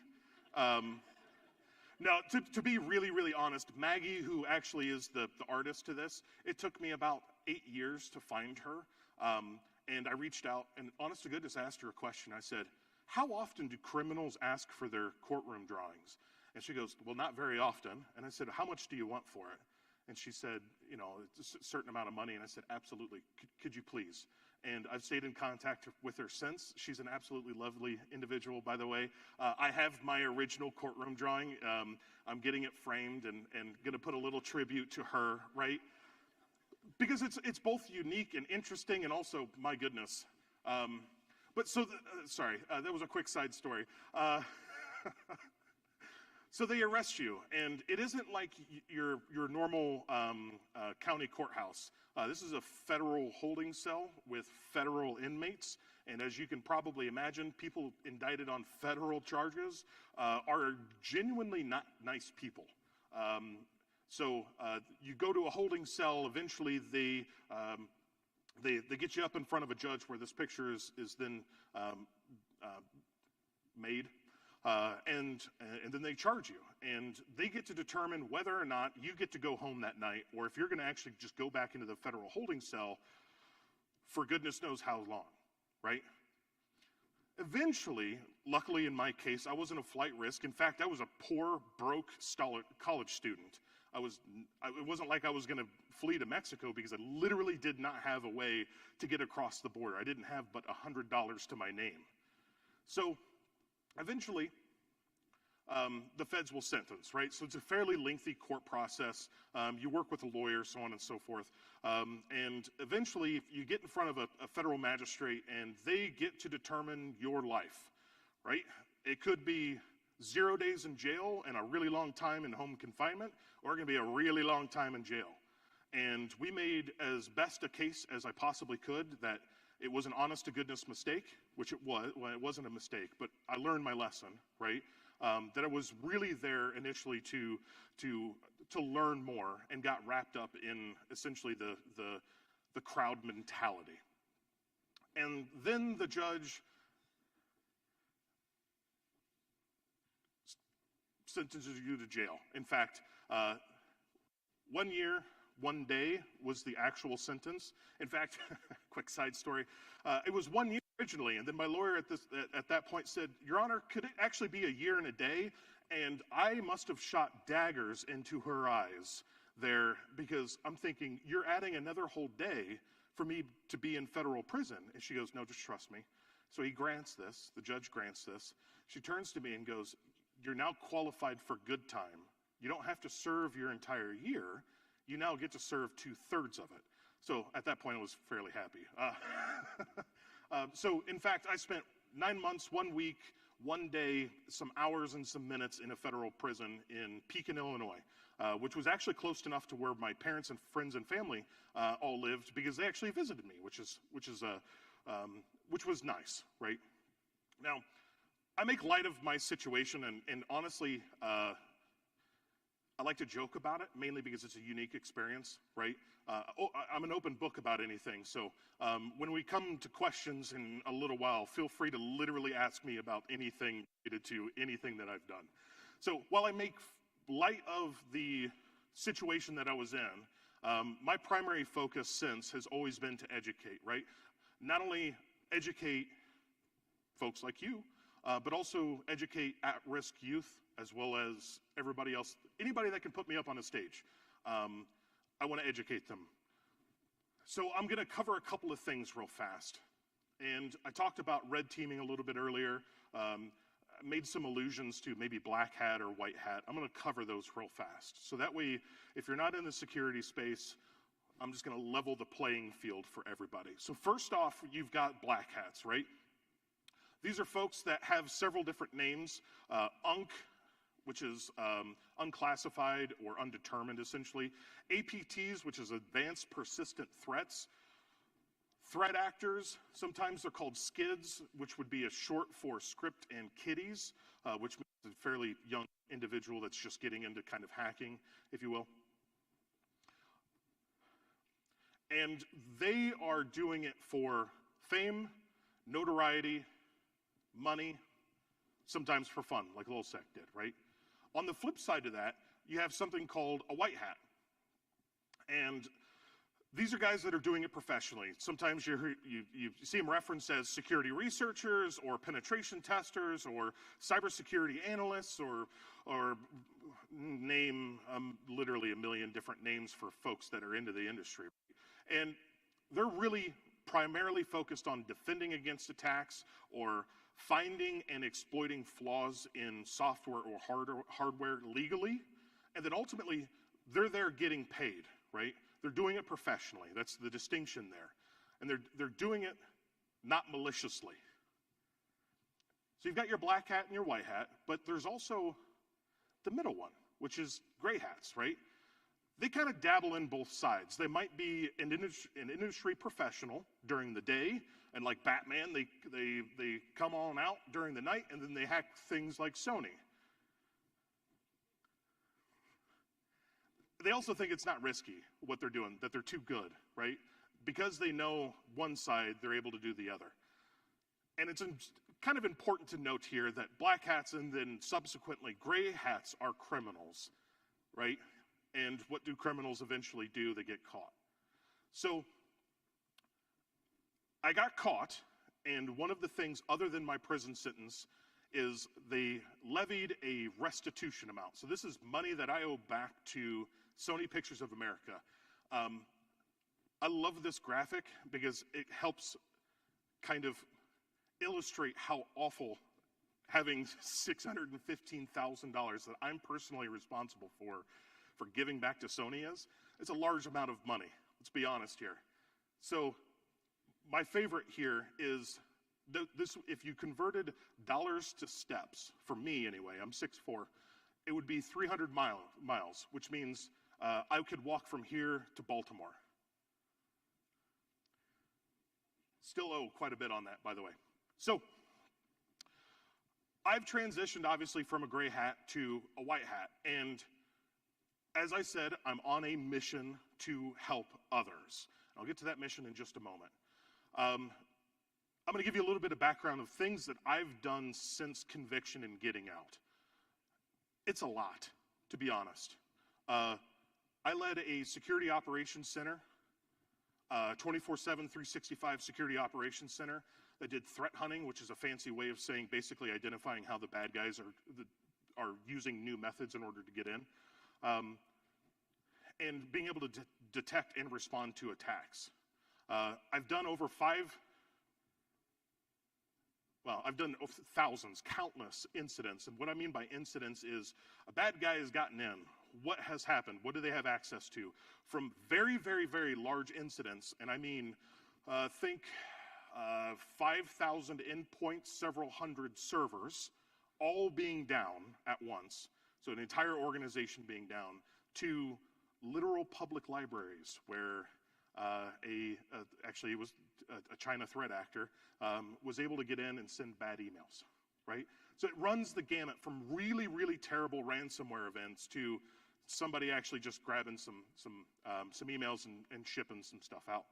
Now, to be really, really honest, Maggie, who actually is the artist to this, it took me about 8 years to find her. And I reached out and honest to goodness asked her a question. I said, how often do criminals ask for their courtroom drawings? And she goes, well, not very often. And I said, how much do you want for it? And she said, you know, it's a certain amount of money. And I said, absolutely. Could you please? And I've stayed in contact with her since. She's an absolutely lovely individual, by the way. I have my original courtroom drawing. I'm getting it framed and going to put a little tribute to her, right? Because it's both unique and interesting and also, my goodness. But so, sorry, that was a quick side story. So they arrest you, and it isn't like your normal county courthouse. This is a federal holding cell with federal inmates, and as you can probably imagine, people indicted on federal charges are genuinely not nice people. So you go to a holding cell. Eventually, they get you up in front of a judge, where this picture is then made. And then they charge you, and they get to determine whether or not you get to go home that night, or if you're going to actually just go back into the federal holding cell for goodness knows how long, right? Eventually, luckily in my case, I wasn't a flight risk. In fact, I was a poor, broke college student. It wasn't like I was going to flee to Mexico, because I literally did not have a way to get across the border. I didn't have but $100 to my name. So eventually, the feds will sentence, right? So it's a fairly lengthy court process. You work with a lawyer, so on and so forth. And eventually, you get in front of a federal magistrate, and they get to determine your life, right? It could be 0 days in jail and a really long time in home confinement, or it can be a really long time in jail. And we made as best a case as I possibly could that it was an honest-to-goodness mistake, which it was. Well, it wasn't a mistake, but I learned my lesson, right? That I was really there initially to learn more, and got wrapped up in essentially the crowd mentality. And then the judge sentences you to jail. In fact, 1 year, 1 day was the actual sentence. In fact, quick side story, it was 1 year originally, and then my lawyer at that point said, "Your Honor, could it actually be a year and a day?" And I must have shot daggers into her eyes there, because I'm thinking, you're adding another whole day for me to be in federal prison. And she goes, "No, just trust me." So he grants this, the judge grants this. She turns to me and goes, "You're now qualified for good time. You don't have to serve your entire year. You now get to serve 2/3 of it." So at that point, I was fairly happy. So in fact, I spent 9 months, 1 week, 1 day, some hours and some minutes in a federal prison in Pekin, Illinois, which was actually close enough to where my parents and friends and family all lived, because they actually visited me, which was nice, right? Now, I make light of my situation, and honestly, I like to joke about it, mainly because it's a unique experience, right? I'm an open book about anything, so when we come to questions in a little while, feel free to literally ask me about anything related to anything that I've done. So while I make light of the situation that I was in, my primary focus since has always been to educate, right? Not only educate folks like you, but also educate at-risk youth, as well as everybody else, anybody that can put me up on a stage. I want to educate them. So I'm going to cover a couple of things real fast. And I talked about red teaming a little bit earlier. Made some allusions to maybe black hat or white hat. I'm going to cover those real fast. So that way, if you're not in the security space, I'm just going to level the playing field for everybody. So first off, you've got black hats, right? These are folks that have several different names. UNC, which is unclassified or undetermined, essentially. APTs, which is advanced persistent threats. Threat actors, sometimes they're called SKIDs, which would be a short for script and kiddies, which means a fairly young individual that's just getting into kind of hacking, if you will. And they are doing it for fame, notoriety, money, sometimes for fun, like Lil Sec did, right? On the flip side of that, you have something called a white hat. And these are guys that are doing it professionally. Sometimes you see them referenced as security researchers or penetration testers or cybersecurity analysts or name literally a million different names for folks that are into the industry. And they're really primarily focused on defending against attacks or finding and exploiting flaws in software or hardware legally, and then ultimately they're there getting paid, right? They're doing it professionally. That's the distinction there. And they're doing it not maliciously. So you've got your black hat and your white hat, but there's also the middle one, which is gray hats, right? They kind of dabble in both sides. They might be an industry professional during the day, and like Batman, they come on out during the night, and then they hack things like Sony. They also think it's not risky, what they're doing, that they're too good, right? Because they know one side, they're able to do the other. And it's kind of important to note here that black hats and then subsequently gray hats are criminals, right? And what do criminals eventually do? They get caught. So I got caught, and one of the things other than my prison sentence is they levied a restitution amount. So this is money that I owe back to Sony Pictures of America. I love this graphic because it helps kind of illustrate how awful having $615,000 that I'm personally responsible for giving back to Sony is. It's a large amount of money, let's be honest here. So my favorite here is this, if you converted dollars to steps, for me anyway, I'm 6'4", it would be 300 miles, which means I could walk from here to Baltimore. Still owe quite a bit on that, by the way. So I've transitioned, obviously, from a gray hat to a white hat. And as I said, I'm on a mission to help others. I'll get to that mission in just a moment. I'm going to give you a little bit of background of things that I've done since conviction and getting out. It's a lot, to be honest. I led a security operations center, 24/7, 365 security operations center that did threat hunting, which is a fancy way of saying basically identifying how the bad guys are using new methods in order to get in, and being able to detect and respond to attacks. I've done I've done thousands, countless incidents. And what I mean by incidents is a bad guy has gotten in. What has happened? What do they have access to? From very, very, very large incidents, and I mean, think 5,000 endpoints, several hundred servers, all being down at once, so an entire organization being down, to literal public libraries where actually it was a China threat actor, was able to get in and send bad emails, right? So it runs the gamut from really, really terrible ransomware events to somebody actually just grabbing some emails and shipping some stuff out.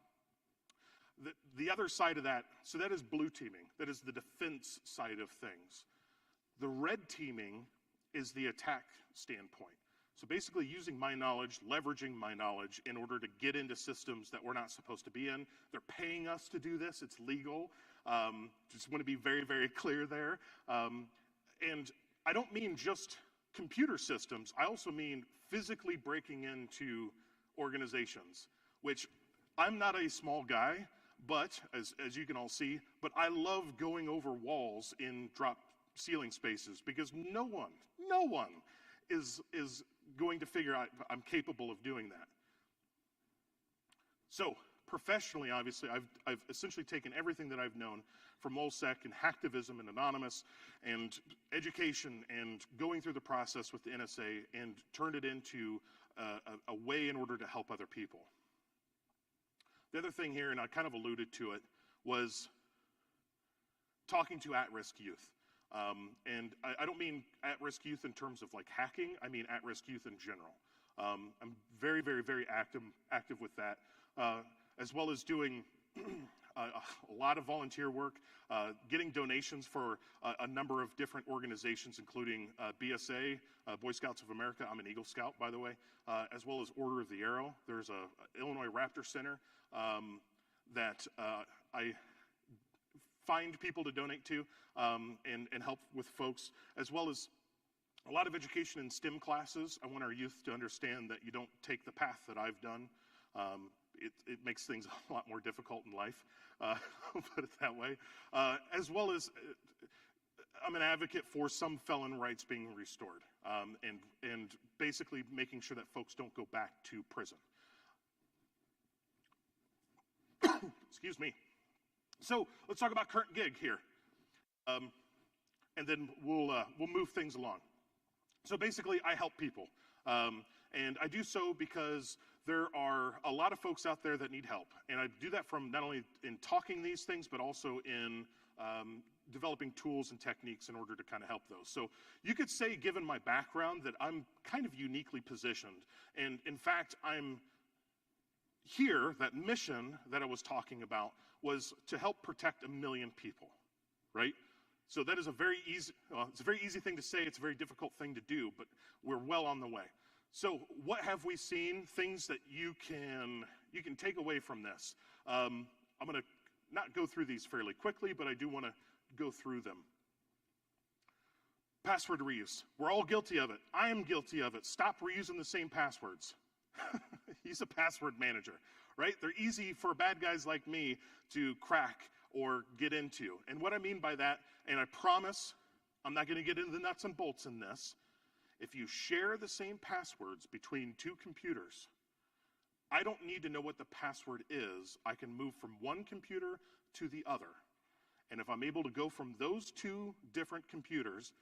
The other side of that, so that is blue teaming. That is the defense side of things. The red teaming is the attack standpoint. So basically using my knowledge, leveraging my knowledge in order to get into systems that we're not supposed to be in. They're paying us to do this. It's legal. Just want to be very, very clear there. And I don't mean just computer systems. I also mean physically breaking into organizations, which I'm not a small guy, but as you can all see, but I love going over walls in drop ceiling spaces because no one is going to figure out I'm capable of doing that. So professionally, obviously, I've essentially taken everything that I've known from MolSec and hacktivism and Anonymous and education and going through the process with the NSA and turned it into a way in order to help other people. The other thing here, and I kind of alluded to it, was talking to at-risk youth. And I don't mean at-risk youth in terms of like hacking, I mean at-risk youth in general. I'm very, very, very active with that, as well as doing a lot of volunteer work, getting donations for a number of different organizations, including BSA, Boy Scouts of America. I'm an Eagle Scout, by the way, as well as Order of the Arrow. There's a Illinois Raptor Center that I find people to donate to and help with folks, as well as a lot of education in STEM classes. I want our youth to understand that you don't take the path that I've done. It makes things a lot more difficult in life, put it that way. As well as I'm an advocate for some felon rights being restored and basically making sure that folks don't go back to prison. Excuse me. So let's talk about current gig here, and then we'll move things along. So basically, I help people. And I do so because there are a lot of folks out there that need help. And I do that from not only in talking these things, but also in developing tools and techniques in order to kind of help those. So you could say, given my background, that I'm kind of uniquely positioned. And in fact, I'm here, that mission that I was talking about was to help protect 1 million people, right? So that is a very easy thing to say. It's a very difficult thing to do, but we're well on the way. So what have we seen? Things that you can take away from this. I'm going to not go through these fairly quickly, but I do want to go through them. Password reuse. We're all guilty of it. I am guilty of it. Stop reusing the same passwords. Use a password manager, right? They're easy for bad guys like me to crack or get into. And what I mean by that, and I promise I'm not going to get into the nuts and bolts in this, if you share the same passwords between two computers, I don't need to know what the password is. I can move from one computer to the other. And if I'm able to go from those two different computers,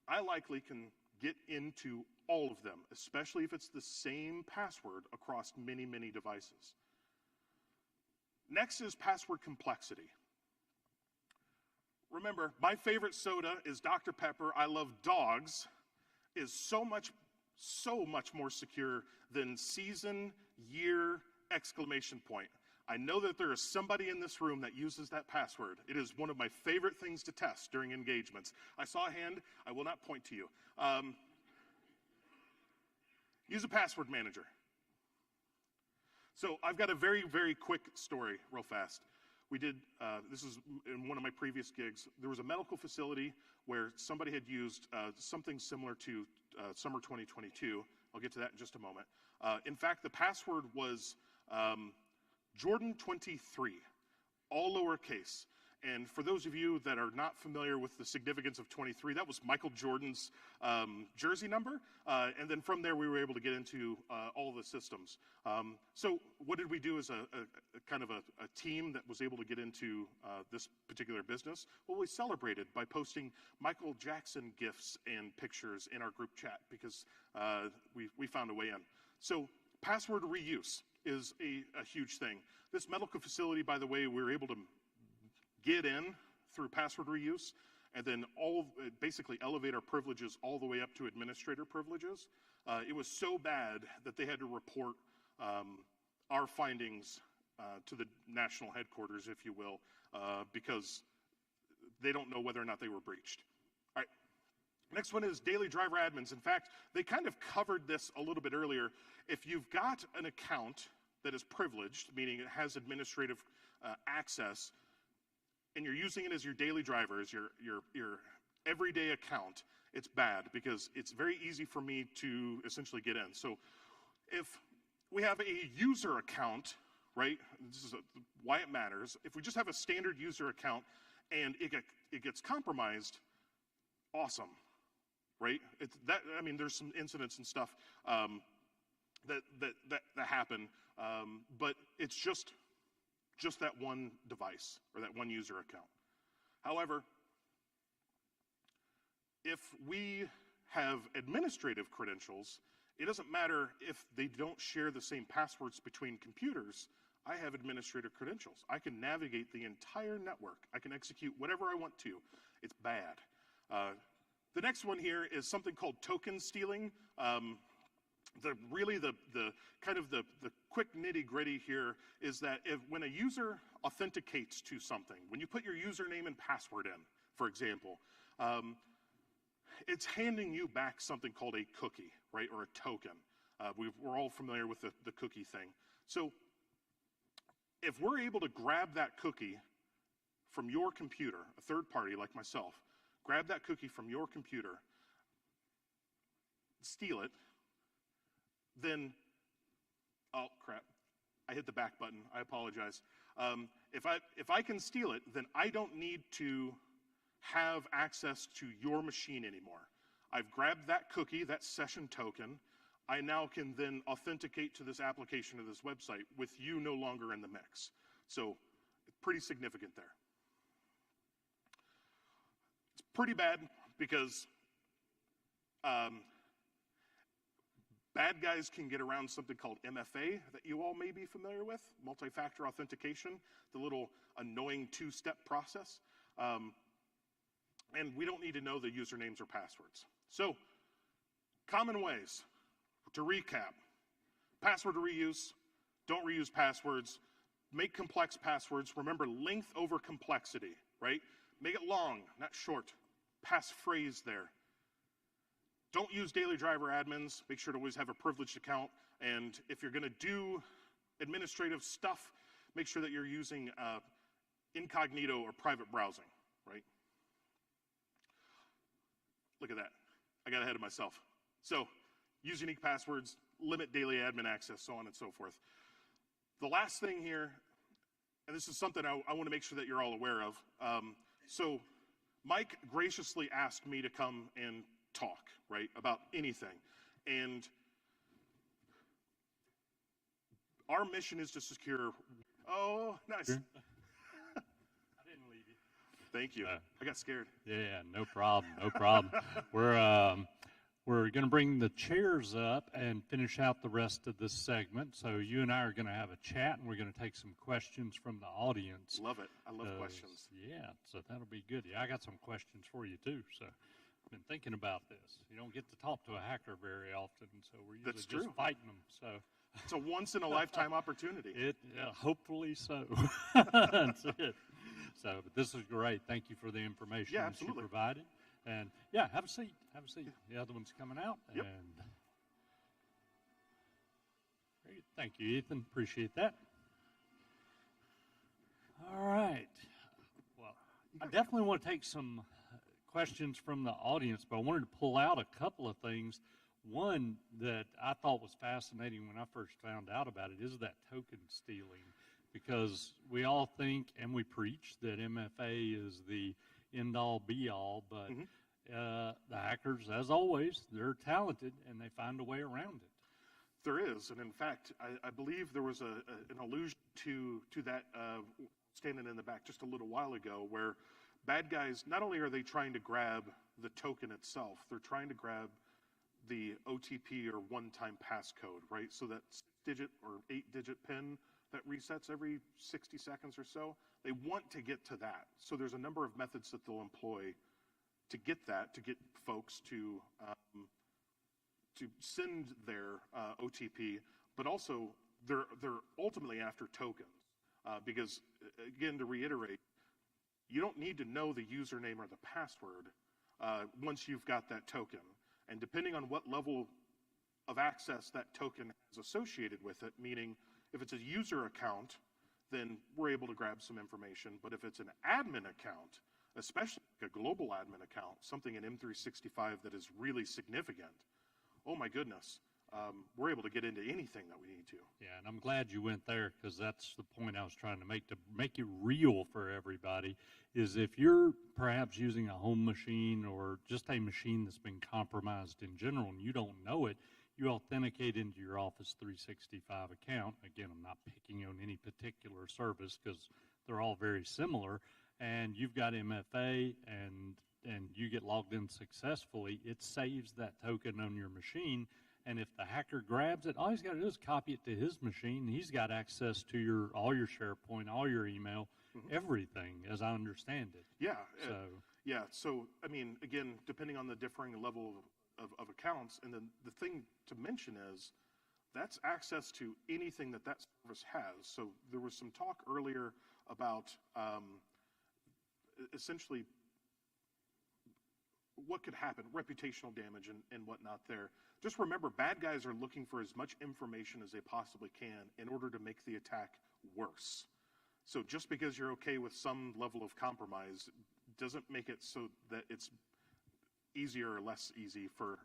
I likely can get into all of them, especially if it's the same password across many, many devices. Next is password complexity. Remember, my favorite soda is Dr. Pepper. I love dogs. Is so much more secure than season, year, exclamation point. I know that there is somebody in this room that uses that password. It is one of my favorite things to test during engagements. I saw a hand. I will not point to you. Use a password manager. So I've got a very, very quick story real fast. We did, this is in one of my previous gigs, there was a medical facility where somebody had used something similar to summer 2022. I'll get to that in just a moment. In fact, the password was Jordan23, all lowercase. And for those of you that are not familiar with the significance of 23, that was Michael Jordan's jersey number. And then from there, we were able to get into all the systems. So what did we do as a kind of a team that was able to get into this particular business? Well, we celebrated by posting Michael Jackson gifs and pictures in our group chat because we found a way in. So password reuse is a huge thing. This medical facility, by the way, we were able to get in through password reuse, and then basically elevate our privileges all the way up to administrator privileges. It was so bad that they had to report our findings to the national headquarters, if you will, because they don't know whether or not they were breached. All right. Next one is daily driver admins. In fact, they kind of covered this a little bit earlier. If you've got an account that is privileged, meaning it has administrative access, and you're using it as your daily driver, as your everyday account, it's bad because it's very easy for me to essentially get in. So if we have a user account, right, this is why it matters. If we just have a standard user account and it gets compromised, awesome, right? I mean, there's some incidents and stuff that happen, but it's just that one device or that one user account. However, if we have administrative credentials, it doesn't matter if they don't share the same passwords between computers. I have administrative credentials. I can navigate the entire network. I can execute whatever I want to. It's bad. The next one here is something called token stealing. The quick nitty-gritty here is that when a user authenticates to something, when you put your username and password in, for example, it's handing you back something called a cookie, right, or a token. We're all familiar with the cookie thing. So if we're able to grab that cookie from your computer, a third party like myself, grab that cookie from your computer, steal it, then, oh crap, I hit the back button, I apologize. If I can steal it, then I don't need to have access to your machine anymore. I've grabbed that cookie, that session token. I now can then authenticate to this application or this website with you no longer in the mix. So, pretty significant there. It's pretty bad because Bad guys can get around something called MFA that you all may be familiar with, multi-factor authentication, the little annoying two-step process. And we don't need to know the usernames or passwords. So, common ways to recap. Password reuse, don't reuse passwords, make complex passwords. Remember, length over complexity, right? Make it long, not short. Passphrase there. Don't use daily driver admins. Make sure to always have a privileged account. And if you're going to do administrative stuff, make sure that you're using incognito or private browsing, right? Look at that. I got ahead of myself. So, use unique passwords, limit daily admin access, so on and so forth. The last thing here, and this is something I want to make sure that you're all aware of. So, Mike graciously asked me to come and talk, right, about anything. And our mission is to secure, oh, nice.
Sure. I didn't leave you.
Thank you. I got scared.
Yeah, no problem, no problem. We're going to bring the chairs up and finish out the rest of this segment. So you and I are going to have a chat, and we're going to take some questions from the audience.
Love it. I love questions.
Yeah, so that'll be good. Yeah, I got some questions for you, too. So I've been thinking about this. You don't get to talk to a hacker very often, so we're usually just fighting them. So
it's a once-in-a-lifetime opportunity.
Hopefully so. That's it. So, but this is great. Thank you for the information that you provided. And, yeah, have a seat. Have a seat. The other one's coming out.
Yep.
And great. Thank you, Ethan. Appreciate that. All right. Well, I definitely want to take some questions from the audience, but I wanted to pull out a couple of things. One that I thought was fascinating when I first found out about it is that token stealing, because we all think and we preach that MFA is the end-all, be-all, but the hackers, as always, they're talented and they find a way around it.
There is, and in fact, I believe there was an allusion to that standing in the back just a little while ago, where bad guys, not only are they trying to grab the token itself, they're trying to grab the OTP or one-time passcode, right? So that 6-digit or 8-digit PIN that resets every 60 seconds or so, they want to get to that. So there's a number of methods that they'll employ to get that, to get folks to send their OTP, but also they're ultimately after tokens. Because, again, to reiterate, you don't need to know the username or the password once you've got that token. And depending on what level of access that token is associated with it, meaning if it's a user account, then we're able to grab some information. But if it's an admin account, especially a global admin account, something in M365 that is really significant, oh my goodness, we're able to get into anything that we need to.
Yeah, and I'm glad you went there, because that's the point I was trying to make it real for everybody, is if you're perhaps using a home machine or just a machine that's been compromised in general and you don't know it, you authenticate into your Office 365 account. Again, I'm not picking on any particular service because they're all very similar, and you've got MFA and you get logged in successfully, it saves that token on your machine. And if the hacker grabs it, all he's got to do is copy it to his machine. He's got access to all your SharePoint, all your email, everything, as I understand it.
Yeah. So, I mean, again, depending on the differing level of accounts, and then the thing to mention is that's access to anything that service has. So there was some talk earlier about essentially what could happen, reputational damage and whatnot there. Just remember, bad guys are looking for as much information as they possibly can in order to make the attack worse. So just because you're okay with some level of compromise doesn't make it so that it's easier or less easy for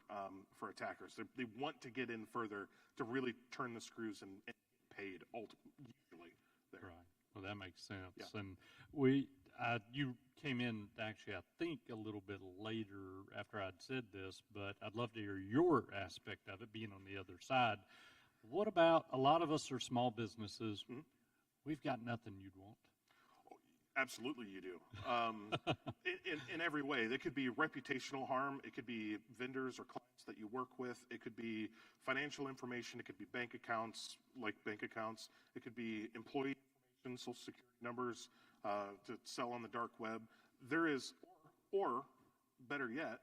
attackers. They want to get in further to really turn the screws and get paid usually there.
Right. Well, that makes sense.
Yeah.
And you came in actually, I think, a little bit later after I'd said this, but I'd love to hear your aspect of it, being on the other side. What about, a lot of us are small businesses. We've got nothing you'd want.
Absolutely, you do. In every way. There could be reputational harm. It could be vendors or clients that you work with. It could be financial information. It could be bank accounts, like bank accounts. It could be employee information, social security numbers to sell on the dark web. There is, or better yet,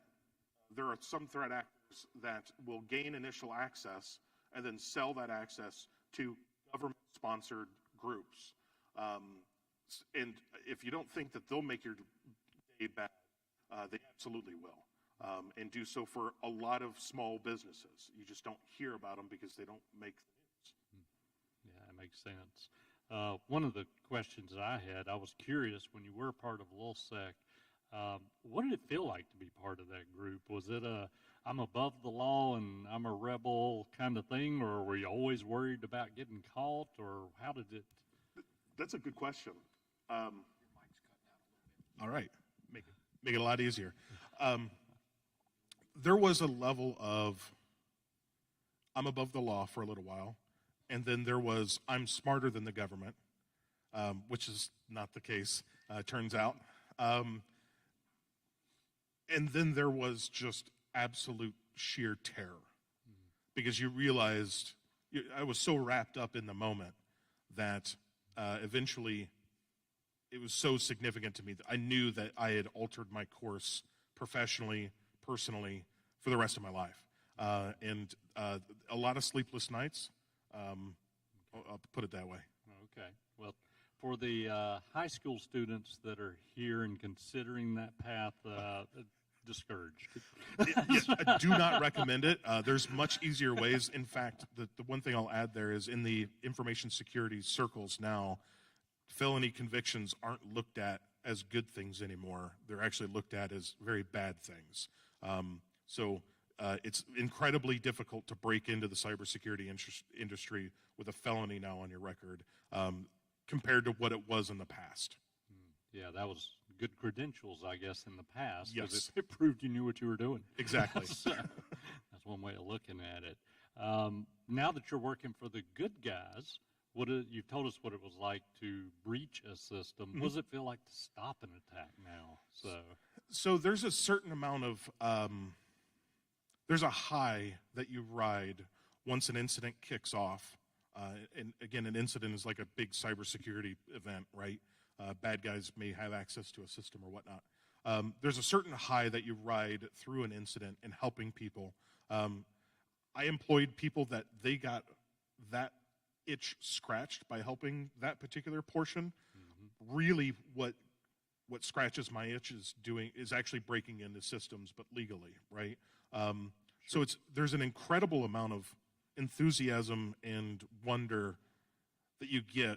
there are some threat actors that will gain initial access and then sell that access to government-sponsored groups. And if you don't think that they'll make your day bad, they absolutely will, and do so for a lot of small businesses. You just don't hear about them because they don't make the news.
Yeah, that makes sense. One of the questions I had, I was curious, when you were part of LulzSec, what did it feel like to be part of that group? Was it a I'm above the law and I'm a rebel kind of thing, or were you always worried about getting caught, or how did it?
That's a good question. All right, make it a lot easier. There was a level of I'm above the law for a little while, and then there was I'm smarter than the government, which is not the case, turns out. And then there was just absolute sheer terror, because you realized I was so wrapped up in the moment that eventually it was so significant to me that I knew that I had altered my course professionally, personally, for the rest of my life. And a lot of sleepless nights, I'll put it that way.
Okay. Well, for the high school students that are here and considering that path, discouraged.
I do not recommend it. There's much easier ways. In fact, the one thing I'll add there is in the information security circles now, felony convictions aren't looked at as good things anymore. They're actually looked at as very bad things. So it's incredibly difficult to break into the cybersecurity industry with a felony now on your record, compared to what it was in the past.
Yeah, that was good credentials, I guess, in the past.
Yes.
'Cause it proved you knew what you were doing.
Exactly.
So, that's one way of looking at it. Now that you're working for the good guys, you've told us what it was like to breach a system. What does it feel like to stop an attack now?
So there's a certain amount of, there's a high that you ride once an incident kicks off. And again, an incident is like a big cybersecurity event, right? Bad guys may have access to a system or whatnot. There's a certain high that you ride through an incident in helping people. I employed people that they got that itch scratched by helping that particular portion. Really, what scratches my itch is actually breaking into systems, but legally, right? So there's an incredible amount of enthusiasm and wonder that you get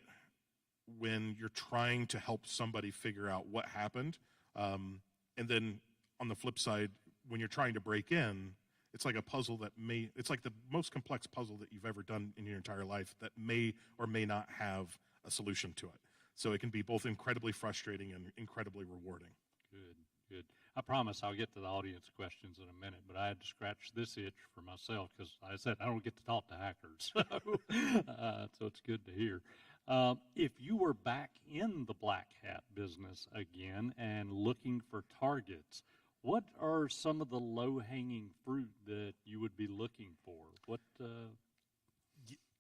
when you're trying to help somebody figure out what happened. And then on the flip side, when you're trying to break in, it's like a puzzle it's like the most complex puzzle that you've ever done in your entire life that may or may not have a solution to it. So it can be both incredibly frustrating and incredibly rewarding.
Good. I promise I'll get to the audience questions in a minute, but I had to scratch this itch for myself because I said I don't get to talk to hackers. So it's good to hear. If you were back in the black hat business again and looking for targets, what are some of the low-hanging fruit that you would be looking for?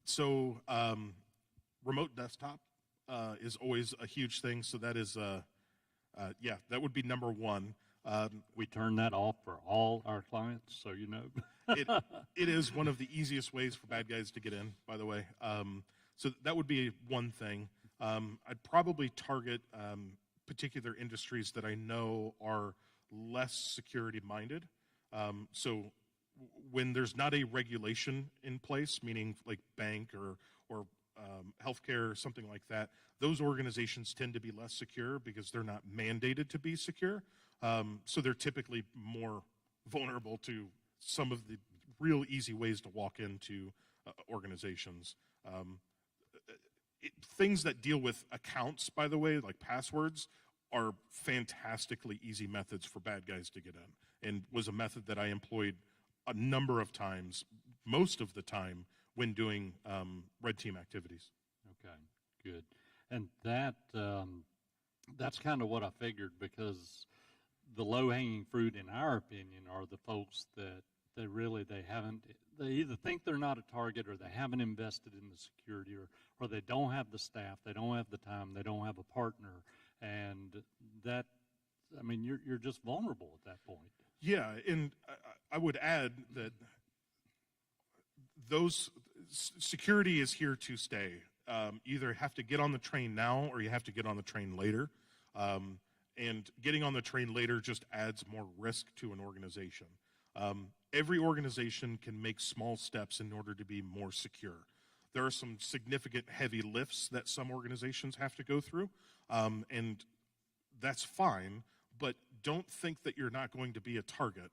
So remote desktop is always a huge thing. So that is, that would be number one.
We turn that off for all our clients, so you know.
It is one of the easiest ways for bad guys to get in, by the way. So that would be one thing. I'd probably target particular industries that I know are less security-minded. So when there's not a regulation in place, meaning like bank or healthcare or something like that, those organizations tend to be less secure because they're not mandated to be secure. So they're typically more vulnerable to some of the real easy ways to walk into organizations. Things that deal with accounts, by the way, like passwords, are fantastically easy methods for bad guys to get in, and was a method that I employed a number of times, most of the time, when doing red team activities.
Okay, good. And that That's kind of what I figured, because the low-hanging fruit, in our opinion, are the folks that they either think they're not a target, or they haven't invested in the security, or they don't have the staff, they don't have the time, they don't have a partner, and that, I mean, you're just vulnerable at that point.
Yeah, and I would add that security is here to stay. Either have to get on the train now, or you have to get on the train later. And getting on the train later just adds more risk to an organization. Every organization can make small steps in order to be more secure. There are some significant heavy lifts that some organizations have to go through, and that's fine, but don't think that you're not going to be a target.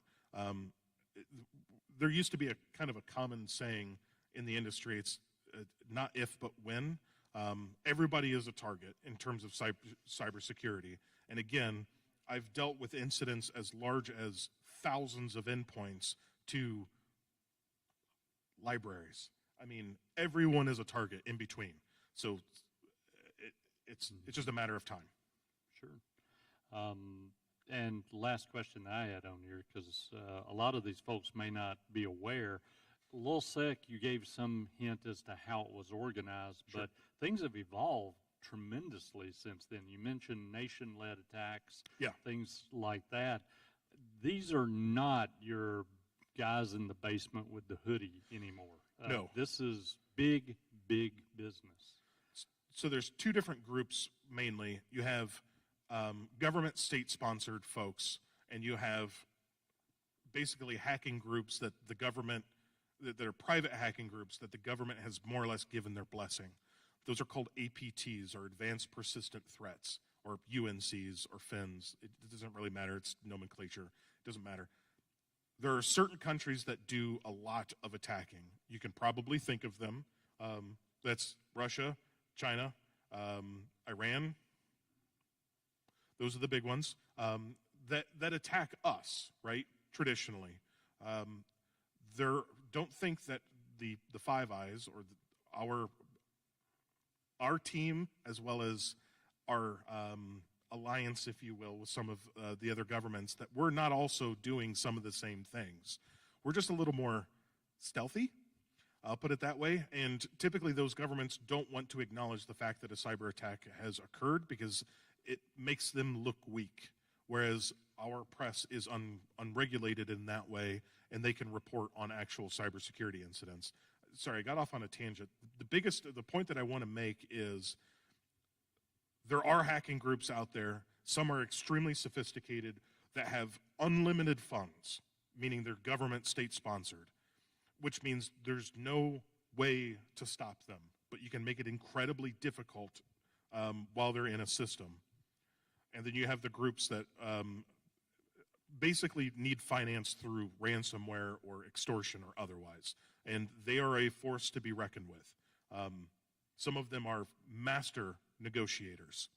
There used to be a kind of a common saying in the industry, it's not if, but when. Everybody is a target in terms of cybersecurity. And again, I've dealt with incidents as large as thousands of endpoints to libraries. I mean, everyone is a target in between. So it's just a matter of time.
Sure. And last question I had on here, because a lot of these folks may not be aware. A little sick, you gave some hint as to how it was organized,
Sure.
but things have evolved tremendously since then. You mentioned nation-led attacks, things like that. These are not your guys in the basement with the hoodie anymore.
No.
This is big, big business.
So there's two different groups mainly. You have government state-sponsored folks, and you have basically hacking groups that the government, that are private hacking groups that the government has more or less given their blessing. Those are called APTs, or Advanced Persistent Threats, or UNCs, or FINs. It doesn't really matter. It's nomenclature. It doesn't matter. There are certain countries that do a lot of attacking. You can probably think of them. That's Russia, China, Iran. Those are the big ones that attack us, right? Traditionally, don't think that the Five Eyes or our team, as well as our alliance, if you will, with some of the other governments, that we're not also doing some of the same things. We're just a little more stealthy. I'll put it that way. And typically those governments don't want to acknowledge the fact that a cyber attack has occurred, because it makes them look weak, whereas our press is unregulated in that way, and they can report on actual cybersecurity incidents. Sorry, I got off on a tangent. The point that I want to make is there are hacking groups out there. Some are extremely sophisticated that have unlimited funds, meaning they're government state-sponsored, which means there's no way to stop them, but you can make it incredibly difficult while they're in a system. And then you have the groups that basically need finance through ransomware or extortion or otherwise. And they are a force to be reckoned with. Some of them are master negotiators.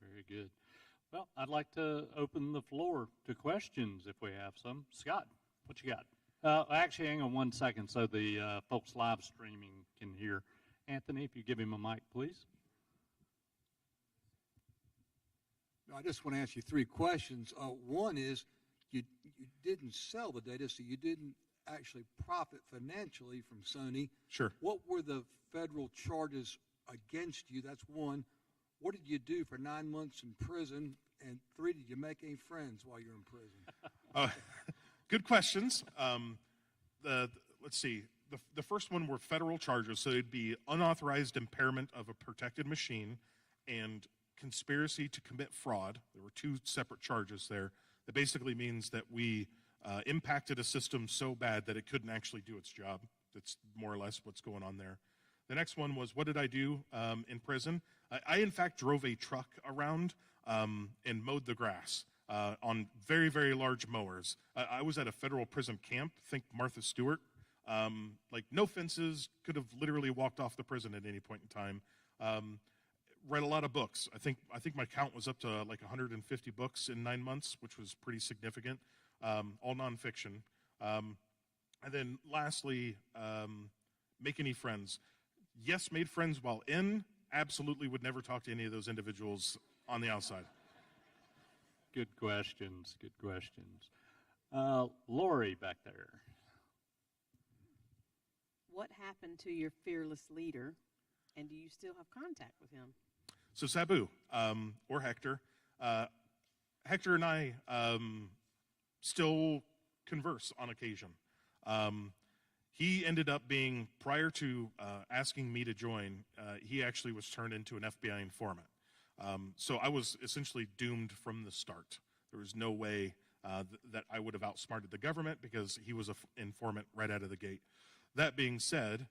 Very good. Well, I'd like to open the floor to questions if we have some. Scott, what you got? Actually, hang on 1 second so the folks live streaming can hear. Anthony, if you give him a mic, please.
I just want to ask you 3 questions. One is, you didn't sell the data, so you didn't actually profit financially from Sony.
Sure.
What were the federal charges against you? That's one. What did you do for 9 months in prison? And 3, did you make any friends while you were in prison?
Good questions. Let's see. The first one were federal charges, so it'd be unauthorized impairment of a protected machine and conspiracy to commit fraud. There were 2 separate charges there. That basically means that we impacted a system so bad that it couldn't actually do its job. That's more or less what's going on there. The next one was, what did I do in prison? I in fact, drove a truck around and mowed the grass on very, very large mowers. I was at a federal prison camp, think Martha Stewart. Like, no fences, could have literally walked off the prison at any point in time. Read a lot of books. I think my count was up to like 150 books in 9 months, which was pretty significant. All nonfiction. And then lastly, make any friends. Yes, made friends while in. absolutely would never talk to any of those individuals on the outside.
Good questions. Good questions. Lori back there.
What happened to your fearless leader, and do you still have contact with him?
So Sabu, or Hector, Hector and I still converse on occasion. He ended up being, prior to asking me to join, he actually was turned into an FBI informant. So I was essentially doomed from the start. There was no way that I would have outsmarted the government because he was an informant right out of the gate. That being said,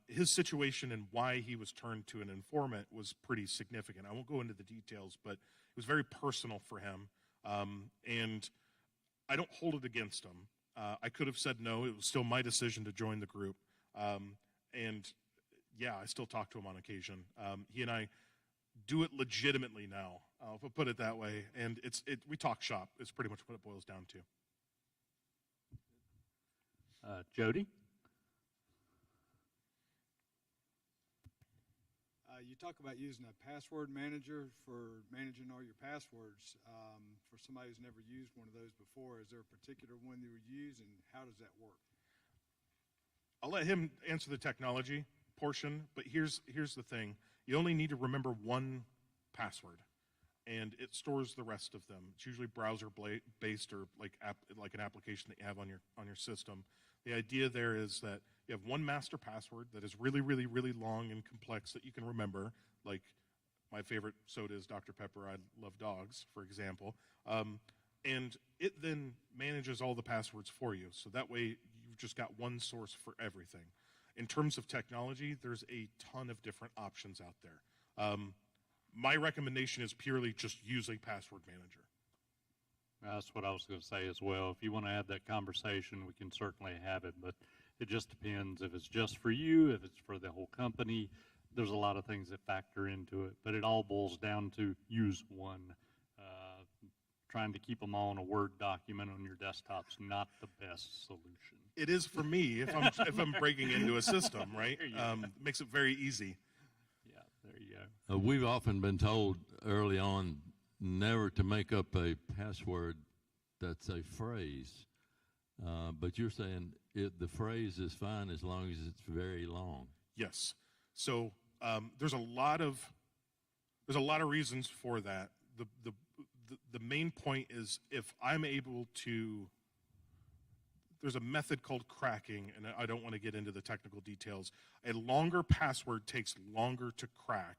his situation and why he was turned to an informant was pretty significant. I won't go into the details, but it was very personal for him, and I don't hold it against him. I could have said no. It was still my decision to join the group, and yeah, I still talk to him on occasion. He and I do it legitimately now, if I put it that way, and we talk shop. It's pretty much what it boils down to.
Jody?
You talk about using a password manager for managing all your passwords. For somebody who's never used one of those before, is there a particular one you would use, and how does that work?
I'll let him answer the technology portion, but here's the thing. You only need to remember one password, and it stores the rest of them. It's usually browser-based or like an application that you have on your system. The idea there is that you have one master password that is really, really, really long and complex that you can remember, like my favorite soda is Dr. Pepper, I love dogs, for example. And it then manages all the passwords for you, so that way you've just got one source for everything. In terms of technology, there's a ton of different options out there. My recommendation is purely just use a password manager.
That's what I was going to say as well. If you want to have that conversation, we can certainly have it, but it just depends if it's just for you, if it's for the whole company. There's a lot of things that factor into it, but it all boils down to use one. Trying to keep them all in a Word document on your desktop's not the best solution.
It is for me if I'm breaking into a system, right? Makes it very easy.
Yeah, there you go.
We've often been told early on never to make up a password that's a phrase, but you're saying the phrase is fine as long as it's very long.
Yes. So there's a lot of reasons for that. The main point is if I'm able to. There's a method called cracking, and I don't want to get into the technical details. A longer password takes longer to crack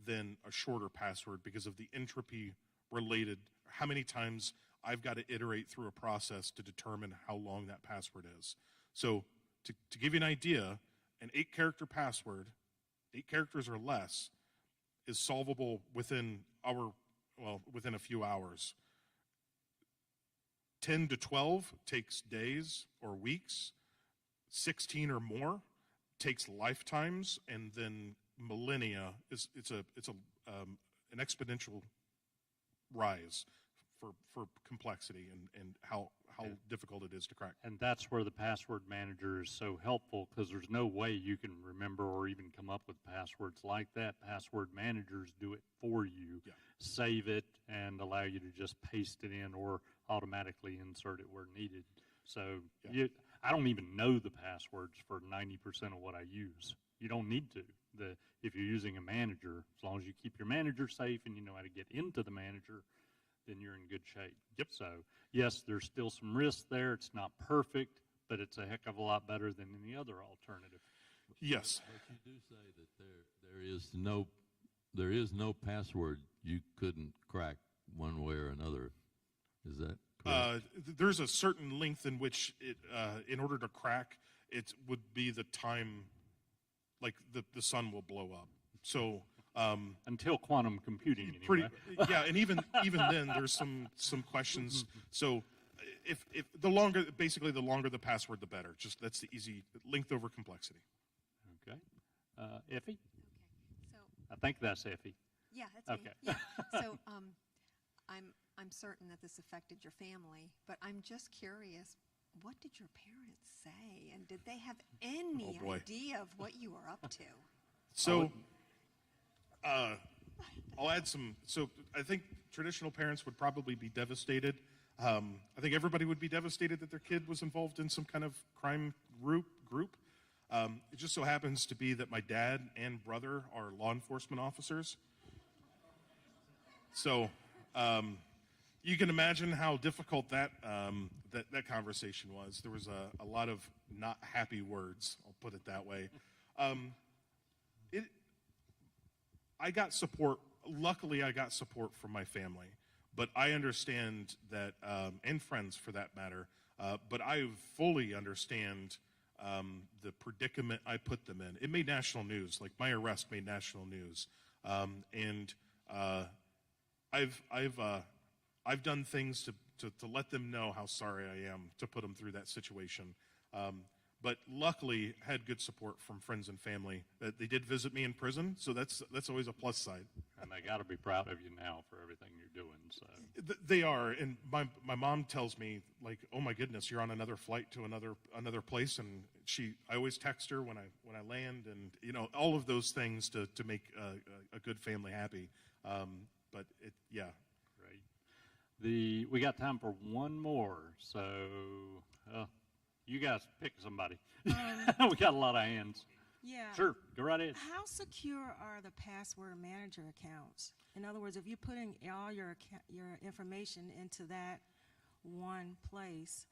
than a shorter password because of the entropy related, how many times I've got to iterate through a process to determine how long that password is. So to give you an idea, an 8-character password, 8 characters or less, is solvable within a few hours. 10 to 12 takes days or weeks. 16 or more takes lifetimes, and then millennia. It's an exponential rise for complexity and how difficult it is to crack.
And that's where the password manager is so helpful, because there's no way you can remember or even come up with passwords like that. Password managers do it for you, save it, and allow you to just paste it in or automatically insert it where needed. So I don't even know the passwords for 90% of what I use. You don't need to. If you're using a manager, as long as you keep your manager safe and you know how to get into the manager, then you're in good shape.
Yep.
So, yes, there's still some risk there. It's not perfect, but it's a heck of a lot better than any other alternative.
Yes.
But you do say that there is no password you couldn't crack one way or another. Is that correct?
There's a certain length in which it, in order to crack, it would be the time, like the sun will blow up. So
until quantum computing, anyway.
Yeah, and even then, there's some questions. So if the longer the password, the better. Just that's the easy length over complexity.
Okay, Effie.
Okay, so
I think that's Effie.
yeah, that's
Okay.
me. Yeah. So I'm certain that this affected your family, but I'm just curious. What did your parents say, and did they have any idea of what you were up to?
So I'll add some. So I think traditional parents would probably be devastated. I think everybody would be devastated that their kid was involved in some kind of crime group. It just so happens to be that my dad and brother are law enforcement officers. So you can imagine how difficult that conversation was. There was a lot of not happy words, I'll put it that way. I got support. Luckily, I got support from my family. But I understand that, and friends for that matter, but I fully understand the predicament I put them in. It made national news. Like, my arrest made national news. And I've done things to let them know how sorry I am to put them through that situation. But luckily, had good support from friends and family. They did visit me in prison, so that's always a plus side.
And they got to be proud of you now for everything you're doing. So
they are, and my mom tells me, like, oh my goodness, you're on another flight to another place, and I always text her when I land, and all of those things to make a good family happy. But yeah.
Great. We got time for one more, so. You guys pick somebody. We got a lot of hands.
Yeah.
Sure, go right ahead.
How secure are the password manager accounts? In other words, if you're putting all your information into that one place,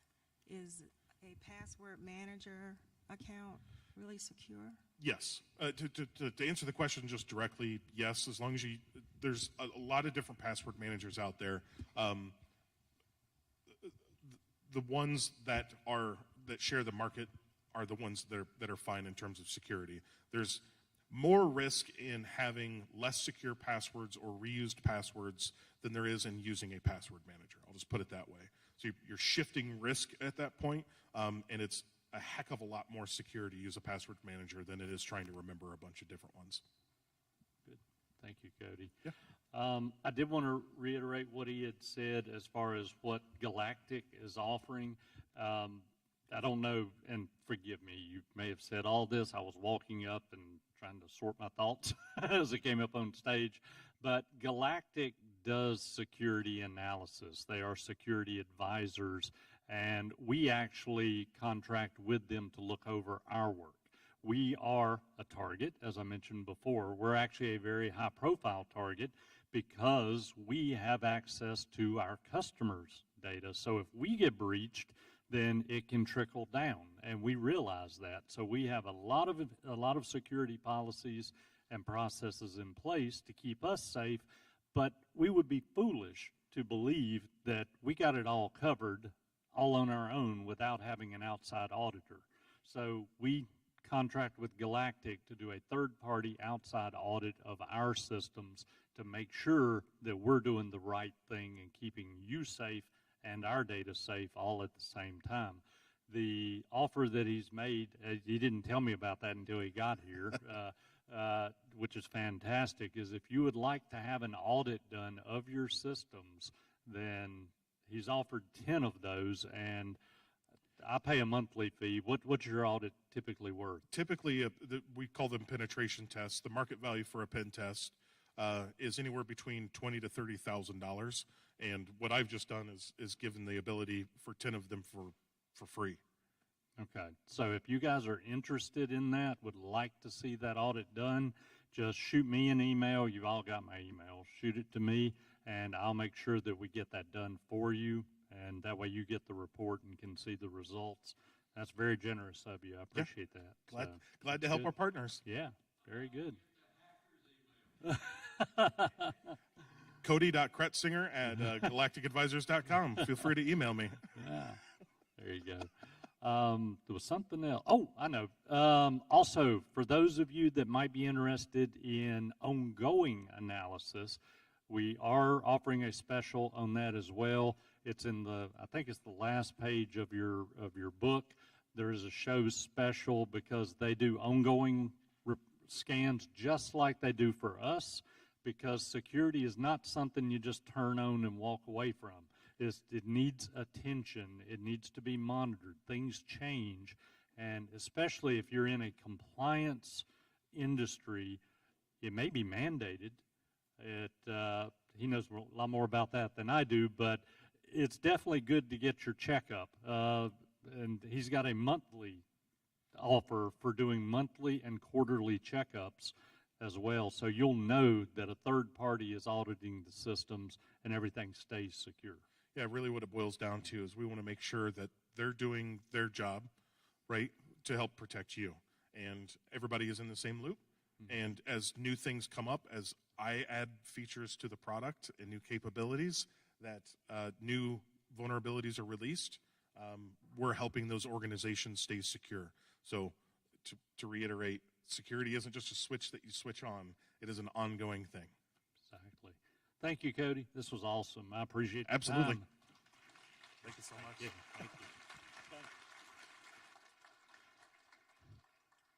is a password manager account really secure?
Yes. To answer the question just directly, yes. As long as there's a lot of different password managers out there. The ones that share the market are the ones that are fine in terms of security. There's more risk in having less secure passwords or reused passwords than there is in using a password manager. I'll just put it that way. So you're shifting risk at that point, and it's a heck of a lot more secure to use a password manager than it is trying to remember a bunch of different ones.
Good. Thank you, Cody.
Yeah.
I did want to reiterate what he had said as far as what Galactic is offering. I don't know, and forgive me, you may have said all this. I was walking up and trying to sort my thoughts as I came up on stage. But Galactic does security analysis. They are security advisors, and we actually contract with them to look over our work. We are a target, as I mentioned before. We're actually a very high-profile target because we have access to our customers' data. So if we get breached, then it can trickle down, and we realize that. So we have a lot of security policies and processes in place to keep us safe, but we would be foolish to believe that we got it all covered all on our own without having an outside auditor. So we contract with Galactic to do a third-party outside audit of our systems to make sure that we're doing the right thing and keeping you safe and our data safe all at the same time. The offer that he's made, he didn't tell me about that until he got here, which is fantastic, is if you would like to have an audit done of your systems, then he's offered 10 of those, and I pay a monthly fee. What's your audit typically worth?
Typically, we call them penetration tests. The market value for a pen test is anywhere between $20,000 to $30,000. And what I've just done is given the ability for 10 of them for free.
Okay. So if you guys are interested in that, would like to see that audit done, just shoot me an email. You've all got my email. Shoot it to me, and I'll make sure that we get that done for you. And that way you get the report and can see the results. That's very generous of you. I appreciate that.
Glad to help our partners.
Yeah, very good.
Cody.Kretsinger at galacticadvisors.com. Feel free to email me.
Yeah, there you go. There was something else. Oh, I know. Also, for those of you that might be interested in ongoing analysis, we are offering a special on that as well. It's in I think it's the last page of your book. There is a show special because they do ongoing scans just like they do for us, because security is not something you just turn on and walk away from. It needs attention. It needs to be monitored. Things change, and especially if you're in a compliance industry, it may be mandated. He knows a lot more about that than I do, but it's definitely good to get your checkup. And he's got a monthly offer for doing monthly and quarterly checkups as well. So you'll know that a third party is auditing the systems and everything stays secure.
Yeah, really what it boils down to is we want to make sure that they're doing their job, right, to help protect you. And everybody is in the same loop. Mm-hmm. And as new things come up, as I add features to the product and new capabilities, that new vulnerabilities are released, we're helping those organizations stay secure. So to reiterate, security isn't just a switch that you switch on. It is an ongoing thing.
Exactly. Thank you, Cody. This was awesome. I appreciate your
Absolutely.
time.
Thank you so much.
Yeah, thank you.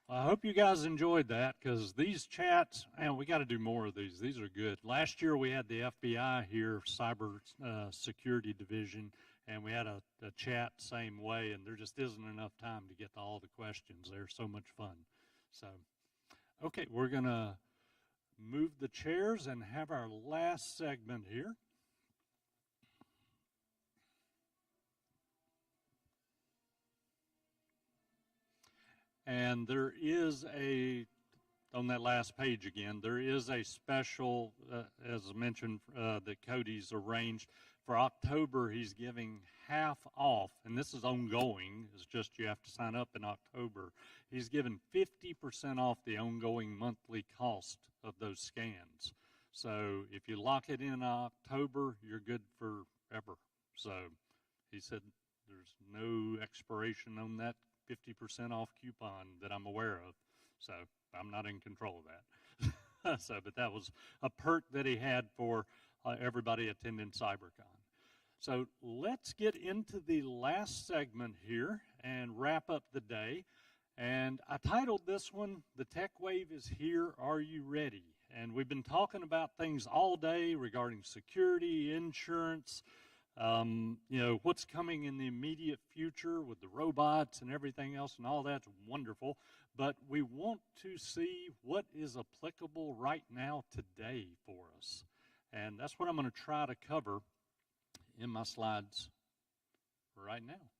Well, I hope you guys enjoyed that, because these chats, man, we got to do more of these. These are good. Last year we had the FBI here, Cyber Security Division, and we had a chat same way, and there just isn't enough time to get to all the questions. They're so much fun. So, okay, we're going to move the chairs and have our last segment here. And there is on that last page again, there is a special, as mentioned, that Cody's arranged. For October, he's giving half off, and this is ongoing. It's just you have to sign up in October. He's giving 50% off the ongoing monthly cost of those scans. So if you lock it in October, you're good forever. So he said there's no expiration on that 50% off coupon that I'm aware of. So I'm not in control of that. But that was a perk that he had for everybody attending CyberCon. So let's get into the last segment here and wrap up the day. And I titled this one, "The Tech Wave is Here, Are You Ready?" And we've been talking about things all day regarding security, insurance, what's coming in the immediate future with the robots and everything else, and all that's wonderful. But we want to see what is applicable right now today for us. And that's what I'm going to try to cover in my slides right now.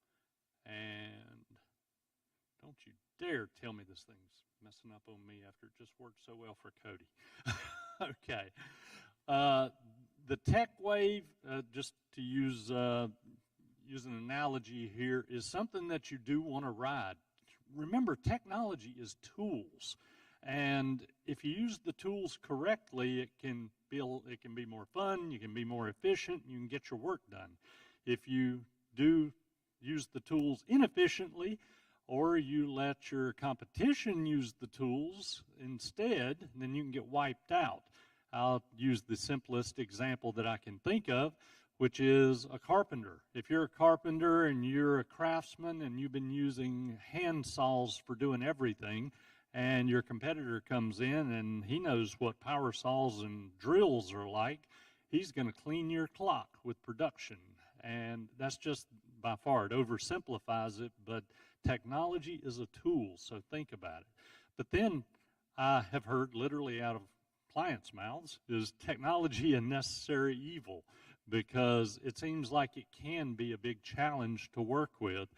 And don't you dare tell me this thing's messing up on me after it just worked so well for Cody. Okay. The tech wave, just to use an analogy here, is something that you do want to ride. Remember, technology is tools, and if you use the tools correctly, it can be more fun, you can be more efficient, you can get your work done. If you do use the tools inefficiently, or you let your competition use the tools instead, then you can get wiped out. I'll use the simplest example that I can think of, which is a carpenter. If you're a carpenter and you're a craftsman and you've been using hand saws for doing everything, and your competitor comes in and he knows what power saws and drills are like, he's going to clean your clock with production. And that's just by far, it oversimplifies it, but technology is a tool, so think about it. But then I have heard literally out of clients' mouths, is technology a necessary evil? Because it seems like it can be a big challenge to work with.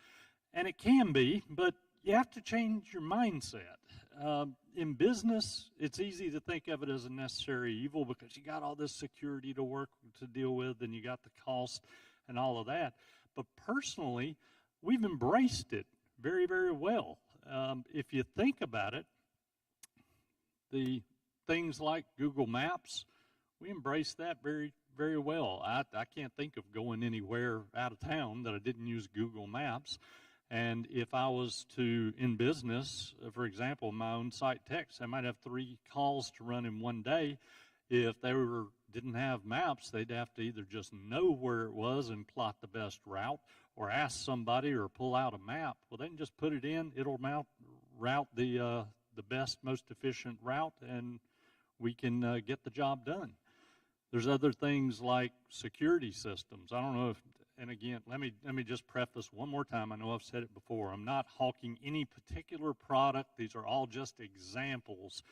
And it can be, but you have to change your mindset. In business, it's easy to think of it as a necessary evil because you got all this security to deal with, and you got the cost and all of that. But personally, we've embraced it very, very well. If you think about it, the things like Google Maps, we embrace that very, very well. I can't think of going anywhere out of town that I didn't use Google Maps. And if I was to, in business, for example, my own site techs, I might have 3 calls to run in one day. If they didn't have maps, they'd have to either just know where it was and plot the best route, or ask somebody or pull out a map. Well, they can just put it in. It'll route the best, most efficient route, and we can get the job done. There's other things like security systems. I don't know if, and again, let me just preface one more time. I know I've said it before. I'm not hawking any particular product. These are all just examples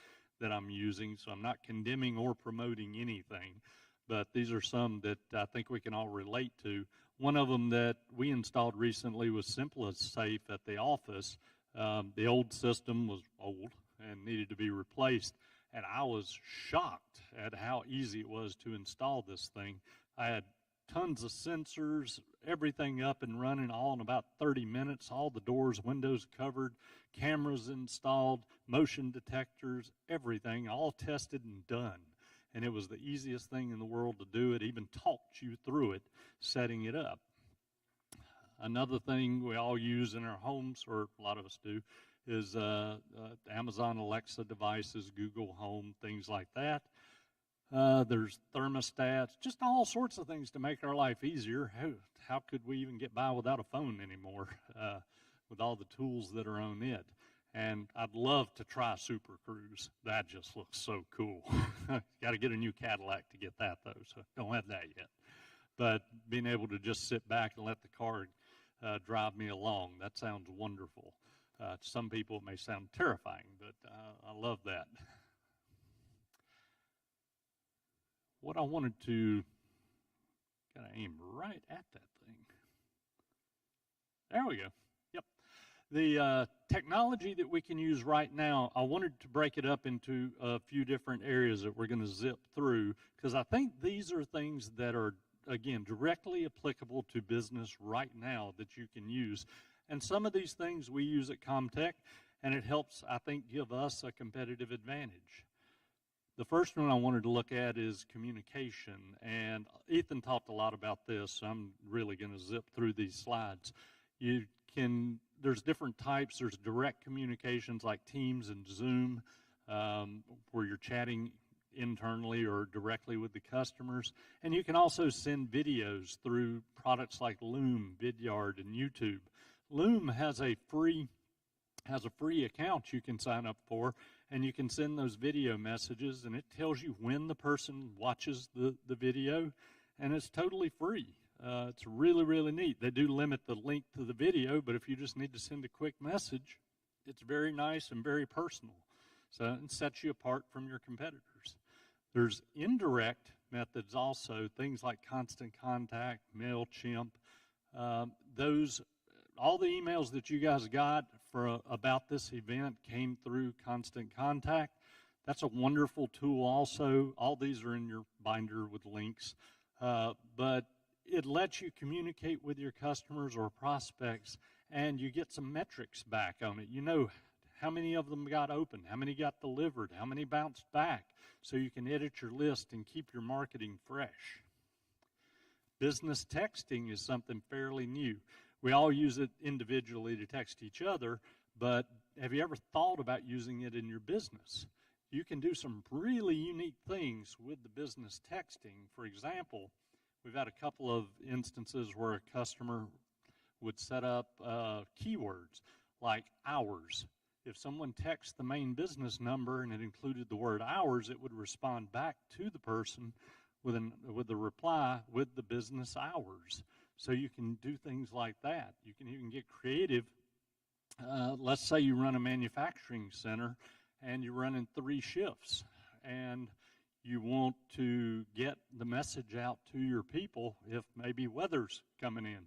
that I'm using, so I'm not condemning or promoting anything, but these are some that I think we can all relate to. One of them that we installed recently was Simplest Safe at the office. The old system was old and needed to be replaced, and I was shocked at how easy it was to install this thing. I had tons of sensors, everything up and running all in about 30 minutes, all the doors, windows covered, cameras installed, motion detectors, everything, all tested and done. And it was the easiest thing in the world to do. It even talked you through it, setting it up. Another thing we all use in our homes, or a lot of us do, is Amazon Alexa devices, Google Home, things like that. There's thermostats, just all sorts of things to make our life easier. How could we even get by without a phone anymore with all the tools that are on it? And I'd love to try Super Cruise. That just looks so cool. Got to get a new Cadillac to get that, though, so don't have that yet. But being able to just sit back and let the car drive me along, that sounds wonderful. To some people it may sound terrifying, but I love that. What I wanted to, got to aim right at that thing. There we go. Yep. The technology that we can use right now, I wanted to break it up into a few different areas that we're going to zip through, because I think these are things that are, again, directly applicable to business right now that you can use. And some of these things we use at Comtech, and it helps, I think, give us a competitive advantage. The first one I wanted to look at is communication, and Ethan talked a lot about this, so I'm really going to zip through these slides. There's different types. There's direct communications like Teams and Zoom, where you're chatting internally or directly with the customers, and you can also send videos through products like Loom, Vidyard, and YouTube. Loom has a free account you can sign up for, and you can send those video messages, and it tells you when the person watches the video, and it's totally free. It's really, really neat. They do limit the length to the video, but if you just need to send a quick message, it's very nice and very personal. So it sets you apart from your competitors. There's indirect methods also, things like Constant Contact, MailChimp. All the emails that you guys got about this event came through Constant Contact. That's a wonderful tool also. All these are in your binder with links. But it lets you communicate with your customers or prospects, and you get some metrics back on it. You know how many of them got open, how many got delivered, how many bounced back, so you can edit your list and keep your marketing fresh. Business texting is something fairly new. We all use it individually to text each other, but have you ever thought about using it in your business? You can do some really unique things with the business texting. For example, we've had a couple of instances where a customer would set up keywords like hours. If someone texts the main business number and it included the word hours, it would respond back to the person with the reply with the business hours. So you can do things like that. You can even get creative. Let's say you run a manufacturing center and you're running 3 shifts, and you want to get the message out to your people if maybe weather's coming in.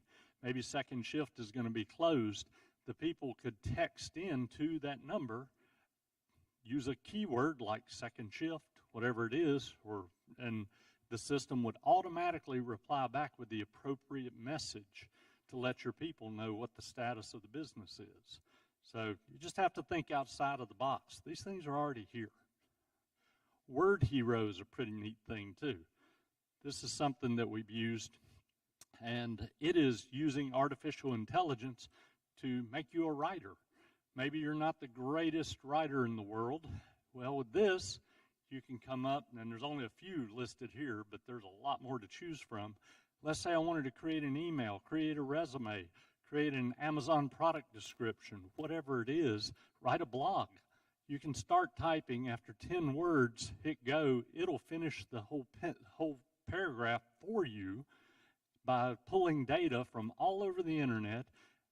Maybe second shift is going to be closed. The people could text in to that number, use a keyword like second shift, whatever it is, and the system would automatically reply back with the appropriate message to let your people know what the status of the business is. So you just have to think outside of the box. These things are already here. Word Hero is a pretty neat thing too. This is something that we've used, and it is using artificial intelligence to make you a writer. Maybe you're not the greatest writer in the world. Well, with this, you can come up, and there's only a few listed here, but there's a lot more to choose from. Let's say I wanted to create an email, create a resume, create an Amazon product description, whatever it is, write a blog. You can start typing. After 10 words, hit go. It'll finish the whole paragraph for you by pulling data from all over the internet.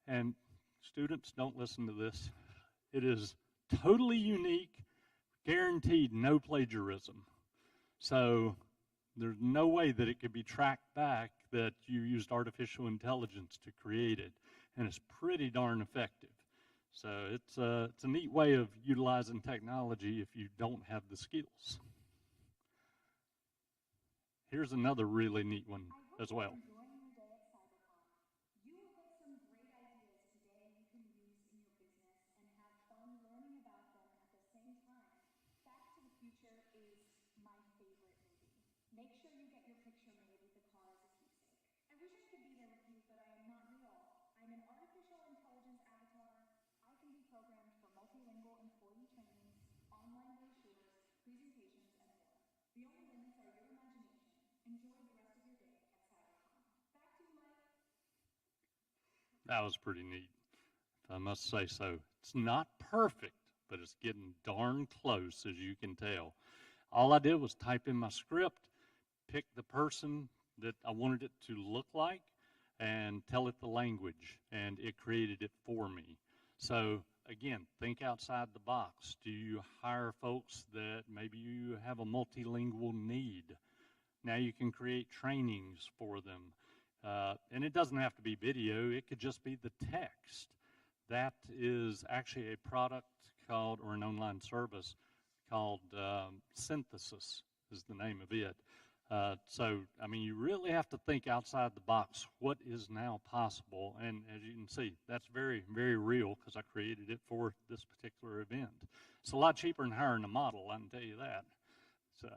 And students, don't listen to this. It is totally unique, guaranteed no plagiarism. So there's no way that it could be tracked back that you used artificial intelligence to create it, and it's pretty darn effective. So it's a neat way of utilizing technology if you don't have the skills. Here's another really neat one as well.
Make sure you get your picture made with the car as a keepsake. I wish I could be there with you, but I am not real. I'm an artificial intelligence avatar. I can be programmed for multilingual employee trainings, online brochures, presentations, and more. The only limits are your imagination. Enjoy the rest of your day at CyberCon. Back to you, Mike.
That was pretty neat, if I must say so. It's not perfect, but it's getting darn close, as you can tell. All I did was type in my script, pick the person that I wanted it to look like, and tell it the language, and it created it for me. So again, think outside the box. Do you hire folks that maybe you have a multilingual need? Now you can create trainings for them. And it doesn't have to be video. It could just be the text. That is actually a product called, or an online service called Synthesis is the name of it. So, I mean, you really have to think outside the box. What is now possible? And as you can see, that's very, very real because I created it for this particular event. It's a lot cheaper than hiring a model, I can tell you that. So,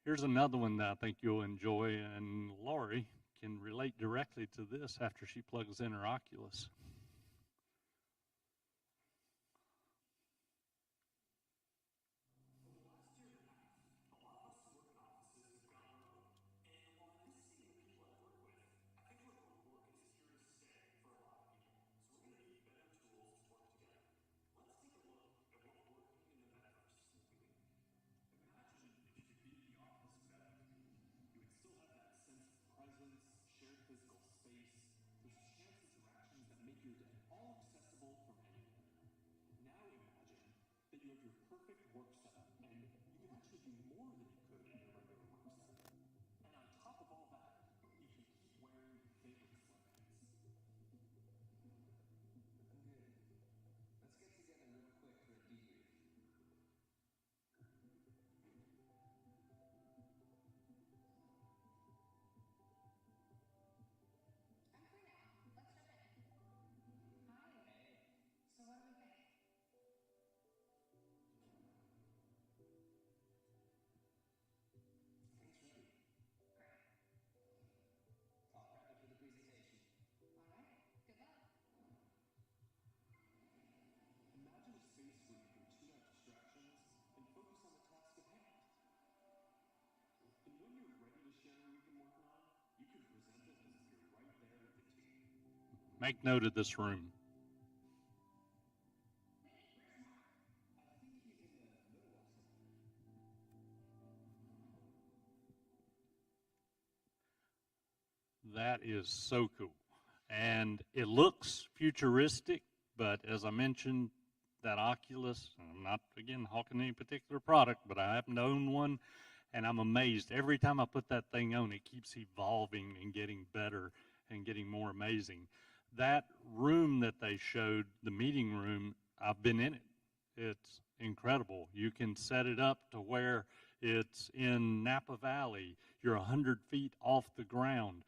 here's another one that I think you'll enjoy, and Laurie can relate directly to this after she plugs in her Oculus. Make note of this room. That is so cool. And it looks futuristic, but as I mentioned, that Oculus, I'm not, again, hawking any particular product, but I happen to own one, and I'm amazed. Every time I put that thing on, it keeps evolving and getting better and getting more amazing. That room that they showed, the meeting room, I've been in it. It's incredible. You can set it up to where it's in Napa Valley. You're 100 feet off the ground.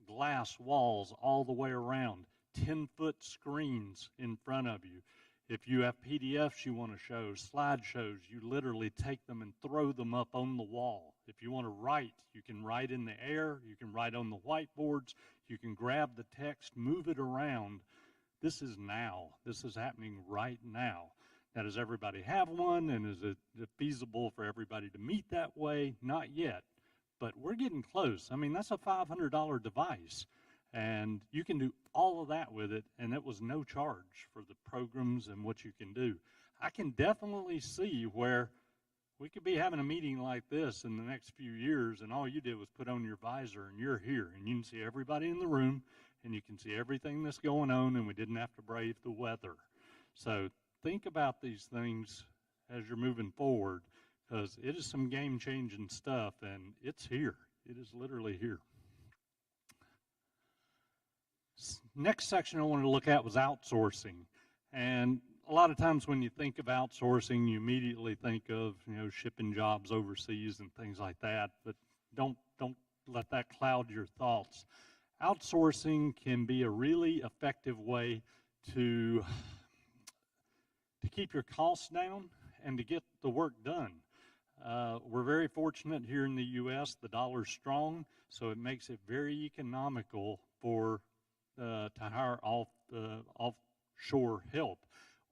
Glass walls all the way around. 10-foot screens in front of you. If you have PDFs you want to show, slideshows, you literally take them and throw them up on the wall. If you want to write, you can write in the air. You can write on the whiteboards. You can grab the text, move it around. This is now. This is happening right now. Now, does everybody have one, and is it feasible for everybody to meet that way? Not yet, but we're getting close. I mean, that's a $500 device, and you can do all of that with it, and it was no charge for the programs and what you can do. I can definitely see where we could be having a meeting like this in the next few years, and all you did was put on your visor, and you're here, and you can see everybody in the room, and you can see everything that's going on, and we didn't have to brave the weather. So think about these things as you're moving forward, because it is some game-changing stuff, and it's here. It is literally here. Next section I wanted to look at was outsourcing. And a lot of times when you think of outsourcing, you immediately think of, shipping jobs overseas and things like that, but don't let that cloud your thoughts. Outsourcing can be a really effective way to keep your costs down and to get the work done. We're very fortunate here in the U.S. The dollar's strong, so it makes it very economical to hire offshore help.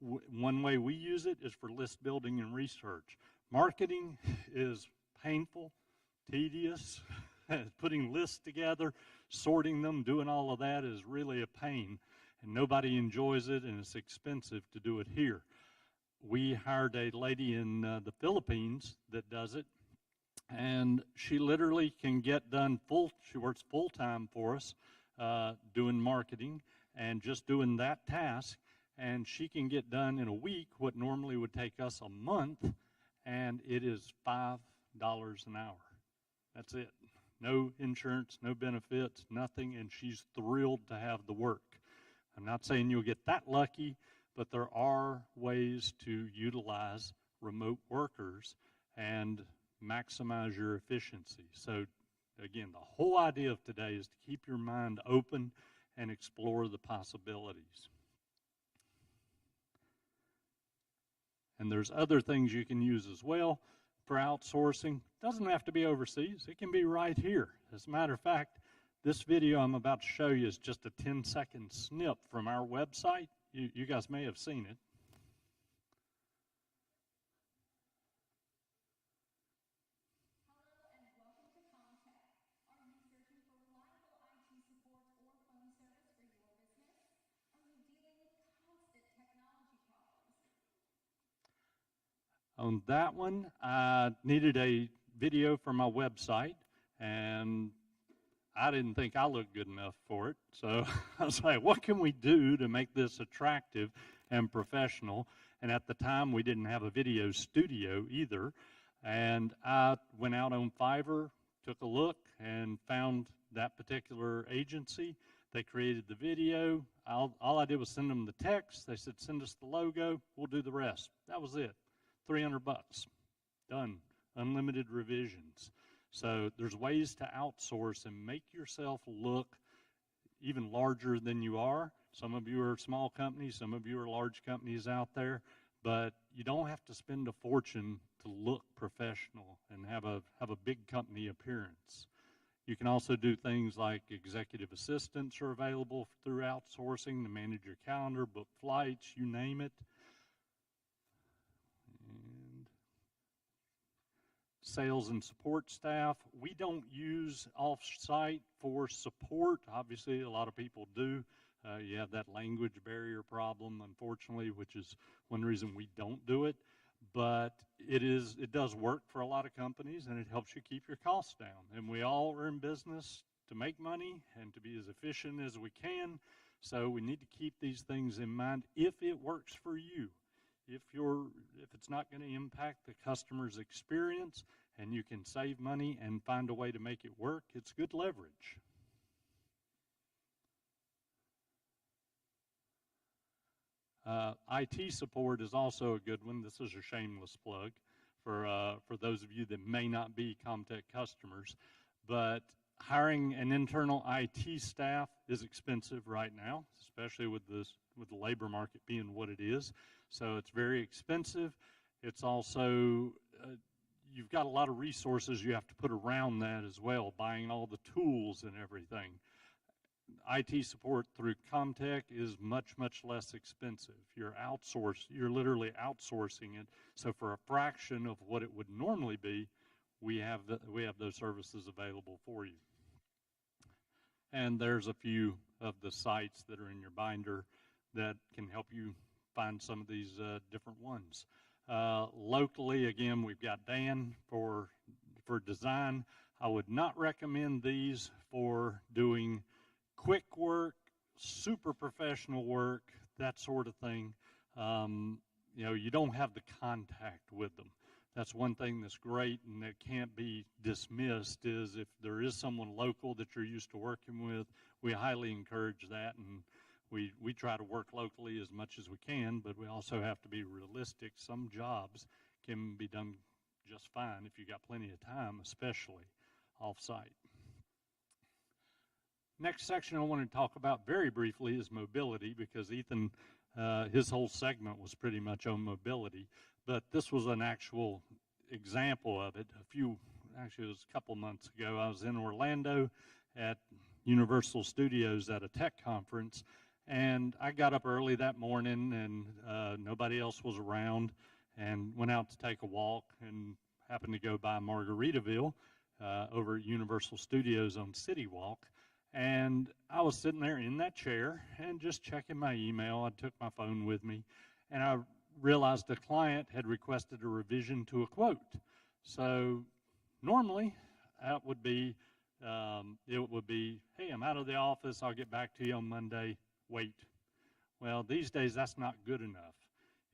One way we use it is for list building and research. Marketing is painful, tedious. Putting lists together, sorting them, doing all of that is really a pain, and nobody enjoys it, and it's expensive to do it here. We hired a lady in the Philippines that does it, and she literally can get done she works full-time for us, doing marketing and just doing that task, and she can get done in a week what normally would take us a month, and it is $5 an hour. That's it. No insurance, no benefits, nothing, and she's thrilled to have the work. I'm not saying you'll get that lucky, but there are ways to utilize remote workers and maximize your efficiency. So again, the whole idea of today is to keep your mind open and explore the possibilities. And there's other things you can use as well for outsourcing. It doesn't have to be overseas. It can be right here. As a matter of fact, this video I'm about to show you is just a 10-second snip from our website. You guys may have seen it. On that one, I needed a video for my website, and I didn't think I looked good enough for it. So I was like, what can we do to make this attractive and professional? And at the time, we didn't have a video studio either. And I went out on Fiverr, took a look, and found that particular agency. They created the video. All I did was send them the text. They said, send us the logo. We'll do the rest. That was it. $300. Done. Unlimited revisions. So there's ways to outsource and make yourself look even larger than you are. Some of you are small companies, some of you are large companies out there, but you don't have to spend a fortune to look professional and have a big company appearance. You can also do things like executive assistants are available through outsourcing to manage your calendar, book flights, you name it. Sales and support staff. We don't use off-site for support. Obviously, a lot of people do. You have that language barrier problem, unfortunately, which is one reason we don't do it. But it does work for a lot of companies, and it helps you keep your costs down. And we all are in business to make money and to be as efficient as we can. So we need to keep these things in mind if it works for you. If it's not going to impact the customer's experience and you can save money and find a way to make it work, it's good leverage. IT support is also a good one. This is a shameless plug for those of you that may not be Comtech customers. But hiring an internal IT staff is expensive right now, especially with the labor market being what it is. So it's very expensive. It's also, you've got a lot of resources you have to put around that as well, buying all the tools and everything. IT support through Comtech is much, much less expensive. You're literally outsourcing it. So for a fraction of what it would normally be, we have those services available for you. And there's a few of the sites that are in your binder that can help you find some of these different ones. Locally, again, we've got Dan for design. I would not recommend these for doing quick work, super professional work, that sort of thing. you don't have the contact with them. That's one thing that's great and that can't be dismissed is if there is someone local that you're used to working with, we highly encourage that, and we try to work locally as much as we can, but we also have to be realistic. Some jobs can be done just fine if you got plenty of time, especially off-site. Next section I want to talk about very briefly is mobility, because Ethan, his whole segment was pretty much on mobility, but this was an actual example of it. Actually it was a couple months ago, I was in Orlando at Universal Studios at a tech conference, and I got up early that morning and nobody else was around, and went out to take a walk and happened to go by Margaritaville over at Universal Studios on City Walk. And I was sitting there in that chair and just checking my email. I took my phone with me, and I realized a client had requested a revision to a quote. So normally that would be, it would be, hey, I'm out of the office, I'll get back to you on Monday, wait. Well, these days that's not good enough.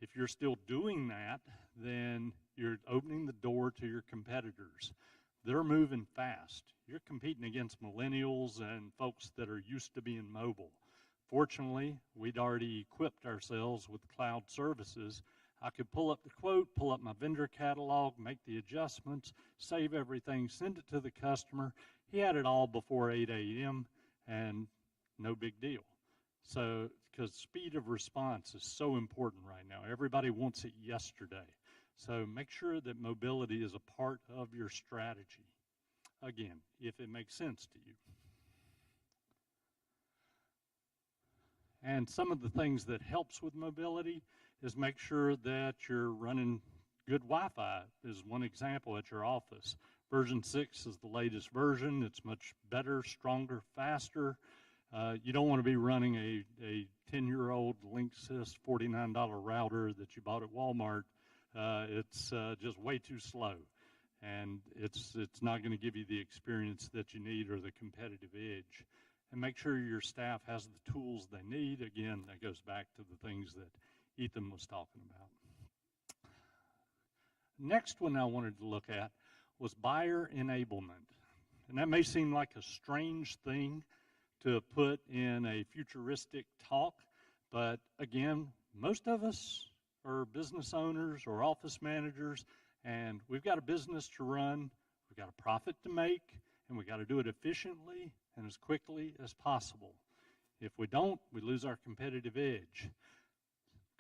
If you're still doing that, then you're opening the door to your competitors. They're moving fast. You're competing against millennials and folks that are used to being mobile. Fortunately, we'd already equipped ourselves with cloud services. I could pull up the quote, pull up my vendor catalog, make the adjustments, save everything, send it to the customer. He had it all before 8 a.m. and no big deal. So, because speed of response is so important right now. Everybody wants it yesterday. So make sure that mobility is a part of your strategy. Again, if it makes sense to you. And some of the things that helps with mobility is make sure that you're running good Wi-Fi is one example at your office. Version 6 is the latest version. It's much better, stronger, faster. You don't want to be running a 10-year-old Linksys $49 router that you bought at Walmart. It's just way too slow, and it's not going to give you the experience that you need or the competitive edge. And make sure your staff has the tools they need. Again, that goes back to the things that Ethan was talking about. Next one I wanted to look at was buyer enablement. And that may seem like a strange thing to put in a futuristic talk, but again, most of us are business owners or office managers, and we've got a business to run, we've got a profit to make, and we've got to do it efficiently and as quickly as possible. If we don't, we lose our competitive edge.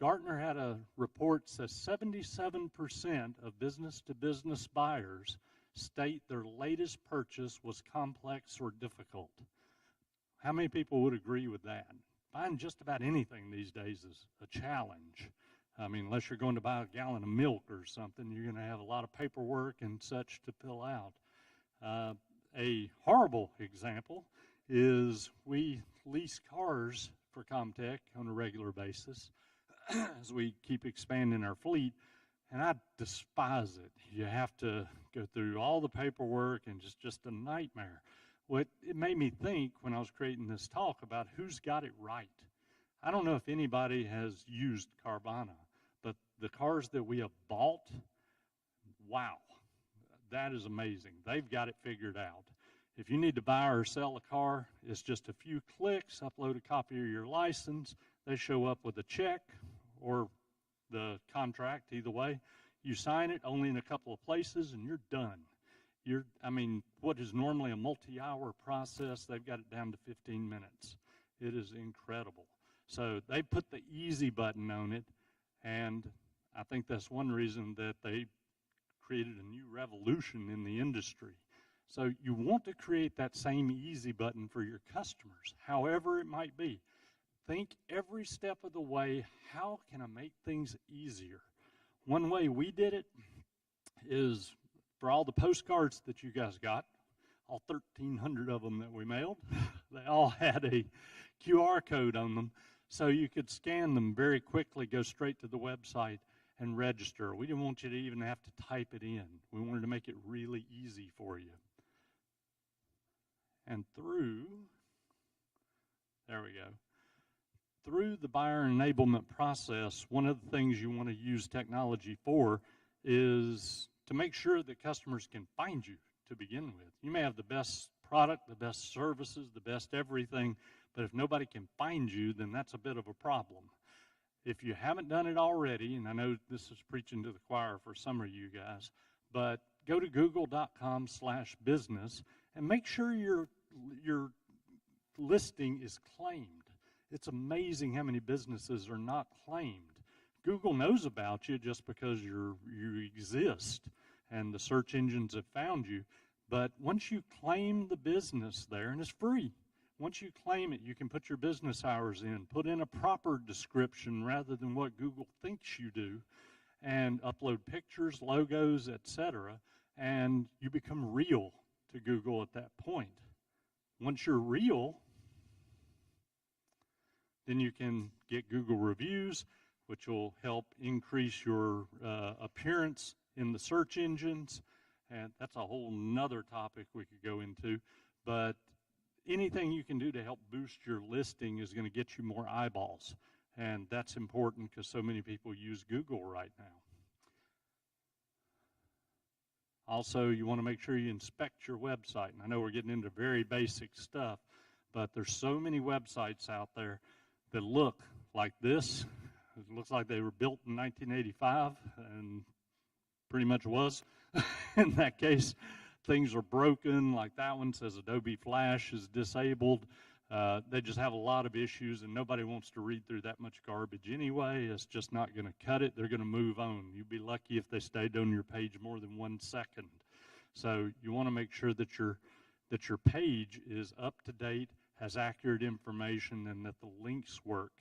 Gartner had a report that says 77% of business-to-business buyers state their latest purchase was complex or difficult. How many people would agree with that? Buying just about anything these days is a challenge. I mean, unless you're going to buy a gallon of milk or something, you're going to have a lot of paperwork and such to fill out. A horrible example is we lease cars for Comtech on a regular basis as we keep expanding our fleet, and I despise it. You have to go through all the paperwork, and just a nightmare. What it made me think when I was creating this talk about who's got it right. I don't know if anybody has used Carvana, but the cars that we have bought, wow, that is amazing. They've got it figured out. If you need to buy or sell a car, it's just a few clicks, upload a copy of your license, they show up with a check or the contract, either way. You sign it only in a couple of places and you're done. What is normally a multi-hour process, they've got it down to 15 minutes. It is incredible. So they put the easy button on it, and I think that's one reason that they created a new revolution in the industry. So you want to create that same easy button for your customers, however it might be. Think every step of the way, how can I make things easier? One way we did it is for all the postcards that you guys got, all 1,300 of them that we mailed, they all had a QR code on them, so you could scan them very quickly, go straight to the website, and register. We didn't want you to even have to type it in. We wanted to make it really easy for you. And there we go. through the buyer enablement process, one of the things you want to use technology for is to make sure that customers can find you to begin with. You may have the best product, the best services, the best everything, but if nobody can find you, then that's a bit of a problem. If you haven't done it already, and I know this is preaching to the choir for some of you guys, but go to google.com/business and make sure your listing is claimed. It's amazing how many businesses are not claimed. Google knows about you just because you exist and the search engines have found you. But once you claim the business there, and it's free, once you claim it, you can put your business hours in, put in a proper description rather than what Google thinks you do, and upload pictures, logos, etc., and you become real to Google at that point. Once you're real, then you can get Google reviews, which will help increase your appearance in the search engines, and that's a whole nother topic we could go into. But anything you can do to help boost your listing is going to get you more eyeballs, and that's important because so many people use Google right now. Also, you want to make sure you inspect your website, and I know we're getting into very basic stuff, but there's so many websites out there that look like this. It looks like they were built in 1985, and pretty much was. In that case, things are broken, like that one says Adobe Flash is disabled. They just have a lot of issues, and nobody wants to read through that much garbage anyway. It's just not going to cut it. They're going to move on. You'd be lucky if they stayed on your page more than 1 second. So you want to make sure that your page is up to date, has accurate information, and that the links work.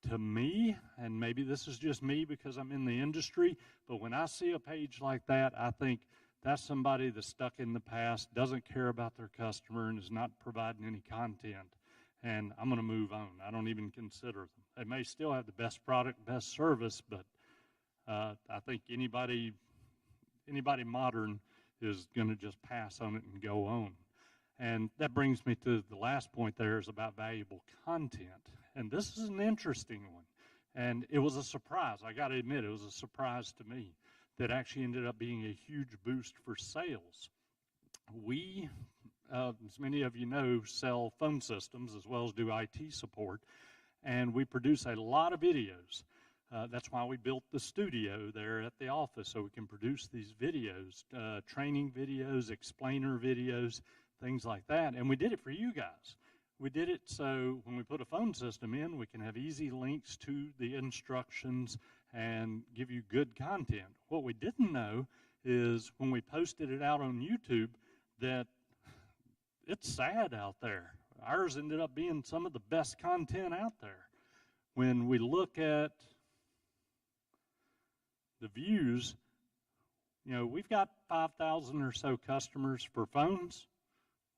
To me, and maybe this is just me because I'm in the industry, but when I see a page like that, I think that's somebody that's stuck in the past, doesn't care about their customer, and is not providing any content. And I'm going to move on. I don't even consider them. They may still have the best product, best service, but I think anybody modern is going to just pass on it and go on. And that brings me to the last point there is about valuable content. And this is an interesting one. And it was a surprise. I got to admit, it was a surprise to me that actually ended up being a huge boost for sales. We, as many of you know, sell phone systems as well as do IT support. And we produce a lot of videos. That's why we built the studio there at the office, so we can produce these videos, training videos, explainer videos, things like that. And we did it for you guys. We did it so when we put a phone system in, we can have easy links to the instructions and give you good content. What we didn't know is when we posted it out on YouTube that it's sad out there. Ours ended up being some of the best content out there. When we look at the views, you know, we've got 5,000 or so customers for phones.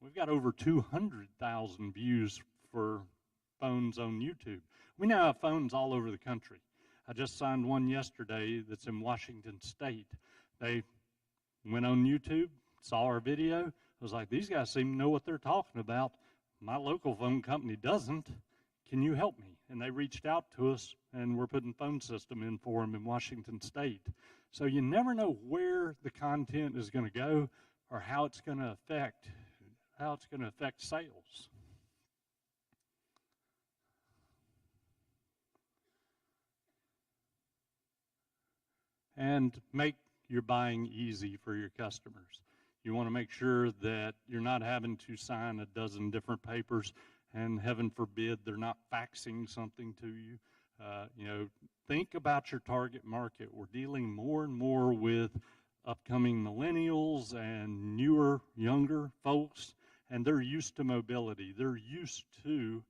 We've got over 200,000 views for phones on YouTube. We now have phones all over the country. I just signed one yesterday that's in Washington State. They went on YouTube, saw our video. I was like, these guys seem to know what they're talking about. My local phone company doesn't. Can you help me? And they reached out to us, and we're putting phone system in for them in Washington State. So you never know where the content is going to go or how it's going to affect sales. And make your buying easy for your customers. You want to make sure that you're not having to sign a dozen different papers, and heaven forbid they're not faxing something to you. You know, think about your target market. We're dealing more and more with upcoming millennials and newer, younger folks, and they're used to mobility. They're used to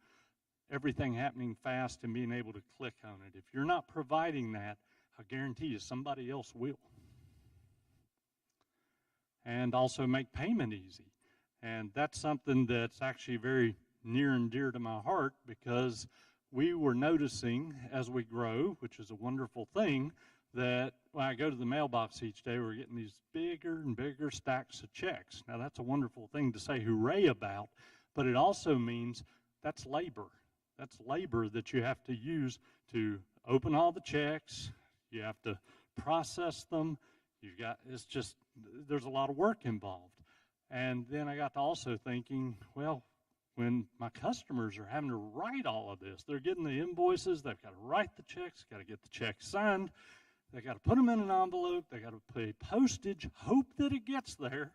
everything happening fast and being able to click on it. If you're not providing that, I guarantee you somebody else will. And also make payment easy. And that's something that's actually very near and dear to my heart, because we were noticing as we grow, which is a wonderful thing, that when I go to the mailbox each day, we're getting these bigger and bigger stacks of checks. Now, that's a wonderful thing to say hooray about, but it also means that's labor. That's labor that you have to use to open all the checks. You have to process them. There's a lot of work involved. And then I got to also thinking, well, when my customers are having to write all of this, they're getting the invoices, they've got to write the checks, got to get the checks signed, they got to put them in an envelope, they got to pay postage, hope that it gets there.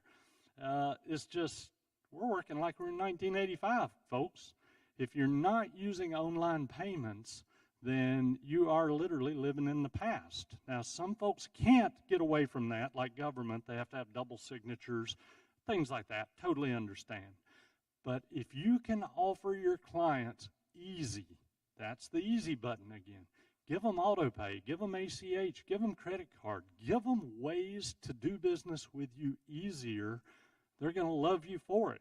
We're working like we're in 1985, folks. If you're not using online payments, then you are literally living in the past. Now, some folks can't get away from that, like government. They have to have double signatures, things like that. Totally understand. But if you can offer your clients easy, that's the easy button again. Give them auto pay, give them ACH, give them credit card, give them ways to do business with you easier. They're going to love you for it.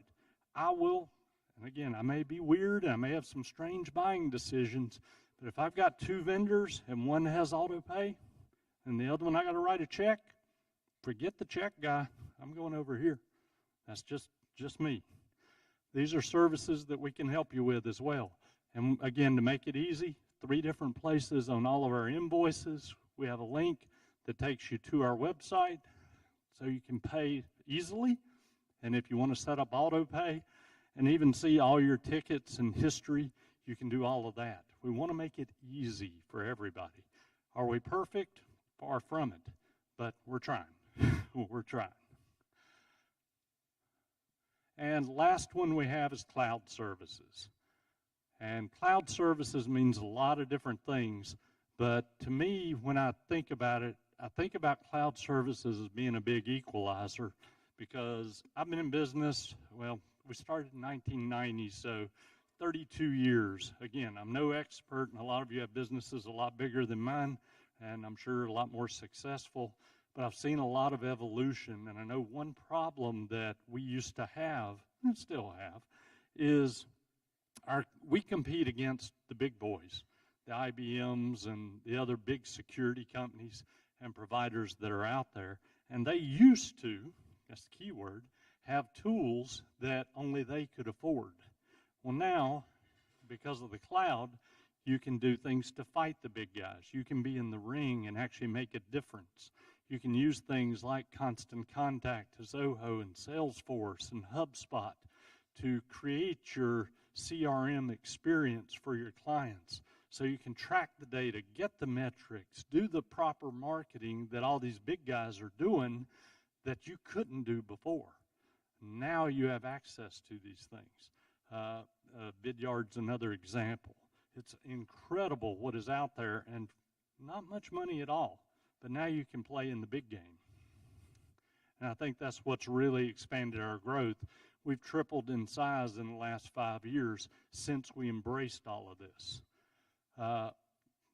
I will, and again, I may be weird, and I may have some strange buying decisions, but if I've got two vendors and one has auto pay and the other one I got to write a check, forget the check guy. I'm going over here. That's just me. These are services that we can help you with as well. And again, to make it easy, 3 different places on all of our invoices. We have a link that takes you to our website so you can pay easily. And if you want to set up auto pay and even see all your tickets and history, you can do all of that. We want to make it easy for everybody. Are we perfect? Far from it. But we're trying. We're trying. And last one we have is cloud services. And cloud services means a lot of different things. But to me, when I think about it, I think about cloud services as being a big equalizer, because I've been in business, well, we started in 1990, so 32 years. Again, I'm no expert, and a lot of you have businesses a lot bigger than mine, and I'm sure a lot more successful. But I've seen a lot of evolution, and I know one problem that we used to have, and still have, is we compete against the big boys, the IBMs and the other big security companies and providers that are out there. And they used to, that's the key word, have tools that only they could afford. Well, now, because of the cloud, you can do things to fight the big guys. You can be in the ring and actually make a difference. You can use things like Constant Contact, Zoho, and Salesforce, and HubSpot to create your CRM experience for your clients. So you can track the data, get the metrics, do the proper marketing that all these big guys are doing that you couldn't do before. Now you have access to these things. Vidyard's another example. It's incredible what is out there, and not much money at all. But now you can play in the big game. And I think that's what's really expanded our growth. We've tripled in size in the last 5 years since we embraced all of this.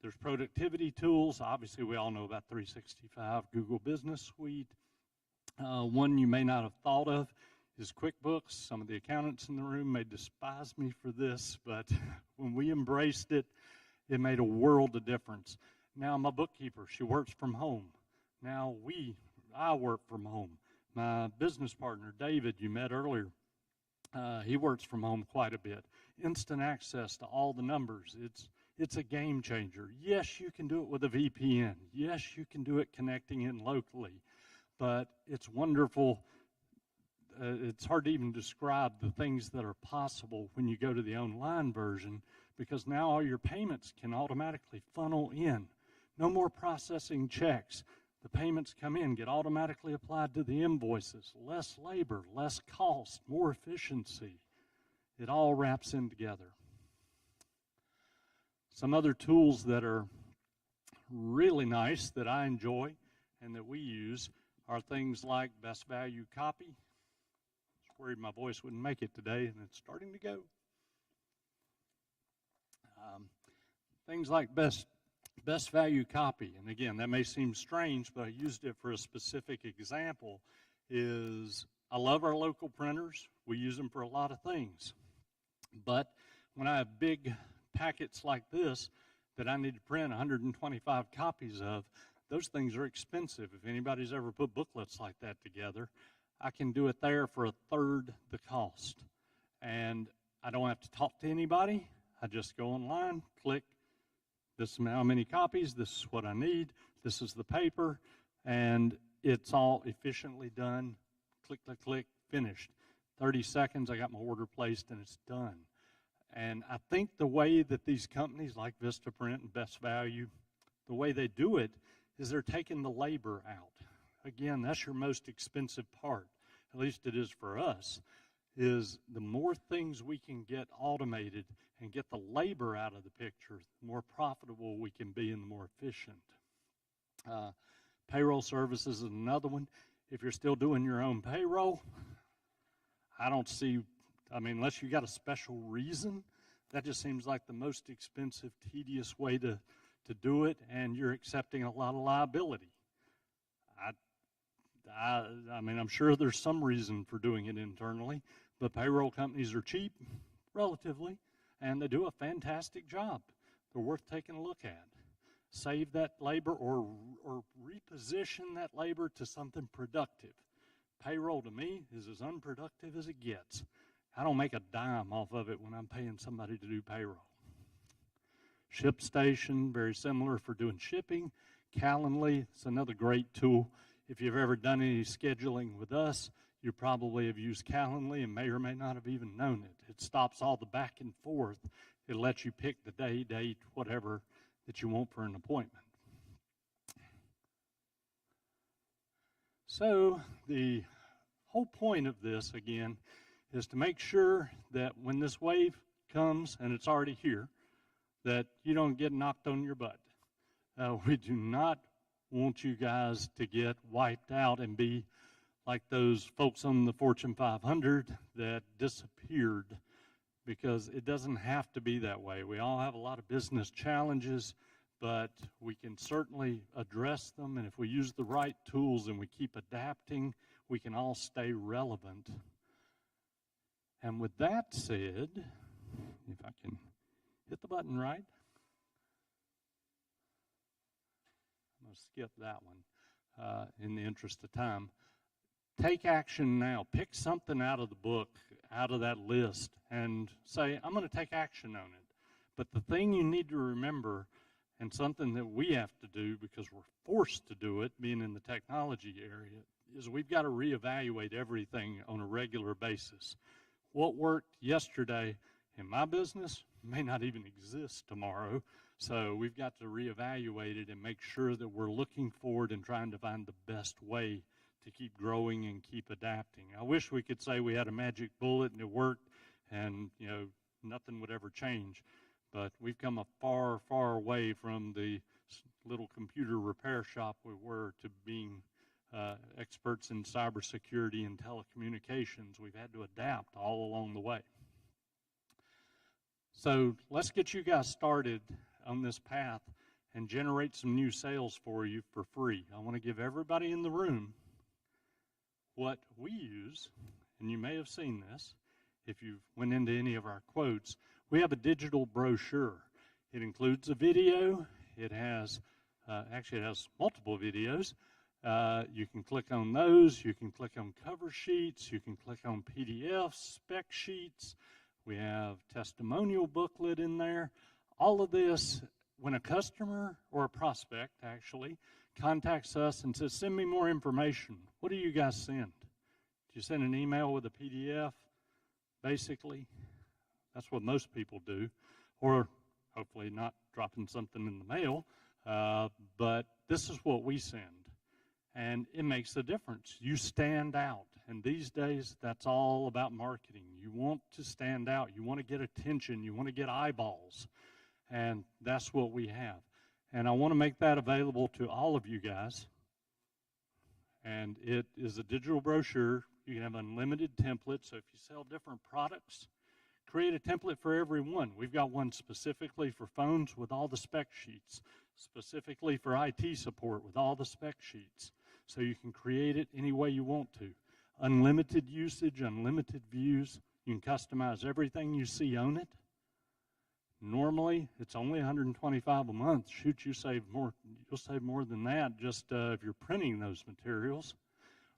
There's productivity tools. Obviously, we all know about 365, Google Business Suite. One you may not have thought of is QuickBooks. Some of the accountants in the room may despise me for this, but when we embraced it, it made a world of difference. Now my bookkeeper, she works from home. Now I work from home. My business partner, David, you met earlier, he works from home quite a bit. Instant access to all the numbers. It's a game changer. Yes, you can do it with a VPN. Yes, you can do it connecting in locally. But it's wonderful. It's hard to even describe the things that are possible when you go to the online version, because now all your payments can automatically funnel in. No more processing checks. The payments come in, get automatically applied to the invoices. Less labor, less cost, more efficiency. It all wraps in together. Some other tools that are really nice that I enjoy and that we use are things like Best Value Copy. I was worried my voice wouldn't make it today, and it's starting to go. Things like Best Value Copy, and again, that may seem strange, but I used it for a specific example, is I love our local printers. We use them for a lot of things. But when I have big packets like this that I need to print 125 copies of, those things are expensive. If anybody's ever put booklets like that together, I can do it there for 1/3 the cost. And I don't have to talk to anybody. I just go online, click, this is how many copies, this is what I need, this is the paper, and it's all efficiently done. Click, click, click, finished. 30 seconds, I got my order placed, and it's done. And I think the way that these companies like Vistaprint and Best Value, the way they do it is they're taking the labor out. Again, that's your most expensive part, at least it is for us, is the more things we can get automated and get the labor out of the picture, the more profitable we can be and the more efficient. Payroll services is another one. If you're still doing your own payroll, I don't see, unless you got a special reason, that just seems like the most expensive, tedious way to do it, and you're accepting a lot of liability. I'm sure there's some reason for doing it internally, but payroll companies are cheap, relatively, and they do a fantastic job. They're worth taking a look at. Save that labor or reposition that labor to something productive. Payroll, to me, is as unproductive as it gets. I don't make a dime off of it when I'm paying somebody to do payroll. ShipStation, very similar for doing shipping. Calendly, it's another great tool. If you've ever done any scheduling with us, you probably have used Calendly and may or may not have even known it. It stops all the back and forth. It lets you pick the day, date, whatever that you want for an appointment. So the whole point of this, again, is to make sure that when this wave comes, and it's already here, that you don't get knocked on your butt. We do not want you guys to get wiped out and be like those folks on the Fortune 500 that disappeared, because it doesn't have to be that way. We all have a lot of business challenges, but we can certainly address them, and if we use the right tools and we keep adapting, we can all stay relevant. And with that said, if I can hit the button right, I'm going to skip that one in the interest of time. Take action now. Pick something out of the book, out of that list, and say, I'm going to take action on it. But the thing you need to remember, and something that we have to do because we're forced to do it, being in the technology area, is we've got to reevaluate everything on a regular basis. What worked yesterday in my business may not even exist tomorrow, so we've got to reevaluate it and make sure that we're looking forward and trying to find the best way to keep growing and keep adapting. I wish we could say we had a magic bullet and it worked and, nothing would ever change. But we've come a far, far way from the little computer repair shop we were to being experts in cybersecurity and telecommunications. We've had to adapt all along the way. So let's get you guys started on this path and generate some new sales for you for free. I want to give everybody in the room what we use, and you may have seen this if you went into any of our quotes. We have a digital brochure. It includes a video. It has, actually it has multiple videos. You can click on those. You can click on cover sheets. You can click on PDFs, spec sheets. We have testimonial booklet in there. All of this, when a customer or a prospect actually contacts us and says, send me more information, what do you guys send? Do you send an email with a PDF, basically? That's what most people do, or hopefully not dropping something in the mail, but this is what we send, and it makes a difference. You stand out, and these days, that's all about marketing. You want to stand out. You want to get attention. You want to get eyeballs, and that's what we have. And I want to make that available to all of you guys, and it is a digital brochure. You can have unlimited templates, so if you sell different products, create a template for every one. We've got one specifically for phones with all the spec sheets, specifically for IT support with all the spec sheets, so you can create it any way you want to. Unlimited usage, unlimited views. You can customize everything you see on it. Normally, it's only $125 a month. Shoot, you save more. You'll save more than that just if you're printing those materials.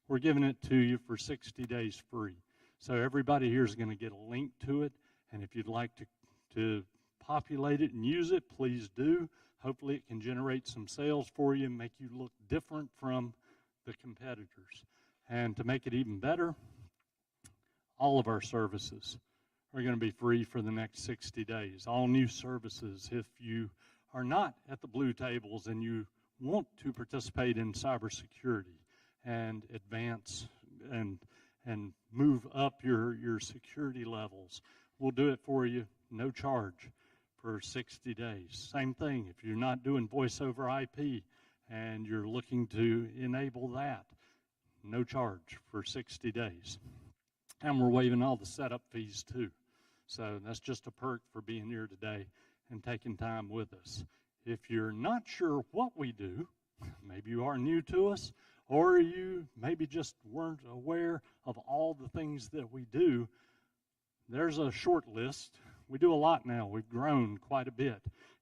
We're giving it to you for 60 days free. So everybody here is going to get a link to it, and if you'd like to populate it and use it, please do. Hopefully it can generate some sales for you and make you look different from the competitors. And to make it even better, all of our services are going to be free for the next 60 days. All new services. If you are not at the blue tables and you want to participate in cybersecurity and advance and move up your security levels, we'll do it for you, no charge, for 60 days. Same thing, if you're not doing voice over IP and you're looking to enable that, no charge for 60 days. And we're waiving all the setup fees too. So that's just a perk for being here today and taking time with us. If you're not sure what we do, maybe you are new to us, or you maybe just weren't aware of all the things that we do, there's a short list. We do a lot now. We've grown quite a bit.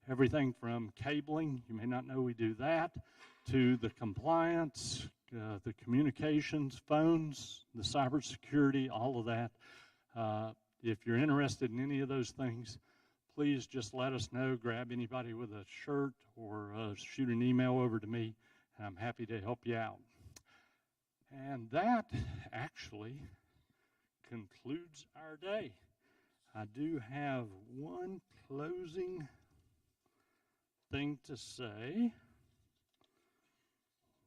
Everything from cabling, you may not know we do that, to the compliance, the communications, phones, the cybersecurity, all of that. If you're interested in any of those things, please just let us know. Grab anybody with a shirt or shoot an email over to me, and I'm happy to help you out. And that actually concludes our day. I do have one closing thing to say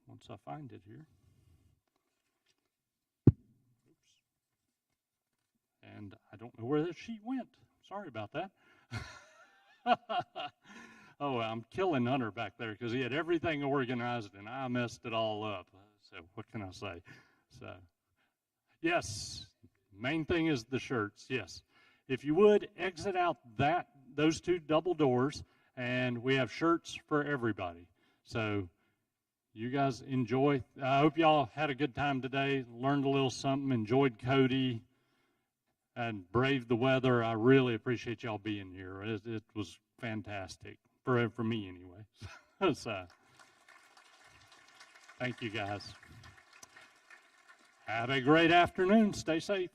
once I find it here. And I don't know where that sheet went. Sorry about that. Oh, I'm killing Hunter back there because he had everything organized and I messed it all up. So what can I say? So, yes, main thing is the shirts, yes. If you would, exit out those two double doors, and we have shirts for everybody. So you guys enjoy. I hope y'all had a good time today, learned a little something, enjoyed Cody, and braved the weather. I really appreciate y'all being here. It was fantastic, for me anyway. So, thank you guys. Have a great afternoon. Stay safe.